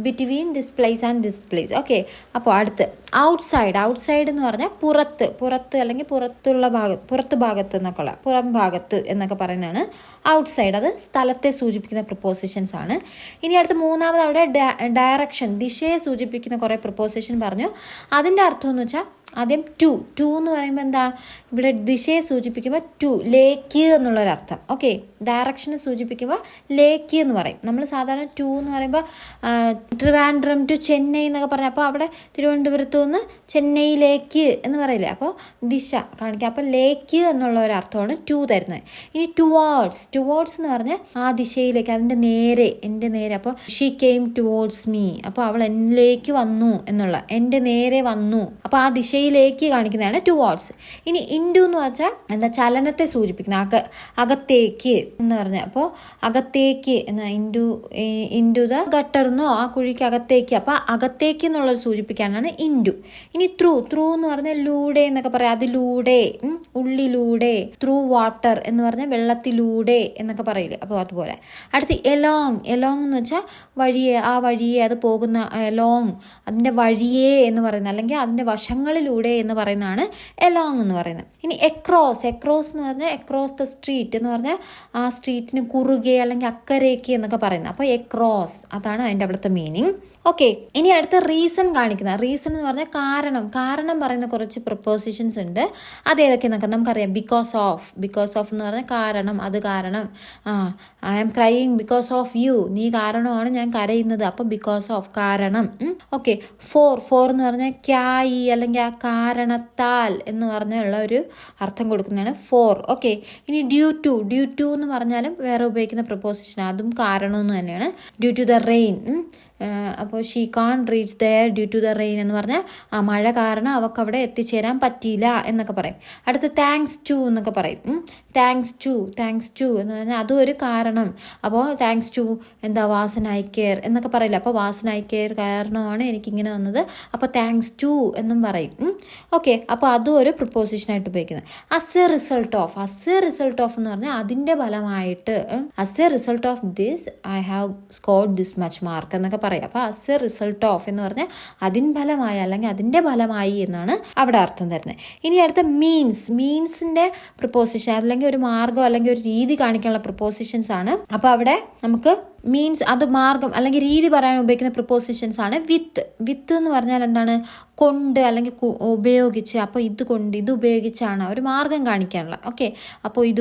between this place and this place. Okay, അപ്പോൾ അടുത്ത് ഔട്ട്സൈഡ് എന്ന് പറഞ്ഞാൽ പുറത്ത് അല്ലെങ്കിൽ പുറത്ത് ഭാഗത്ത് എന്നൊക്കെയുള്ള പുറം ഭാഗത്ത് എന്നൊക്കെ പറയുന്നതാണ് ഔട്ട്സൈഡ്. അത് സ്ഥലത്തെ സൂചിപ്പിക്കുന്ന പ്രിപ്പോസിഷൻസ് ആണ്. ഇനി അടുത്ത് മൂന്നാമത് അവിടെ ഡയറക്ഷൻ, ദിശയെ സൂചിപ്പിക്കുന്ന കുറേ പ്രിപ്പോസിഷൻ പറഞ്ഞു. അതിൻ്റെ അർത്ഥം എന്ന് വെച്ചാൽ ആദ്യം ടു എന്ന് പറയുമ്പോൾ എന്താ? ഇവിടെ ദിശയെ സൂചിപ്പിക്കുമ്പോൾ ടു, ലേക്ക് എന്നുള്ളൊരർത്ഥം. ഓക്കെ, ഡയറക്ഷനെ സൂചിപ്പിക്കുമ്പോൾ ലേക്ക് എന്ന് പറയും. നമ്മൾ സാധാരണ ടു എന്ന് പറയുമ്പോൾ ട്രിവാൻഡ്രം ടു ചെന്നൈ എന്നൊക്കെ പറഞ്ഞാൽ, അപ്പോൾ അവിടെ തിരുവനന്തപുരത്തു നിന്ന് ചെന്നൈയിലേക്ക് എന്ന് പറയില്ലേ, അപ്പോൾ ദിശ കാണിക്കുക. അപ്പോൾ ലേക്ക് എന്നുള്ള ഒരു അർത്ഥമാണ് ടു തരുന്നത്. ഇനി ടുവേർഡ്സ് എന്ന് പറഞ്ഞാൽ ആ ദിശയിലേക്ക്, അതിൻ്റെ നേരെ, എൻ്റെ നേരെ. അപ്പോൾ ഷീ കെയിം ടുവേർഡ്സ് മീ, അപ്പോൾ അവൾ എന്നിലേക്ക് വന്നു എന്നുള്ള, എൻ്റെ നേരെ വന്നു, അപ്പോൾ ആ ദിശയിലേക്ക് കാണിക്കുന്നതാണ് ടുവേർഡ്സ്. ഇനി ഇൻഡു എന്ന് വെച്ചാൽ എന്താ? ചലനത്തെ സൂചിപ്പിക്കുന്ന, അകത്തേക്ക് എന്ന് പറഞ്ഞാൽ, അപ്പോൾ അകത്തേക്ക് എന്ന ഇൻഡു ദ ഗട്ടർ എന്നോ ആ കുഴിക്ക് അകത്തേക്ക്, അപ്പോൾ അകത്തേക്ക് എന്നുള്ളത് സൂചിപ്പിക്കാനാണ് ഇൻഡു. ഇനി ത്രൂ എന്ന് പറഞ്ഞാൽ ലൂടെ എന്നൊക്കെ പറയാം, അതിലൂടെ, ഉള്ളിലൂടെ. ത്രൂ വാട്ടർ എന്ന് പറഞ്ഞാൽ വെള്ളത്തിലൂടെ എന്നൊക്കെ പറയില്ലേ, അപ്പോൾ അതുപോലെ. അടുത്ത് എലോങ് എന്ന് വെച്ചാൽ വഴിയെ, ആ വഴിയെ, അത് പോകുന്ന എലോങ്, അതിൻ്റെ വഴിയെ എന്ന് പറയുന്നത്, അല്ലെങ്കിൽ അതിൻ്റെ വശങ്ങളിലൂടെ എന്ന് പറയുന്നതാണ് എലോങ് എന്ന് പറയുന്നത്. ഇനി എക്രോസ് എന്ന് പറഞ്ഞാൽ എക്രോസ് ദ സ്ട്രീറ്റ് എന്ന് പറഞ്ഞാൽ ആ സ്ട്രീറ്റിന് കുറുകെ അല്ലെങ്കിൽ അക്കരയ്ക്ക് എന്നൊക്കെ പറയുന്നത്. അപ്പോൾ എക്രോസ്, അതാണ് അതിൻ്റെ അവിടുത്തെ മീനിങ്. ഓക്കെ, ഇനി അടുത്ത റീസൺ കാണിക്കുന്ന, റീസൺ എന്ന് പറഞ്ഞാൽ കാരണം പറയുന്ന കുറച്ച് പ്രപ്പോസിഷൻസ് ഉണ്ട്. അതേതൊക്കെയെന്നൊക്കെ നമുക്കറിയാം. ബിക്കോസ് ഓഫ് എന്ന് പറഞ്ഞാൽ കാരണം, അത് കാരണം. I am crying because of you, നീ കാരണമാണ് ഞാൻ കരയുന്നത്, അപ്പോൾ ബിക്കോസ് ഓഫ്, കാരണം. ഓക്കെ, ഫോർ എന്ന് പറഞ്ഞാൽ ക്യായി അല്ലെങ്കിൽ ആ കാരണത്താൽ എന്ന് പറഞ്ഞുള്ള ഒരു അർത്ഥം കൊടുക്കുന്നതാണ് ഫോർ. ഓക്കെ, ഇനി ഡ്യൂ ടു എന്ന് പറഞ്ഞാലും വേറെ ഉപയോഗിക്കുന്ന പ്രപ്പോസിഷൻ, അതും കാരണമെന്ന് തന്നെയാണ്. ഡ്യൂ ടു ദ റെയിൻ, അപ്പോൾ she can reach there due to the rain എന്ന് പറഞ്ഞാൽ ആ മഴ കാരണം അവൾക്ക് അവിടെ എത്തിച്ചേരാൻ പറ്റിയില്ല എന്നൊക്കെ പറയും. അടുത്ത് താങ്ക്സ് ടു എന്നൊക്കെ പറയും. താങ്ക്സ് ടു എന്ന് പറഞ്ഞാൽ അതും ഒരു കാരണം. അപ്പോൾ താങ്ക്സ് ടു എന്താ വാസനായി കെയർ എന്നൊക്കെ പറയില്ല, അപ്പോൾ വാസനായി കെയർ കാരണമാണ് എനിക്കിങ്ങനെ വന്നത്, അപ്പോൾ താങ്ക്സ് ടു എന്നും പറയും. ഓക്കെ, അപ്പോൾ അതും ഒരു പ്രിപ്പോസിഷനായിട്ട് ഉപയോഗിക്കുന്നത്. അസ് എ റിസൾട്ട് ഓഫ് എന്ന് പറഞ്ഞാൽ അതിൻ്റെ ഫലമായിട്ട്, as a result of this I have scored this much mark എന്നൊക്കെ പറയും. അപ്പോൾ അസ് എ റിസൾട്ട് ഓഫ് എന്ന് പറഞ്ഞാൽ അതിൻ ഫലമായി അല്ലെങ്കിൽ അതിൻ്റെ ഫലമായി എന്നാണ് അവിടെ അർത്ഥം തരുന്നത്. ഇനി അടുത്ത മീൻസിൻ്റെ പ്രിപ്പോസിഷൻ, അല്ലെങ്കിൽ ഒരു മാർഗം അല്ലെങ്കിൽ ഒരു രീതി കാണിക്കാനുള്ള പ്രിപ്പോസിഷൻസ് ആണ്. അപ്പോൾ അവിടെ നമുക്ക് മീൻസ്, അത് മാർഗം അല്ലെങ്കിൽ രീതി പറയാൻ ഉപയോഗിക്കുന്ന പ്രിപ്പോസിഷൻസ് ആണ്. വിത്ത് എന്ന് പറഞ്ഞാൽ എന്താണ്? കൊണ്ട് അല്ലെങ്കിൽ ഉപയോഗിച്ച്. അപ്പോൾ ഇത് ഉപയോഗിച്ചാണ് ഒരു മാർഗം കാണിക്കാനുള്ള. ഓക്കെ, അപ്പോൾ ഇത്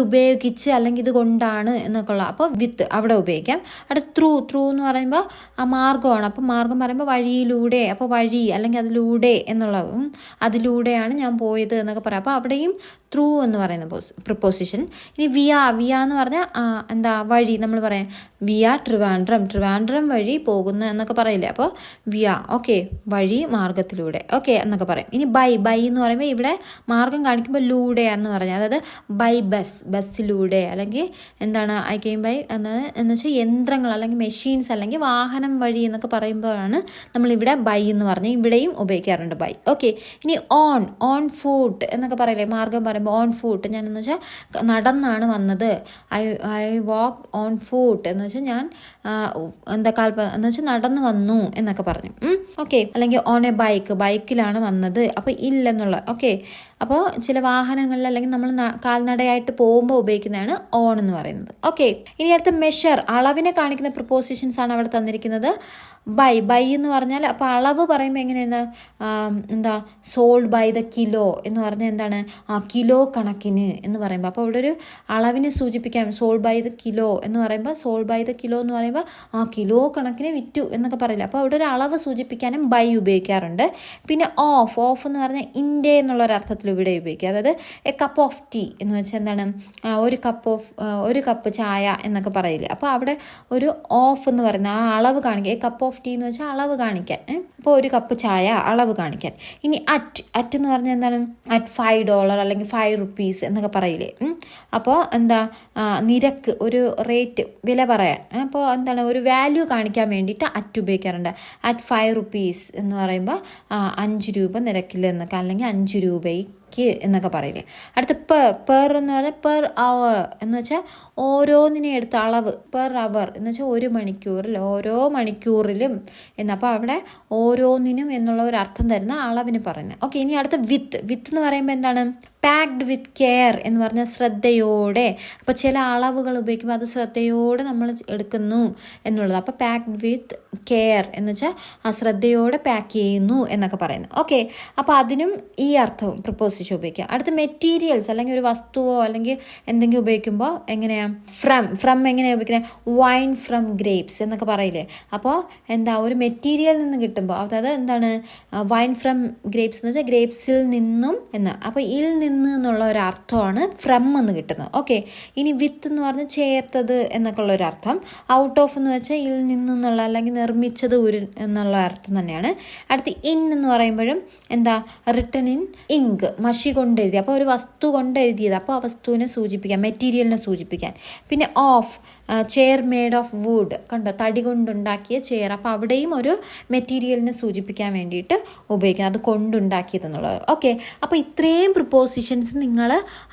ഉപയോഗിച്ച് അല്ലെങ്കിൽ ഇത് കൊണ്ടാണ് എന്നൊക്കെയുള്ള, അപ്പോൾ വിത്ത് അവിടെ ഉപയോഗിക്കാം. അടുത്ത ത്രൂ എന്ന് പറയുമ്പോൾ ആ മാർഗമാണ്. അപ്പോൾ മാർഗം പറയുമ്പോൾ വഴിയിലൂടെ, അപ്പോൾ വഴി അല്ലെങ്കിൽ അതിലൂടെ എന്നുള്ള, അതിലൂടെയാണ് ഞാൻ പോയത് എന്നൊക്കെ പറയാം. അപ്പോൾ അവിടെയും ത്രൂ എന്ന് പറയുന്ന പ്രിപ്പോസിഷൻ. ഇനി വിയ എന്ന് പറഞ്ഞാൽ എന്താ? വഴി. നമ്മൾ പറയാം വിയ ട്രിവാൻഡ്രം വഴി പോകുന്ന എന്നൊക്കെ പറയില്ലേ, അപ്പോൾ വിയ. ഓക്കെ, വഴി, മാർഗത്തിലൂടെ. ഓക്കെ എന്നൊക്കെ പറയും. ഇനി ബൈ എന്ന് പറയുമ്പോൾ ഇവിടെ മാർഗം കാണിക്കുമ്പോൾ ലൂടെ എന്ന് പറഞ്ഞാൽ, അതായത് ബൈ ബസ്സിലൂടെ, അല്ലെങ്കിൽ എന്താണ് ഐ കെയിം ബൈ എന്ന് വെച്ചാൽ യന്ത്രങ്ങൾ അല്ലെങ്കിൽ മെഷീൻസ് അല്ലെങ്കിൽ വാഹനം വഴി എന്നൊക്കെ പറയുമ്പോഴാണ് നമ്മളിവിടെ ബൈ എന്ന് പറഞ്ഞ് ഇവിടെയും ഉപയോഗിക്കാറുണ്ട് ബൈ. ഓക്കെ, ഇനി ഓൺ ഫുട്ട് എന്നൊക്കെ പറയില്ലേ, മാർഗം പറയുമ്പോൾ ഓൺ ഫുട്ട്, ഞാനെന്ന് വെച്ചാൽ നടന്നാണ് വന്നത്. ഐ വാക്ക് ഓൺ ഫുട്ട് എന്ന് വെച്ചാൽ ഞാൻ എന്താ എന്ന് വെച്ചാൽ നടന്നു വന്നു എന്നൊക്കെ പറഞ്ഞു. ഓക്കെ, അല്ലെങ്കിൽ ഓൺ എ ബൈക്കിലാണ് വന്നത്, അപ്പോൾ ഇല്ലെന്നുള്ള. ഓക്കെ, അപ്പോൾ ചില വാഹനങ്ങളിൽ അല്ലെങ്കിൽ നമ്മൾ കാൽനടയായിട്ട് പോകുമ്പോൾ ഉപയോഗിക്കുന്നതാണ് ഓൺ എന്ന് പറയുന്നത്. ഓക്കെ, ഇനി അടുത്ത മെഷർ, അളവിനെ കാണിക്കുന്ന പ്രിപ്പോസിഷൻസ് ആണ് അവിടെ തന്നിരിക്കുന്നത്. ബൈ എന്ന് പറഞ്ഞാൽ അപ്പോൾ അളവ് പറയുമ്പോൾ എങ്ങനെയാണ്, എന്താ സോൾഡ് ബൈ ദ കിലോ എന്ന് പറഞ്ഞാൽ എന്താണ്, കിലോ കണക്കിന് എന്ന് പറയുമ്പോൾ, അപ്പോൾ അവിടെ ഒരു അളവിനെ സൂചിപ്പിക്കാം. സോൾഡ് ബൈ ദ കിലോ എന്ന് പറയുമ്പോൾ, സോൾഡ് ബൈ ദ കിലോ എന്ന് പറയുമ്പോൾ കിലോ കണക്കിന് വിറ്റു എന്നൊക്കെ പറയില്ല. അപ്പോൾ അവിടെ ഒരു അളവ് സൂചിപ്പിക്കാനും ബൈ ഉപയോഗിക്കാറുണ്ട്. പിന്നെ ഓഫ് എന്ന് പറഞ്ഞാൽ ഇൻ്റെ എന്നുള്ളൊരർത്ഥത്തിൽ ഇവിടെ ഉപയോഗിക്കുക. അതായത് എ കപ്പ് ഓഫ് ടീ എന്ന് വെച്ചാൽ എന്താണ്, ഒരു കപ്പ് ചായ എന്നൊക്കെ പറയില്ലേ. അപ്പോൾ അവിടെ ഒരു ഓഫ് എന്ന് പറയുന്ന ആ അളവ് കാണിക്കുക. എ കപ്പ് ഓഫ് ടീ എന്ന് വെച്ചാൽ അളവ് കാണിക്കാൻ. അപ്പോൾ ഒരു കപ്പ് ചായ അളവ് കാണിക്കാൻ. ഇനി അറ്റ് എന്ന് പറഞ്ഞാൽ എന്താണ്, അറ്റ് $5 അല്ലെങ്കിൽ ₹5 എന്നൊക്കെ പറയില്ലേ. അപ്പോൾ എന്താ, നിരക്ക്, ഒരു റേറ്റ്, വില പറയാൻ. അപ്പോൾ എന്താണ്, ഒരു വാല്യൂ കാണിക്കാൻ വേണ്ടിയിട്ട് അറ്റ് ഉപയോഗിക്കാറുണ്ട്. അറ്റ് ₹5 എന്ന് പറയുമ്പോൾ 5 രൂപ നിരക്കിൽ എന്നൊക്കെ, അല്ലെങ്കിൽ 5 രൂപയ്ക്ക് എന്നൊക്കെ പറയില്ലേ. അടുത്ത പെർ എന്ന് പറഞ്ഞാൽ പെർ അവർ എന്ന് വെച്ചാൽ ഓരോന്നിനെ എടുത്ത അളവ്. പെർ അവർ എന്ന് വെച്ചാൽ ഒരു മണിക്കൂറിൽ, ഓരോ മണിക്കൂറിലും അപ്പോൾ അവിടെ ഓരോന്നിനും എന്നുള്ള ഒരു അർത്ഥം തരുന്ന അളവിന് പറയുന്നത്. ഓക്കെ, ഇനി അടുത്ത വിത്ത് എന്ന് പറയുമ്പോൾ എന്താണ്, പാക്ഡ് വിത്ത് കെയർ എന്ന് പറഞ്ഞാൽ ശ്രദ്ധയോടെ. അപ്പോൾ ചില അളവുകൾ ഉപയോഗിക്കുമ്പോൾ അത് ശ്രദ്ധയോടെ നമ്മൾ എടുക്കുന്നു എന്നുള്ളത്. അപ്പോൾ പാക്ഡ് വിത്ത് കെയർ എന്ന് വെച്ചാൽ ആ ശ്രദ്ധയോടെ പാക്ക് ചെയ്യുന്നു എന്നൊക്കെ പറയുന്നു. ഓക്കെ, അപ്പോൾ അതിനും ഈ അർത്ഥവും പ്രിപ്പോസിഷൻ ഉപയോഗിക്കുക. അടുത്ത മെറ്റീരിയൽസ്, അല്ലെങ്കിൽ ഒരു വസ്തുവോ അല്ലെങ്കിൽ എന്തെങ്കിലും ഉപയോഗിക്കുമ്പോൾ എങ്ങനെയാണ്, ഫ്രം എങ്ങനെയാണ് ഉപയോഗിക്കുന്നത്, വൈൻ ഫ്രം ഗ്രേപ്സ് എന്നൊക്കെ പറയില്ലേ. അപ്പോൾ എന്താ, ഒരു മെറ്റീരിയൽ നിന്ന് കിട്ടുമ്പോൾ, അതായത് എന്താണ്, വൈൻ ഫ്രം ഗ്രേപ്സ് എന്ന് വെച്ചാൽ ഗ്രേപ്സിൽ നിന്നും എന്ന്. അപ്പോൾ ഇൽ നിന്ന് എന്നുള്ള ഒരു അർത്ഥമാണ് ഫ്രം എന്ന് കിട്ടുന്നത്. ഓക്കെ, ഇനി വിത്ത് എന്ന് പറഞ്ഞാൽ ചേർത്തത് എന്നൊക്കെ ഉള്ള ഒരു അർത്ഥം. ഔട്ട് ഓഫ് എന്ന് വെച്ചാൽ ഇൽ നിന്നുള്ള, അല്ലെങ്കിൽ നിർമ്മിച്ചത് എന്നുള്ള അർത്ഥം തന്നെയാണ്. അടുത്ത് ഇൻ എന്ന് പറയുമ്പോഴും എന്താ, റിട്ടൺ ഇൻ ഇങ്ക്, മഷി കൊണ്ടെഴുതി. അപ്പോൾ ഒരു വസ്തു കൊണ്ടെഴുതിയത്, അപ്പോൾ ആ വസ്തുവിനെ സൂചിപ്പിക്കാൻ, മെറ്റീരിയലിനെ സൂചിപ്പിക്കാൻ. പിന്നെ of, chair made of wood, കണ്ടോ, തടി കൊണ്ടുണ്ടാക്കിയ ചെയർ. അപ്പോൾ അവിടെയും ഒരു മെറ്റീരിയലിനെ സൂചിപ്പിക്കാൻ വേണ്ടിയിട്ട് ഉപയോഗിക്കാം, അത് കൊണ്ടുണ്ടാക്കിയതെന്നുള്ളത്. ഓക്കെ, അപ്പോൾ ഇത്രയും പ്രിപ്പോസിഷൻസ് നിങ്ങൾ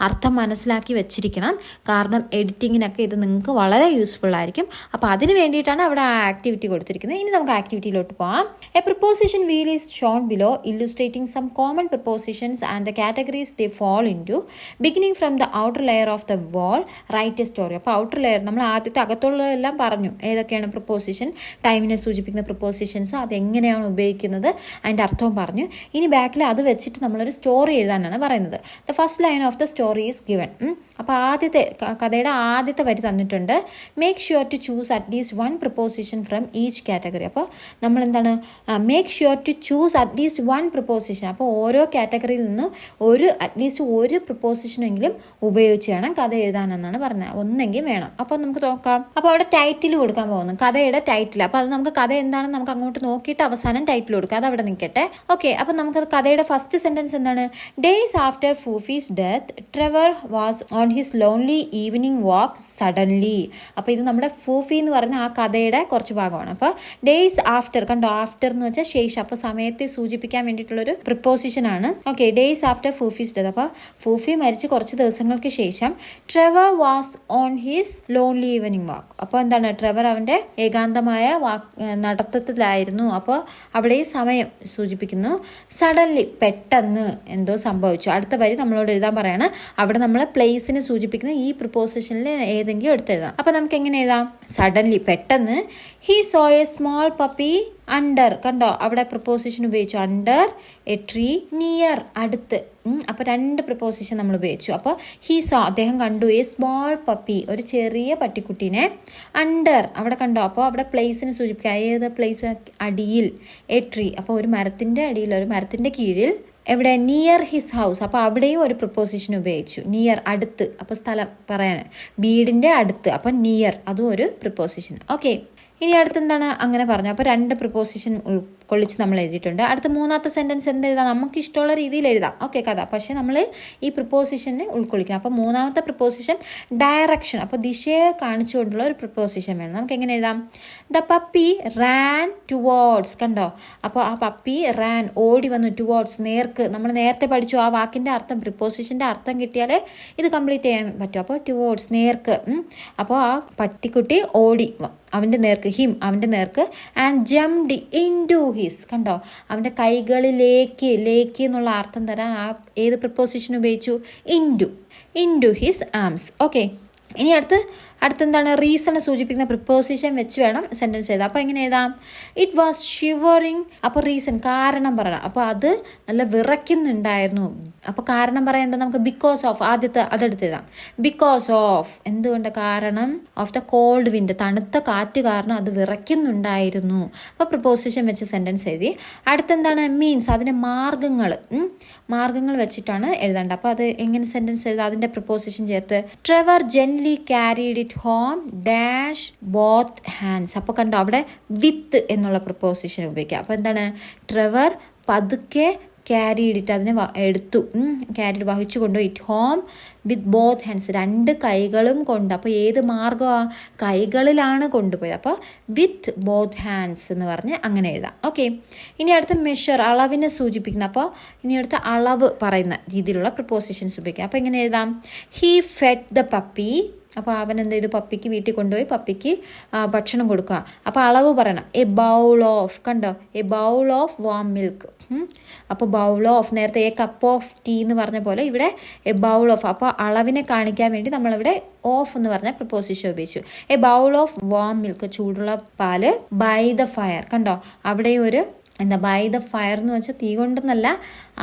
അർത്ഥം മനസ്സിലാക്കി വെച്ചിരിക്കണം. കാരണം എഡിറ്റിങ്ങിനൊക്കെ ഇത് നിങ്ങൾക്ക് വളരെ യൂസ്ഫുൾ ആയിരിക്കും. അപ്പോൾ അതിന് വേണ്ടിയിട്ടാണ് അവിടെ ആ ആക്ടിവിറ്റി കൊടുത്തിരിക്കുന്നത്. ഇനി നമുക്ക് ആക്ടിവിറ്റിയിലോട്ട് പോകാം. A preposition wheel is shown below illustrating some common prepositions and the categories they fall into. Beginning from the outer layer of the wall write a story. അപ്പോൾ ഔട്ടർ ലെയർ നമ്മൾ ആദ്യത്തെ അകത്തുള്ളതെല്ലാം പറഞ്ഞു, ഏതൊക്കെയാണ് പ്രിപ്പോസിഷൻ, ടൈമിനെ സൂചിപ്പിക്കുന്ന prepositions, അതെങ്ങനെയാണ് ഉപയോഗിക്കുന്നത്, അതിൻ്റെ അർത്ഥവും പറഞ്ഞു. ഇനി ബാക്കിൽ അത് വെച്ചിട്ട് നമ്മളൊരു സ്റ്റോറി എഴുതാനാണ് പറയുന്നത്. The first line of the story is given. അപ്പോൾ ആദ്യത്തെ കഥയുടെ ആദ്യത്തെ വരി തന്നിട്ടുണ്ട്. Make sure to choose at least one preposition from each category. അപ്പോൾ നമ്മൾ എന്താണ്, make sure to choose at least one preposition. അപ്പോൾ ഓരോ കാറ്റഗറിയിൽ നിന്ന് അറ്റ്ലീസ്റ്റ് ഒരു പ്രിപ്പോസിഷനെങ്കിലും ഉപയോഗിച്ച് വേണം കഥ എഴുതാനെന്നാണ് പറഞ്ഞത്. ഒന്നെങ്കിൽ വേണം. അപ്പോൾ നമുക്ക് നോക്കാം. അപ്പോൾ അവിടെ ടൈറ്റിൽ കൊടുക്കാൻ പോകുന്നു, കഥയുടെ ടൈറ്റിൽ. അപ്പോൾ അത് നമുക്ക് കഥ എന്താണെന്ന് നമുക്ക് അങ്ങോട്ട് നോക്കിയിട്ട് അവസാനം ടൈറ്റിൽ കൊടുക്കാം. അത് അവിടെ നിൽക്കട്ടെ. ഓക്കെ, അപ്പോൾ നമുക്ക് കഥയുടെ ഫസ്റ്റ് സെൻറ്റൻസ് എന്താണ്, days after Foofie's death Trevor was on his lonely evening walk suddenly. അപ്പോൾ ഇത് നമ്മുടെ ഫൂഫി എന്ന് പറഞ്ഞ ആ കഥയുടെ കുറച്ച് ഭാഗമാണ്. അപ്പോൾ ഡേയ്സ് ആഫ്റ്റർ, കണ്ടോ, ആഫ്റ്റർ എന്ന് വെച്ചാൽ ശേഷം, അപ്പോൾ സമയത്തെ സൂചിപ്പിക്കാൻ വേണ്ടിയിട്ടുള്ളൊരു പ്രിപ്പോസിഷൻ ആണ്. Okay, days after Foofie's death. അപ്പോൾ ഫൂഫി മരിച്ച് കുറച്ച് ദിവസങ്ങൾക്ക് ശേഷം Trevor was on his lonely evening walk. അപ്പോൾ എന്താണ്, ട്രെവർ അവൻ്റെ ഏകാന്തമായ നടത്തത്തിലായിരുന്നു. അപ്പോൾ അവിടെ ഈ സമയം സൂചിപ്പിക്കുന്നു. സഡൻലി, പെട്ടെന്ന് എന്തോ സംഭവിച്ചു. അടുത്ത വരി നമ്മളോട് എഴുതാൻ പറയാണ്. അവിടെ നമ്മൾ പ്ലേസിനെ സൂചിപ്പിക്കുന്ന ഈ പ്രിപ്പോസിഷനിൽ ഏതെങ്കിലും എടുത്തെഴുതാം. അപ്പോൾ നമുക്ക് എങ്ങനെ എഴുതാം, സഡൻലി, പെട്ടെന്ന്. He so A small puppy under, കണ്ടോ, അവിടെ പ്രിപ്പോസിഷൻ ഉപയോഗിച്ചു. അണ്ടർ എ ട്രീ, നിയർ, അടുത്ത്. അപ്പോൾ രണ്ട് പ്രിപ്പോസിഷൻ നമ്മൾ ഉപയോഗിച്ചു. അപ്പോൾ ഹി സോ, അദ്ദേഹം കണ്ടു, എ സ്മോൾ പപ്പി, ഒരു ചെറിയ പട്ടിക്കുട്ടീനെ. അണ്ടർ, അവിടെ കണ്ടോ, അപ്പോൾ അവിടെ പ്ലേസിനെ സൂചിപ്പിക്കുക. ഏത് പ്ലേസ്, അടിയിൽ. എ ട്രീ, അപ്പോൾ ഒരു മരത്തിൻ്റെ അടിയിൽ, ഒരു മരത്തിൻ്റെ കീഴിൽ. എവിടെ, നിയർ ഹിസ് ഹൗസ്, അപ്പോൾ അവിടെയും ഒരു പ്രിപ്പോസിഷൻ ഉപയോഗിച്ചു. നിയർ, അടുത്ത്, അപ്പോൾ സ്ഥലം പറയാൻ, വീടിൻ്റെ അടുത്ത്. അപ്പോൾ നിയർ, അതും ഒരു പ്രിപ്പോസിഷൻ. ഓക്കെ, ഇനി അടുത്തെന്താണ്, അങ്ങനെ പറഞ്ഞു. അപ്പോൾ രണ്ട് പ്രിപ്പോസിഷൻ ഉൾക്കൊള്ളിച്ച് നമ്മൾ എഴുതിയിട്ടുണ്ട്. അടുത്ത മൂന്നാമത്തെ സെൻറ്റൻസ് എന്തെഴുതാം, നമുക്ക് ഇഷ്ടമുള്ള രീതിയിൽ എഴുതാം. ഓക്കെ, കഥ, പക്ഷേ നമ്മൾ ഈ പ്രിപ്പോസിഷനെ ഉൾക്കൊള്ളിക്കണം. അപ്പോൾ മൂന്നാമത്തെ പ്രിപ്പോസിഷൻ ഡയറക്ഷൻ, അപ്പോൾ ദിശയെ കാണിച്ചുകൊണ്ടുള്ള ഒരു പ്രിപ്പോസിഷൻ വേണം. നമുക്ക് എങ്ങനെ എഴുതാം, ദ പപ്പി റാൻ ടുവേർഡ്സ്, കണ്ടോ, അപ്പോൾ ആ പപ്പി റാൻ, ഓടി വന്നു, ടുവേർഡ്സ്, നേർക്ക്. നമ്മൾ നേരത്തെ പഠിച്ചു ആ വാക്കിൻ്റെ അർത്ഥം, പ്രിപ്പോസിഷൻ്റെ അർത്ഥം കിട്ടിയാലേ ഇത് കംപ്ലീറ്റ് ചെയ്യാൻ പറ്റും. അപ്പോൾ ടുവേർഡ്സ്, നേർക്ക്. അപ്പോൾ ആ പട്ടിക്കുട്ടി ഓടി അവൻ്റെ നേർക്ക്, ഹിം, അവൻ്റെ നേർക്ക്. And jumped into his, കണ്ടോ അവൻ്റെ കൈകളിലേക്ക്, ലേക്ക് എന്നുള്ള അർത്ഥം തരാൻ ആ ഏത് പ്രിപ്പോസിഷൻ ഉപയോഗിച്ചു? Into his arms. ഓക്കെ, ഇനി അടുത്തെന്താണ്? റീസണെ സൂചിപ്പിക്കുന്ന പ്രിപ്പോസിഷൻ വെച്ച് വേണം സെൻറ്റൻസ് എഴുതാം. അപ്പോൾ എങ്ങനെ എഴുതാം? It was shivering. അപ്പോൾ റീസൺ, കാരണം പറയണം. അപ്പോൾ അത് നല്ല വിറയ്ക്കുന്നുണ്ടായിരുന്നു. അപ്പോൾ കാരണം പറയാൻ എന്താ? നമുക്ക് ബിക്കോസ് ഓഫ്, ആദ്യത്തെ അതെടുത്ത് എഴുതാം. ബിക്കോസ് ഓഫ്, എന്തുകൊണ്ട്? കാരണം ഓഫ് ദ കോൾഡ് വിൻഡ്, തണുത്ത കാറ്റ് കാരണം അത് വിറയ്ക്കുന്നുണ്ടായിരുന്നു. അപ്പോൾ പ്രിപ്പോസിഷൻ വെച്ച് സെൻറ്റൻസ് എഴുതി. അടുത്തെന്താണ്? മീൻസ്, അതിൻ്റെ മാർഗങ്ങൾ വെച്ചിട്ടാണ് എഴുതേണ്ടത്. അപ്പോൾ അത് എങ്ങനെ സെൻറ്റൻസ് എഴുതാം? അതിൻ്റെ പ്രിപ്പോസിഷൻ ചേർത്ത് Trevor gently carried it home dash both hands. അപ്പോൾ കണ്ടോ അവിടെ വിത്ത് എന്നുള്ള പ്രിപ്പോസിഷൻ ഉപയോഗിക്കുക. അപ്പോൾ എന്താണ്? ട്രെവർ പതുക്കെ ക്യാരിഡ് ഇറ്റ്, അതിനെ എടുത്തു, ക്യാരിഡ് വഹിച്ചു കൊണ്ടുപോയി, it home with both hands, 2 കൈകളും കൊണ്ട്. അപ്പോൾ ഏത് മാർഗമാണ്? കൈകളിലാണ് കൊണ്ടുപോയത്. അപ്പോൾ വിത്ത് ബോത്ത് ഹാൻഡ്സ് എന്ന് പറഞ്ഞ് അങ്ങനെ എഴുതാം. ഓക്കെ, ഇനി അടുത്ത മെഷർ, അളവിനെ സൂചിപ്പിക്കുന്ന. അപ്പോൾ ഇനി അടുത്ത അളവ് പറയുന്ന രീതിയിലുള്ള പ്രിപ്പോസിഷൻസ് ഉപയോഗിക്കാം. അപ്പോൾ എങ്ങനെ എഴുതാം? He fed the puppy. അപ്പോൾ അവൻ എന്ത് ചെയ്തു? പപ്പിക്ക് വീട്ടിൽ കൊണ്ടുപോയി പപ്പിക്ക് ഭക്ഷണം കൊടുക്കുക. അപ്പോൾ അളവ് പറയണം. എ ബൗൾ ഓഫ്, കണ്ടോ, A bowl of warm milk. അപ്പോൾ ബൗൾ ഓഫ്, നേരത്തെ എ കപ്പ് ഓഫ് ടീ എന്ന് പറഞ്ഞ പോലെ ഇവിടെ എ ബൗൾ ഓഫ്. അപ്പോൾ അളവിനെ കാണിക്കാൻ വേണ്ടി നമ്മളിവിടെ ഓഫ് എന്ന് പറഞ്ഞ പ്രിപ്പോസിഷൻ ഉപയോഗിച്ചു. A bowl of warm milk, ചൂടുള്ള പാല്. ബൈ ദ ഫയർ, കണ്ടോ അവിടെ ഒരു ബൈ ദ ഫയർ എന്ന് വെച്ചാൽ തീ കൊണ്ടെന്നല്ല,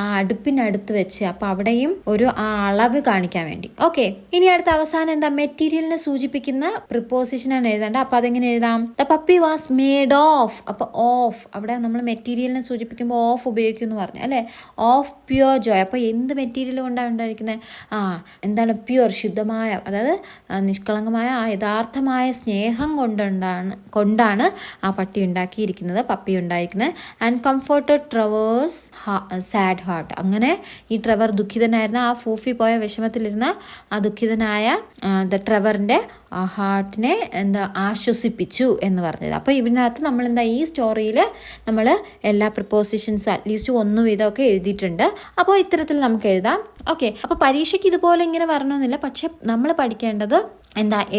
ആ അടുപ്പിനടുത്ത് വെച്ച്. അപ്പോൾ അവിടെയും ഒരു ആ അളവ് കാണിക്കാൻ വേണ്ടി. ഓക്കെ, ഇനി അടുത്ത അവസാനം എന്താ? മെറ്റീരിയലിനെ സൂചിപ്പിക്കുന്ന പ്രിപ്പോസിഷനാണ് എഴുതേണ്ടത്. അപ്പോൾ അതെങ്ങനെ എഴുതാം? The puppy was made of. അപ്പോൾ ഓഫ്, അവിടെ നമ്മൾ മെറ്റീരിയലിനെ സൂചിപ്പിക്കുമ്പോൾ ഓഫ് ഉപയോഗിക്കും എന്ന് പറഞ്ഞു അല്ലേ? Of pure Joy. അപ്പോൾ എന്ത് മെറ്റീരിയൽ കൊണ്ടാണ് ഉണ്ടായിരിക്കുന്നത്? എന്താണ്? പ്യുവർ, ശുദ്ധമായ, അതായത് നിഷ്കളങ്കമായ ആ യഥാർത്ഥമായ സ്നേഹം കൊണ്ടാണ് ആ പട്ടി ഉണ്ടാക്കിയിരിക്കുന്നത്, പപ്പി ഉണ്ടായിരിക്കുന്നത്. And comforted Trevor's sad heart. അങ്ങനെ ഈ ട്രെവർ ദുഃഖിതനായിരുന്ന, ആ ഫൂഫി പോയ വിഷമത്തിലിരുന്ന ആ ദുഃഖിതനായ ട്രെവറിൻ്റെ ഹാർട്ടിനെ ആശ്വസിപ്പിച്ചു എന്ന് പറഞ്ഞത്. അപ്പോൾ ഇതിനകത്ത് നമ്മൾ ഈ സ്റ്റോറിയിൽ നമ്മൾ എല്ലാ പ്രിപ്പോസിഷൻസ് അറ്റ്ലീസ്റ്റ് 1 വീതമൊക്കെ എഴുതിയിട്ടുണ്ട്. അപ്പോൾ ഇത്തരത്തിൽ നമുക്ക് എഴുതാം. ഓക്കെ, അപ്പോൾ പരീക്ഷയ്ക്ക് ഇതുപോലെ ഇങ്ങനെ വരണമെന്നില്ല. പക്ഷെ നമ്മൾ പഠിക്കേണ്ടത്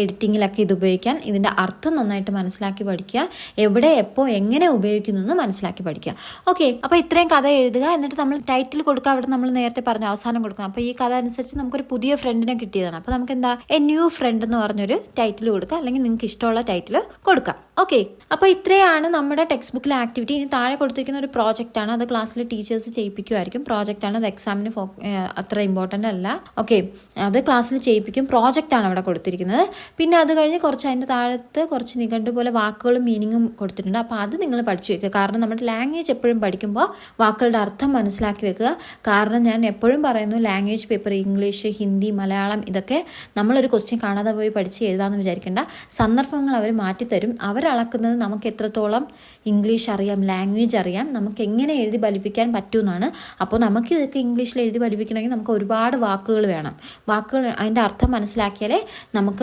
എഡിറ്റിങ്ങിലൊക്കെ ഇത് ഉപയോഗിക്കാൻ, ഇതിൻ്റെ അർത്ഥം നന്നായിട്ട് മനസ്സിലാക്കി പഠിക്കുക, എവിടെ എപ്പോൾ എങ്ങനെ ഉപയോഗിക്കുന്നു എന്ന് മനസ്സിലാക്കി പഠിക്കുക. ഓക്കെ, അപ്പോൾ ഇത്രയും കഥ എഴുതുക. എന്നിട്ട് നമ്മൾ ടൈറ്റിൽ കൊടുക്കുക. അവിടെ നമ്മൾ നേരത്തെ പറഞ്ഞ അവസാനം കൊടുക്കുക. അപ്പോൾ ഈ കഥ അനുസരിച്ച് നമുക്കൊരു പുതിയ ഫ്രണ്ടിനെ കിട്ടിയതാണ്. അപ്പോൾ നമുക്ക് എ ന്യൂ ഫ്രണ്ട് എന്ന് പറഞ്ഞൊരു ടൈറ്റിൽ കൊടുക്കുക, അല്ലെങ്കിൽ നിങ്ങൾക്ക് ഇഷ്ടമുള്ള ടൈറ്റിൽ കൊടുക്കാം. ഓക്കെ, അപ്പോൾ ഇത്രയാണ് നമ്മുടെ ടെക്സ്റ്റ് ബുക്കിലെ ആക്ടിവിറ്റി. ഇനി താഴെ കൊടുത്തിരിക്കുന്ന ഒരു പ്രോജക്റ്റാണ്. അത് ക്ലാസ്സിൽ ടീച്ചേഴ്സ് ചെയ്യിപ്പിക്കുമായിരിക്കും. പ്രോജക്റ്റാണ്, അത് എക്സാമിന് അത്ര ഇമ്പോർട്ടൻ്റ് അല്ല. ഓക്കെ, അത് ക്ലാസ്സിൽ ചെയ്യിപ്പിക്കും. പ്രോജക്റ്റാണ് അവിടെ കൊടുത്തിരിക്കുന്നത്. പിന്നെ അത് കഴിഞ്ഞ് കുറച്ച് അതിൻ്റെ താഴത്ത് കുറച്ച് നിഘണ്ടു പോലെ വാക്കുകളും മീനിങ്ങും കൊടുത്തിട്ടുണ്ട്. അപ്പോൾ അത് നിങ്ങൾ പഠിച്ചു വെക്കുക. കാരണം നമ്മുടെ ലാംഗ്വേജ് എപ്പോഴും പഠിക്കുമ്പോൾ വാക്കുകളുടെ അർത്ഥം മനസ്സിലാക്കി വെക്കുക. കാരണം ഞാൻ എപ്പോഴും പറയുന്നു, language paper English, Hindi, Malayalam ഇതൊക്കെ നമ്മളൊരു ക്വസ്റ്റ്യൻ കാണാതെ പോയി പഠിച്ച് എഴുതാമെന്ന് വിചാരിക്കേണ്ട. സന്ദർഭങ്ങൾ അവർ മാറ്റിത്തരും. അവരളക്കുന്നത് നമുക്ക് എത്രത്തോളം ഇംഗ്ലീഷ് അറിയാം, ലാംഗ്വേജ് അറിയാം, നമുക്ക് എങ്ങനെ എഴുതി ഫലിപ്പിക്കാൻ പറ്റുമെന്നാണ്. അപ്പോൾ നമുക്ക് ഇതൊക്കെ ഇംഗ്ലീഷിൽ എഴുതി ഫലിപ്പിക്കണമെങ്കിൽ നമുക്ക് ഒരുപാട് വാക്കുകൾ വേണം. വാക്കുകൾ അതിൻ്റെ അർത്ഥം മനസ്സിലാക്കിയാലേ നമുക്ക്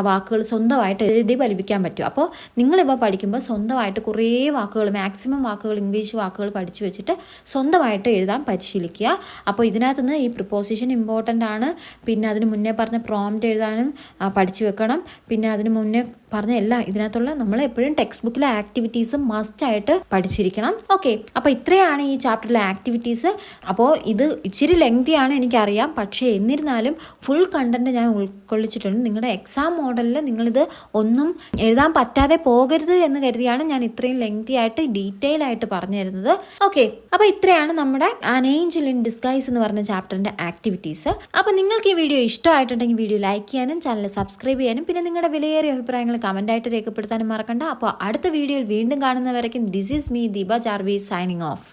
വാക്കുകൾ സ്വന്തമായിട്ട് എഴുതി ഫലിപ്പിക്കാൻ പറ്റും. അപ്പോൾ നിങ്ങളിപ്പോൾ പഠിക്കുമ്പോൾ സ്വന്തമായിട്ട് കുറേ വാക്കുകൾ, മാക്സിമം വാക്കുകൾ, ഇംഗ്ലീഷ് വാക്കുകൾ പഠിച്ചു വെച്ചിട്ട് സ്വന്തമായിട്ട് എഴുതാൻ പരിശീലിക്കുക. അപ്പോൾ ഇതിനകത്തുനിന്ന് ഈ പ്രിപ്പോസിഷൻ ഇമ്പോർട്ടൻ്റ് ആണ്. പിന്നെ അതിന് മുന്നേ പറഞ്ഞ പ്രോംപ്റ്റ് എഴുതാനും പഠിച്ചു വെക്കണം. പിന്നെ അതിന് മുന്നേ പറഞ്ഞ ഇതിനകത്തുള്ള നമ്മൾ എപ്പോഴും ടെക്സ്റ്റ് ബുക്കിലെ ആക്ടിവിറ്റീസ് മസ്റ്റായിട്ട് പഠിച്ചിരിക്കണം. ഓക്കെ, അപ്പോൾ ഇത്രയാണ് ഈ ചാപ്റ്ററിലെ ആക്ടിവിറ്റീസ്. അപ്പോൾ ഇത് ഇച്ചിരി ലെങ്തിയാണ് എനിക്കറിയാം, പക്ഷേ എന്നിരുന്നാലും ഫുൾ കണ്ടന്റ് ഞാൻ ഉൾക്കൊള്ളിച്ചിട്ടുണ്ട്. നിങ്ങളുടെ എക്സാം മോഡലിൽ നിങ്ങളിത് ഒന്നും എഴുതാൻ പറ്റാതെ പോകരുത് എന്ന് കരുതിയാണ് ഞാൻ ഇത്രയും ലെങ്തി ആയിട്ട് ഡീറ്റെയിൽ ആയിട്ട് പറഞ്ഞു തരുന്നത്. ഓക്കെ, അപ്പോൾ ഇത്രയാണ് നമ്മുടെ ആൻ ഏഞ്ചൽ ഇൻ ഡിസ്ഗൈസ് എന്ന് പറഞ്ഞ ചാപ്റ്ററിന്റെ ആക്ടിവിറ്റീസ്. അപ്പോൾ നിങ്ങൾക്ക് ഈ വീഡിയോ ഇഷ്ടമായിട്ടുണ്ടെങ്കിൽ വീഡിയോ ലൈക്ക് ചെയ്യാനും ചാനൽ സബ്സ്ക്രൈബ് ചെയ്യാനും പിന്നെ നിങ്ങളുടെ വിലയേറിയ അഭിപ്രായങ്ങൾ കമന്റായിട്ട് രേഖപ്പെടുത്താനും മറക്കണ്ട. അപ്പോൾ അടുത്ത വീഡിയോയിൽ വീണ്ടും കാണുന്നവരേക്കും this is me Deepa Jarvi signing of.